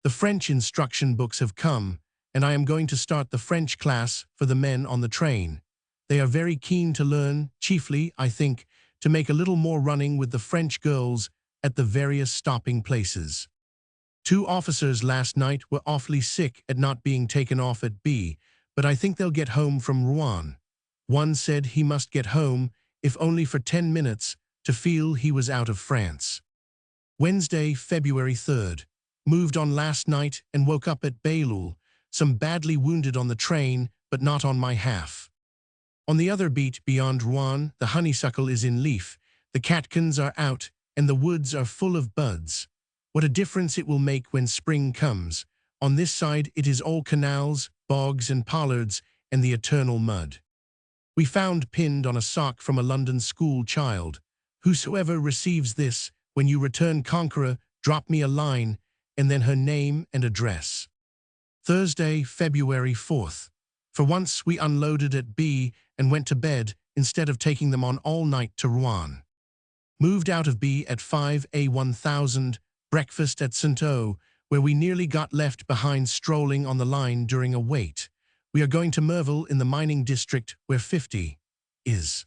The French instruction books have come, and I am going to start the French class for the men on the train. They are very keen to learn, chiefly, I think, to make a little more running with the French girls at the various stopping places. 2 officers last night were awfully sick at not being taken off at B, but I think they'll get home from Rouen. One said he must get home, if only for 10 minutes, to feel he was out of France. Wednesday, February 3rd. Moved on last night and woke up at Bailleul, some badly wounded on the train, but not on my half. On the other beat beyond Rouen, the honeysuckle is in leaf, the catkins are out, and the woods are full of buds. What a difference it will make when spring comes. On this side it is all canals, bogs and pollards, and the eternal mud. We found pinned on a sock from a London school child, "Whosoever receives this, when you return conqueror, drop me a line," and then her name and address. Thursday, February 4th. For once we unloaded at B and went to bed instead of taking them on all night to Rouen. Moved out of B at 5:1000, breakfast at St-O, where we nearly got left behind strolling on the line during a wait. We are going to Merville in the mining district where 50 is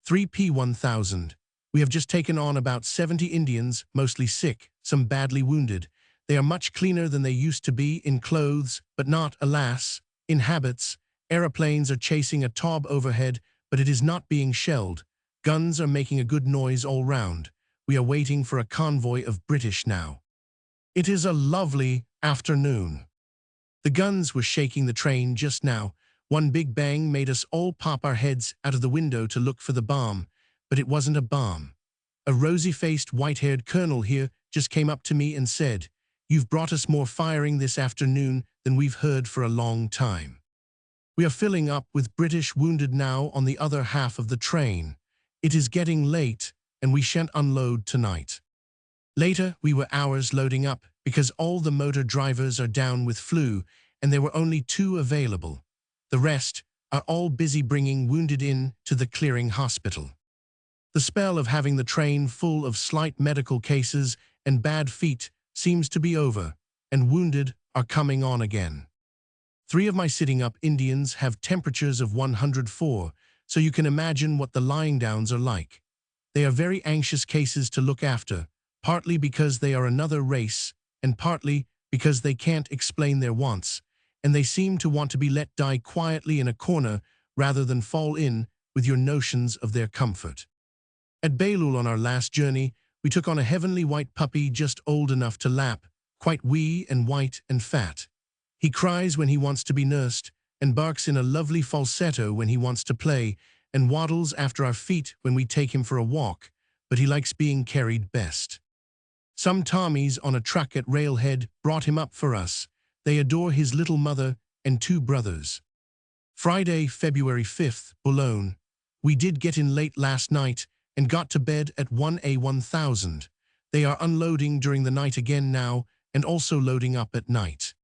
3P1000. We have just taken on about 70 Indians, mostly sick, some badly wounded. They are much cleaner than they used to be in clothes, but not, alas, in habits. Aeroplanes are chasing a Taube overhead, but it is not being shelled. Guns are making a good noise all round. We are waiting for a convoy of British now. It is a lovely afternoon. The guns were shaking the train just now. One big bang made us all pop our heads out of the window to look for the bomb, but it wasn't a bomb. A rosy-faced, white-haired colonel here just came up to me and said, "You've brought us more firing this afternoon than we've heard for a long time." We are filling up with British wounded now on the other half of the train. It is getting late, and we shan't unload tonight. Later, we were hours loading up because all the motor drivers are down with flu, and there were only 2 available. The rest are all busy bringing wounded in to the clearing hospital. The spell of having the train full of slight medical cases and bad feet seems to be over, and wounded are coming on again. 3 of my sitting-up Indians have temperatures of 104, so you can imagine what the lying-downs are like. They are very anxious cases to look after, partly because they are another race, and partly because they can't explain their wants, and they seem to want to be let die quietly in a corner rather than fall in with your notions of their comfort. At Belul on our last journey, we took on a heavenly white puppy just old enough to lap, quite wee and white and fat. He cries when he wants to be nursed, and barks in a lovely falsetto when he wants to play, and waddles after our feet when we take him for a walk, but he likes being carried best. Some Tommies on a truck at Railhead brought him up for us. They adore his little mother and 2 brothers. Friday, February 5th, Boulogne. We did get in late last night and got to bed at 1A1000. They are unloading during the night again now and also loading up at night.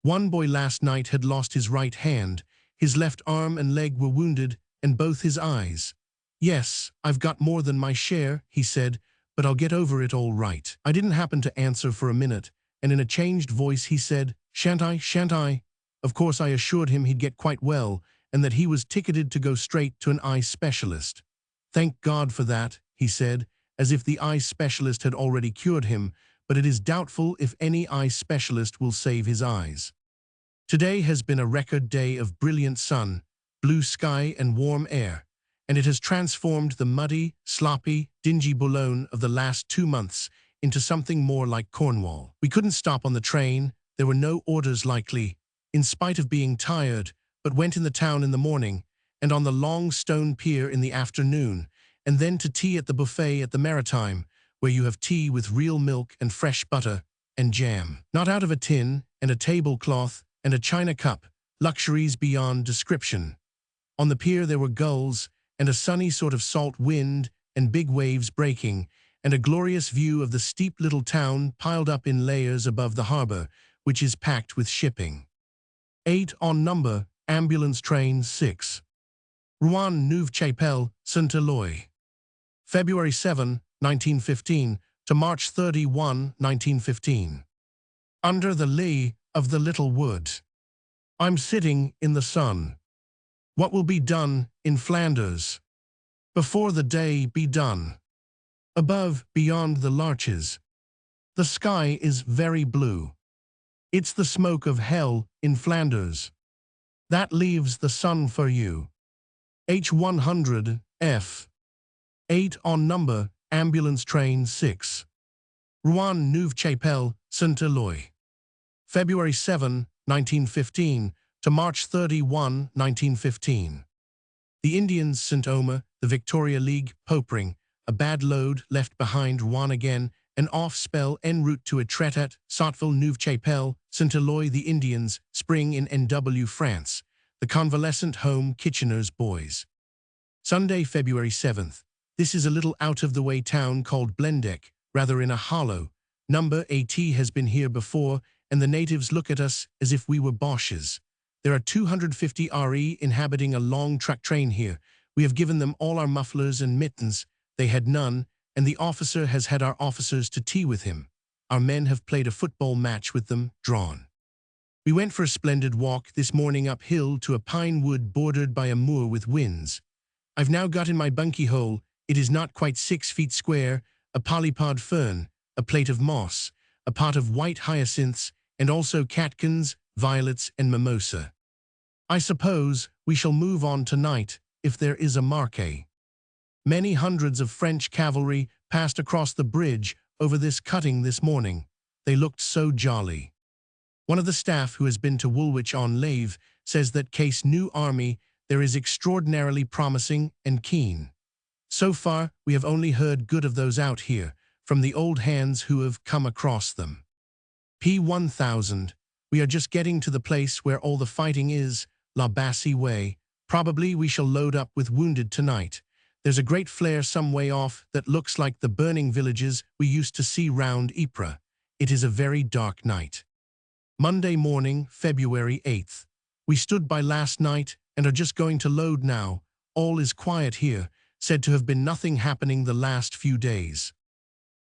One boy last night had lost his right hand, his left arm and leg were wounded, and both his eyes. "Yes, I've got more than my share," he said, "but I'll get over it all right." I didn't happen to answer for a minute, and in a changed voice he said, "Shan't I, shan't I?" Of course I assured him he'd get quite well, and that he was ticketed to go straight to an eye specialist. "Thank God for that," he said, as if the eye specialist had already cured him, but it is doubtful if any eye specialist will save his eyes. Today has been a record day of brilliant sun, blue sky and warm air, and it has transformed the muddy, sloppy, dingy Boulogne of the last 2 months into something more like Cornwall. We couldn't stop on the train, there were no orders likely, in spite of being tired, but went in the town in the morning, and on the long stone pier in the afternoon, and then to tea at the buffet at the Maritime, where you have tea with real milk and fresh butter and jam. Not out of a tin, and a tablecloth and a china cup, luxuries beyond description. On the pier there were gulls, and a sunny sort of salt wind, and big waves breaking, and a glorious view of the steep little town piled up in layers above the harbor, which is packed with shipping. 8 on number, ambulance train 6. Rouen Neuve-Chapelle, Saint-Éloi. February 7, 1915 to March 31, 1915. Under the lee of the little wood. I'm sitting in the sun. What will be done in Flanders? Before the day be done. Above, beyond the larches. The sky is very blue. It's the smoke of hell in Flanders. That leaves the sun for you. H100, F. 8 on number, ambulance train 6. Rouen Neuve-Chapelle, Saint-Éloi. February 7, 1915 to March 31, 1915. The Indians Saint-Omer, the Victoria League, Popering, a bad load left behind Rouen again, an off-spell en route to Etretat, Sotteville Neuve-Chapelle, Saint-Éloi the Indians, spring in NW France, the convalescent home Kitchener's boys. Sunday, February 7th. This is a little out-of-the-way town called Blendec, rather in a hollow. Number AT has been here before, and the natives look at us as if we were Boches. There are 250 RE inhabiting a long truck train here. We have given them all our mufflers and mittens. They had none, and the officer has had our officers to tea with him. Our men have played a football match with them, drawn. We went for a splendid walk this morning uphill to a pine wood bordered by a moor with whins. I've now got in my bunkie hole. It is not quite 6 feet square, a polypod fern, a plate of moss, a pot of white hyacinths, and also catkins, violets, and mimosa. I suppose we shall move on tonight, if there is a marquee. Many hundreds of French cavalry passed across the bridge over this cutting this morning. They looked so jolly. One of the staff who has been to Woolwich on leave says that case new army there is extraordinarily promising and keen. So far, we have only heard good of those out here, from the old hands who have come across them. P1000, we are just getting to the place where all the fighting is, La Bassée way. Probably we shall load up with wounded tonight. There's a great flare some way off that looks like the burning villages we used to see round Ypres. It is a very dark night. Monday morning, February 8th. We stood by last night and are just going to load now. All is quiet here, said to have been nothing happening the last few days.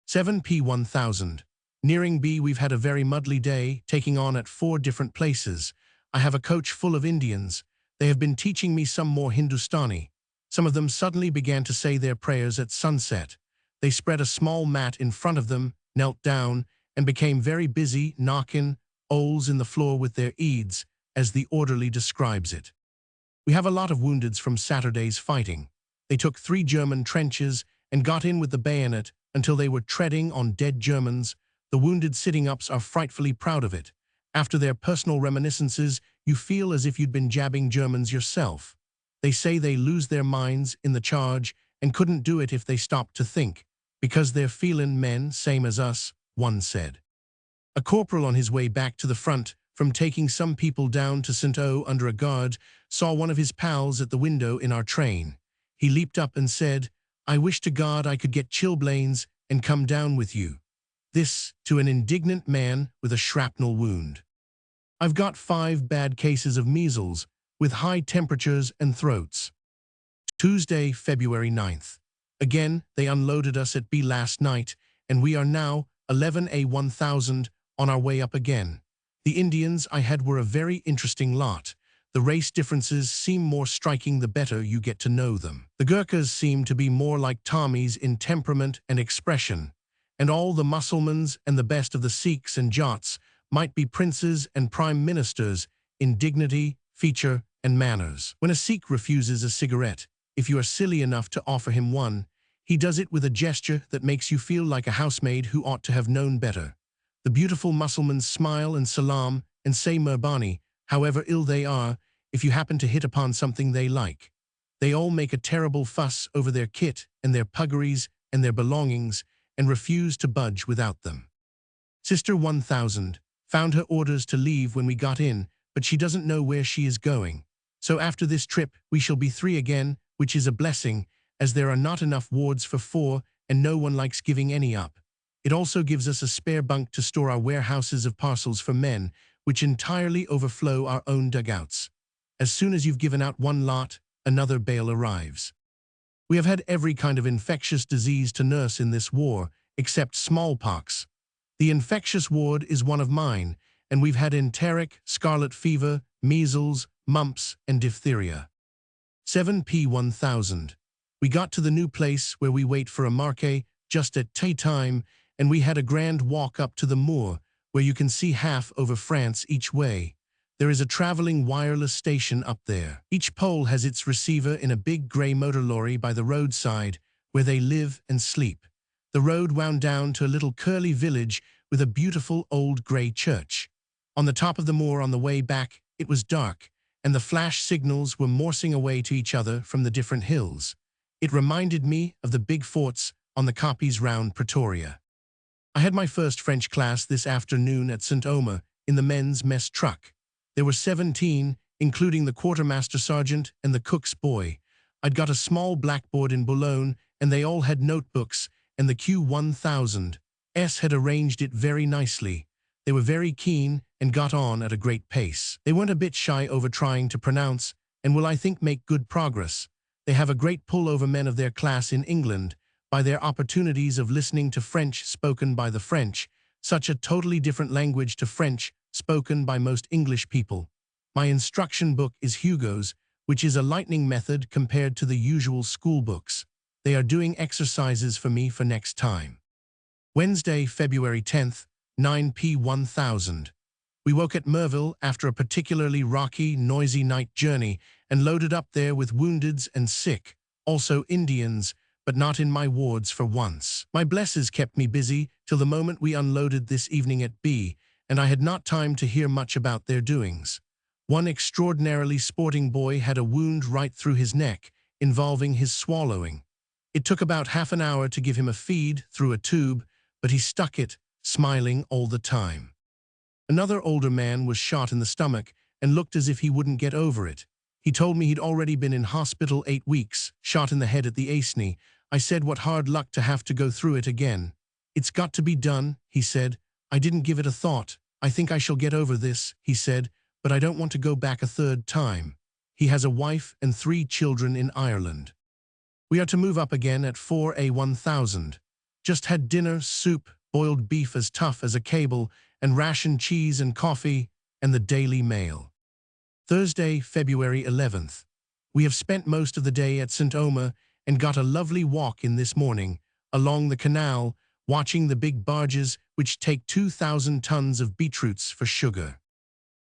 7p1000. Nearing B, we've had a very muddly day, taking on at 4 different places. I have a coach full of Indians. They have been teaching me some more Hindustani. Some of them suddenly began to say their prayers at sunset. They spread a small mat in front of them, knelt down, and became very busy knocking holes in the floor with their eads, as the orderly describes it. We have a lot of woundeds from Saturday's fighting. They took 3 German trenches and got in with the bayonet until they were treading on dead Germans. The wounded sitting-ups are frightfully proud of it. After their personal reminiscences, you feel as if you'd been jabbing Germans yourself. They say they lose their minds in the charge and couldn't do it if they stopped to think, because they're feelin' men, same as us, one said. A corporal on his way back to the front from taking some people down to St. O under a guard saw one of his pals at the window in our train. He leaped up and said, "I wish to God I could get chilblains and come down with you." This to an indignant man with a shrapnel wound. I've got 5 bad cases of measles, with high temperatures and throats. Tuesday, February 9th. Again, they unloaded us at B last night, and we are now 11A1000 on our way up again. The Indians I had were a very interesting lot. The race differences seem more striking the better you get to know them. The Gurkhas seem to be more like Tommies in temperament and expression, and all the Mussulmans and the best of the Sikhs and Jats might be princes and prime ministers in dignity, feature, and manners. When a Sikh refuses a cigarette, if you are silly enough to offer him one, he does it with a gesture that makes you feel like a housemaid who ought to have known better. The beautiful Mussulmans smile and salam and say Merbani, however ill they are, if you happen to hit upon something they like. They all make a terrible fuss over their kit and their puggaries and their belongings and refuse to budge without them. Sister 1000 found her orders to leave when we got in, but she doesn't know where she is going. So after this trip, we shall be 3 again, which is a blessing, as there are not enough wards for 4 and no one likes giving any up. It also gives us a spare bunk to store our warehouses of parcels for men, which entirely overflow our own dugouts. As soon as you've given out one lot, another bale arrives. We have had every kind of infectious disease to nurse in this war, except smallpox. The infectious ward is one of mine, and we've had enteric, scarlet fever, measles, mumps, and diphtheria. 7p1000. We got to the new place where we wait for a marquee just at tea time, and we had a grand walk up to the moor, where you can see half over France each way. There is a traveling wireless station up there. Each pole has its receiver in a big grey motor lorry by the roadside, where they live and sleep. The road wound down to a little curly village with a beautiful old grey church. On the top of the moor on the way back, it was dark, and the flash signals were morsing away to each other from the different hills. It reminded me of the big forts on the koppies round Pretoria. I had my first French class this afternoon at St. Omer in the men's mess truck. There were 17, including the quartermaster sergeant and the cook's boy. I'd got a small blackboard in Boulogne, and they all had notebooks, and the Q1000s had arranged it very nicely. They were very keen and got on at a great pace. They weren't a bit shy over trying to pronounce, and will, I think, make good progress. They have a great pull over men of their class in England, by their opportunities of listening to French spoken by the French, such a totally different language to French spoken by most English people. My instruction book is Hugo's, which is a lightning method compared to the usual school books. They are doing exercises for me for next time. Wednesday, February 10th, 9 p. 1000. We woke at Merville after a particularly rocky, noisy night journey and loaded up there with woundeds and sick, also Indians, but not in my wards for once. My blesses kept me busy till the moment we unloaded this evening at B, and I had not time to hear much about their doings. One extraordinarily sporting boy had a wound right through his neck, involving his swallowing. It took about half an hour to give him a feed through a tube, but he stuck it, smiling all the time. Another older man was shot in the stomach and looked as if he wouldn't get over it. He told me he'd already been in hospital 8 weeks, shot in the head at the ASNI. I said what hard luck to have to go through it again. It's got to be done, he said. I didn't give it a thought. I think I shall get over this, he said, but I don't want to go back a third time. He has a wife and 3 children in Ireland. We are to move up again at 4 1000. Just had dinner, soup, boiled beef as tough as a cable, and ration cheese and coffee, and the Daily Mail. Thursday, February 11th. We have spent most of the day at St. Omer and got a lovely walk in this morning, along the canal, watching the big barges which take 2,000 tons of beetroots for sugar.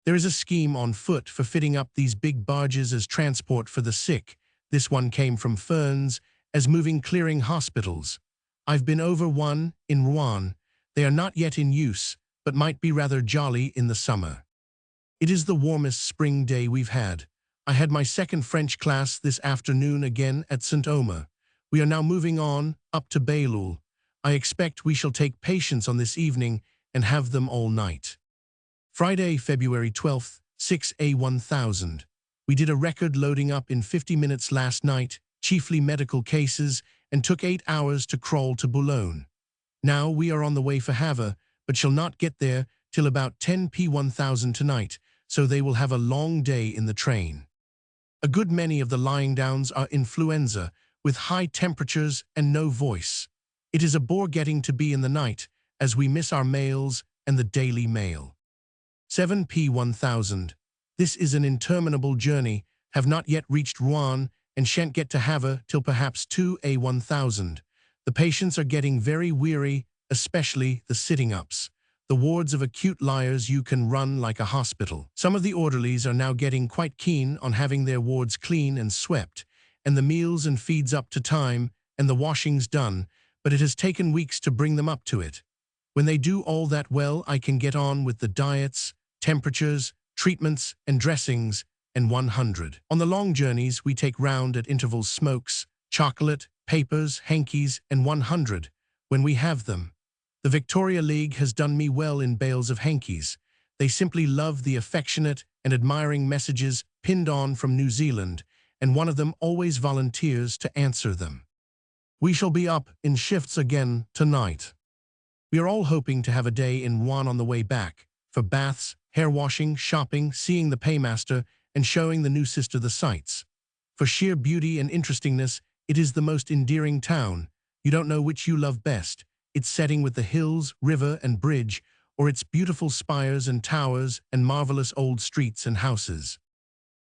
There is a scheme on foot for fitting up these big barges as transport for the sick. This one came from Ferns, as moving clearing hospitals. I've been over one in Rouen. They are not yet in use, but might be rather jolly in the summer. It is the warmest spring day we've had. I had my second French class this afternoon again at St. Omer. We are now moving on, up to Bailleul. I expect we shall take patients on this evening and have them all night. Friday, February 12th, 6 1000. We did a record loading up in 50 minutes last night, chiefly medical cases, and took 8 hours to crawl to Boulogne. Now we are on the way for Havre, but shall not get there till about 10 p. 1000 tonight, so they will have a long day in the train. A good many of the lying downs are influenza, with high temperatures and no voice. It is a bore getting to be in the night, as we miss our mails and the Daily Mail. 7 p. 1000. This is an interminable journey, have not yet reached Rouen, and shan't get to Havre till perhaps 2 a. 1000. The patients are getting very weary, especially the sitting-ups. The wards of acute liars you can run like a hospital. Some of the orderlies are now getting quite keen on having their wards clean and swept, and the meals and feeds up to time, and the washings done, but it has taken weeks to bring them up to it. When they do all that well, I can get on with the diets, temperatures, treatments, and dressings, and 100. On the long journeys, we take round at intervals smokes, chocolate, papers, hankies, and 100, when we have them. The Victoria League has done me well in bales of hankies. They simply love the affectionate and admiring messages pinned on from New Zealand, and one of them always volunteers to answer them. We shall be up in shifts again tonight. We are all hoping to have a day in Rouen on the way back, for baths, hair washing, shopping, seeing the paymaster, and showing the new sister the sights. For sheer beauty and interestingness, it is the most endearing town. You don't know which you love best, its setting with the hills, river, and bridge, or its beautiful spires and towers and marvelous old streets and houses.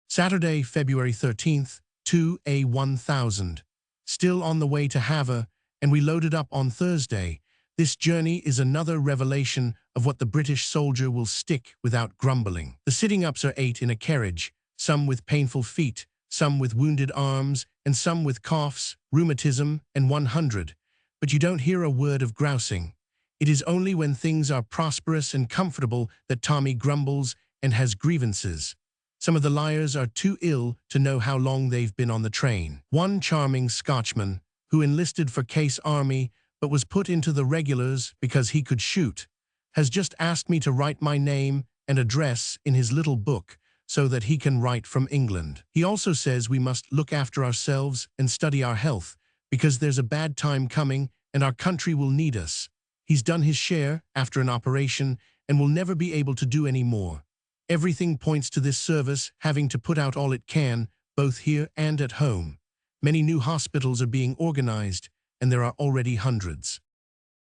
Saturday, February 13th, 2 a. 1000. Still on the way to Havre, and we loaded up on Thursday. This journey is another revelation of what the British soldier will stick without grumbling. The sitting-ups are 8 in a carriage, some with painful feet, some with wounded arms, and some with coughs, rheumatism, and 100. But you don't hear a word of grousing. It is only when things are prosperous and comfortable that Tommy grumbles and has grievances. Some of the liars are too ill to know how long they've been on the train. One charming Scotchman, who enlisted for Case Army but was put into the regulars because he could shoot, has just asked me to write my name and address in his little book so that he can write from England. He also says we must look after ourselves and study our health, because there's a bad time coming and our country will need us. He's done his share after an operation and will never be able to do any more. Everything points to this service having to put out all it can, both here and at home. Many new hospitals are being organized, and there are already hundreds.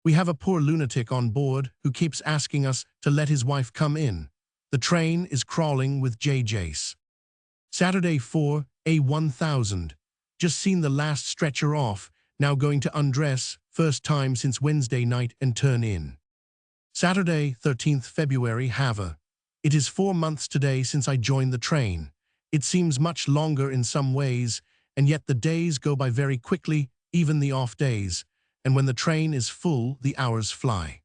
We have a poor lunatic on board who keeps asking us to let his wife come in. The train is crawling with JJs. Saturday 4A1000. Just seen the last stretcher off, now going to undress, first time since Wednesday night and turn in. Saturday 13th February Hava. It is 4 months today since I joined the train. It seems much longer in some ways, and yet the days go by very quickly, even the off days, and when the train is full, the hours fly.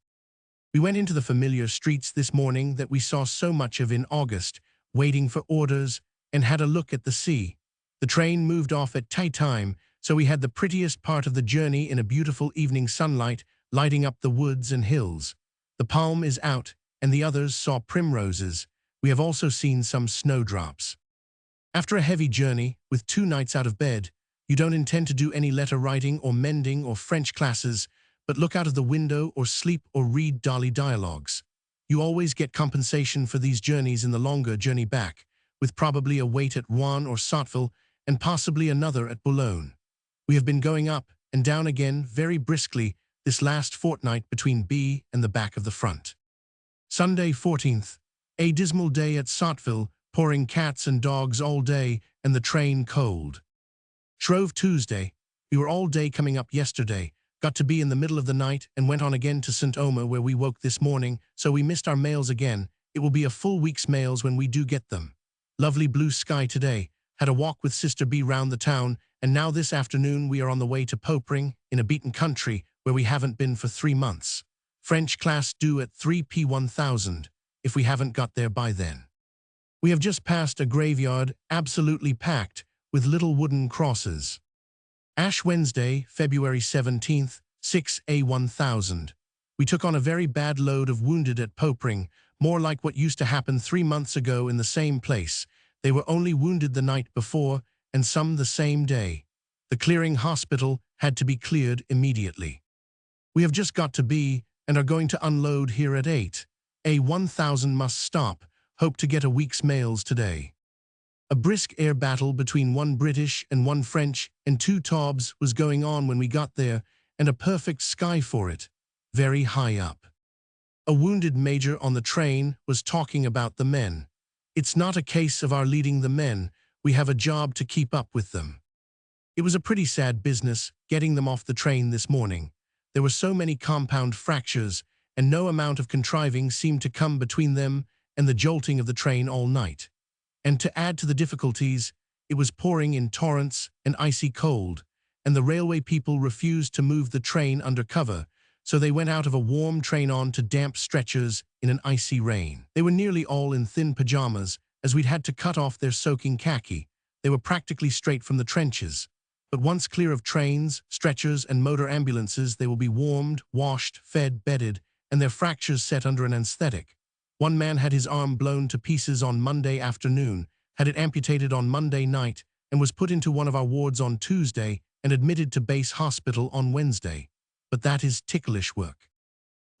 We went into the familiar streets this morning that we saw so much of in August, waiting for orders, and had a look at the sea. The train moved off at time, so we had the prettiest part of the journey in a beautiful evening sunlight, lighting up the woods and hills. The palm is out, and the others saw primroses. We have also seen some snowdrops. After a heavy journey, with 2 nights out of bed, you don't intend to do any letter writing or mending or French classes, but look out of the window or sleep or read Dali dialogues. You always get compensation for these journeys in the longer journey back, with probably a wait at Rouen or Sotteville and possibly another at Boulogne. We have been going up and down again very briskly this last fortnight between B and the back of the front. Sunday 14th. A dismal day at Sotteville, pouring cats and dogs all day and the train cold. Shrove Tuesday. We were all day coming up yesterday, got to be in the middle of the night and went on again to St. Omer where we woke this morning, so we missed our mails again. It will be a full week's mails when we do get them. Lovely blue sky today. Had a walk with Sister B round the town, and now this afternoon we are on the way to Popering, in a beaten country where we haven't been for 3 months. French class due at 3P1000, if we haven't got there by then. We have just passed a graveyard absolutely packed with little wooden crosses. Ash Wednesday, February 17th, 6A1000. We took on a very bad load of wounded at Popering, more like what used to happen 3 months ago in the same place. They were only wounded the night before, and some the same day. The clearing hospital had to be cleared immediately. We have just got to B, and are going to unload here at 8. A1000 must stop, hope to get a week's mails today. A brisk air battle between 1 British and 1 French and 2 Taubes was going on when we got there, and a perfect sky for it, very high up. A wounded major on the train was talking about the men. It's not a case of our leading the men, we have a job to keep up with them. It was a pretty sad business getting them off the train this morning. There were so many compound fractures, and no amount of contriving seemed to come between them and the jolting of the train all night. And to add to the difficulties, it was pouring in torrents and icy cold, and the railway people refused to move the train under cover, so they went out of a warm train on to damp stretchers in an icy rain. They were nearly all in thin pajamas, as we'd had to cut off their soaking khaki. They were practically straight from the trenches. But once clear of trains, stretchers, and motor ambulances, they will be warmed, washed, fed, bedded, and their fractures set under an anesthetic. One man had his arm blown to pieces on Monday afternoon, had it amputated on Monday night, and was put into one of our wards on Tuesday and admitted to base hospital on Wednesday. But that is ticklish work.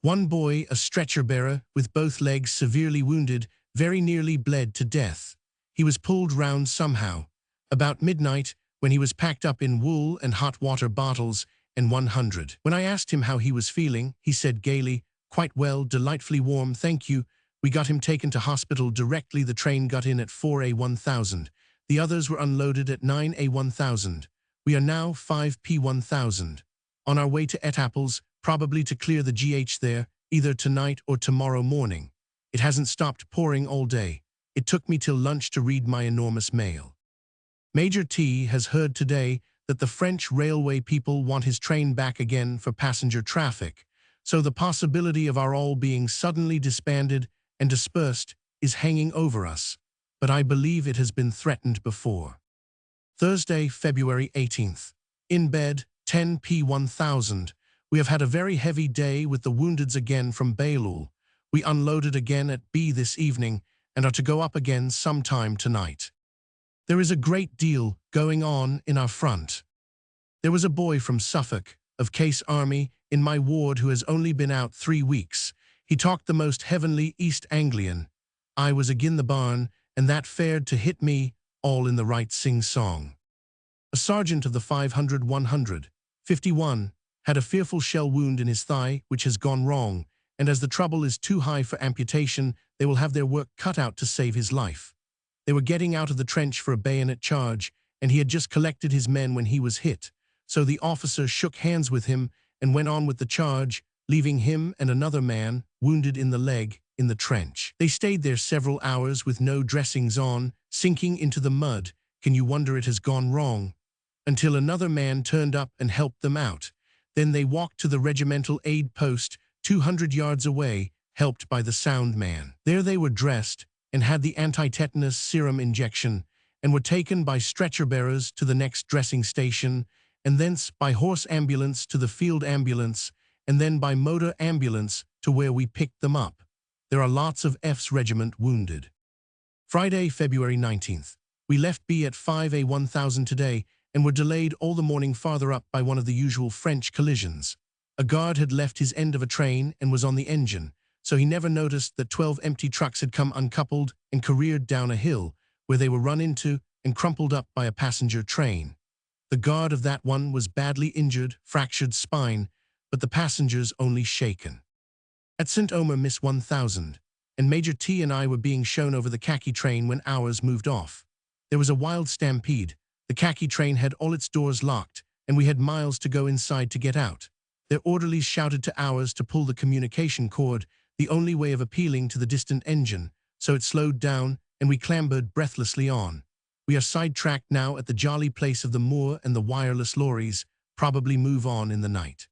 One boy, a stretcher-bearer, with both legs severely wounded, very nearly bled to death. He was pulled round somehow. About midnight, when he was packed up in wool and hot water bottles, and 100. When I asked him how he was feeling, he said gaily, "Quite well, delightfully warm, thank you." We got him taken to hospital directly the train got in at 4A1000. The others were unloaded at 9A1000. We are now 5P1000. On our way to Etaples, probably to clear the GH there, either tonight or tomorrow morning. It hasn't stopped pouring all day. It took me till lunch to read my enormous mail. Major T has heard today that the French railway people want his train back again for passenger traffic, so the possibility of our all being suddenly disbanded and dispersed is hanging over us, but I believe it has been threatened before. Thursday, February 18th. In bed, 10P1000. We have had a very heavy day with the woundeds again from Bailleul. We unloaded again at B this evening and are to go up again sometime tonight. There is a great deal going on in our front. There was a boy from Suffolk, of Case Army, in my ward who has only been out 3 weeks. He talked the most heavenly East Anglian. I was agin the barn, and that fared to hit me, all in the right sing-song. A sergeant of the 500-100, 51, had a fearful shell wound in his thigh, which has gone wrong, and as the trouble is too high for amputation, they will have their work cut out to save his life. They were getting out of the trench for a bayonet charge, and he had just collected his men when he was hit. So the officer shook hands with him and went on with the charge, leaving him and another man, wounded in the leg, in the trench. They stayed there several hours with no dressings on, sinking into the mud. Can you wonder it has gone wrong? Until another man turned up and helped them out. Then they walked to the regimental aid post 200 yards away, helped by the sound man. There they were dressed and had the anti-tetanus serum injection and were taken by stretcher bearers to the next dressing station, and thence by horse ambulance to the field ambulance, and then by motor ambulance to where we picked them up. There are lots of F's regiment wounded. Friday, February 19th. We left B at 5A1000 today and were delayed all the morning farther up by one of the usual French collisions. A guard had left his end of a train and was on the engine, so he never noticed that 12 empty trucks had come uncoupled and careered down a hill, where they were run into and crumpled up by a passenger train. The guard of that one was badly injured, fractured spine, but the passengers only shaken. At St. Omer Miss 1000, and Major T and I were being shown over the khaki train when ours moved off. There was a wild stampede. The khaki train had all its doors locked, and we had miles to go inside to get out. Their orderlies shouted to ours to pull the communication cord, the only way of appealing to the distant engine, so it slowed down, and we clambered breathlessly on. We are sidetracked now at the jolly place of the moor and the wireless lorries, probably move on in the night.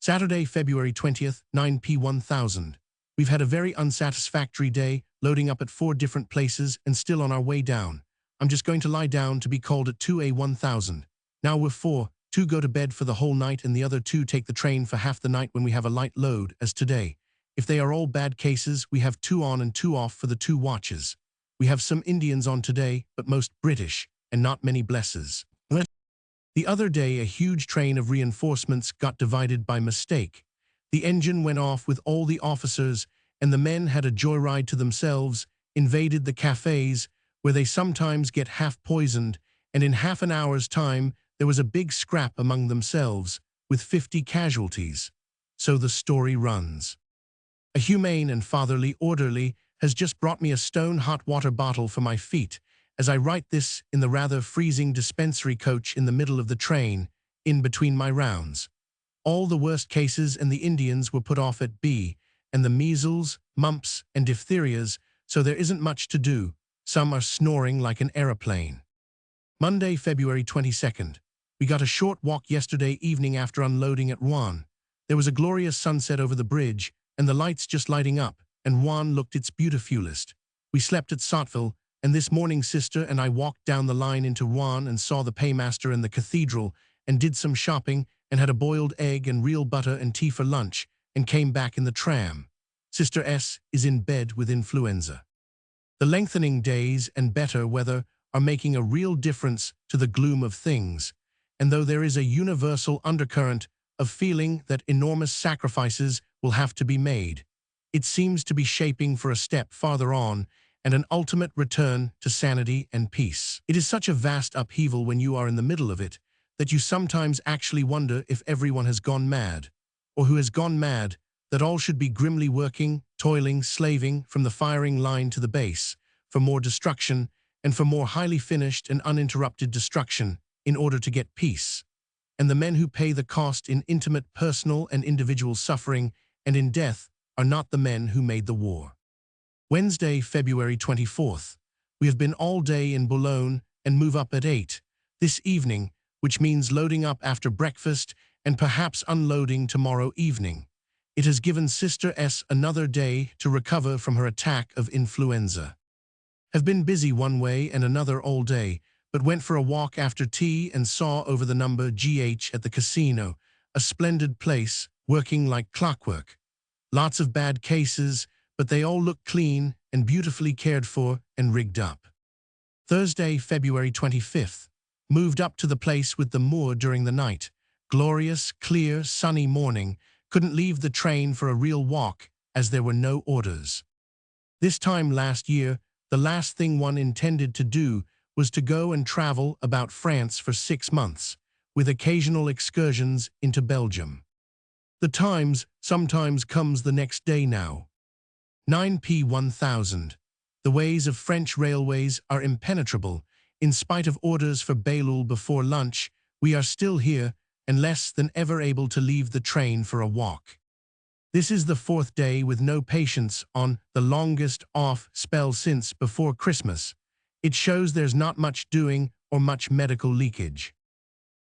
Saturday, February 20th, 9p1000. We've had a very unsatisfactory day, loading up at 4 different places and still on our way down. I'm just going to lie down to be called at 2A1000. Now we're 4, 2 go to bed for the whole night and the other 2 take the train for half the night when we have a light load, as today. If they are all bad cases, we have 2 on and 2 off for the 2 watches. We have some Indians on today, but most British, and not many blesses. The other day, a huge train of reinforcements got divided by mistake. The engine went off with all the officers, and the men had a joyride to themselves, invaded the cafes, where they sometimes get half poisoned, and in half an hour's time, there was a big scrap among themselves, with 50 casualties. So the story runs. A humane and fatherly orderly has just brought me a stone hot water bottle for my feet, as I write this in the rather freezing dispensary coach in the middle of the train, in between my rounds. All the worst cases and the Indians were put off at B, and the measles, mumps, and diphtherias, so there isn't much to do. Some are snoring like an aeroplane. Monday, February 22nd. We got a short walk yesterday evening after unloading at Rouen. There was a glorious sunset over the bridge, and the lights just lighting up, and Rouen looked its beautifulest. We slept at Sotteville, and this morning sister and I walked down the line into Rouen and saw the paymaster and the cathedral, and did some shopping, and had a boiled egg and real butter and tea for lunch, and came back in the tram. Sister S is in bed with influenza. The lengthening days and better weather are making a real difference to the gloom of things, and though there is a universal undercurrent of feeling that enormous sacrifices will have to be made, it seems to be shaping for a step farther on and an ultimate return to sanity and peace. It is such a vast upheaval when you are in the middle of it that you sometimes actually wonder if everyone has gone mad, or who has gone mad, that all should be grimly working, toiling, slaving from the firing line to the base, for more destruction and for more highly finished and uninterrupted destruction in order to get peace. And the men who pay the cost in intimate personal and individual suffering and in death are not the men who made the war. Wednesday, February 24th. We have been all day in Boulogne and move up at 8 this evening, which means loading up after breakfast and perhaps unloading tomorrow evening. It has given Sister S another day to recover from her attack of influenza. Have been busy one way and another all day, but went for a walk after tea and saw over the number GH at the casino, a splendid place, working like clockwork. Lots of bad cases, but they all look clean and beautifully cared for and rigged up. Thursday, February 25th. Moved up to the place with the moor during the night. Glorious, clear, sunny morning. Couldn't leave the train for a real walk, as there were no orders. This time last year, the last thing one intended to do was to go and travel about France for 6 months, with occasional excursions into Belgium. The Times sometimes comes the next day now. 9p1000. The ways of French railways are impenetrable. In spite of orders for bellul before lunch, we are still here and less than ever able to leave the train for a walk. This is the fourth day with no patients on the longest off spell since before Christmas. It shows there's not much doing or much medical leakage.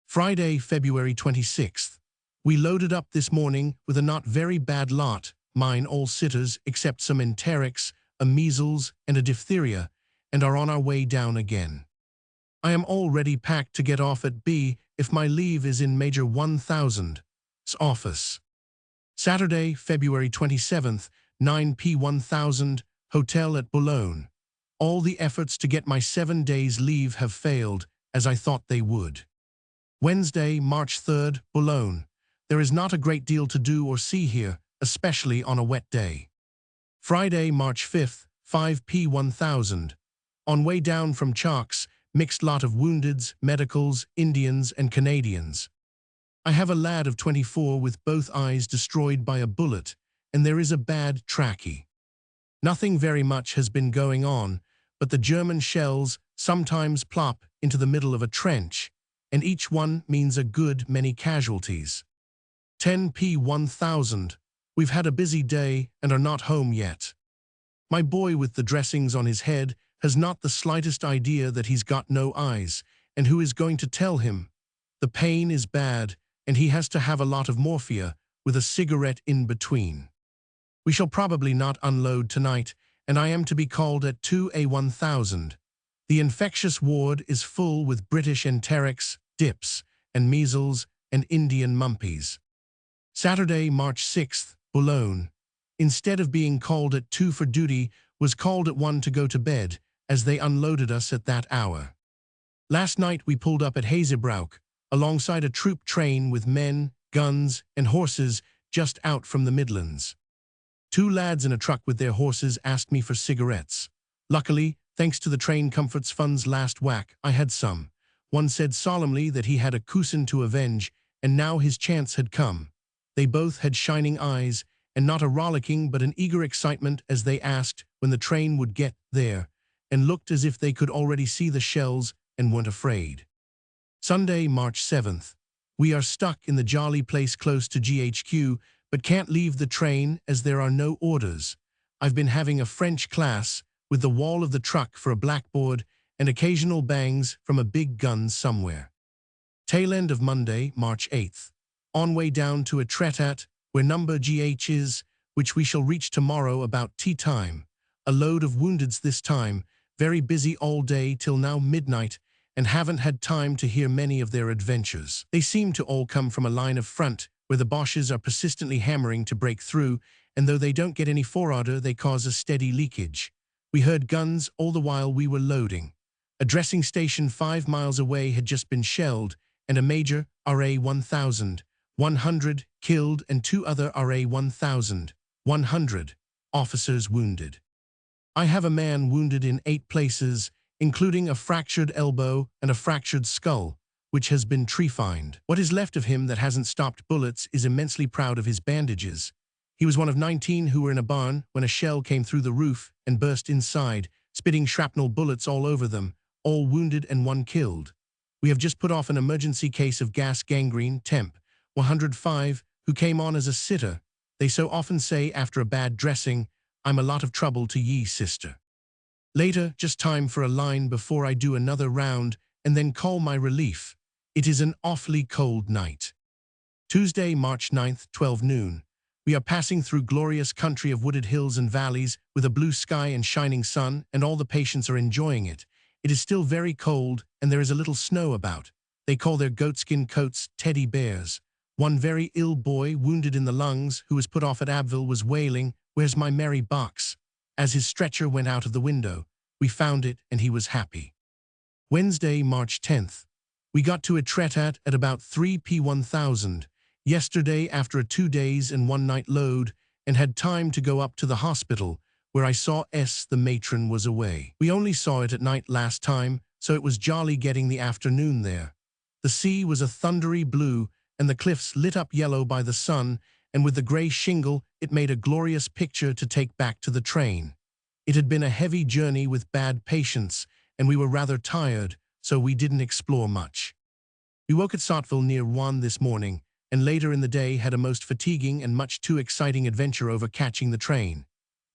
Friday, February 26th. We loaded up this morning with a not very bad lot, mine all sitters except some enterics, a measles, and a diphtheria, and are on our way down again. I am already packed to get off at B if my leave is in Major 1000's office. Saturday, February 27th, 9p1000, hotel at Boulogne. All the efforts to get my 7 days leave have failed, as I thought they would. Wednesday, March 3rd, Boulogne. There is not a great deal to do or see here, especially on a wet day. Friday, March 5th, 5p1000. On way down from Chalks, mixed lot of woundeds, medicals, Indians, and Canadians. I have a lad of 24 with both eyes destroyed by a bullet, and there is a bad trachea. Nothing very much has been going on, but the German shells sometimes plop into the middle of a trench, and each one means a good many casualties. 10p1000. We've had a busy day and are not home yet. My boy with the dressings on his head has not the slightest idea that he's got no eyes, and who is going to tell him? The pain is bad, and he has to have a lot of morphia with a cigarette in between. We shall probably not unload tonight, and I am to be called at 2A1000. The infectious ward is full with British enterics, dips, and measles, and Indian mumpies. Saturday, March 6th, Boulogne. Instead of being called at 2 for duty, was called at 1 to go to bed, as they unloaded us at that hour. Last night we pulled up at Hazebrouck, alongside a troop train with men, guns, and horses just out from the Midlands. 2 lads in a truck with their horses asked me for cigarettes. Luckily, thanks to the Train Comforts Fund's last whack, I had some. One said solemnly that he had a cousin to avenge, and now his chance had come. They both had shining eyes, and not a rollicking but an eager excitement as they asked when the train would get there, and looked as if they could already see the shells and weren't afraid. Sunday, March 7th. We are stuck in the jolly place close to GHQ, but can't leave the train as there are no orders. I've been having a French class with the wall of the truck for a blackboard and occasional bangs from a big gun somewhere. Tail end of Monday, March 8th. On way down to Etretat, where number GH is, which we shall reach tomorrow about tea time. A load of woundeds this time, very busy all day till now midnight, and haven't had time to hear many of their adventures. They seem to all come from a line of front, where the Boches are persistently hammering to break through, and though they don't get any fororder, they cause a steady leakage. We heard guns all the while we were loading. A dressing station 5 miles away had just been shelled, and a Major RA 1000, 100 killed and 2 other RA 1000, 100 officers wounded. I have a man wounded in 8 places, including a fractured elbow and a fractured skull, which has been trefined. What is left of him that hasn't stopped bullets is immensely proud of his bandages. He was one of 19 who were in a barn when a shell came through the roof and burst inside, spitting shrapnel bullets all over them, all wounded and 1 killed. We have just put off an emergency case of gas gangrene, temp. 105, who came on as a sitter. They so often say after a bad dressing, I'm a lot of trouble to ye, sister. Later, just time for a line before I do another round and then call my relief. It is an awfully cold night. Tuesday, March 9th, 12 noon. We are passing through glorious country of wooded hills and valleys with a blue sky and shining sun, and all the patients are enjoying it. It is still very cold and there is a little snow about. They call their goatskin coats teddy bears. One very ill boy, wounded in the lungs, who was put off at Abbeville, was wailing, "Where's my merry box?" As his stretcher went out of the window, we found it and he was happy. Wednesday, March 10th. We got to Etretat at about 3p1000 yesterday after a 2 days and 1 night load, and had time to go up to the hospital, where I saw the matron was away. We only saw it at night last time, so it was jolly getting the afternoon there. The sea was a thundery blue, and the cliffs lit up yellow by the sun, and with the grey shingle it made a glorious picture to take back to the train. It had been a heavy journey with bad patients, and we were rather tired, so we didn't explore much. We woke at Sotteville near Rouen this morning, and later in the day had a most fatiguing and much too exciting adventure over catching the train.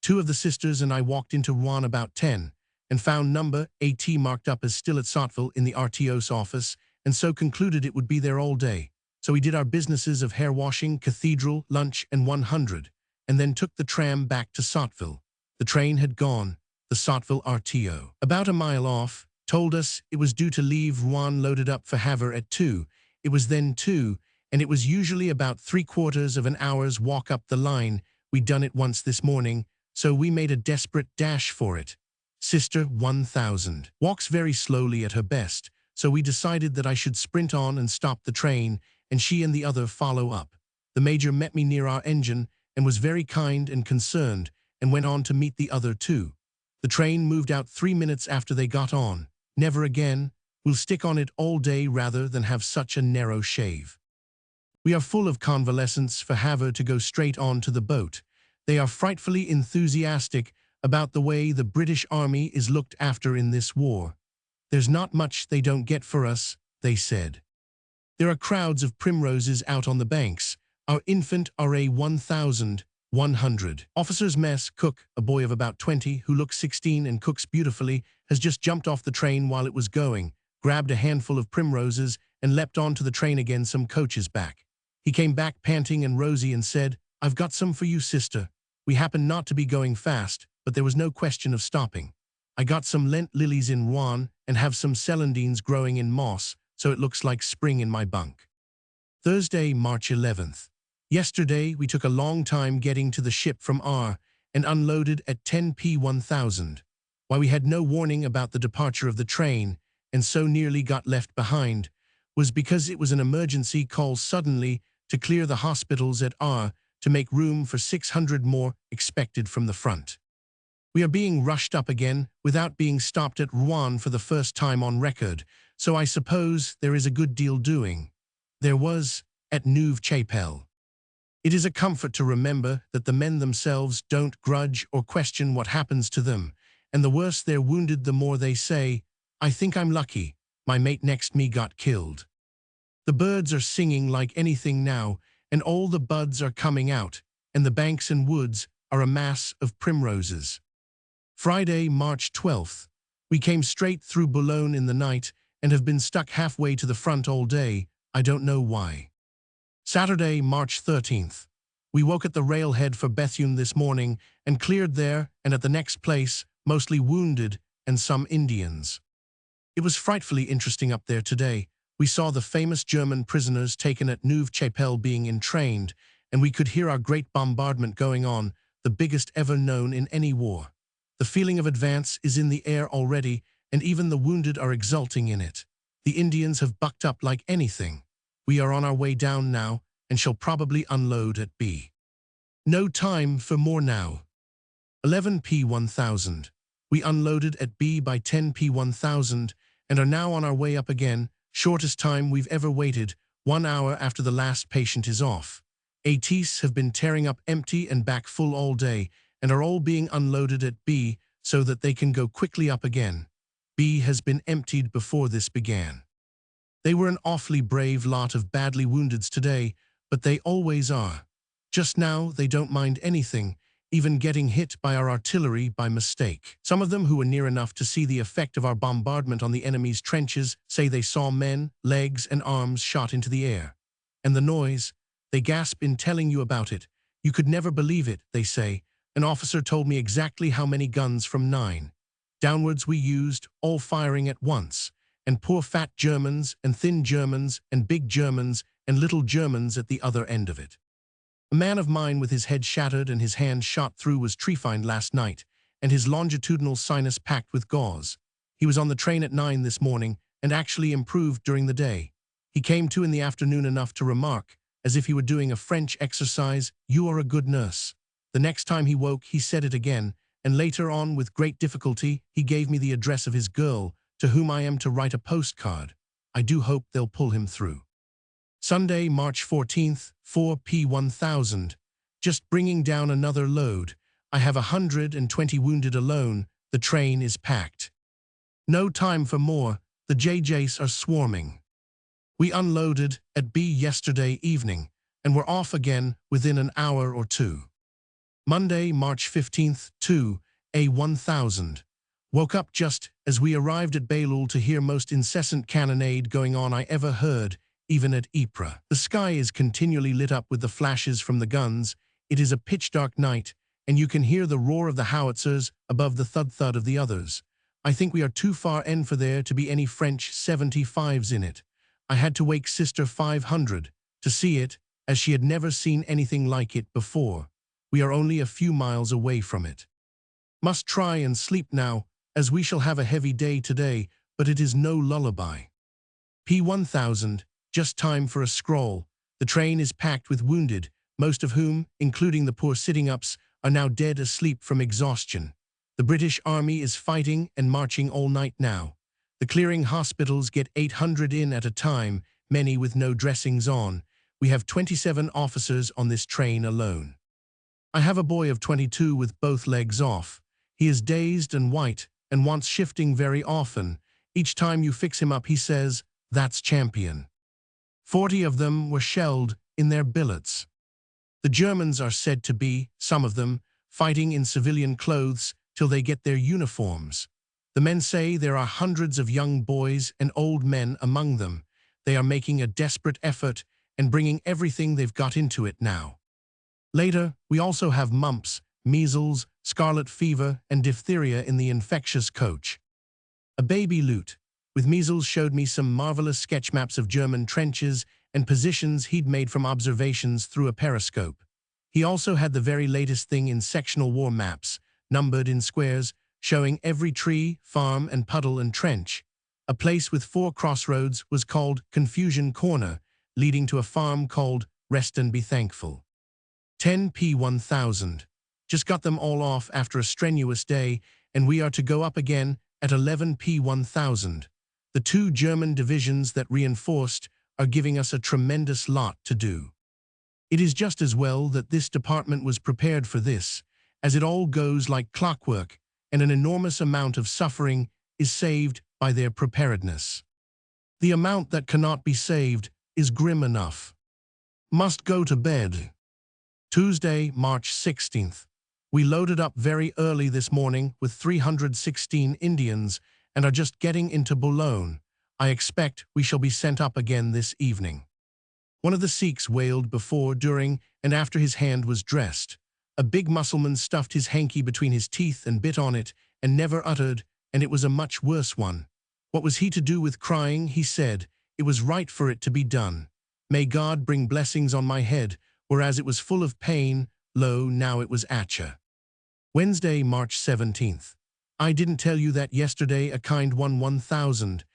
Two of the sisters and I walked into Rouen about 10, and found number AT marked up as still at Sotteville in the RTO's office, and so concluded it would be there all day. So we did our businesses of hair washing, cathedral, lunch, and 100, and then took the tram back to Sotteville. The train had gone. The Sotteville RTO, about a mile off, told us it was due to leave Rouen loaded up for Havre at 2. It was then 2, and it was usually about 3/4 of an hour's walk up the line. We'd done it once this morning, so we made a desperate dash for it. Sister 1000 walks very slowly at her best, so we decided that I should sprint on and stop the train, and she and the other follow up. The major met me near our engine and was very kind and concerned, and went on to meet the other two. The train moved out 3 minutes after they got on. Never again. We'll stick on it all day rather than have such a narrow shave. We are full of convalescents for Havre to go straight on to the boat. They are frightfully enthusiastic about the way the British Army is looked after in this war. There's not much they don't get for us, they said. There are crowds of primroses out on the banks. Our infant RA 1100. Officer's mess cook, a boy of about 20 who looks 16 and cooks beautifully, has just jumped off the train while it was going, grabbed a handful of primroses, and leapt onto the train again some coaches back. He came back panting and rosy and said, "I've got some for you, sister." We happened not to be going fast, but there was no question of stopping. I got some Lent lilies in Rouen and have some celandines growing in moss, so it looks like spring in my bunk. Thursday, March 11th. Yesterday, we took a long time getting to the ship from R and unloaded at 10 p. 1000. Why we had no warning about the departure of the train and so nearly got left behind was because it was an emergency call suddenly to clear the hospitals at R to make room for 600 more expected from the front. We are being rushed up again without being stopped at Rouen for the first time on record, so I suppose there is a good deal doing. There was at Neuve-Chapelle. It is a comfort to remember that the men themselves don't grudge or question what happens to them, and the worse they're wounded the more they say, "I think I'm lucky, my mate next me got killed." The birds are singing like anything now, and all the buds are coming out, and the banks and woods are a mass of primroses. Friday, March 12th. We came straight through Boulogne in the night and have been stuck halfway to the front all day. I don't know why. Saturday, March 13th. We woke at the railhead for Bethune this morning and cleared there and at the next place, mostly wounded and some Indians. It was frightfully interesting up there today. We saw the famous German prisoners taken at Neuve-Chapelle being entrained, and we could hear our great bombardment going on, the biggest ever known in any war. The feeling of advance is in the air already, and even the wounded are exulting in it. The Indians have bucked up like anything. We are on our way down now, and shall probably unload at B. No time for more now. 11 p. 1000. We unloaded at B by 10 p. 1000, and are now on our way up again, shortest time we've ever waited, 1 hour after the last patient is off. ATs have been tearing up empty and back full all day, and are all being unloaded at B so that they can go quickly up again. B has been emptied before this began. They were an awfully brave lot of badly woundeds today, but they always are. Just now, they don't mind anything, even getting hit by our artillery by mistake. Some of them who were near enough to see the effect of our bombardment on the enemy's trenches say they saw men, legs, and arms shot into the air. And the noise, they gasp in telling you about it. You could never believe it, they say. An officer told me exactly how many guns from 9 downwards we used, all firing at once. And poor fat Germans and thin Germans and big Germans and little Germans at the other end of it. A man of mine with his head shattered and his hand shot through was trefined last night, and his longitudinal sinus packed with gauze. He was on the train at 9 this morning and actually improved during the day. He came to in the afternoon enough to remark, as if he were doing a French exercise, "You are a good nurse." The next time he woke, he said it again, and later on, with great difficulty, he gave me the address of his girl, to whom I am to write a postcard. I do hope they'll pull him through. Sunday, March 14th, 4 p. 1000. Just bringing down another load. I have 120 wounded alone. The train is packed. No time for more. The JJs are swarming. We unloaded at B yesterday evening, and we're off again within an hour or two. Monday, March 15th, 2A1000. Woke up just as we arrived at Behlul to hear most incessant cannonade going on I ever heard, even at Ypres. The sky is continually lit up with the flashes from the guns. It is a pitch-dark night, and you can hear the roar of the howitzers above the thud-thud of the others. I think we are too far in for there to be any French 75s in it. I had to wake Sister 500 to see it, as she had never seen anything like it before. We are only a few miles away from it. Must try and sleep now, as we shall have a heavy day today, but it is no lullaby. P1000, just time for a scroll. The train is packed with wounded, most of whom, including the poor sitting-ups, are now dead asleep from exhaustion. The British Army is fighting and marching all night now. The clearing hospitals get 800 in at a time, many with no dressings on. We have 27 officers on this train alone. I have a boy of 22 with both legs off. He is dazed and white and wants shifting very often. Each time you fix him up, he says, "That's champion." 40 of them were shelled in their billets. The Germans are said to be, some of them, fighting in civilian clothes till they get their uniforms. The men say there are hundreds of young boys and old men among them. They are making a desperate effort and bringing everything they've got into it now. Later, we also have mumps, measles, scarlet fever, and diphtheria in the infectious coach. A baby Lute with measles showed me some marvelous sketch maps of German trenches and positions he'd made from observations through a periscope. He also had the very latest thing in sectional war maps, numbered in squares, showing every tree, farm, and puddle and trench. A place with 4 crossroads was called Confusion Corner, leading to a farm called Rest and Be Thankful. 10P1000. Just got them all off after a strenuous day, and we are to go up again at 11P1000. The 2 German divisions that reinforced are giving us a tremendous lot to do. It is just as well that this department was prepared for this, as it all goes like clockwork, and an enormous amount of suffering is saved by their preparedness. The amount that cannot be saved is grim enough. Must go to bed. Tuesday, March 16th. We loaded up very early this morning with 316 Indians and are just getting into Boulogne. I expect we shall be sent up again this evening. One of the Sikhs wailed before, during, and after his hand was dressed. A big Mussulman stuffed his hanky between his teeth and bit on it and never uttered, and it was a much worse one. What was he to do with crying, he said. It was right for it to be done. May God bring blessings on my head, whereas it was full of pain, lo, now it was atcha. Wednesday, March 17th. I didn't tell you that yesterday a kind 1000's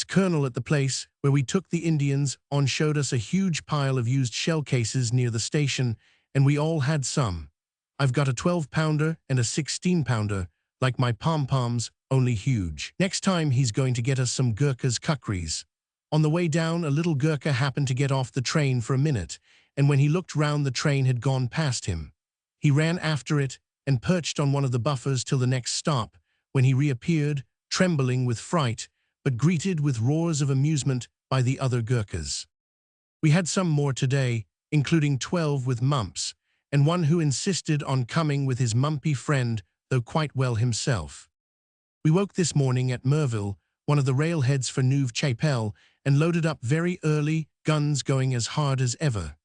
colonel at the place where we took the Indians on showed us a huge pile of used shell cases near the station, and we all had some. I've got a 12-pounder and a 16-pounder, like my pom-poms, only huge. Next time he's going to get us some Gurkha's kukris. On the way down, a little Gurkha happened to get off the train for a minute, and when he looked round, the train had gone past him. He ran after it and perched on one of the buffers till the next stop, when he reappeared, trembling with fright, but greeted with roars of amusement by the other Gurkhas. We had some more today, including 12 with mumps, and one who insisted on coming with his mumpy friend, though quite well himself. We woke this morning at Merville, one of the railheads for Neuve-Chapelle, and loaded up very early, guns going as hard as ever.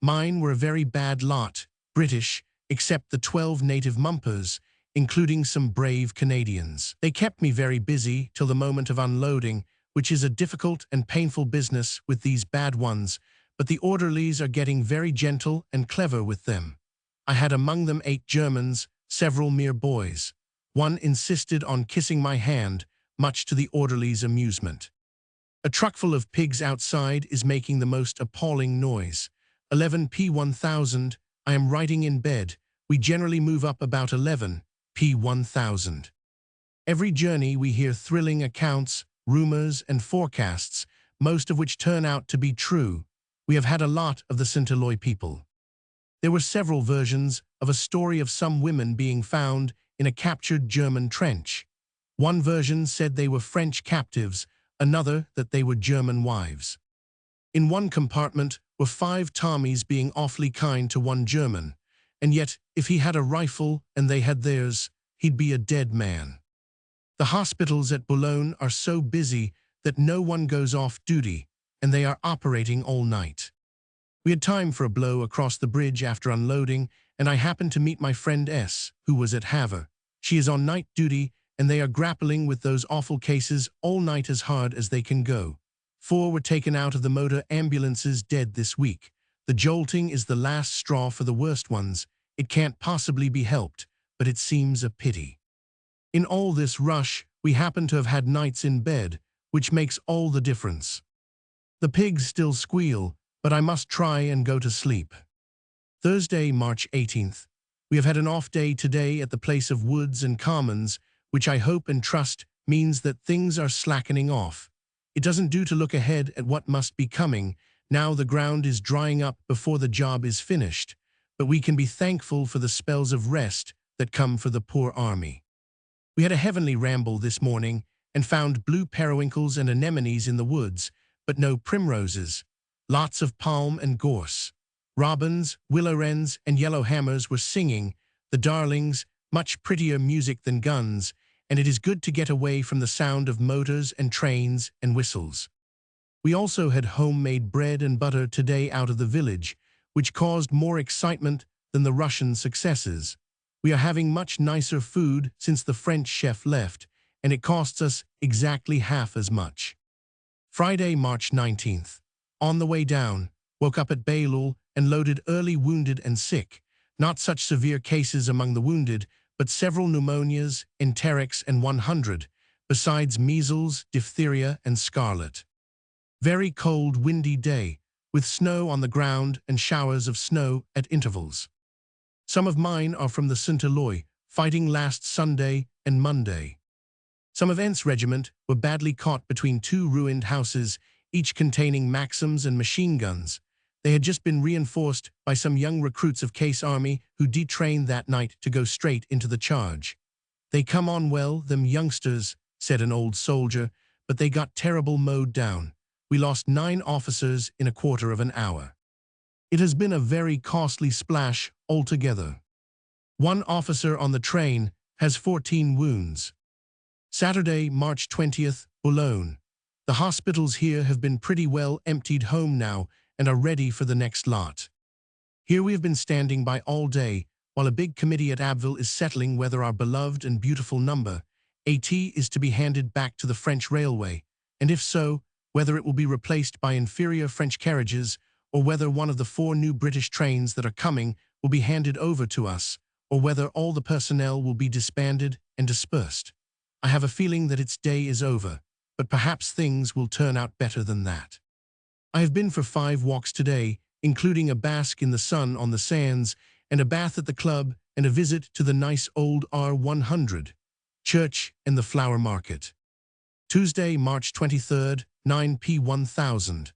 Mine were a very bad lot, British, except the 12 native mumpers, including some brave Canadians. They kept me very busy till the moment of unloading, which is a difficult and painful business with these bad ones, but the orderlies are getting very gentle and clever with them. I had among them 8 Germans, several mere boys. One insisted on kissing my hand, much to the orderlies' amusement. A truckful of pigs outside is making the most appalling noise. 11P1000, I am writing in bed. We generally move up about 11P1000. Every journey we hear thrilling accounts, rumors, and forecasts, most of which turn out to be true. We have had a lot of the Saint Eloi people. There were several versions of a story of some women being found in a captured German trench. One version said they were French captives, another that they were German wives. In one compartment were 5 Tommies being awfully kind to one German, and yet if he had a rifle and they had theirs, he'd be a dead man. The hospitals at Boulogne are so busy that no one goes off duty, and they are operating all night. We had time for a blow across the bridge after unloading, and I happened to meet my friend S, who was at Havre. She is on night duty, and they are grappling with those awful cases all night as hard as they can go. 4 were taken out of the motor ambulances dead this week. The jolting is the last straw for the worst ones. It can't possibly be helped, but it seems a pity. In all this rush, we happen to have had nights in bed, which makes all the difference. The pigs still squeal, but I must try and go to sleep. Thursday, March 18th. We have had an off day today at the place of Woods and Commons, which I hope and trust means that things are slackening off. It doesn't do to look ahead at what must be coming. Now the ground is drying up before the job is finished, but we can be thankful for the spells of rest that come for the poor army. We had a heavenly ramble this morning and found blue periwinkles and anemones in the woods, but no primroses. Lots of palm and gorse. Robins, willow wrens, and yellowhammers were singing, the darlings, much prettier music than guns, and it is good to get away from the sound of motors and trains and whistles. We also had homemade bread and butter today out of the village, which caused more excitement than the Russian successes. We are having much nicer food since the French chef left, and it costs us exactly half as much. Friday, March 19th. On the way down, woke up at Bailleul and loaded early wounded and sick. Not such severe cases among the wounded, but several pneumonias, enterics, and 100, besides measles, diphtheria, and scarlet. Very cold, windy day, with snow on the ground and showers of snow at intervals. Some of mine are from the Saint-Eloi, fighting last Sunday and Monday. Some of Ent's regiment were badly caught between 2 ruined houses, each containing Maxims and machine guns. They had just been reinforced by some young recruits of Case Army who detrained that night to go straight into the charge. "They come on well, them youngsters," said an old soldier, "but they got terrible mowed down. We lost 9 officers in a quarter of an hour. It has been a very costly splash altogether. One officer on the train has 14 wounds." Saturday, March 20th, Boulogne. The hospitals here have been pretty well emptied home now and are ready for the next lot. Here we have been standing by all day, while a big committee at Abbeville is settling whether our beloved and beautiful number AT is to be handed back to the French railway, and if so, whether it will be replaced by inferior French carriages, or whether one of the 4 new British trains that are coming will be handed over to us, or whether all the personnel will be disbanded and dispersed. I have a feeling that its day is over, but perhaps things will turn out better than that. I have been for 5 walks today, including a bask in the sun on the sands, and a bath at the club, and a visit to the nice old R100, church and the flower market. Tuesday, March 23rd, 9p1000.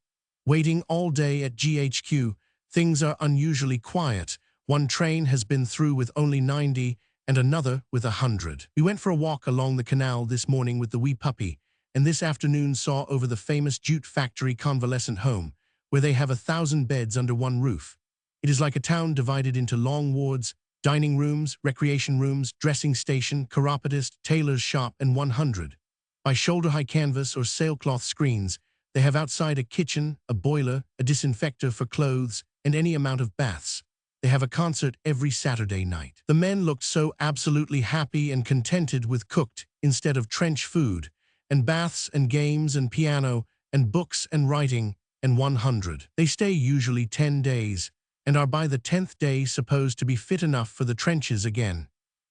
Waiting all day at GHQ, things are unusually quiet. One train has been through with only 90, and another with 100. We went for a walk along the canal this morning with the wee puppy, and this afternoon saw over the famous jute factory convalescent home, where they have 1,000 beds under one roof. It is like a town divided into long wards, dining rooms, recreation rooms, dressing station, chiropodist, tailor's shop, and 100. By shoulder-high canvas or sailcloth screens, they have outside a kitchen, a boiler, a disinfector for clothes, and any amount of baths. They have a concert every Saturday night. The men looked so absolutely happy and contented with cooked instead of trench food, and baths and games and piano and books and writing and 100. They stay usually 10 days and are by the 10th day supposed to be fit enough for the trenches again.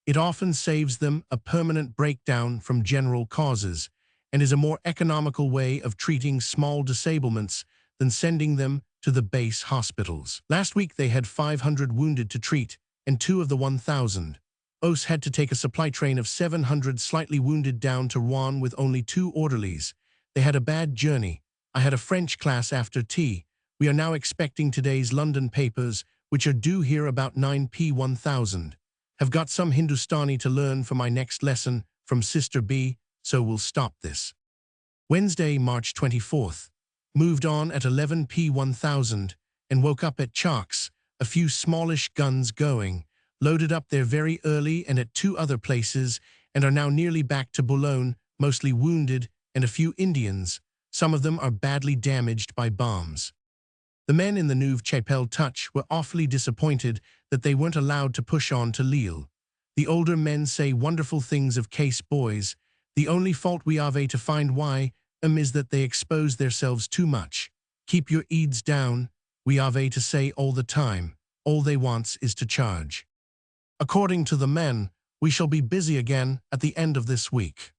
It often saves them a permanent breakdown from general causes and is a more economical way of treating small disablements than sending them to the base hospitals. Last week they had 500 wounded to treat and 2 of the 1,000. OS had to take a supply train of 700 slightly wounded down to Rouen with only 2 orderlies. They had a bad journey. I had a French class after tea. We are now expecting today's London papers, which are due here about 9p1000. Have got some Hindustani to learn for my next lesson from Sister B, so we'll stop this. Wednesday, March 24th. Moved on at 11p1000 and woke up at Chalks, a few smallish guns going, loaded up there very early and at 2 other places, and are now nearly back to Boulogne, mostly wounded, and a few Indians. Some of them are badly damaged by bombs. The men in the Neuve Chapelle touch were awfully disappointed that they weren't allowed to push on to Lille. The older men say wonderful things of case boys. The only fault we have to find why is that they expose themselves too much. Keep your eads down, we have to say all the time. All they wants is to charge. According to the men, we shall be busy again at the end of this week.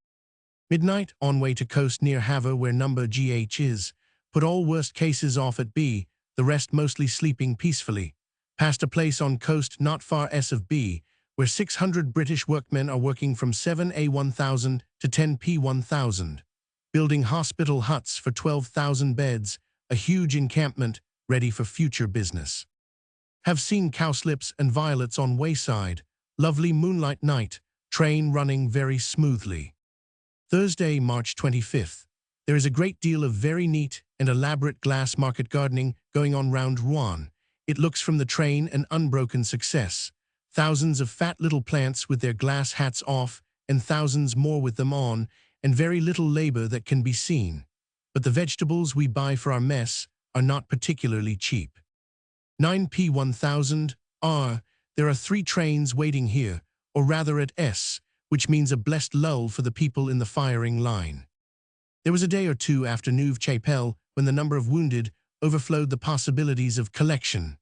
Midnight, on way to coast near Havre where number GH is. Put all worst cases off at B, the rest mostly sleeping peacefully. Past a place on coast not far S of B, where 600 British workmen are working from 7A1000 to 10P1000. Building hospital huts for 12,000 beds, a huge encampment ready for future business. Have seen cowslips and violets on wayside, lovely moonlight night, train running very smoothly. Thursday, March 25th. There is a great deal of very neat and elaborate glass market gardening going on round Rouen. It looks from the train an unbroken success. Thousands of fat little plants with their glass hats off and thousands more with them on, and very little labor that can be seen. But the vegetables we buy for our mess are not particularly cheap. 9p1000 are, there are 3 trains waiting here, or rather at S, which means a blessed lull for the people in the firing line. There was a day or two after Neuve Chapelle when the number of wounded overflowed the possibilities of collection.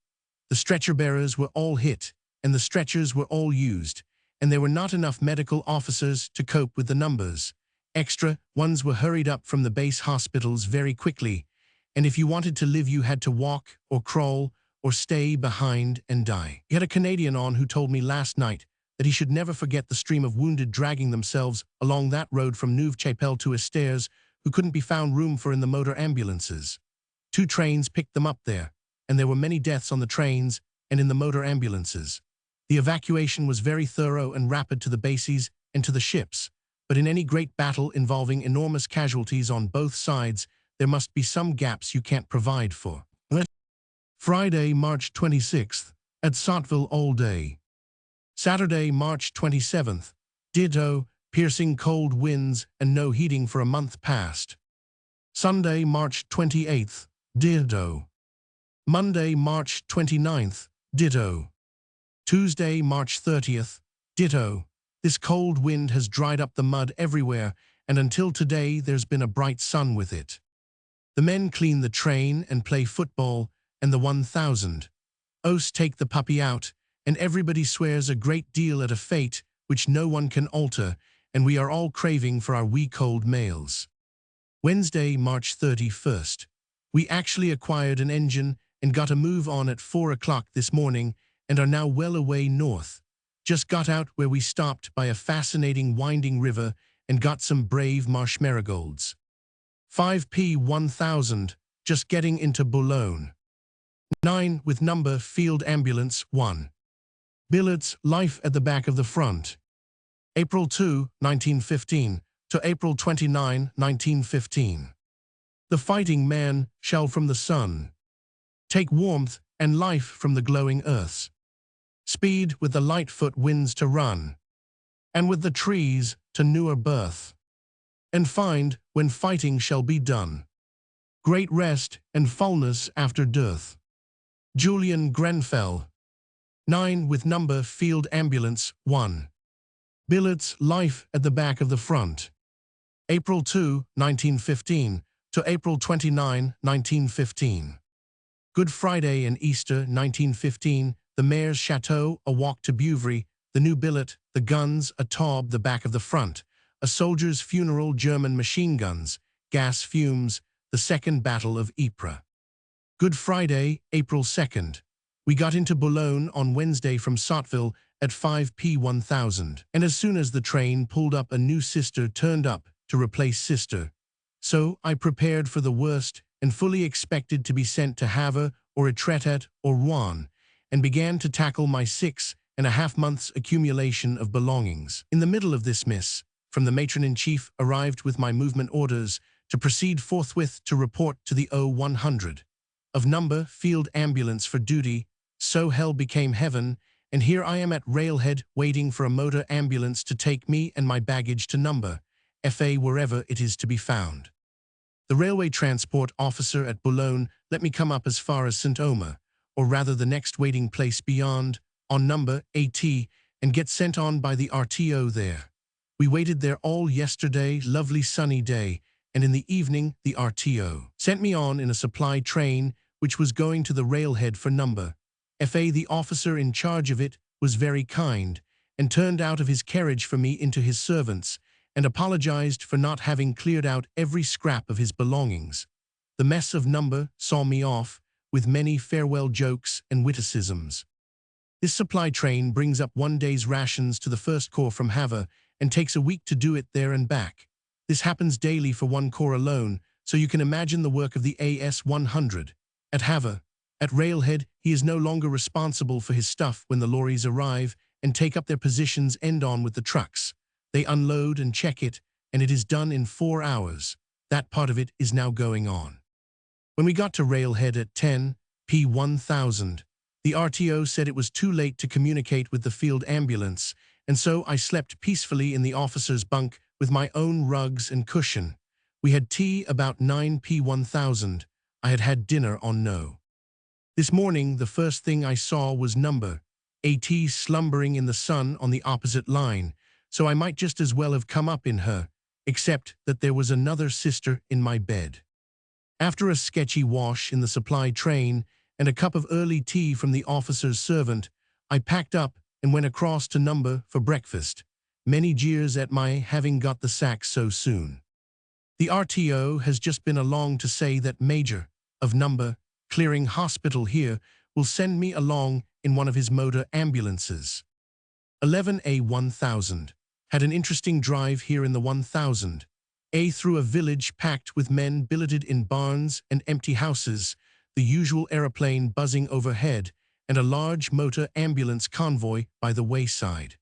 The stretcher-bearers were all hit, and the stretchers were all used, and there were not enough medical officers to cope with the numbers. Extra ones were hurried up from the base hospitals very quickly, and if you wanted to live you had to walk or crawl or stay behind and die. He had a Canadian on who told me last night that he should never forget the stream of wounded dragging themselves along that road from Neuve Chapelle to Esters who couldn't be found room for in the motor ambulances. 2 trains picked them up there, and there were many deaths on the trains and in the motor ambulances. The evacuation was very thorough and rapid to the bases and to the ships, but in any great battle involving enormous casualties on both sides, there must be some gaps you can't provide for. Friday, March 26th, at Sotteville all day. Saturday, March 27th, ditto, piercing cold winds and no heating for a month past. Sunday, March 28th, ditto. Monday, March 29th, ditto. Tuesday, March 30th, ditto. This cold wind has dried up the mud everywhere, and until today there's been a bright sun with it. The men clean the train and play football, and the 1000. Os take the puppy out, and everybody swears a great deal at a fate which no one can alter, and we are all craving for our wee cold mails. Wednesday, March 31st. We actually acquired an engine and got a move on at 4 o'clock this morning and are now well away north. Just got out where we stopped by a fascinating winding river and got some brave marsh marigolds. 5p1000, just getting into Boulogne. 9 with number Field Ambulance 1. Billets, life at the back of the front. April 2, 1915 to April 29, 1915. The fighting man shall from the sun take warmth and life from the glowing earths. Speed with the light-foot winds to run, and with the trees to newer birth. And find, when fighting shall be done, great rest and fullness after dearth. Julian Grenfell. 9 with number Field Ambulance 1. Billets, life at the back of the front. April 2, 1915 to April 29, 1915. Good Friday and Easter 1915, the mayor's chateau, a walk to Beuvry, the new billet, the guns, a taube, the back of the front, a soldier's funeral, German machine guns, gas fumes, the Second Battle of Ypres. Good Friday, April 2nd. We got into Boulogne on Wednesday from Sotteville at 5p1000, and as soon as the train pulled up a new sister turned up to replace sister. So I prepared for the worst and fully expected to be sent to Havre or Etretat or Rouen, and began to tackle my 6.5 months' accumulation of belongings. In the middle of this miss, from the matron-in-chief arrived with my movement orders to proceed forthwith to report to the 100 of number field ambulance for duty. So hell became heaven, and here I am at railhead waiting for a motor ambulance to take me and my baggage to number FA wherever it is to be found. The railway transport officer at Boulogne let me come up as far as St. Omer, or rather the next waiting place beyond, on number AT, and get sent on by the RTO there. We waited there all yesterday, lovely sunny day, and in the evening the RTO sent me on in a supply train which was going to the railhead for number FA. The officer in charge of it was very kind, and turned out of his carriage for me into his servants, and apologized for not having cleared out every scrap of his belongings. The mess of number saw me off, with many farewell jokes and witticisms. This supply train brings up one day's rations to the First Corps from Havre, and takes a week to do it there and back. This happens daily for one corps alone, so you can imagine the work of the AS 100. At Havre, at railhead, he is no longer responsible for his stuff when the lorries arrive and take up their positions end-on with the trucks. They unload and check it, and it is done in 4 hours. That part of it is now going on. When we got to railhead at 10 p.1000, the RTO said it was too late to communicate with the field ambulance, and so I slept peacefully in the officer's bunk with my own rugs and cushion. We had tea about 9 p.1000. I had had dinner on no. This morning, the first thing I saw was number AT slumbering in the sun on the opposite line, so I might just as well have come up in her, except that there was another sister in my bed. After a sketchy wash in the supply train and a cup of early tea from the officer's servant, I packed up and went across to number for breakfast. Many jeers at my having got the sack so soon. The RTO has just been along to say that Major of number Clearing Hospital here will send me along in one of his motor ambulances. 11A 1000 had an interesting drive here in the 1000. A through a village packed with men billeted in barns and empty houses, the usual aeroplane buzzing overhead, and a large motor ambulance convoy by the wayside.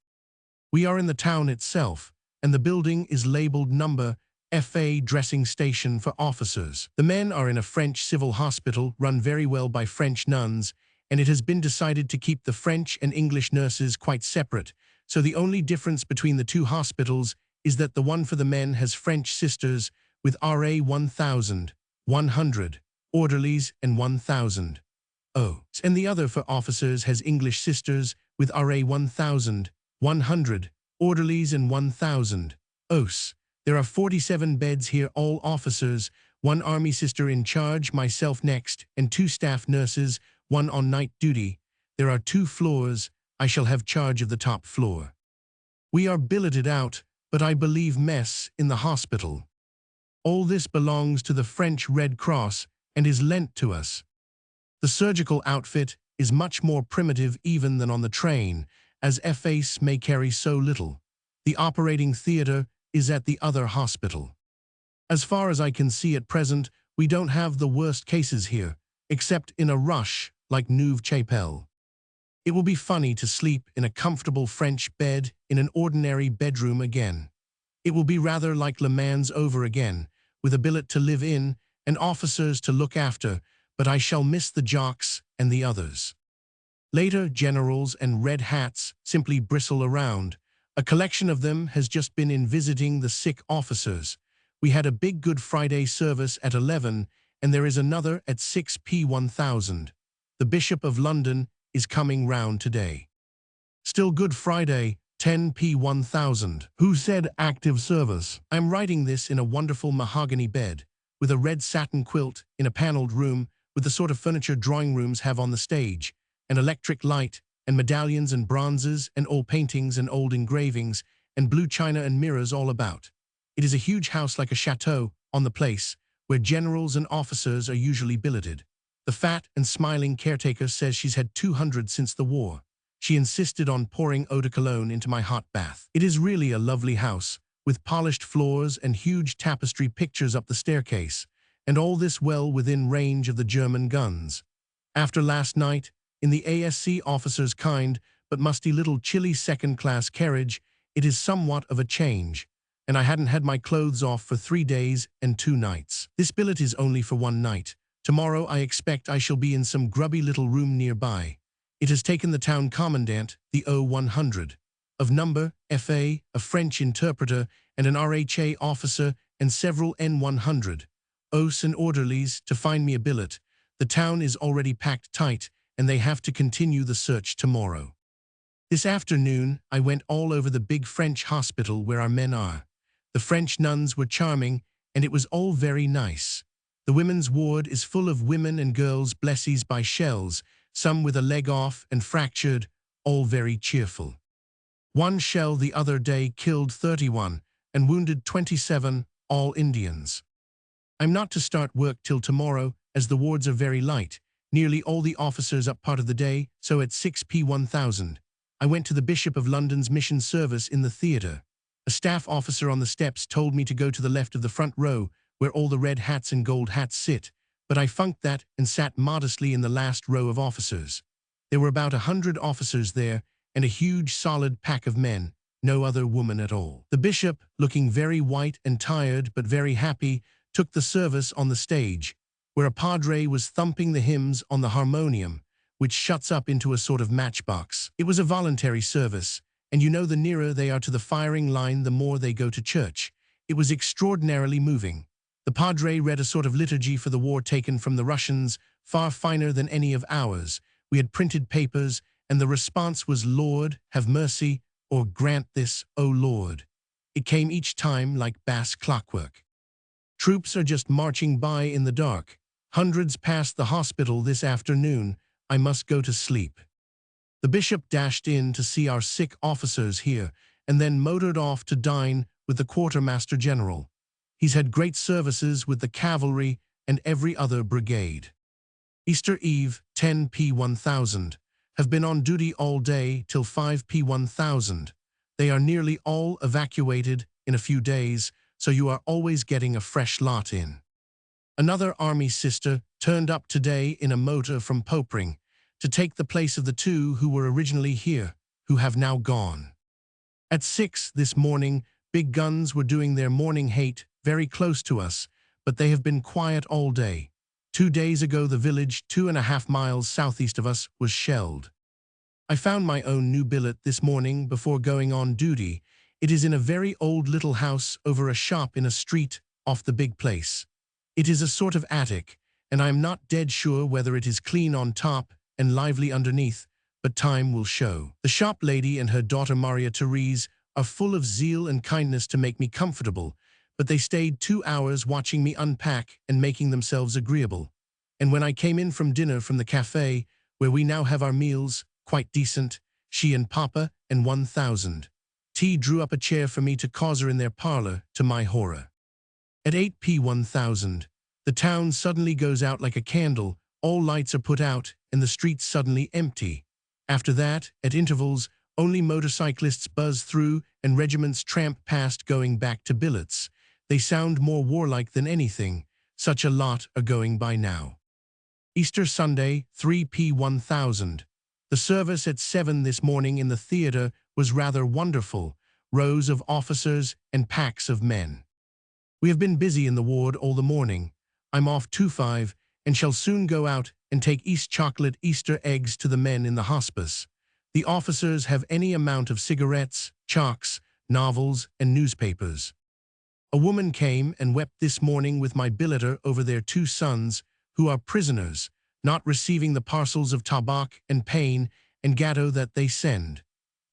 We are in the town itself, and the building is labeled number FA dressing station for officers. The men are in a French civil hospital run very well by French nuns, and it has been decided to keep the French and English nurses quite separate, so the only difference between the two hospitals is that the one for the men has French sisters with RA 1000, 100, orderlies and 1000. And the other for officers has English sisters with RA 1000, 100, orderlies and 1000. There are 47 beds here, all officers, 1 army sister in charge, myself next, and 2 staff nurses, 1 on night duty. There are 2 floors. I shall have charge of the top floor. We are billeted out, but I believe mess in the hospital. All this belongs to the French Red Cross and is lent to us. The surgical outfit is much more primitive even than on the train, as FAs may carry so little. The operating theater is at the other hospital. As far as I can see at present, we don't have the worst cases here, except in a rush like Neuve-Chapelle. It will be funny to sleep in a comfortable French bed in an ordinary bedroom again. It will be rather like Le Mans over again, with a billet to live in and officers to look after, but I shall miss the jocks and the others. Later, generals and red hats simply bristle around. A collection of them has just been in visiting the sick officers. We had a big Good Friday service at 11, and there is another at 6 p.1000. The Bishop of London is coming round today. Still Good Friday, 10 p.1000. Who said active service? I'm writing this in a wonderful mahogany bed, with a red satin quilt in a paneled room, with the sort of furniture drawing rooms have on the stage, an electric light, and medallions and bronzes and old paintings and old engravings and blue china and mirrors all about. It is a huge house like a chateau on the place, where generals and officers are usually billeted. The fat and smiling caretaker says she's had 200 since the war. She insisted on pouring eau de cologne into my hot bath. It is really a lovely house, with polished floors and huge tapestry pictures up the staircase, and all this well within range of the German guns. After last night, in the ASC officer's kind but musty little chilly second-class carriage, it is somewhat of a change, and I hadn't had my clothes off for 3 days and 2 nights. This billet is only for 1 night. Tomorrow I expect I shall be in some grubby little room nearby. It has taken the town commandant, the O-100, of number, FA, a French interpreter, and an RHA officer, and several N-100, OS and orderlies, to find me a billet. The town is already packed tight, and they have to continue the search tomorrow. This afternoon, I went all over the big French hospital where our men are. The French nuns were charming, and it was all very nice. The women's ward is full of women and girls blessed by shells, some with a leg off and fractured, all very cheerful. One shell the other day killed 31 and wounded 27, all Indians. I'm not to start work till tomorrow, as the wards are very light, nearly all the officers up part of the day, so at 6 p. 1000. I went to the Bishop of London's mission service in the theatre. A staff officer on the steps told me to go to the left of the front row, where all the red hats and gold hats sit, but I funked that and sat modestly in the last row of officers. There were about 100 officers there, and a huge solid pack of men, no other woman at all. The bishop, looking very white and tired but very happy, took the service on the stage, where a padre was thumping the hymns on the harmonium, which shuts up into a sort of matchbox. It was a voluntary service, and you know the nearer they are to the firing line the more they go to church. It was extraordinarily moving. The padre read a sort of liturgy for the war taken from the Russians, far finer than any of ours. We had printed papers, and the response was, "Lord, have mercy," or "Grant this, O Lord." It came each time like bass clockwork. Troops are just marching by in the dark. Hundreds passed the hospital this afternoon. I must go to sleep. The bishop dashed in to see our sick officers here, and then motored off to dine with the quartermaster general. He's had great services with the cavalry and every other brigade. Easter Eve, 10 p. 1000. Have been on duty all day till 5 p. 1000. They are nearly all evacuated in a few days, so you are always getting a fresh lot in. Another army sister turned up today in a motor from Popering to take the place of the 2 who were originally here, who have now gone. At 6 this morning, big guns were doing their morning hate very close to us, but they have been quiet all day. 2 days ago the village 2.5 miles southeast of us was shelled. I found my own new billet this morning before going on duty. It is in a very old little house over a shop in a street off the big place. It is a sort of attic, and I am not dead sure whether it is clean on top and lively underneath, but time will show. The shop lady and her daughter Maria Therese are full of zeal and kindness to make me comfortable, but they stayed 2 hours watching me unpack and making themselves agreeable. And when I came in from dinner from the cafe, where we now have our meals, quite decent, she and Papa and 1000. T drew up a chair for me to cause her in their parlor, to my horror. At 8 p. 1000, the town suddenly goes out like a candle, all lights are put out, and the streets suddenly empty. After that, at intervals, only motorcyclists buzz through and regiments tramp past going back to billets. They sound more warlike than anything. Such a lot are going by now. Easter Sunday, 3 p. 1000. The service at 7 this morning in the theatre was rather wonderful, rows of officers and packs of men. We have been busy in the ward all the morning. I'm off 2-5 and shall soon go out and take East chocolate Easter eggs to the men in the hospice. The officers have any amount of cigarettes, chalks, novels, and newspapers. A woman came and wept this morning with my billeter over their 2 sons, who are prisoners, not receiving the parcels of tabac and pain and gatto that they send.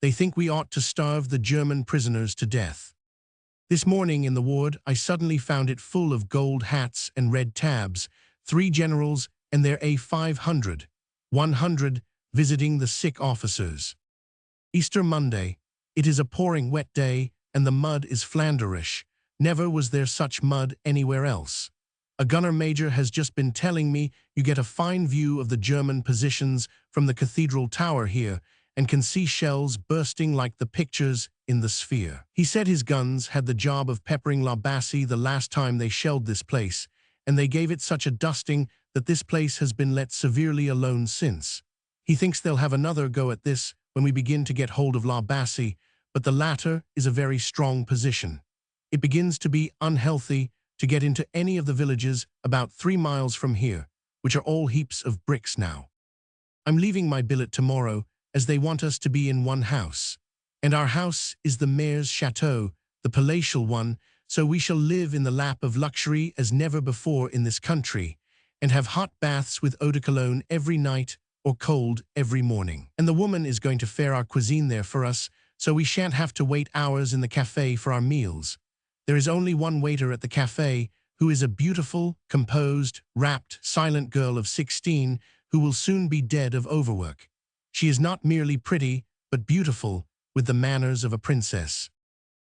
They think we ought to starve the German prisoners to death. This morning in the ward, I suddenly found it full of gold hats and red tabs, 3 generals and their A500, 100, visiting the sick officers. Easter Monday. It is a pouring wet day, and the mud is Flanderish. Never was there such mud anywhere else. A gunner major has just been telling me you get a fine view of the German positions from the cathedral tower here and can see shells bursting like the pictures in the Sphere. He said his guns had the job of peppering La Bassée the last time they shelled this place, and they gave it such a dusting that this place has been let severely alone since. He thinks they'll have another go at this when we begin to get hold of La Bassée, but the latter is a very strong position. It begins to be unhealthy to get into any of the villages about 3 miles from here, which are all heaps of bricks now. I'm leaving my billet tomorrow, as they want us to be in one house. And our house is the mayor's chateau, the palatial one, so we shall live in the lap of luxury as never before in this country, and have hot baths with eau de cologne every night or cold every morning. And the woman is going to fare our cuisine there for us, so we shan't have to wait hours in the café for our meals. There is only one waiter at the café, who is a beautiful, composed, rapt, silent girl of 16, who will soon be dead of overwork. She is not merely pretty, but beautiful, with the manners of a princess.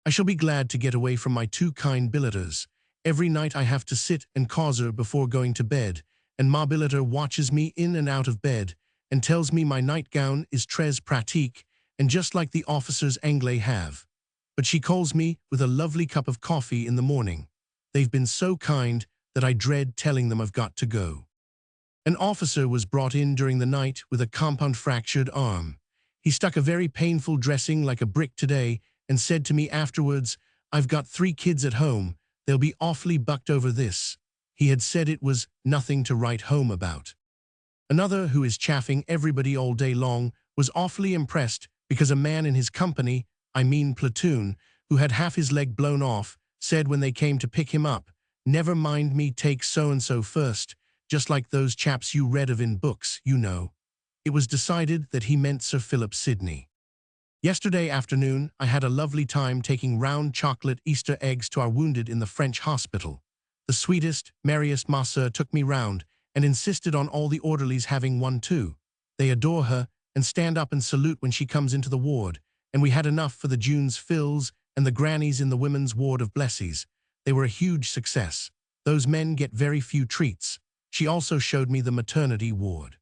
I shall be glad to get away from my 2 kind billeters. Every night I have to sit and causer before going to bed, and ma billeter watches me in and out of bed, and tells me my nightgown is très pratique, and just like the officers Anglais have. But she calls me with a lovely cup of coffee in the morning. They've been so kind that I dread telling them I've got to go. An officer was brought in during the night with a compound fractured arm. He stuck a very painful dressing like a brick today and said to me afterwards, "I've got 3 kids at home. They'll be awfully bucked over this." He had said it was nothing to write home about. Another, who is chaffing everybody all day long, was awfully impressed because a man in his company, I mean platoon, who had half his leg blown off, said when they came to pick him up, "Never mind me, take so-and-so first, just like those chaps you read of in books, you know." It was decided that he meant Sir Philip Sidney. Yesterday afternoon, I had a lovely time taking round chocolate Easter eggs to our wounded in the French hospital. The sweetest, merriest masseur took me round and insisted on all the orderlies having one too. They adore her and stand up and salute when she comes into the ward, and we had enough for the June's Phils and the grannies in the women's ward of Blessies. They were a huge success. Those men get very few treats. She also showed me the maternity ward.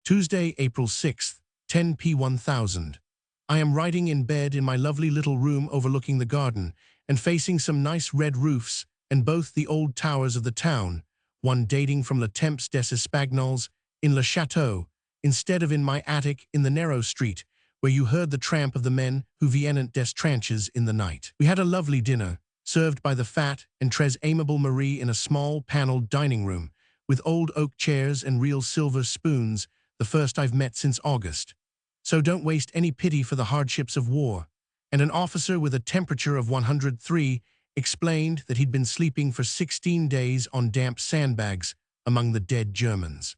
Tuesday, April 6th, 10 p. 1000. I am writing in bed in my lovely little room overlooking the garden and facing some nice red roofs and both the old towers of the town, one dating from Le Temps des Espagnols in Le Chateau, instead of in my attic in the narrow street, where you heard the tramp of the men who viennent des tranches in the night. We had a lovely dinner, served by the fat and très amiable Marie in a small panelled dining room, with old oak chairs and real silver spoons, the first I've met since August. So don't waste any pity for the hardships of war. And an officer with a temperature of 103 explained that he'd been sleeping for 16 days on damp sandbags among the dead Germans.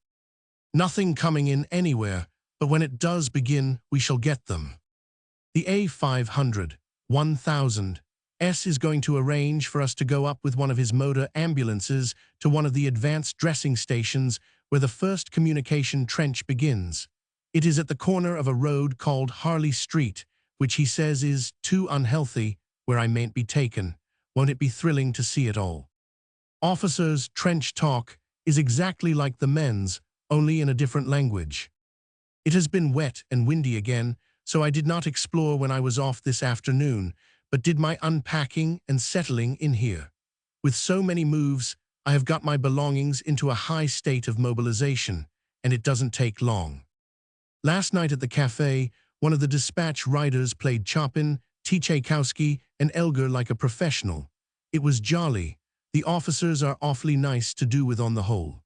Nothing coming in anywhere, but when it does begin, we shall get them. The A500, 1000, S is going to arrange for us to go up with one of his motor ambulances to one of the advanced dressing stations where the first communication trench begins. It is at the corner of a road called Harley Street, which he says is too unhealthy, where I mayn't be taken. Won't it be thrilling to see it all? Officers' trench talk is exactly like the men's, only in a different language. It has been wet and windy again, so I did not explore when I was off this afternoon, but did my unpacking and settling in here. With so many moves, I have got my belongings into a high state of mobilization, and it doesn't take long. Last night at the café, one of the dispatch riders played Chopin, Tchaikovsky, and Elgar like a professional. It was jolly. The officers are awfully nice to do with on the whole.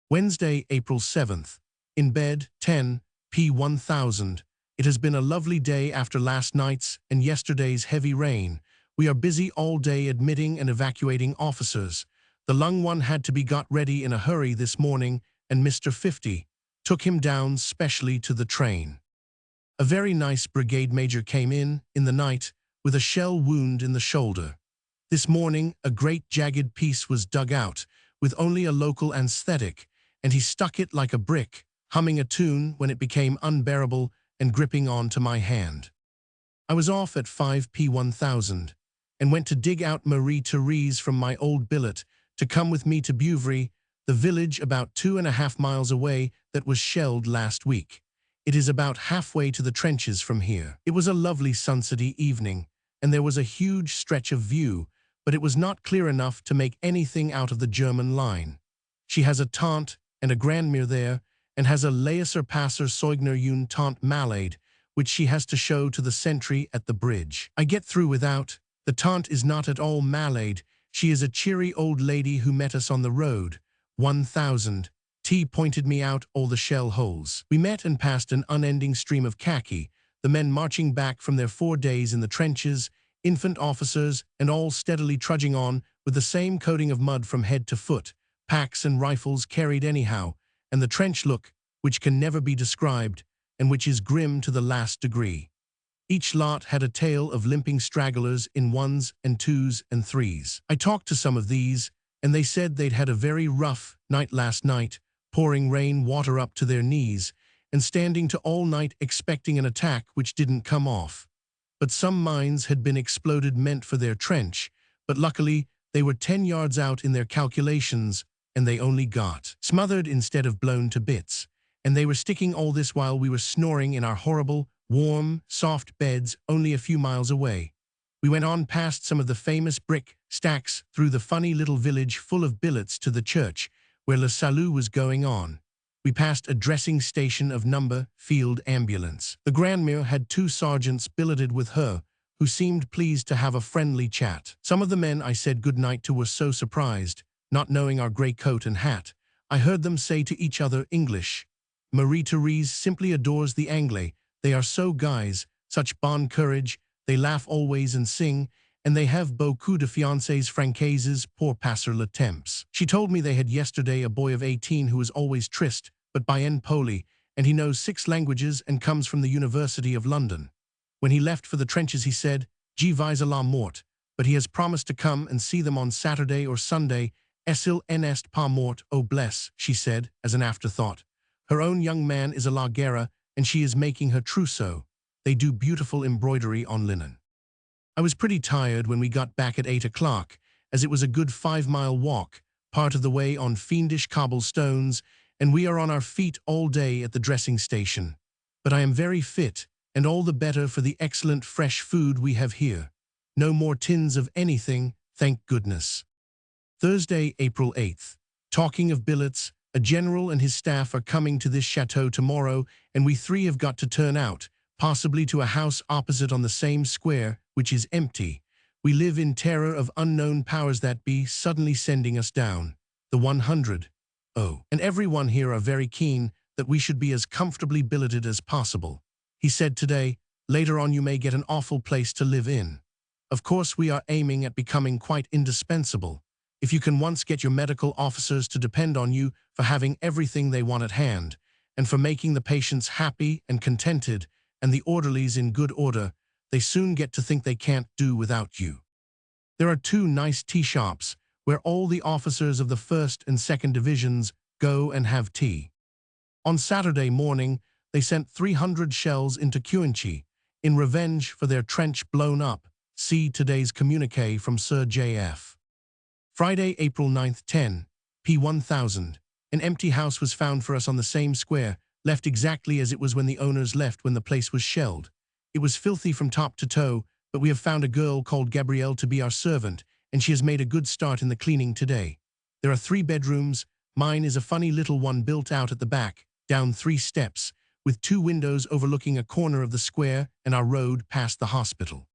Wednesday, April 7th. In bed, 10 p. 1000. It has been a lovely day after last night's and yesterday's heavy rain. We are busy all day admitting and evacuating officers. The lung one had to be got ready in a hurry this morning, and Mr. 50 took him down specially to the train. A very nice brigade major came in the night, with a shell wound in the shoulder. This morning, a great jagged piece was dug out, with only a local anesthetic, and he stuck it like a brick, humming a tune when it became unbearable and gripping on to my hand. I was off at 5 p. 1000, and went to dig out Marie-Therese from my old billet to come with me to Beuvry, the village about 2.5 miles away that was shelled last week. It is about halfway to the trenches from here. It was a lovely sunsetty evening, and there was a huge stretch of view, but it was not clear enough to make anything out of the German line. She has a tante and a grandmere there, and has a laissez-passer soigner une tante malade, which she has to show to the sentry at the bridge. I get through without. The tante is not at all malade. She is a cheery old lady who met us on the road. 1000. T pointed me out all the shell holes. We met and passed an unending stream of khaki, the men marching back from their 4 days in the trenches, infant officers, and all steadily trudging on with the same coating of mud from head to foot, packs and rifles carried anyhow, and the trench look, which can never be described, and which is grim to the last degree. Each lot had a tail of limping stragglers in 1s and 2s and 3s. I talked to some of these, and they said they'd had a very rough night last night, pouring rain water up to their knees, and standing to all night expecting an attack which didn't come off. But some mines had been exploded meant for their trench, but luckily they were 10 yards out in their calculations, and they only got smothered instead of blown to bits. And they were sticking all this while we were snoring in our horrible, warm, soft beds only a few miles away. We went on past some of the famous brick stacks through the funny little village full of billets to the church, where Le Salut was going on. We passed a dressing station of number field ambulance. The grandmere had 2 sergeants billeted with her, who seemed pleased to have a friendly chat. Some of the men I said good night to were so surprised, not knowing our grey coat and hat. I heard them say to each other English. Marie-Therese simply adores the Anglais. They are so guys, such bon courage, they laugh always and sing, and they have beaucoup de fiancés francaises pour passer le temps. She told me they had yesterday a boy of 18 who is always tryst, but bien poli, and he knows 6 languages and comes from the University of London. When he left for the trenches he said, "Je vais à la mort," but he has promised to come and see them on Saturday or Sunday. "Il n'est pas mort, oh bless," she said, as an afterthought. Her own young man is a la guerre, and she is making her trousseau. They do beautiful embroidery on linen. I was pretty tired when we got back at 8 o'clock, as it was a good 5-mile walk, part of the way on fiendish cobblestones, and we are on our feet all day at the dressing station. But I am very fit, and all the better for the excellent fresh food we have here. No more tins of anything, thank goodness. Thursday, April 8th. Talking of billets, a general and his staff are coming to this chateau tomorrow, and we 3 have got to turn out, possibly to a house opposite on the same square, which is empty. We live in terror of unknown powers that be suddenly sending us down. The 100. Oh, and everyone here are very keen that we should be as comfortably billeted as possible. He said today, later on you may get an awful place to live in. Of course we are aiming at becoming quite indispensable. If you can once get your medical officers to depend on you for having everything they want at hand, and for making the patients happy and contented, and the orderlies in good order, they soon get to think they can't do without you. There are 2 nice tea shops where all the officers of the 1st and 2nd Divisions go and have tea. On Saturday morning, they sent 300 shells into Cuinchy, in revenge for their trench blown up. See today's communiqué from Sir J.F. Friday, April 9th, 10, p. 1000. An empty house was found for us on the same square, left exactly as it was when the owners left when the place was shelled. It was filthy from top to toe, but we have found a girl called Gabrielle to be our servant, and she has made a good start in the cleaning today. There are 3 bedrooms. Mine is a funny little one built out at the back, down 3 steps, with 2 windows overlooking a corner of the square and our road past the hospital.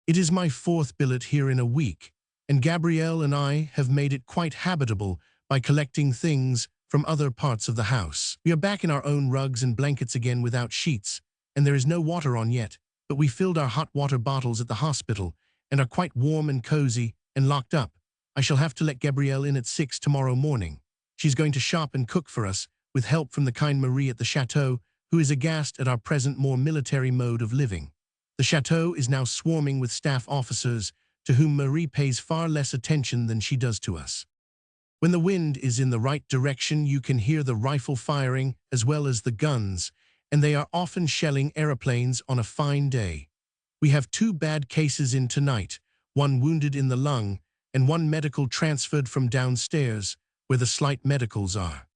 It is my 4th billet here in a week, and Gabrielle and I have made it quite habitable by collecting things from other parts of the house. We are back in our own rugs and blankets again without sheets, and there is no water on yet, but we filled our hot water bottles at the hospital and are quite warm and cozy and locked up. I shall have to let Gabrielle in at 6 tomorrow morning. She's going to shop and cook for us, with help from the kind Marie at the chateau, who is aghast at our present more military mode of living. The chateau is now swarming with staff officers, to whom Marie pays far less attention than she does to us. When the wind is in the right direction, you can hear the rifle firing as well as the guns, and they are often shelling aeroplanes on a fine day. We have 2 bad cases in tonight, 1 wounded in the lung, and 1 medical transferred from downstairs, where the slight medicals are.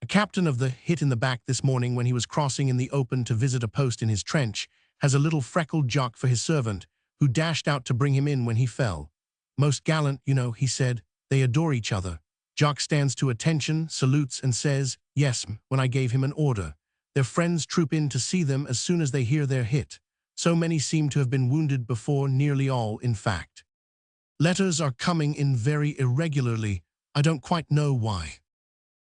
A captain of the hit in the back this morning when he was crossing in the open to visit a post in his trench has a little freckled jock for his servant, who dashed out to bring him in when he fell. "Most gallant, you know," he said. "They adore each other." Jock stands to attention, salutes and says, "Yes," when I gave him an order. Their friends troop in to see them as soon as they hear their hit. So many seem to have been wounded before, nearly all, in fact. Letters are coming in very irregularly. I don't quite know why.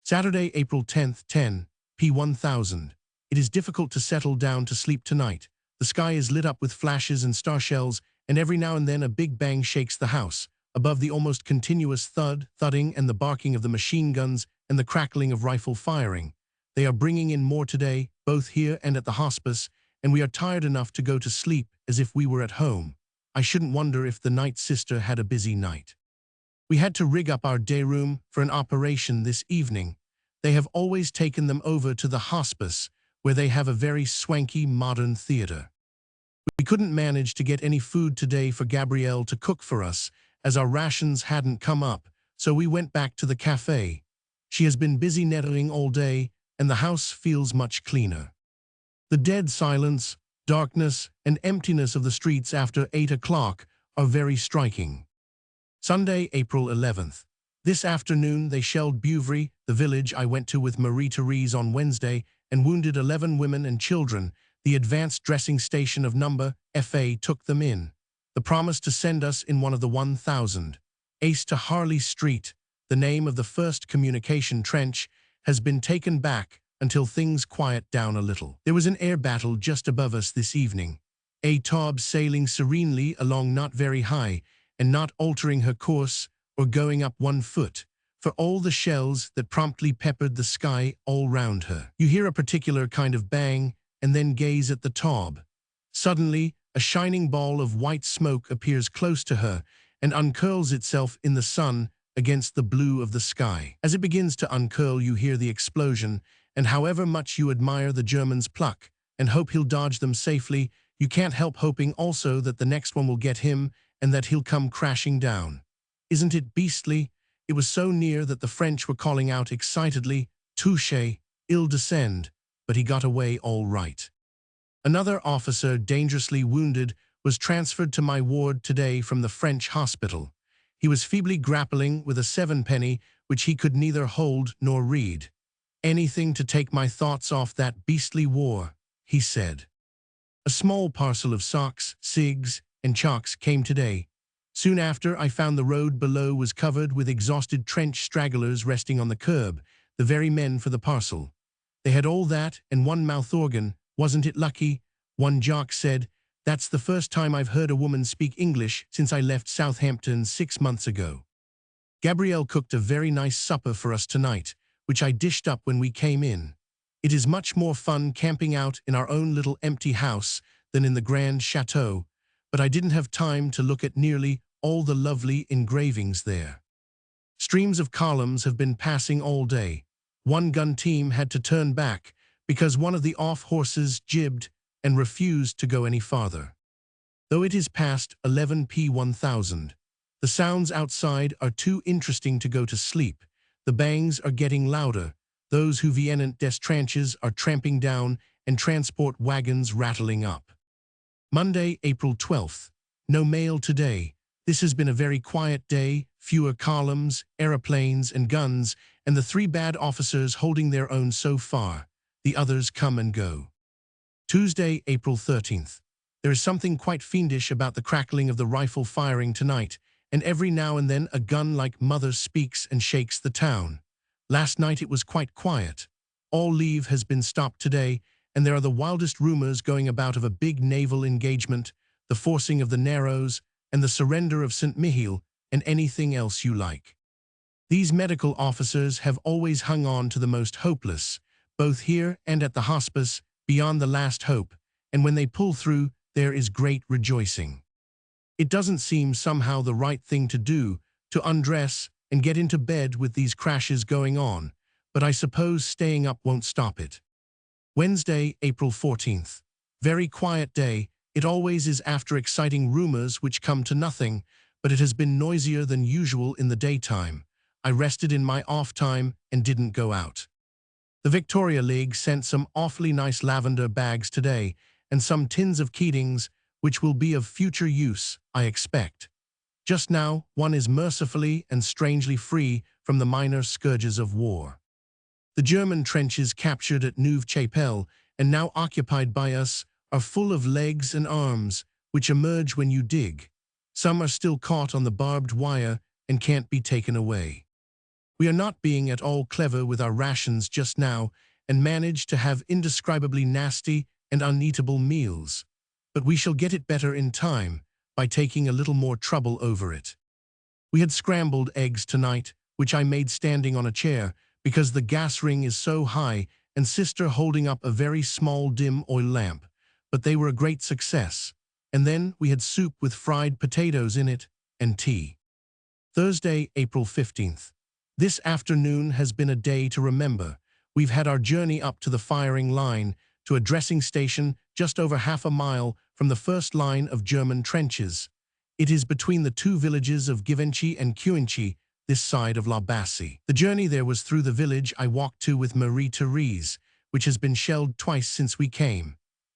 Saturday, April 10th, 10 p. 1000. It is difficult to settle down to sleep tonight. The sky is lit up with flashes and star shells, and every now and then a big bang shakes the house. Above the almost continuous thudding and the barking of the machine guns and the crackling of rifle firing. They are bringing in more today, both here and at the hospice, and we are tired enough to go to sleep as if we were at home. I shouldn't wonder if the night sister had a busy night. We had to rig up our day room for an operation this evening. They have always taken them over to the hospice, where they have a very swanky modern theater. We couldn't manage to get any food today for Gabrielle to cook for us, as our rations hadn't come up, so we went back to the cafe. She has been busy nettling all day, and the house feels much cleaner. The dead silence, darkness, and emptiness of the streets after 8 o'clock are very striking. Sunday, April 11th. This afternoon they shelled Bravery, the village I went to with Marie-Therese on Wednesday, and wounded 11 women and children. The advanced dressing station of No. FA took them in. The promise to send us in one of the 1,000. Ace to Harley Street, the name of the first communication trench, has been taken back until things quiet down a little. There was an air battle just above us this evening. A Taube sailing serenely along, not very high, and not altering her course or going up 1 foot, for all the shells that promptly peppered the sky all round her. You hear a particular kind of bang and then gaze at the Taube. Suddenly, a shining ball of white smoke appears close to her and uncurls itself in the sun against the blue of the sky. As it begins to uncurl, you hear the explosion, and however much you admire the German's pluck and hope he'll dodge them safely, you can't help hoping also that the next one will get him and that he'll come crashing down. Isn't it beastly? It was so near that the French were calling out excitedly, "Touché, il descend," but he got away all right. Another officer, dangerously wounded, was transferred to my ward today from the French hospital. He was feebly grappling with a 7-penny, which he could neither hold nor read. "Anything to take my thoughts off that beastly war," he said. A small parcel of socks, cigs, and chalks came today. Soon after, I found the road below was covered with exhausted trench stragglers resting on the curb, the very men for the parcel. They had all that and one mouth organ. Wasn't it lucky? One jock said, "That's the first time I've heard a woman speak English since I left Southampton 6 months ago." Gabrielle cooked a very nice supper for us tonight, which I dished up when we came in. It is much more fun camping out in our own little empty house than in the grand chateau, but I didn't have time to look at nearly all the lovely engravings there. Streams of columns have been passing all day. One gun team had to turn back because one of the off-horses jibbed and refused to go any farther. Though it is past 11 p. 1000, the sounds outside are too interesting to go to sleep. The bangs are getting louder. Those who viennent des tranches are tramping down and transport wagons rattling up. Monday, April 12th. No mail today. This has been a very quiet day, fewer columns, aeroplanes, and guns, and the 3 bad officers holding their own so far. The others come and go. Tuesday, April 13th. There is something quite fiendish about the crackling of the rifle firing tonight, and every now and then a gun like Mother speaks and shakes the town. Last night it was quite quiet. All leave has been stopped today, and there are the wildest rumors going about of a big naval engagement, the forcing of the Narrows, and the surrender of St. Mihiel, and anything else you like. These medical officers have always hung on to the most hopeless, both here and at the hospice, beyond the last hope, and when they pull through, there is great rejoicing. It doesn't seem somehow the right thing to do, to undress and get into bed with these crashes going on, but I suppose staying up won't stop it. Wednesday, April 14th. Very quiet day. It always is after exciting rumors which come to nothing, but it has been noisier than usual in the daytime. I rested in my off time and didn't go out. The Victoria League sent some awfully nice lavender bags today and some tins of Keatings, which will be of future use, I expect. Just now, one is mercifully and strangely free from the minor scourges of war. The German trenches captured at Neuve-Chapelle and now occupied by us are full of legs and arms, which emerge when you dig. Some are still caught on the barbed wire and can't be taken away. We are not being at all clever with our rations just now and manage to have indescribably nasty and uneatable meals. But we shall get it better in time by taking a little more trouble over it. We had scrambled eggs tonight, which I made standing on a chair because the gas ring is so high and sister holding up a very small dim oil lamp, but they were a great success. And then we had soup with fried potatoes in it and tea. Thursday, April 15th. This afternoon has been a day to remember. We've had our journey up to the firing line, to a dressing station just over half a mile from the first line of German trenches. It is between the two villages of Givenchy and Cuinchy, this side of La Bassée. The journey there was through the village I walked to with Marie-Therese, which has been shelled twice since we came,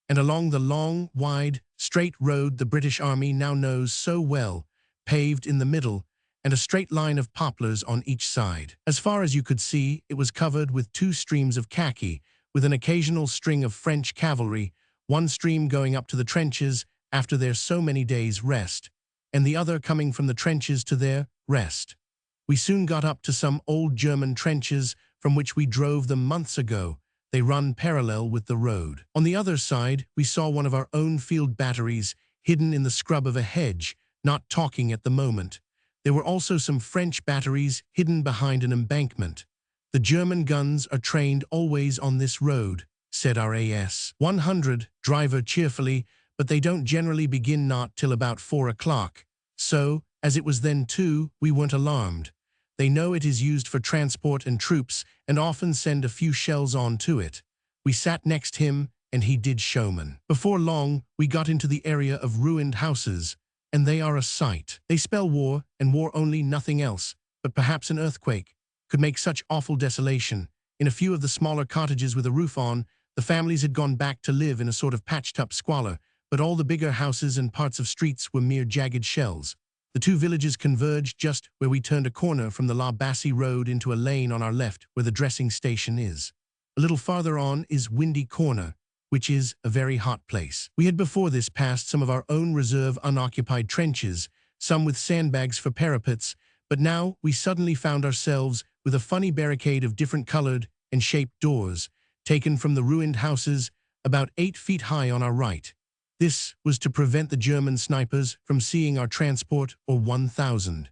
and along the long, wide, straight road the British Army now knows so well, paved in the middle, and a straight line of poplars on each side. As far as you could see, it was covered with two streams of khaki, with an occasional string of French cavalry, one stream going up to the trenches after their so many days' rest, and the other coming from the trenches to their rest. We soon got up to some old German trenches from which we drove them months ago. They run parallel with the road. On the other side, we saw one of our own field batteries hidden in the scrub of a hedge, not talking at the moment. There were also some French batteries hidden behind an embankment. The German guns are trained always on this road, said our AS 100 driver cheerfully, but they don't generally begin not till about 4 o'clock. So, as it was then too, we weren't alarmed. They know it is used for transport and troops and often send a few shells on to it. We sat next him and he did showman. Before long, we got into the area of ruined houses, and they are a sight. They spell war, and war only, nothing else, but perhaps an earthquake could make such awful desolation. In a few of the smaller cottages with a roof on, the families had gone back to live in a sort of patched-up squalor, but all the bigger houses and parts of streets were mere jagged shells. The two villages converged just where we turned a corner from the La Bassée road into a lane on our left where the dressing station is. A little farther on is Windy Corner, which is a very hot place. We had before this passed some of our own reserve unoccupied trenches, some with sandbags for parapets, but now we suddenly found ourselves with a funny barricade of different colored and shaped doors, taken from the ruined houses about 8 feet high on our right. This was to prevent the German snipers from seeing our transport or 1000.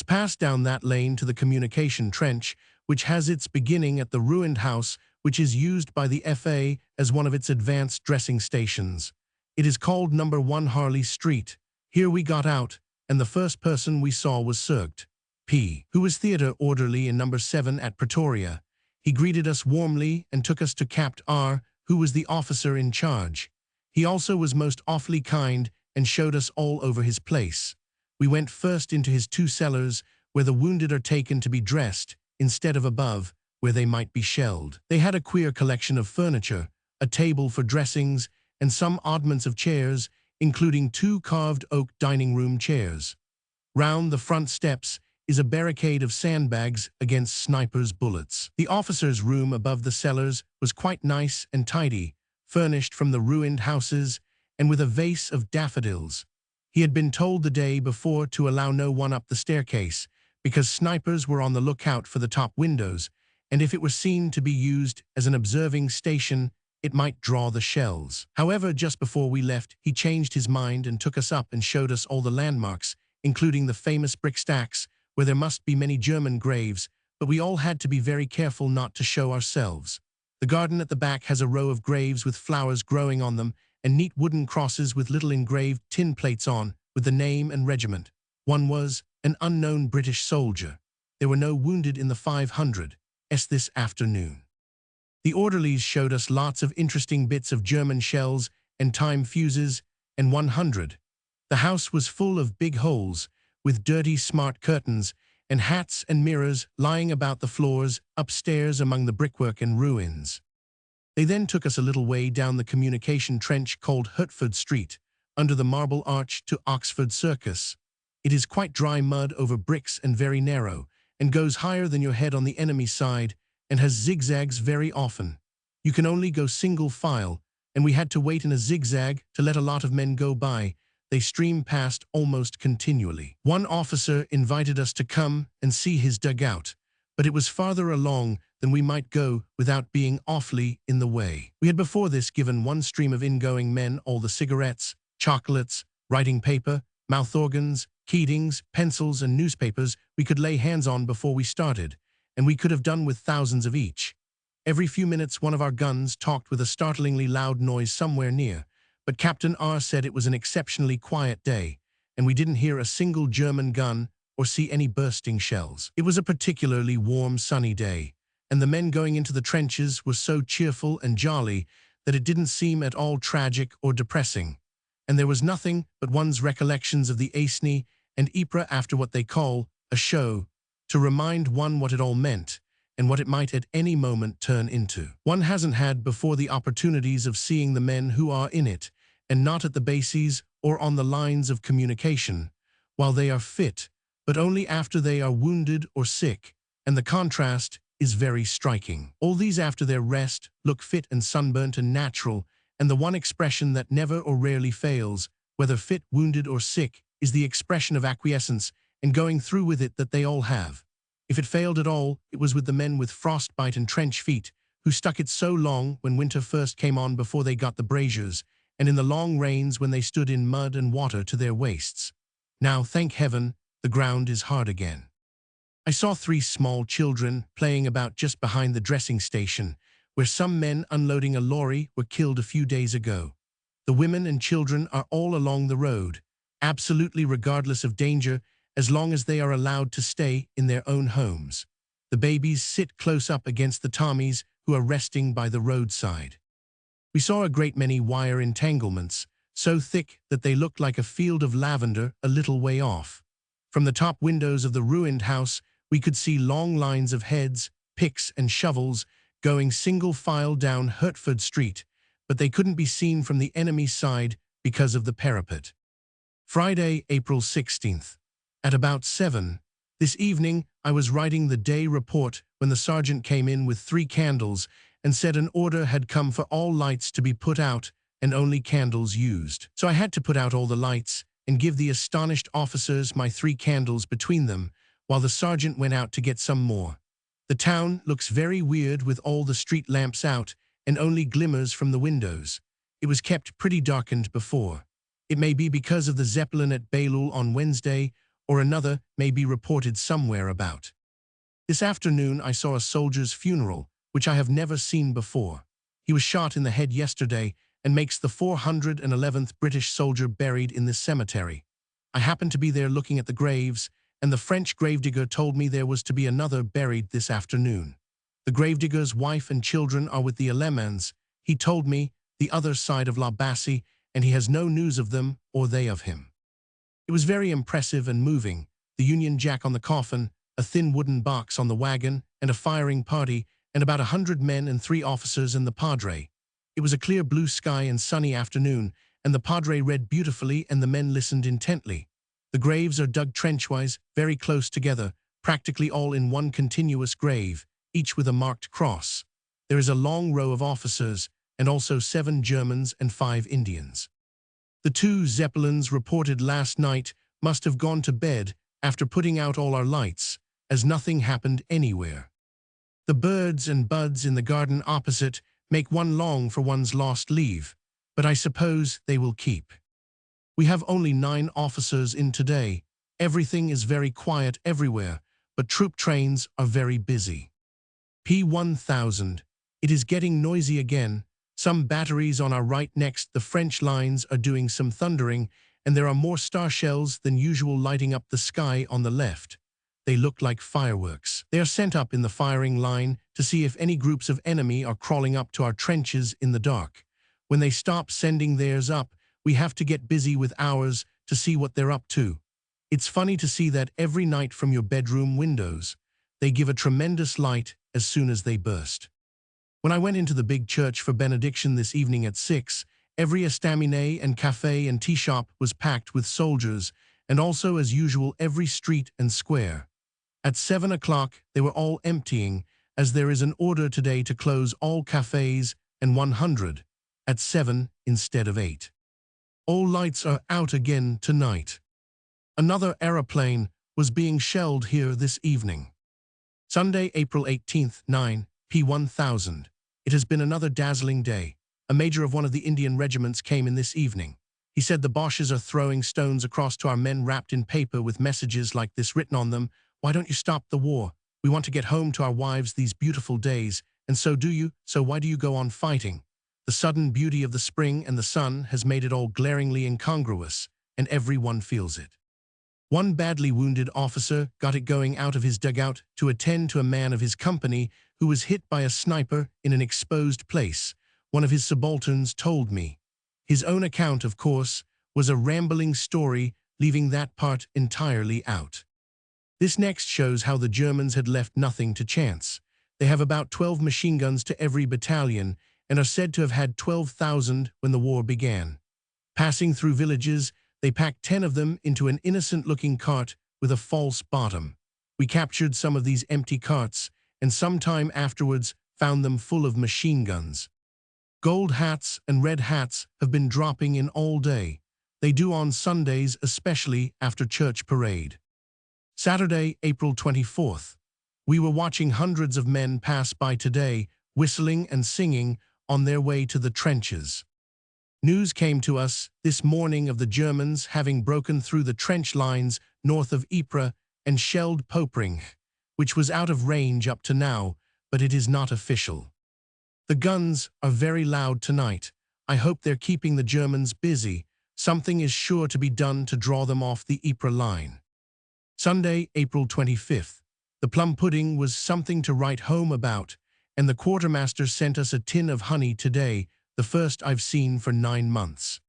Passed down that lane to the communication trench, which has its beginning at the ruined house, which is used by the FA as one of its advanced dressing stations. It is called number 1 Harley Street. Here we got out, and the first person we saw was Sergt P., who was theater orderly in number 7 at Pretoria. He greeted us warmly and took us to Capt R., who was the officer in charge. He also was most awfully kind and showed us all over his place. We went first into his 2 cellars, where the wounded are taken to be dressed, instead of above, where they might be shelled. They had a queer collection of furniture, a table for dressings, and some oddments of chairs, including 2 carved oak dining room chairs. Round the front steps is a barricade of sandbags against snipers' bullets. The officer's room above the cellars was quite nice and tidy, furnished from the ruined houses, and with a vase of daffodils. He had been told the day before to allow no one up the staircase, because snipers were on the lookout for the top windows, and if it were seen to be used as an observing station, it might draw the shells. However, just before we left, he changed his mind and took us up and showed us all the landmarks, including the famous brick stacks, where there must be many German graves, but we all had to be very careful not to show ourselves. The garden at the back has a row of graves with flowers growing on them and neat wooden crosses with little engraved tin plates on, with the name and regiment. One was an unknown British soldier. There were no wounded in the 500s this afternoon. The orderlies showed us lots of interesting bits of German shells and time fuses and 100. The house was full of big holes, with dirty smart curtains and hats and mirrors lying about the floors upstairs among the brickwork and ruins. They then took us a little way down the communication trench called Hertford Street, under the Marble Arch to Oxford Circus. It is quite dry mud over bricks and very narrow, and goes higher than your head on the enemy side and has zigzags very often. You can only go single file, and we had to wait in a zigzag to let a lot of men go by. They stream past almost continually. One officer invited us to come and see his dugout, but it was farther along than we might go without being awfully in the way. We had before this given one stream of ingoing men all the cigarettes, chocolates, writing paper, mouth organs, keatings, pencils, and newspapers we could lay hands on before we started, and we could have done with thousands of each. Every few minutes one of our guns talked with a startlingly loud noise somewhere near, but Captain R said it was an exceptionally quiet day, and we didn't hear a single German gun or see any bursting shells. It was a particularly warm, sunny day, and the men going into the trenches were so cheerful and jolly that it didn't seem at all tragic or depressing, and there was nothing but one's recollections of the Aisne and Ypres after what they call a show to remind one what it all meant and what it might at any moment turn into. One hasn't had before the opportunities of seeing the men who are in it and not at the bases or on the lines of communication, while they are fit, but only after they are wounded or sick, and the contrast is very striking. All these after their rest look fit and sunburnt and natural, and the one expression that never or rarely fails, whether fit, wounded, or sick, is the expression of acquiescence and going through with it that they all have. If it failed at all, it was with the men with frostbite and trench feet, who stuck it so long when winter first came on before they got the braziers, and in the long rains when they stood in mud and water to their waists. Now, thank heaven, the ground is hard again. I saw 3 small children playing about just behind the dressing station, where some men unloading a lorry were killed a few days ago. The women and children are all along the road, absolutely regardless of danger, as long as they are allowed to stay in their own homes. The babies sit close up against the Tommies who are resting by the roadside. We saw a great many wire entanglements, so thick that they looked like a field of lavender a little way off. From the top windows of the ruined house, we could see long lines of heads, picks, and shovels going single file down Hertford Street, but they couldn't be seen from the enemy's side because of the parapet. Friday, April 16th. At about 7 this evening, I was writing the day report when the sergeant came in with 3 candles and said an order had come for all lights to be put out and only candles used. So I had to put out all the lights and give the astonished officers my 3 candles between them, while the sergeant went out to get some more. The town looks very weird with all the street lamps out and only glimmers from the windows. It was kept pretty darkened before. It may be because of the Zeppelin at Bailleul on Wednesday, or another may be reported somewhere about. This afternoon I saw a soldier's funeral, which I have never seen before. He was shot in the head yesterday and makes the 411th British soldier buried in this cemetery. I happened to be there looking at the graves, and the French gravedigger told me there was to be another buried this afternoon. The gravedigger's wife and children are with the Alemans, he told me, the other side of La Bassée, and he has no news of them or they of him. It was very impressive and moving, the Union Jack on the coffin, a thin wooden box on the wagon, and a firing party, and about 100 men and 3 officers and the Padre. It was a clear blue sky and sunny afternoon, and the Padre read beautifully and the men listened intently. The graves are dug trenchwise, very close together, practically all in one continuous grave, each with a marked cross. There is a long row of officers, and also 7 Germans and 5 Indians. The 2 Zeppelins reported last night must have gone to bed after putting out all our lights, as nothing happened anywhere. The birds and buds in the garden opposite make one long for one's lost leave, but I suppose they will keep. We have only 9 officers in today. Everything is very quiet everywhere, but troop trains are very busy. P1000. It is getting noisy again. Some batteries on our right next the French lines are doing some thundering, and there are more star shells than usual lighting up the sky on the left. They look like fireworks. They are sent up in the firing line to see if any groups of enemy are crawling up to our trenches in the dark. When they stop sending theirs up, we have to get busy with ours to see what they're up to. It's funny to see that every night from your bedroom windows. They give a tremendous light as soon as they burst. When I went into the big church for benediction this evening at 6, every estaminet and café and tea shop was packed with soldiers, and also as usual every street and square. At 7 o'clock, they were all emptying, as there is an order today to close all cafes and 100 at 7 instead of 8. All lights are out again tonight. Another aeroplane was being shelled here this evening. Sunday, April 18th, 9 p.1000. It has been another dazzling day. A major of one of the Indian regiments came in this evening. He said the Boches are throwing stones across to our men wrapped in paper with messages like this written on them: "Why don't you stop the war? We want to get home to our wives these beautiful days, and so do you, so why do you go on fighting?" The sudden beauty of the spring and the sun has made it all glaringly incongruous, and everyone feels it. One badly wounded officer got it going out of his dugout to attend to a man of his company who was hit by a sniper in an exposed place, one of his subalterns told me. His own account, of course, was a rambling story, leaving that part entirely out. This next shows how the Germans had left nothing to chance. They have about 12 machine guns to every battalion and are said to have had 12,000 when the war began. Passing through villages, they packed 10 of them into an innocent-looking cart with a false bottom. We captured some of these empty carts, and sometime afterwards found them full of machine guns. Gold hats and red hats have been dropping in all day. They do on Sundays, especially after church parade. Saturday, April 24th. We were watching hundreds of men pass by today, whistling and singing on their way to the trenches. News came to us this morning of the Germans having broken through the trench lines north of Ypres and shelled Popering, which was out of range up to now, but it is not official. The guns are very loud tonight. I hope they're keeping the Germans busy. Something is sure to be done to draw them off the Ypres line. Sunday, April 25th. The plum pudding was something to write home about, and the quartermaster sent us a tin of honey today, the first I've seen for 9 months.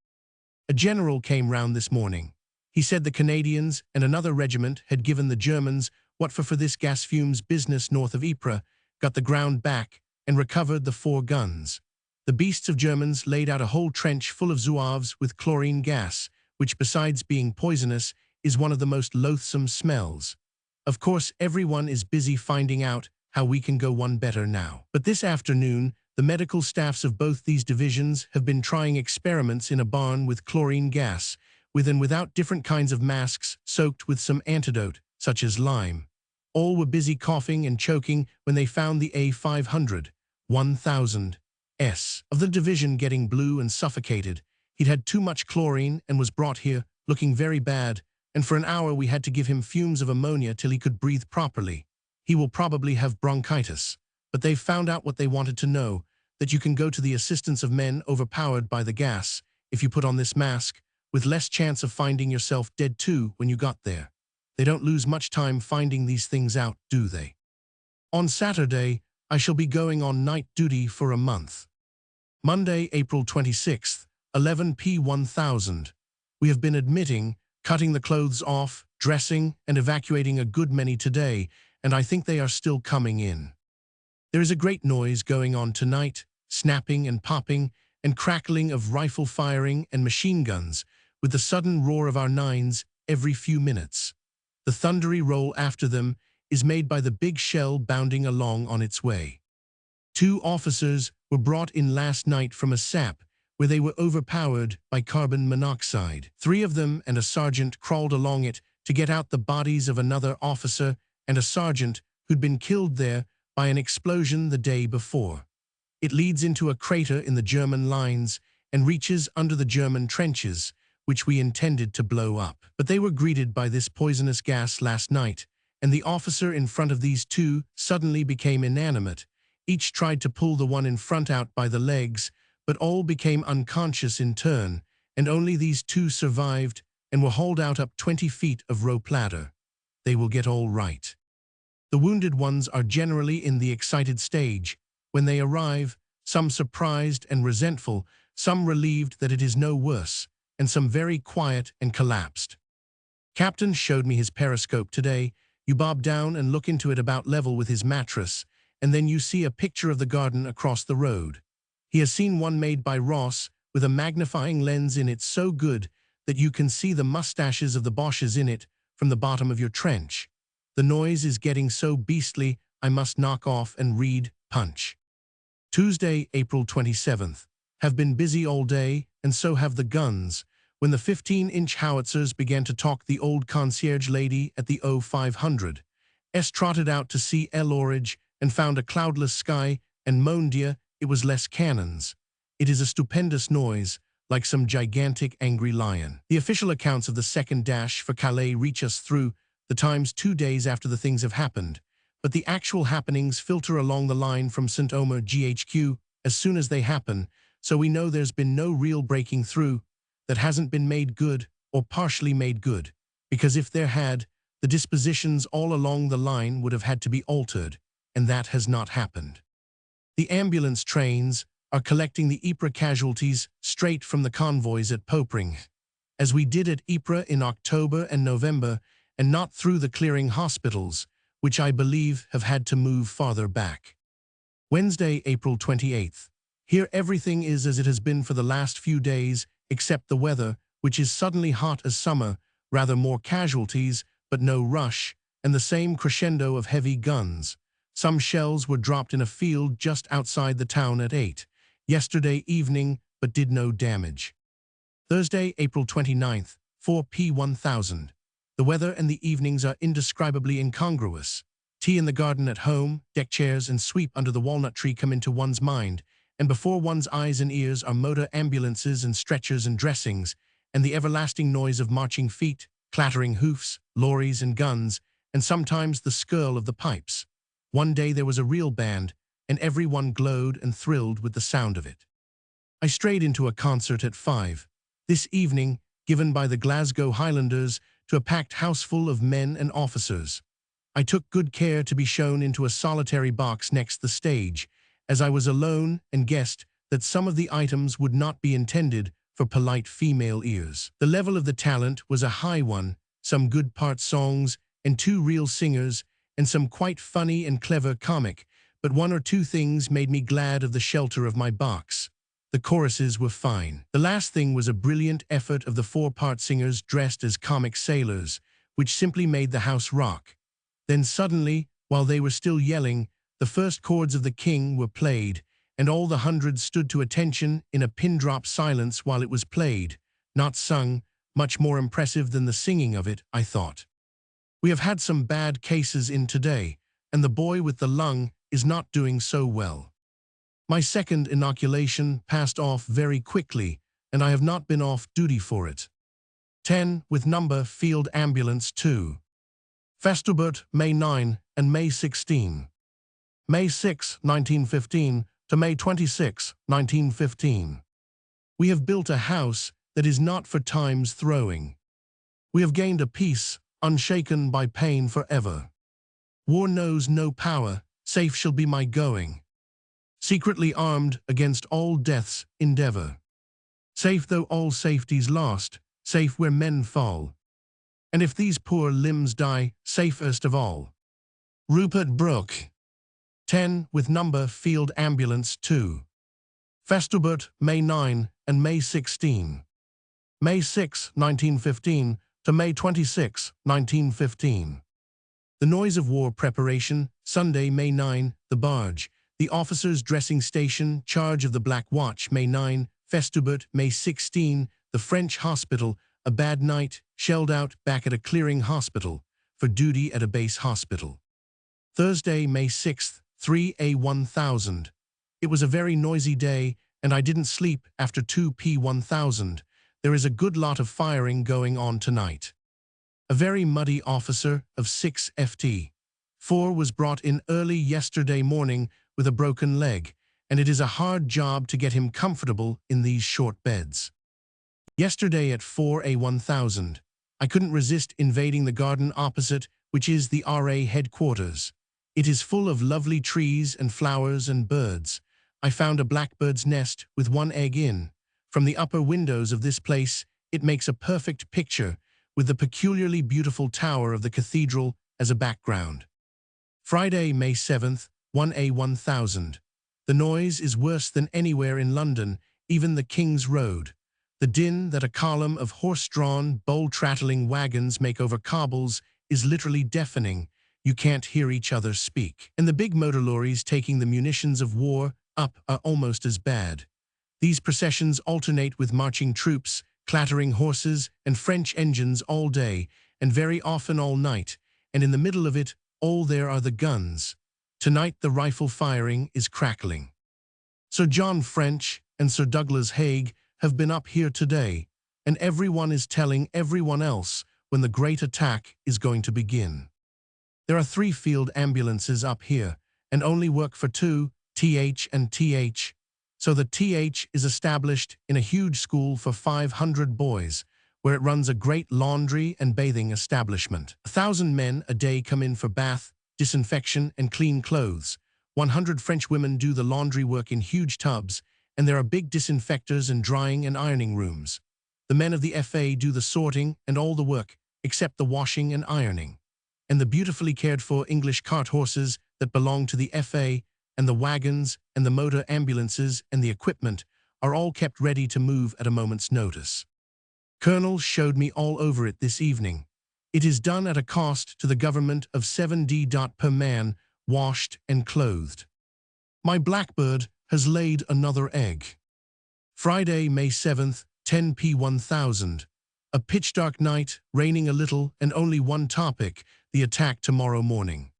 A general came round this morning. He said the Canadians and another regiment had given the Germans what for this gas fumes business north of Ypres, got the ground back, and recovered the 4 guns. The beasts of Germans laid out a whole trench full of zouaves with chlorine gas, which besides being poisonous, is one of the most loathsome smells. Of course, everyone is busy finding out how we can go one better now. But this afternoon, the medical staffs of both these divisions have been trying experiments in a barn with chlorine gas, with and without different kinds of masks soaked with some antidote, such as lime. All were busy coughing and choking when they found the A500, 1000s of the division getting blue and suffocated. He'd had too much chlorine and was brought here, looking very bad, and for an hour we had to give him fumes of ammonia till he could breathe properly. He will probably have bronchitis. But they've found out what they wanted to know, that you can go to the assistance of men overpowered by the gas, if you put on this mask, with less chance of finding yourself dead too when you got there. They don't lose much time finding these things out, do they? On Saturday, I shall be going on night duty for a month. Monday, April 26th, 11 p.1000. We have been admitting, cutting the clothes off, dressing, and evacuating a good many today, and I think they are still coming in. There is a great noise going on tonight, snapping and popping, and crackling of rifle firing and machine guns, with the sudden roar of our 9s every few minutes. The thundery roll after them is made by the big shell bounding along on its way. 2 officers were brought in last night from a sap, where they were overpowered by carbon monoxide. 3 of them and a sergeant crawled along it to get out the bodies of another officer and a sergeant who'd been killed there by an explosion the day before. It leads into a crater in the German lines and reaches under the German trenches, which we intended to blow up. But they were greeted by this poisonous gas last night, and the officer in front of these 2 suddenly became inanimate. Each tried to pull the one in front out by the legs, but all became unconscious in turn, and only these 2 survived and were hauled out up 20 feet of rope ladder. They will get all right. The wounded ones are generally in the excited stage. When they arrive, some surprised and resentful, some relieved that it is no worse, and some very quiet and collapsed. Captain showed me his periscope today. You bob down and look into it about level with his mattress, and then you see a picture of the garden across the road. He has seen one made by Ross with a magnifying lens in it so good that you can see the mustaches of the Boches in it from the bottom of your trench. The noise is getting so beastly, I must knock off and read Punch. Tuesday, April 27th. Have been busy all day, and so have the guns. When the 15-inch howitzers began to talk, the old concierge lady at the 0500 trotted out to see l'orage and found a cloudless sky, and mon Dieu, it was less cannons. It is a stupendous noise, like some gigantic angry lion. The official accounts of the second dash for Calais reach us through the Times 2 days after the things have happened, but the actual happenings filter along the line from St. Omer GHQ as soon as they happen, so we know there's been no real breaking through that hasn't been made good or partially made good, because if there had, the dispositions all along the line would have had to be altered, and that has not happened. The ambulance trains are collecting the Ypres casualties straight from the convoys at Popering, as we did at Ypres in October and November, and not through the clearing hospitals, which I believe have had to move farther back. Wednesday, April 28th. Here everything is as it has been for the last few days, except the weather, which is suddenly hot as summer, rather more casualties, but no rush, and the same crescendo of heavy guns. Some shells were dropped in a field just outside the town at 8 yesterday evening, but did no damage. Thursday, April 29th, 4 p. 1000. The weather and the evenings are indescribably incongruous. Tea in the garden at home, deck chairs and sweep under the walnut tree come into one's mind, and before one's eyes and ears are motor ambulances and stretchers and dressings, and the everlasting noise of marching feet, clattering hoofs, lorries and guns, and sometimes the skirl of the pipes. One day there was a real band, and everyone glowed and thrilled with the sound of it. I strayed into a concert at 5 this evening, given by the Glasgow Highlanders to a packed house full of men and officers. I took good care to be shown into a solitary box next the stage, as I was alone and guessed that some of the items would not be intended for polite female ears. The level of the talent was a high one, some good part songs and 2 real singers, and some quite funny and clever comic, but 1 or 2 things made me glad of the shelter of my box. The choruses were fine. The last thing was a brilliant effort of the 4-part singers dressed as comic sailors, which simply made the house rock. Then suddenly, while they were still yelling, the first chords of The King were played, and all the hundreds stood to attention in a pin-drop silence while it was played, not sung, much more impressive than the singing of it, I thought. We have had some bad cases in today, and the boy with the lung is not doing so well. My second inoculation passed off very quickly, and I have not been off duty for it. 10 with number Field Ambulance 2. Festubert, May 9 and May 16. May 6, 1915 to May 26, 1915. We have built a house that is not for time's throwing. We have gained a peace unshaken by pain forever. War knows no power, safe shall be my going. Secretly armed against all death's endeavor. Safe though all safety's lost, safe where men fall. And if these poor limbs die, safest of all. Rupert Brooke. 10 with number Field Ambulance 2. Festubert, May 9 and May 16. May 6, 1915 to May 26, 1915. The noise of war preparation, Sunday, May 9, the barge, the officers' dressing station, charge of the Black Watch, May 9, Festubert, May 16, the French hospital, a bad night, shelled out back at a clearing hospital, for duty at a base hospital. Thursday, May 6th, 3A1000. It was a very noisy day, and I didn't sleep after 2P1000. There is a good lot of firing going on tonight. A very muddy officer of 6FT. 4 was brought in early yesterday morning with a broken leg, and it is a hard job to get him comfortable in these short beds. Yesterday at 4A1000, I couldn't resist invading the garden opposite, which is the RA headquarters. It is full of lovely trees and flowers and birds. I found a blackbird's nest with 1 egg in. From the upper windows of this place, it makes a perfect picture, with the peculiarly beautiful tower of the cathedral as a background. Friday, May 7th, 1A1000. The noise is worse than anywhere in London, even the King's Road. The din that a column of horse-drawn, bowl-trattling wagons make over cobbles is literally deafening, you can't hear each other speak. And the big motor lorries taking the munitions of war up are almost as bad. These processions alternate with marching troops, clattering horses, and French engines all day, and very often all night, and in the middle of it all there are the guns. Tonight the rifle firing is crackling. Sir John French and Sir Douglas Haig have been up here today, and everyone is telling everyone else when the great attack is going to begin. There are 3 field ambulances up here, and only work for 2, TH and TH. So the TH is established in a huge school for 500 boys, where it runs a great laundry and bathing establishment. 1,000 men a day come in for bath, disinfection, and clean clothes. 100 French women do the laundry work in huge tubs, and there are big disinfectors and drying and ironing rooms. The men of the FA do the sorting and all the work, except the washing and ironing. And the beautifully cared-for English cart horses that belong to the FA, and the wagons and the motor ambulances and the equipment are all kept ready to move at a moment's notice. Colonel showed me all over it this evening. It is done at a cost to the government of 7d per man, washed and clothed. My blackbird has laid another egg. Friday, May 7th, 10 p. 1000. A pitch-dark night, raining a little, and only one topic, the attack tomorrow morning.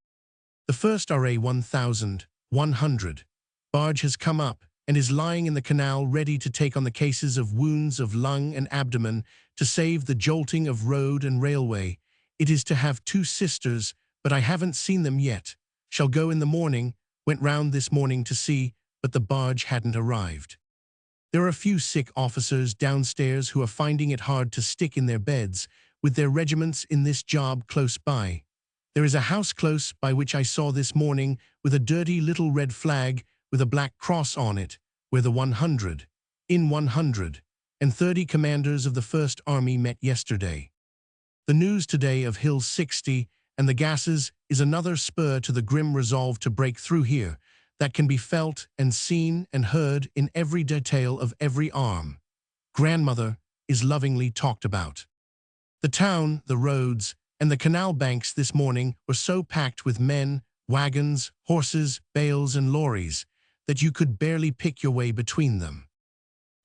The first RA 1100 barge has come up and is lying in the canal ready to take on the cases of wounds of lung and abdomen to save the jolting of road and railway. It is to have 2 sisters, but I haven't seen them yet. Shall go in the morning, went round this morning to see, but the barge hadn't arrived. There are a few sick officers downstairs who are finding it hard to stick in their beds, with their regiments in this job close by. There is a house close by which I saw this morning with a dirty little red flag with a black cross on it, where the 100 and 30 commanders of the First Army met yesterday. The news today of Hill 60 and the gases is another spur to the grim resolve to break through here, that can be felt and seen and heard in every detail of every arm. Grandmother is lovingly talked about. The town, the roads, and the canal banks this morning were so packed with men, wagons, horses, bales, and lorries that you could barely pick your way between them.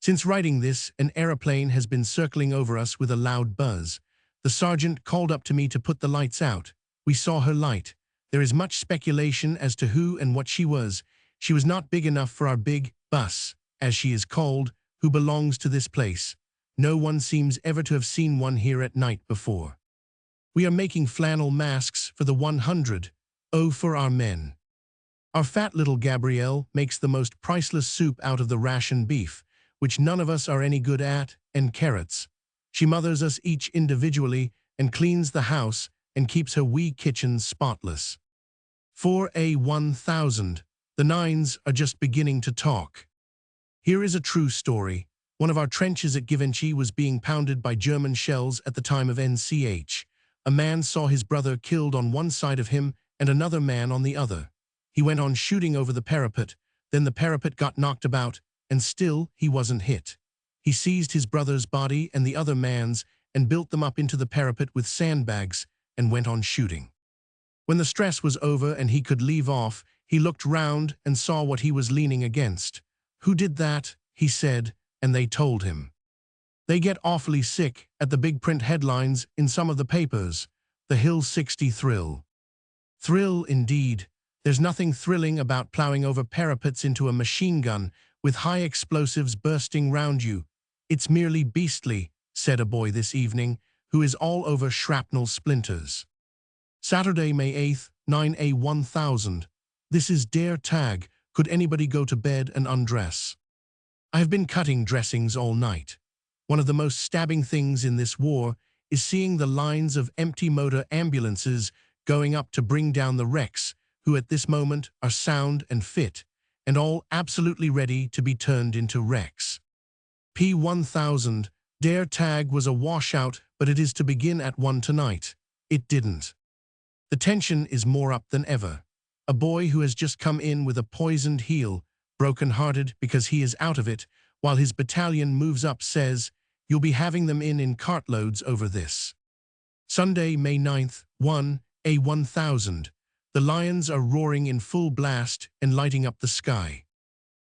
Since writing this, an aeroplane has been circling over us with a loud buzz. The sergeant called up to me to put the lights out. We saw her light. There is much speculation as to who and what she was. She was not big enough for our big bus, as she is called, who belongs to this place. No one seems ever to have seen one here at night before. We are making flannel masks for the 100, for our men. Our fat little Gabrielle makes the most priceless soup out of the ration beef, which none of us are any good at, and carrots. She mothers us each individually and cleans the house and keeps her wee kitchen spotless. 4A 1000, the 9s are just beginning to talk. Here is a true story. One of our trenches at Givenchy was being pounded by German shells at the time of NCH. A man saw his brother killed on one side of him and another man on the other. He went on shooting over the parapet, then the parapet got knocked about, and still he wasn't hit. He seized his brother's body and the other man's and built them up into the parapet with sandbags and went on shooting. When the stress was over and he could leave off, he looked round and saw what he was leaning against. "Who did that?" he said, and they told him. They get awfully sick at the big print headlines in some of the papers. The Hill 60 thrill. Thrill indeed. There's nothing thrilling about plowing over parapets into a machine gun with high explosives bursting round you. It's merely beastly, said a boy this evening, who is all over shrapnel splinters. Saturday, May 8th, 9A 1000. This is Der Tag. Could anybody go to bed and undress? I have been cutting dressings all night. One of the most stabbing things in this war is seeing the lines of empty motor ambulances going up to bring down the wrecks, who at this moment are sound and fit, and all absolutely ready to be turned into wrecks. P1000, Der Tag was a washout, but it is to begin at 1 tonight. It didn't. The tension is more up than ever. A boy who has just come in with a poisoned heel, broken-hearted because he is out of it, while his battalion moves up, says, "You'll be having them in cartloads over this." Sunday, May 9th, 1 A1000. The lions are roaring in full blast and lighting up the sky.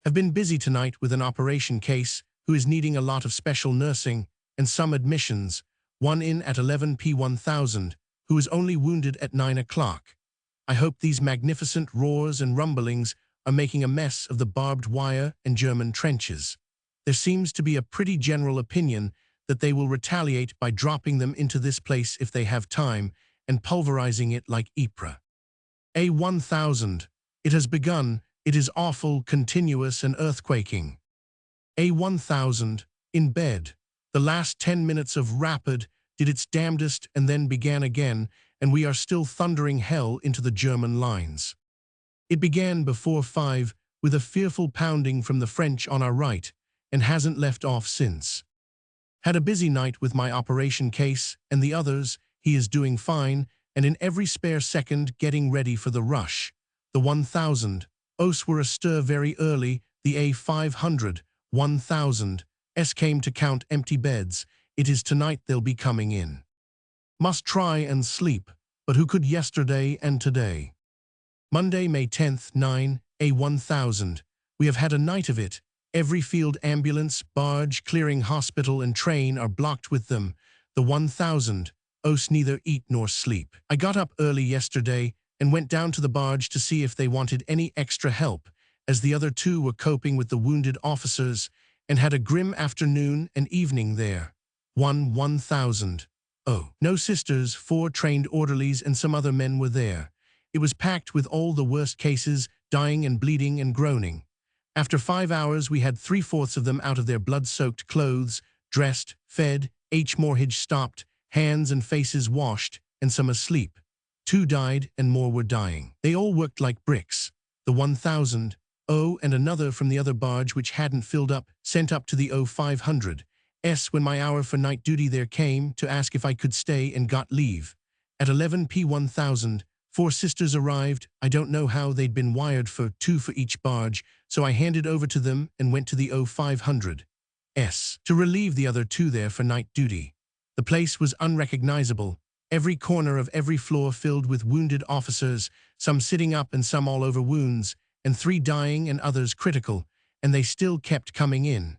Have been busy tonight with an operation case who is needing a lot of special nursing and some admissions, one in at 11 P1000, who is only wounded at 9 o'clock. I hope these magnificent roars and rumblings are making a mess of the barbed wire and German trenches. There seems to be a pretty general opinion that they will retaliate by dropping them into this place if they have time and pulverizing it like Ypres. A1000. It has begun. It is awful, continuous and earthquaking. A1000. In bed. The last 10 minutes of rapid did its damnedest and then began again, and we are still thundering hell into the German lines. It began before 5 with a fearful pounding from the French on our right and hasn't left off since. Had a busy night with my operation case and the others. He is doing fine and in every spare second getting ready for the rush. The 1000 Os were astir very early. The A500 1000 S came to count empty beds. It is tonight they'll be coming in. Must try and sleep, but who could yesterday and today? Monday, May 10th, 9, A1000. We have had a night of it. Every field ambulance, barge, clearing hospital and train are blocked with them. The 1000 Os neither eat nor sleep. I got up early yesterday and went down to the barge to see if they wanted any extra help, as the other two were coping with the wounded officers, and had a grim afternoon and evening there. 1000. Oh, no sisters, 4 trained orderlies and some other men were there. It was packed with all the worst cases, dying and bleeding and groaning. After 5 hours we had 3/4 of them out of their blood-soaked clothes, dressed, fed, Morhage stopped, hands and faces washed, and some asleep. 2 died and more were dying. They all worked like bricks. The 1000 and another from the other barge which hadn't filled up, sent up to the 0500 S when my hour for night duty there came to ask if I could stay and got leave. At 11 P1000, 4 sisters arrived. I don't know how they'd been wired for 2 for each barge, so I handed over to them and went to the 0500 S to relieve the other 2 there for night duty. The place was unrecognizable. Every corner of every floor filled with wounded officers, some sitting up and some all over wounds, and 3 dying and others critical, and they still kept coming in.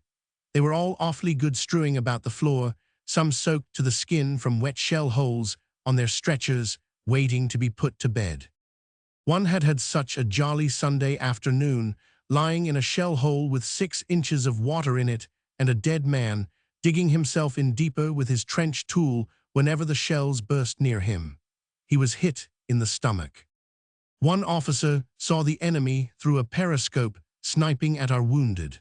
They were all awfully good strewing about the floor, some soaked to the skin from wet shell holes, on their stretchers, waiting to be put to bed. One had had such a jolly Sunday afternoon, lying in a shell hole with 6 inches of water in it, and a dead man, digging himself in deeper with his trench tool whenever the shells burst near him. He was hit in the stomach. One officer saw the enemy through a periscope sniping at our wounded.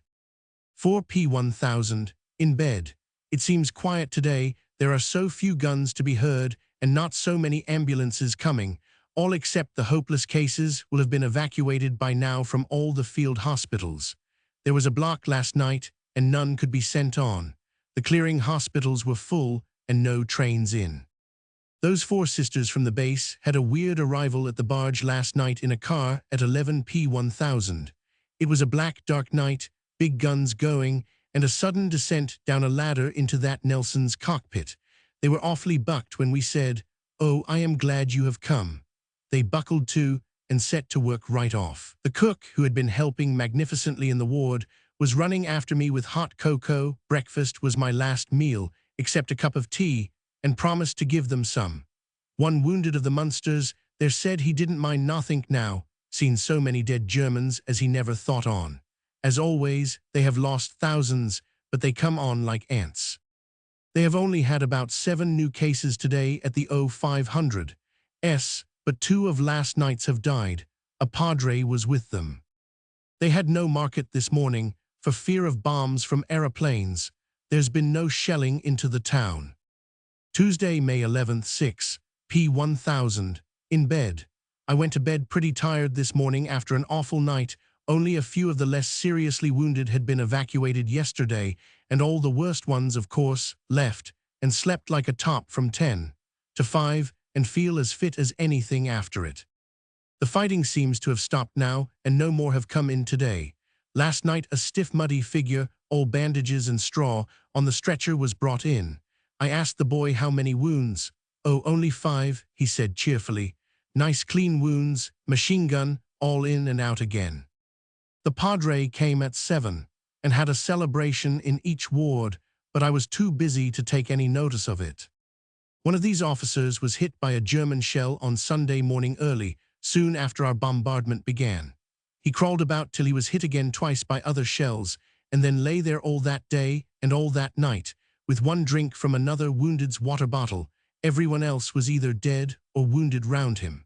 4 P1000, in bed. It seems quiet today. There are so few guns to be heard and not so many ambulances coming. All except the hopeless cases will have been evacuated by now from all the field hospitals. There was a block last night and none could be sent on. The clearing hospitals were full and no trains in. Those 4 sisters from the base had a weird arrival at the barge last night in a car at 11 P1000. It was a black, dark night, big guns going, and a sudden descent down a ladder into that Nelson's cockpit. They were awfully bucked when we said, "Oh, I am glad you have come." They buckled to and set to work right off. The cook, who had been helping magnificently in the ward, was running after me with hot cocoa. Breakfast was my last meal, except a cup of tea, and promised to give them some. One wounded of the Munsters, there said he didn't mind nothing now, seen so many dead Germans as he never thought on. As always, they have lost thousands, but they come on like ants. They have only had about 7 new cases today at the 0500 S, but 2 of last night's have died. A padre was with them. They had no market this morning for fear of bombs from aeroplanes. There's been no shelling into the town. Tuesday, May 11th, 6 P1000, in bed. I went to bed pretty tired this morning after an awful night. Only a few of the less seriously wounded had been evacuated yesterday, and all the worst ones, of course, left, and slept like a top from 10 to 5, and feel as fit as anything after it. The fighting seems to have stopped now, and no more have come in today. Last night a stiff muddy figure, all bandages and straw, on the stretcher was brought in. I asked the boy how many wounds. "Oh, only 5, he said cheerfully. "Nice clean wounds, machine gun, all in and out again." The padre came at 7 and had a celebration in each ward, but I was too busy to take any notice of it. One of these officers was hit by a German shell on Sunday morning early, soon after our bombardment began. He crawled about till he was hit again twice by other shells, and then lay there all that day and all that night, with one drink from another wounded's water bottle. Everyone else was either dead or wounded round him.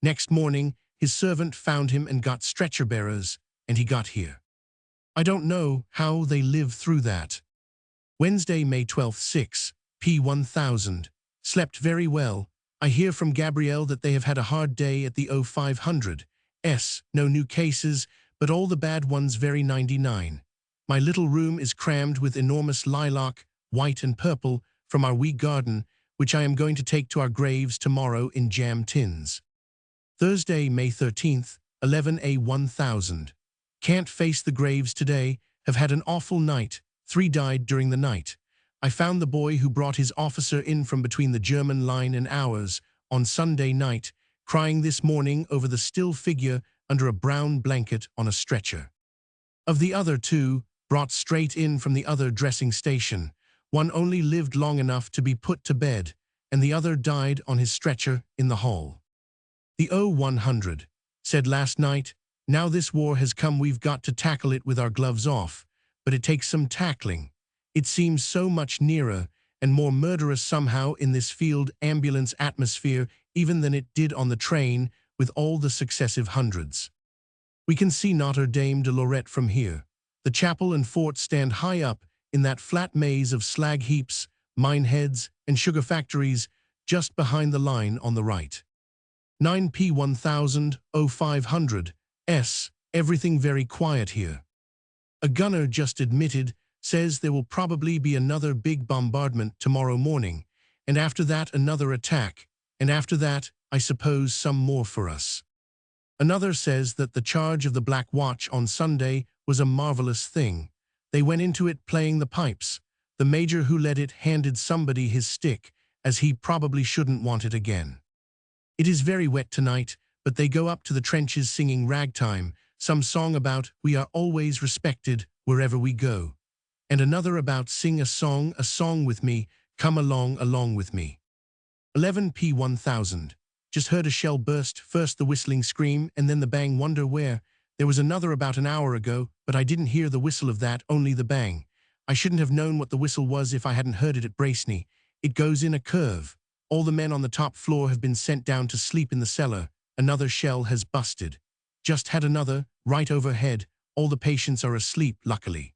Next morning, his servant found him and got stretcher bearers, and he got here. I don't know how they live through that. Wednesday, May 12th, 6, p.1000. Slept very well. I hear from Gabrielle that they have had a hard day at the 0500. No new cases, but all the bad ones very 99. My little room is crammed with enormous lilac, white and purple, from our wee garden, which I am going to take to our graves tomorrow in jam tins. Thursday, May 13th, 11a1000. Can't face the graves today, have had an awful night, 3 died during the night. I found the boy who brought his officer in from between the German line and ours on Sunday night, crying this morning over the still figure under a brown blanket on a stretcher. Of the other 2, brought straight in from the other dressing station, one only lived long enough to be put to bed, and the other died on his stretcher in the hall. The 0100 said last night, "Now this war has come, we've got to tackle it with our gloves off, but it takes some tackling. It seems so much nearer and more murderous somehow in this field ambulance atmosphere even than it did on the train with all the successive hundreds. We can see Notre Dame de Lorette from here. The chapel and fort stand high up in that flat maze of slag heaps, mine heads, and sugar factories just behind the line on the right. 9p1000, 0500, everything very quiet here. A gunner just admitted, says there will probably be another big bombardment tomorrow morning, and after that another attack, and after that, I suppose some more for us. Another says that the charge of the Black Watch on Sunday was a marvelous thing. They went into it playing the pipes. The major who led it handed somebody his stick, as he probably shouldn't want it again. It is very wet tonight, but they go up to the trenches singing ragtime, some song about "we are always respected wherever we go," and another about "sing a song with me, come along with me." 11p1000. Just heard a shell burst, first the whistling scream and then the bang, wonder where. There was another about an hour ago, but I didn't hear the whistle of that, only the bang. I shouldn't have known what the whistle was if I hadn't heard it at Braceney. It goes in a curve. All the men on the top floor have been sent down to sleep in the cellar. Another shell has busted. Just had another, right overhead. All the patients are asleep, luckily.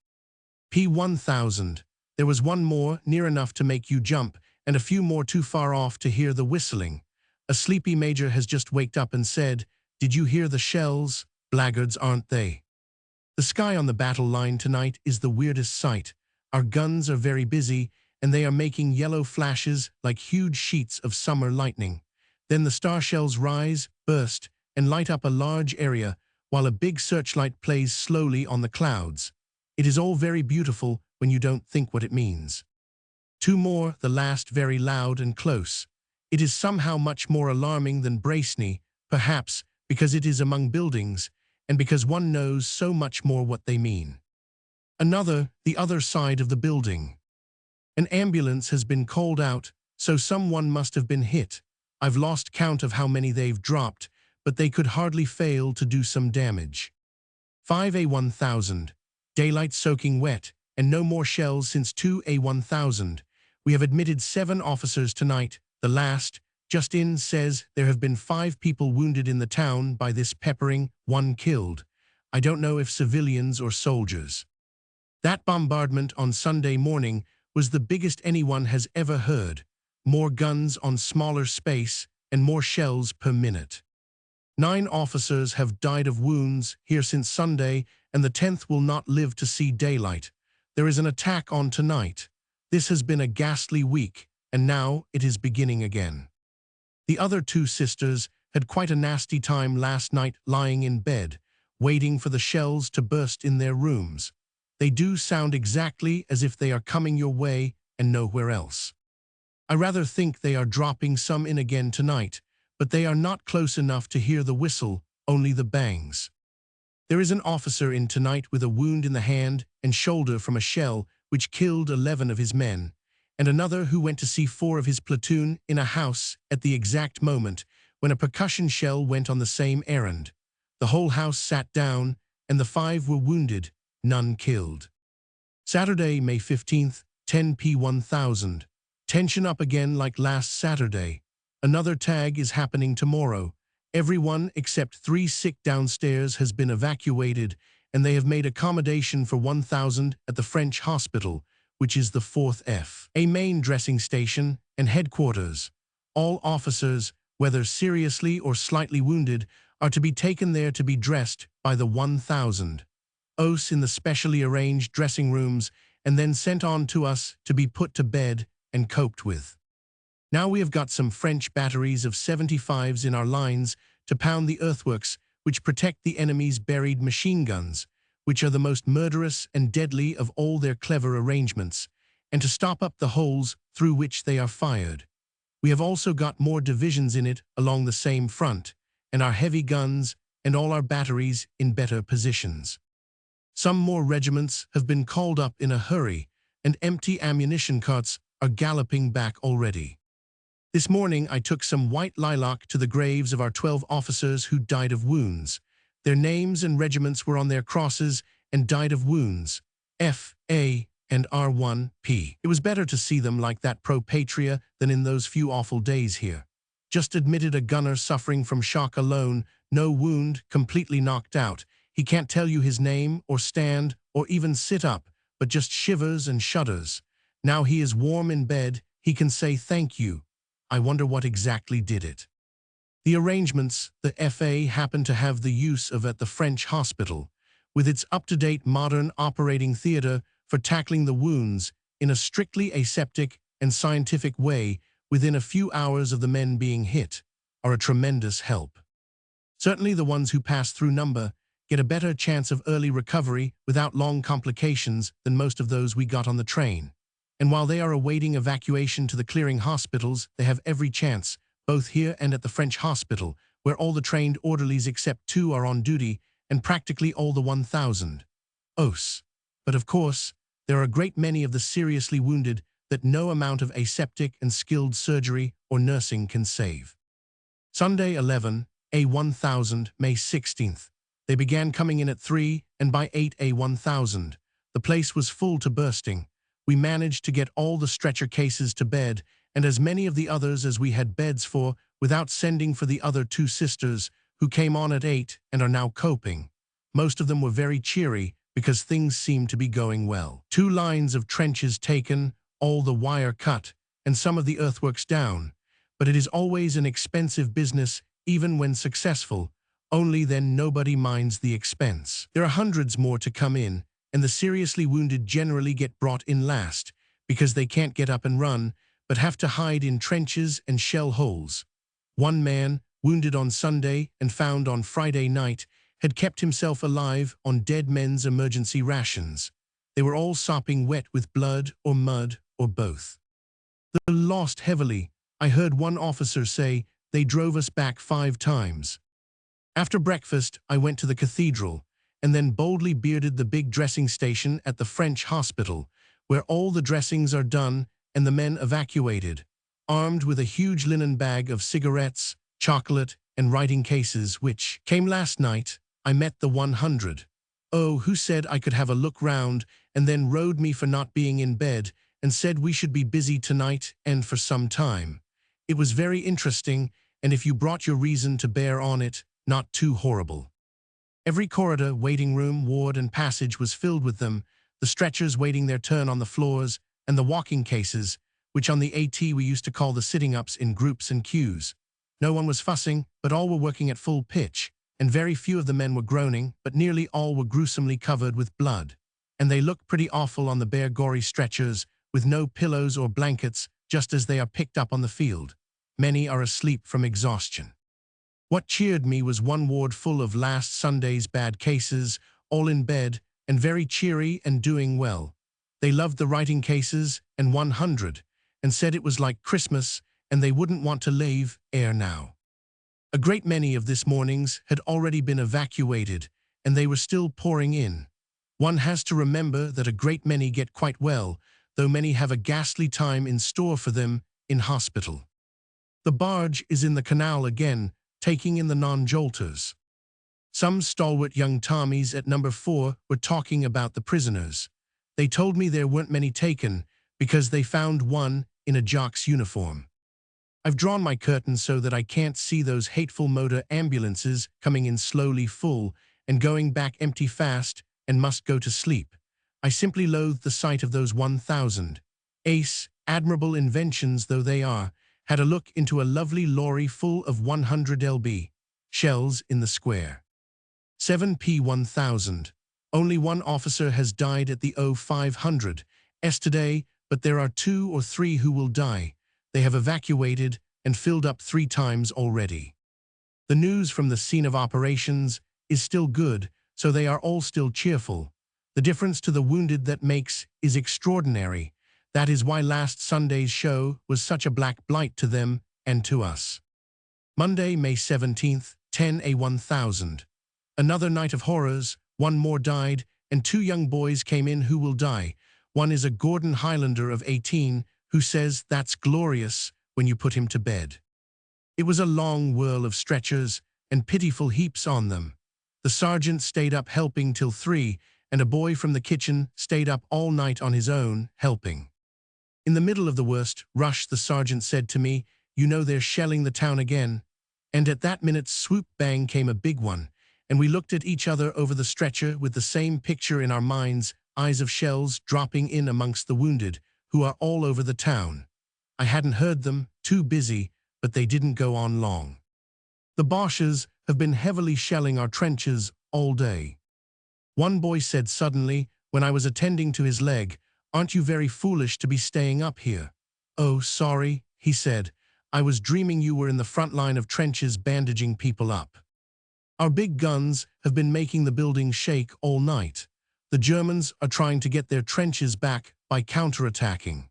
P1000. There was one more, near enough to make you jump, and a few more too far off to hear the whistling. A sleepy major has just waked up and said, "Did you hear the shells? Blackguards, aren't they?" The sky on the battle line tonight is the weirdest sight. Our guns are very busy, and they are making yellow flashes like huge sheets of summer lightning. Then the star shells rise, burst, and light up a large area, while a big searchlight plays slowly on the clouds. It is all very beautiful when you don't think what it means. 2 more, the last very loud and close. It is somehow much more alarming than Braceney, perhaps because it is among buildings, and because one knows so much more what they mean. Another, the other side of the building. An ambulance has been called out, so someone must have been hit. I've lost count of how many they've dropped, but they could hardly fail to do some damage. 5a1000. Daylight soaking wet, and no more shells since 2a1000. We have admitted 7 officers tonight. The last, just in, says there have been 5 people wounded in the town by this peppering, 1 killed. I don't know if civilians or soldiers. That bombardment on Sunday morning was the biggest anyone has ever heard. More guns on smaller space and more shells per minute. 9 officers have died of wounds here since Sunday, and the 10th will not live to see daylight. There is an attack on tonight. This has been a ghastly week, and now it is beginning again. The other 2 sisters had quite a nasty time last night lying in bed, waiting for the shells to burst in their rooms. They do sound exactly as if they are coming your way and nowhere else. I rather think they are dropping some in again tonight, but they are not close enough to hear the whistle, only the bangs. There is an officer in tonight with a wound in the hand and shoulder from a shell which killed 11 of his men, and another who went to see 4 of his platoon in a house at the exact moment when a percussion shell went on the same errand. The whole house sat down, and the 5 were wounded, none killed. Saturday, May 15th, 10 p. 1000. Tension up again like last Saturday. Another tag is happening tomorrow. Everyone except 3 sick downstairs has been evacuated, and they have made accommodation for 1,000 at the French hospital, which is the 4th F, a main dressing station and headquarters. All officers, whether seriously or slightly wounded, are to be taken there to be dressed by the 1,000 os in the specially arranged dressing rooms and then sent on to us to be put to bed and coped with. Now we have got some French batteries of 75s in our lines to pound the earthworks which protect the enemy's buried machine guns, which are the most murderous and deadly of all their clever arrangements, and to stop up the holes through which they are fired. We have also got more divisions in it along the same front, and our heavy guns and all our batteries in better positions. Some more regiments have been called up in a hurry, and empty ammunition carts are galloping back already. This morning I took some white lilac to the graves of our 12 officers who died of wounds. Their names and regiments were on their crosses and died of wounds, F, A, and R1P. It was better to see them like that pro patria than in those few awful days here. Just admitted a gunner suffering from shock alone, no wound, completely knocked out. He can't tell you his name or stand or even sit up, but just shivers and shudders. Now he is warm in bed, he can say thank you. I wonder what exactly did it. The arrangements the FA happened to have the use of at the French hospital, with its up-to-date modern operating theater for tackling the wounds in a strictly aseptic and scientific way within a few hours of the men being hit, are a tremendous help. Certainly the ones who pass through number get a better chance of early recovery without long complications than most of those we got on the train. And while they are awaiting evacuation to the clearing hospitals, they have every chance, both here and at the French hospital, where all the trained orderlies except 2 are on duty, and practically all the 1,000 os. But of course, there are a great many of the seriously wounded that no amount of aseptic and skilled surgery or nursing can save. Sunday 11, A1000, May 16th. They began coming in at 3, and by 8 A1000, the place was full to bursting. We managed to get all the stretcher cases to bed, and as many of the others as we had beds for, without sending for the other 2 sisters, who came on at 8 and are now coping. Most of them were very cheery, because things seemed to be going well. 2 lines of trenches taken, all the wire cut, and some of the earthworks down. But it is always an expensive business, even when successful. Only then nobody minds the expense. There are hundreds more to come in, and the seriously wounded generally get brought in last, because they can't get up and run, but have to hide in trenches and shell holes. One man, wounded on Sunday and found on Friday night, had kept himself alive on dead men's emergency rations. They were all sopping wet with blood or mud or both. They lost heavily. I heard one officer say they drove us back 5 times. After breakfast, I went to the cathedral, and then boldly bearded the big dressing station at the French hospital, where all the dressings are done and the men evacuated, armed with a huge linen bag of cigarettes, chocolate, and writing cases which came last night. I met the 100. Oh, who said I could have a look round, and then rode me for not being in bed, and said we should be busy tonight and for some time. It was very interesting, and if you brought your reason to bear on it, not too horrible. Every corridor, waiting room, ward, and passage was filled with them, the stretchers waiting their turn on the floors, and the walking cases, which on the AT we used to call the sitting-ups, in groups and queues. No one was fussing, but all were working at full pitch, and very few of the men were groaning, but nearly all were gruesomely covered with blood. And they looked pretty awful on the bare gory stretchers, with no pillows or blankets, just as they are picked up on the field. Many are asleep from exhaustion. What cheered me was one ward full of last Sunday's bad cases, all in bed, and very cheery and doing well. They loved the writing cases, and 100, and said it was like Christmas and they wouldn't want to leave air now. A great many of this mornings had already been evacuated, and they were still pouring in. One has to remember that a great many get quite well, though many have a ghastly time in store for them in hospital. The barge is in the canal again, taking in the non-jolters. Some stalwart young Tommies at number 4 were talking about the prisoners. They told me there weren't many taken, because they found one in a jock's uniform. I've drawn my curtain so that I can't see those hateful motor ambulances coming in slowly full and going back empty fast and must go to sleep. I simply loathe the sight of those 1,000. Ace, admirable inventions though they are, had a look into a lovely lorry full of 100 lb. Shells in the square. 7p1000. Only one officer has died at the 0500 today, but there are 2 or 3 who will die. They have evacuated and filled up 3 times already. The news from the scene of operations is still good, so they are all still cheerful. The difference to the wounded that makes is extraordinary. That is why last Sunday's show was such a black blight to them and to us. Monday, May 17th, 10a1000. Another night of horrors, 1 more died, and 2 young boys came in who will die. One is a Gordon Highlander of 18, who says that's glorious when you put him to bed. It was a long whirl of stretchers and pitiful heaps on them. The sergeant stayed up helping till 3, and a boy from the kitchen stayed up all night on his own, helping. In the middle of the worst rush, the sergeant said to me, "You know they're shelling the town again." And at that minute, swoop bang came a big one, and we looked at each other over the stretcher with the same picture in our minds, eyes of shells dropping in amongst the wounded, who are all over the town. I hadn't heard them, too busy, but they didn't go on long. The Boches have been heavily shelling our trenches all day. One boy said suddenly, when I was attending to his leg, "Aren't you very foolish to be staying up here?" "Oh, sorry," he said. "I was dreaming you were in the front line of trenches bandaging people up." Our big guns have been making the building shake all night. The Germans are trying to get their trenches back by counterattacking.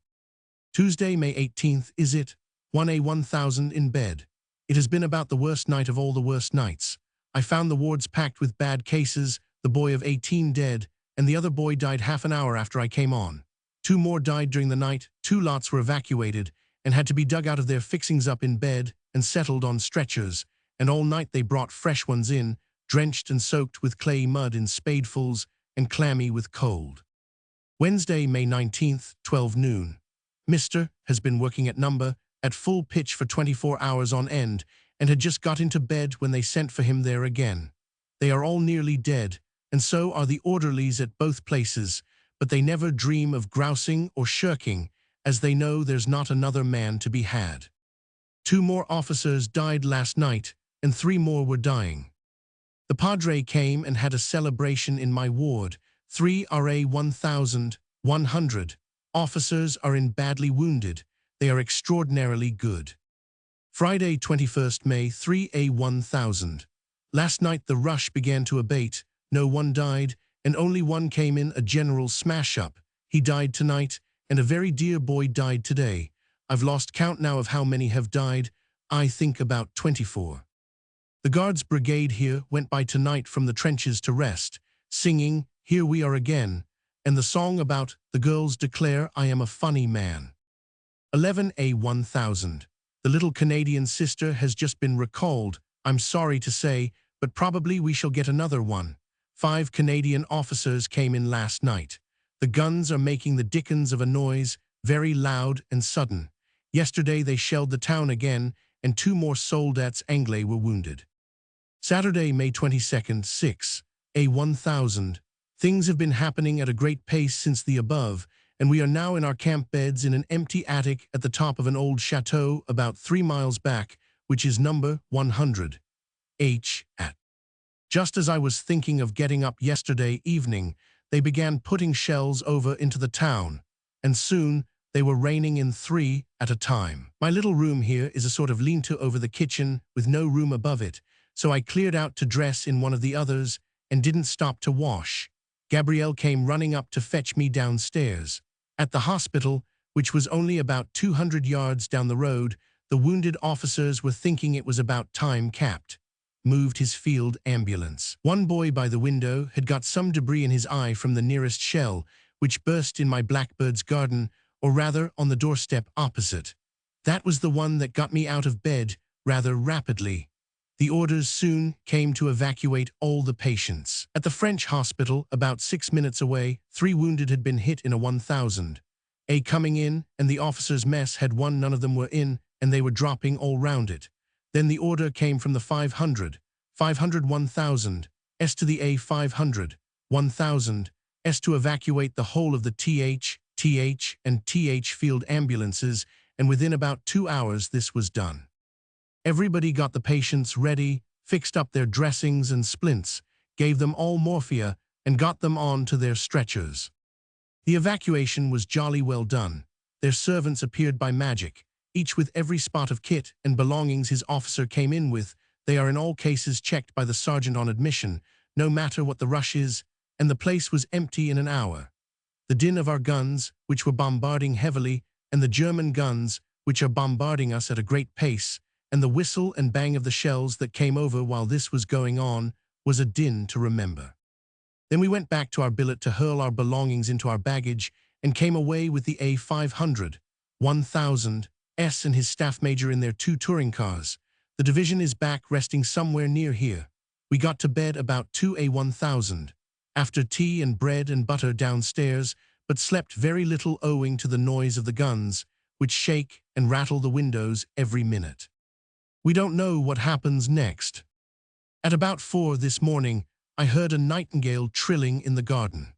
Tuesday, May 18th, is it? 1a1000 in bed. It has been about the worst night of all the worst nights. I found the wards packed with bad cases, the boy of 18 dead, and the other boy died half an hour after I came on. 2 more died during the night, 2 lots were evacuated, and had to be dug out of their fixings up in bed and settled on stretchers, and all night they brought fresh ones in, drenched and soaked with clay mud in spadefuls and clammy with cold. Wednesday, May 19th, 12 noon. Mr. has been working at number at full pitch for 24 hours on end and had just got into bed when they sent for him there again. They are all nearly dead, and so are the orderlies at both places, but they never dream of grousing or shirking, as they know there's not another man to be had. 2 more officers died last night, and 3 more were dying. The Padre came and had a celebration in my ward. 3 RA1100 officers are in badly wounded. They are extraordinarily good. Friday, 21st May, 3A1000. Last night the rush began to abate. No one died, and only one came in a general smash-up. He died tonight, and a very dear boy died today. I've lost count now of how many have died. I think about 24. The Guards Brigade here went by tonight from the trenches to rest, singing, "Here we are again," and the song about "The girls declare I am a funny man." 11A1000. The little Canadian sister has just been recalled, I'm sorry to say, but probably we shall get another one. 5 Canadian officers came in last night. The guns are making the dickens of a noise, very loud and sudden. Yesterday they shelled the town again, and 2 more soldats anglais were wounded. Saturday, May 22nd, 6A1000. Things have been happening at a great pace since the above, and we are now in our camp beds in an empty attic at the top of an old chateau about 3 miles back, which is number 100. Just as I was thinking of getting up yesterday evening, they began putting shells over into the town, and soon they were raining in 3 at a time. My little room here is a sort of lean-to over the kitchen with no room above it, so I cleared out to dress in one of the others and didn't stop to wash. Gabrielle came running up to fetch me downstairs. At the hospital, which was only about 200 yards down the road, the wounded officers were thinking it was about time capped. Moved his field ambulance. One boy by the window had got some debris in his eye from the nearest shell, which burst in my blackbird's garden, or rather on the doorstep opposite. That was the one that got me out of bed rather rapidly. The orders soon came to evacuate all the patients. At the French hospital, about 6 minutes away, 3 wounded had been hit in a 1000. Coming in, and the officers' mess had one. None of them were in, and they were dropping all round it. Then the order came from the 500, 1000, S to the A500, 1000, S to evacuate the whole of the TH, and TH field ambulances, and within about 2 hours this was done. Everybody got the patients ready, fixed up their dressings and splints, gave them all morphia, and got them on to their stretchers. The evacuation was jolly well done. Their servants appeared by magic, each with every spot of kit and belongings his officer came in with. They are in all cases checked by the sergeant on admission, no matter what the rush is, and the place was empty in an hour. The din of our guns, which were bombarding heavily, and the German guns, which are bombarding us at a great pace, and the whistle and bang of the shells that came over while this was going on, was a din to remember. Then we went back to our billet to hurl our belongings into our baggage, and came away with the A500, 1000, S and his staff major in their 2 touring cars. The division is back resting somewhere near here. We got to bed about 2 A1000, after tea and bread and butter downstairs, but slept very little owing to the noise of the guns, which shake and rattle the windows every minute. We don't know what happens next. At about 4 this morning, I heard a nightingale trilling in the garden.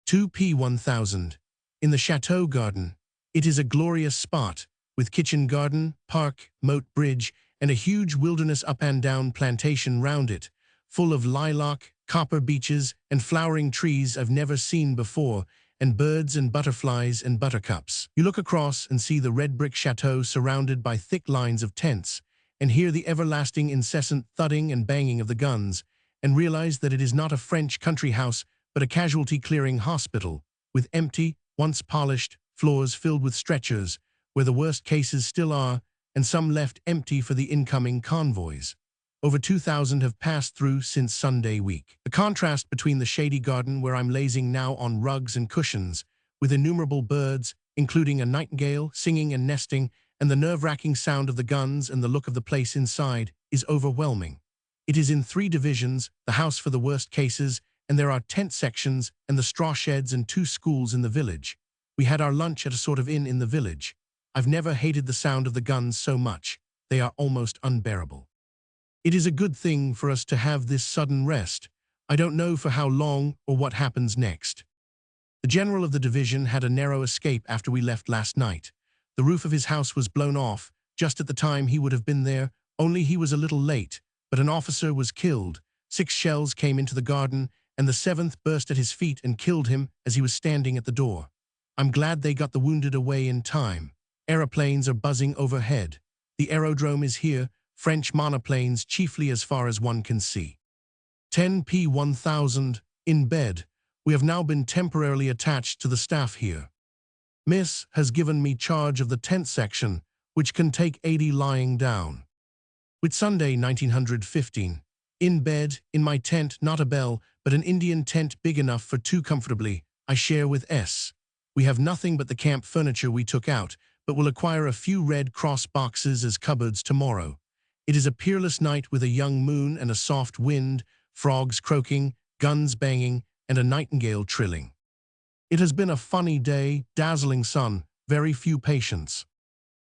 2P1000, in the chateau garden. It is a glorious spot, with kitchen garden, park, moat bridge, and a huge wilderness up and down plantation round it, full of lilac, copper beeches, and flowering trees I've never seen before, and birds and butterflies and buttercups. You look across and see the red brick chateau surrounded by thick lines of tents, and hear the everlasting incessant thudding and banging of the guns, and realize that it is not a French country house, but a casualty-clearing hospital, with empty, once polished, floors filled with stretchers, where the worst cases still are, and some left empty for the incoming convoys. Over 2,000 have passed through since Sunday week. The contrast between the shady garden where I'm lazing now on rugs and cushions, with innumerable birds, including a nightingale, singing and nesting, and the nerve-wracking sound of the guns and the look of the place inside, is overwhelming. It is in 3 divisions, the house for the worst cases, and there are tent sections and the straw sheds and 2 schools in the village. We had our lunch at a sort of inn in the village. I've never hated the sound of the guns so much. They are almost unbearable. It is a good thing for us to have this sudden rest. I don't know for how long or what happens next. The general of the division had a narrow escape after we left last night. The roof of his house was blown off, just at the time he would have been there, only he was a little late, but an officer was killed. 6 shells came into the garden, and the 7th burst at his feet and killed him as he was standing at the door. I'm glad they got the wounded away in time. Aeroplanes are buzzing overhead. The aerodrome is here, French monoplanes chiefly as far as one can see. 10P1000, in bed. We have now been temporarily attached to the staff here. Miss has given me charge of the tent section, which can take 80 lying down. With Sunday 1915. In bed, in my tent, not a bell, but an Indian tent big enough for 2 comfortably, I share with S. We have nothing but the camp furniture we took out, but will acquire a few Red Cross boxes as cupboards tomorrow. It is a peerless night with a young moon and a soft wind, frogs croaking, guns banging, and a nightingale trilling. It has been a funny day, dazzling sun, very few patients.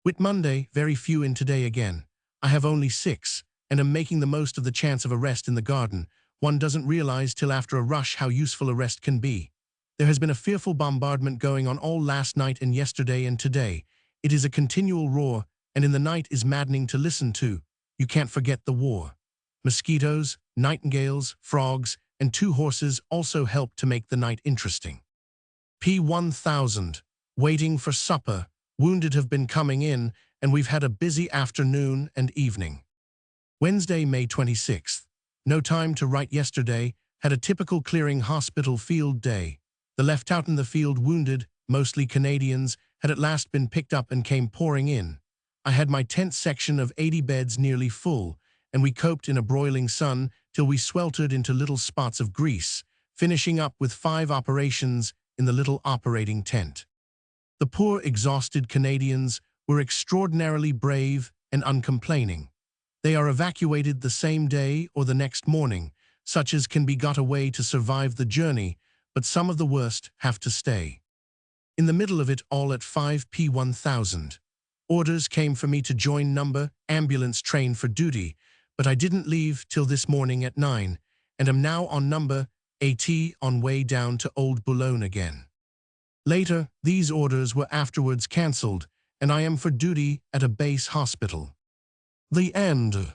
Whit Monday, very few in today again. I have only 6, and am making the most of the chance of a rest in the garden. One doesn't realize till after a rush how useful a rest can be. There has been a fearful bombardment going on all last night and yesterday and today. It is a continual roar, and in the night is maddening to listen to. You can't forget the war. Mosquitoes, nightingales, frogs, and 2 horses also help to make the night interesting. P1000, waiting for supper. Wounded have been coming in, and we've had a busy afternoon and evening. Wednesday, May 26th. No time to write yesterday. Had a typical clearing hospital field day. The left out in the field wounded, mostly Canadians, had at last been picked up and came pouring in. I had my tent section of 80 beds nearly full, and we coped in a broiling sun till we sweltered into little spots of grease, finishing up with 5 operations in the little operating tent. The poor, exhausted Canadians were extraordinarily brave and uncomplaining. They are evacuated the same day or the next morning, such as can be got away to survive the journey, but some of the worst have to stay. In the middle of it all at 5 p.1000, orders came for me to join number ambulance train for duty, but I didn't leave till this morning at 9, and am now on number AT on way down to Old Boulogne again. Later, these orders were afterwards cancelled, and I am for duty at a base hospital. The end.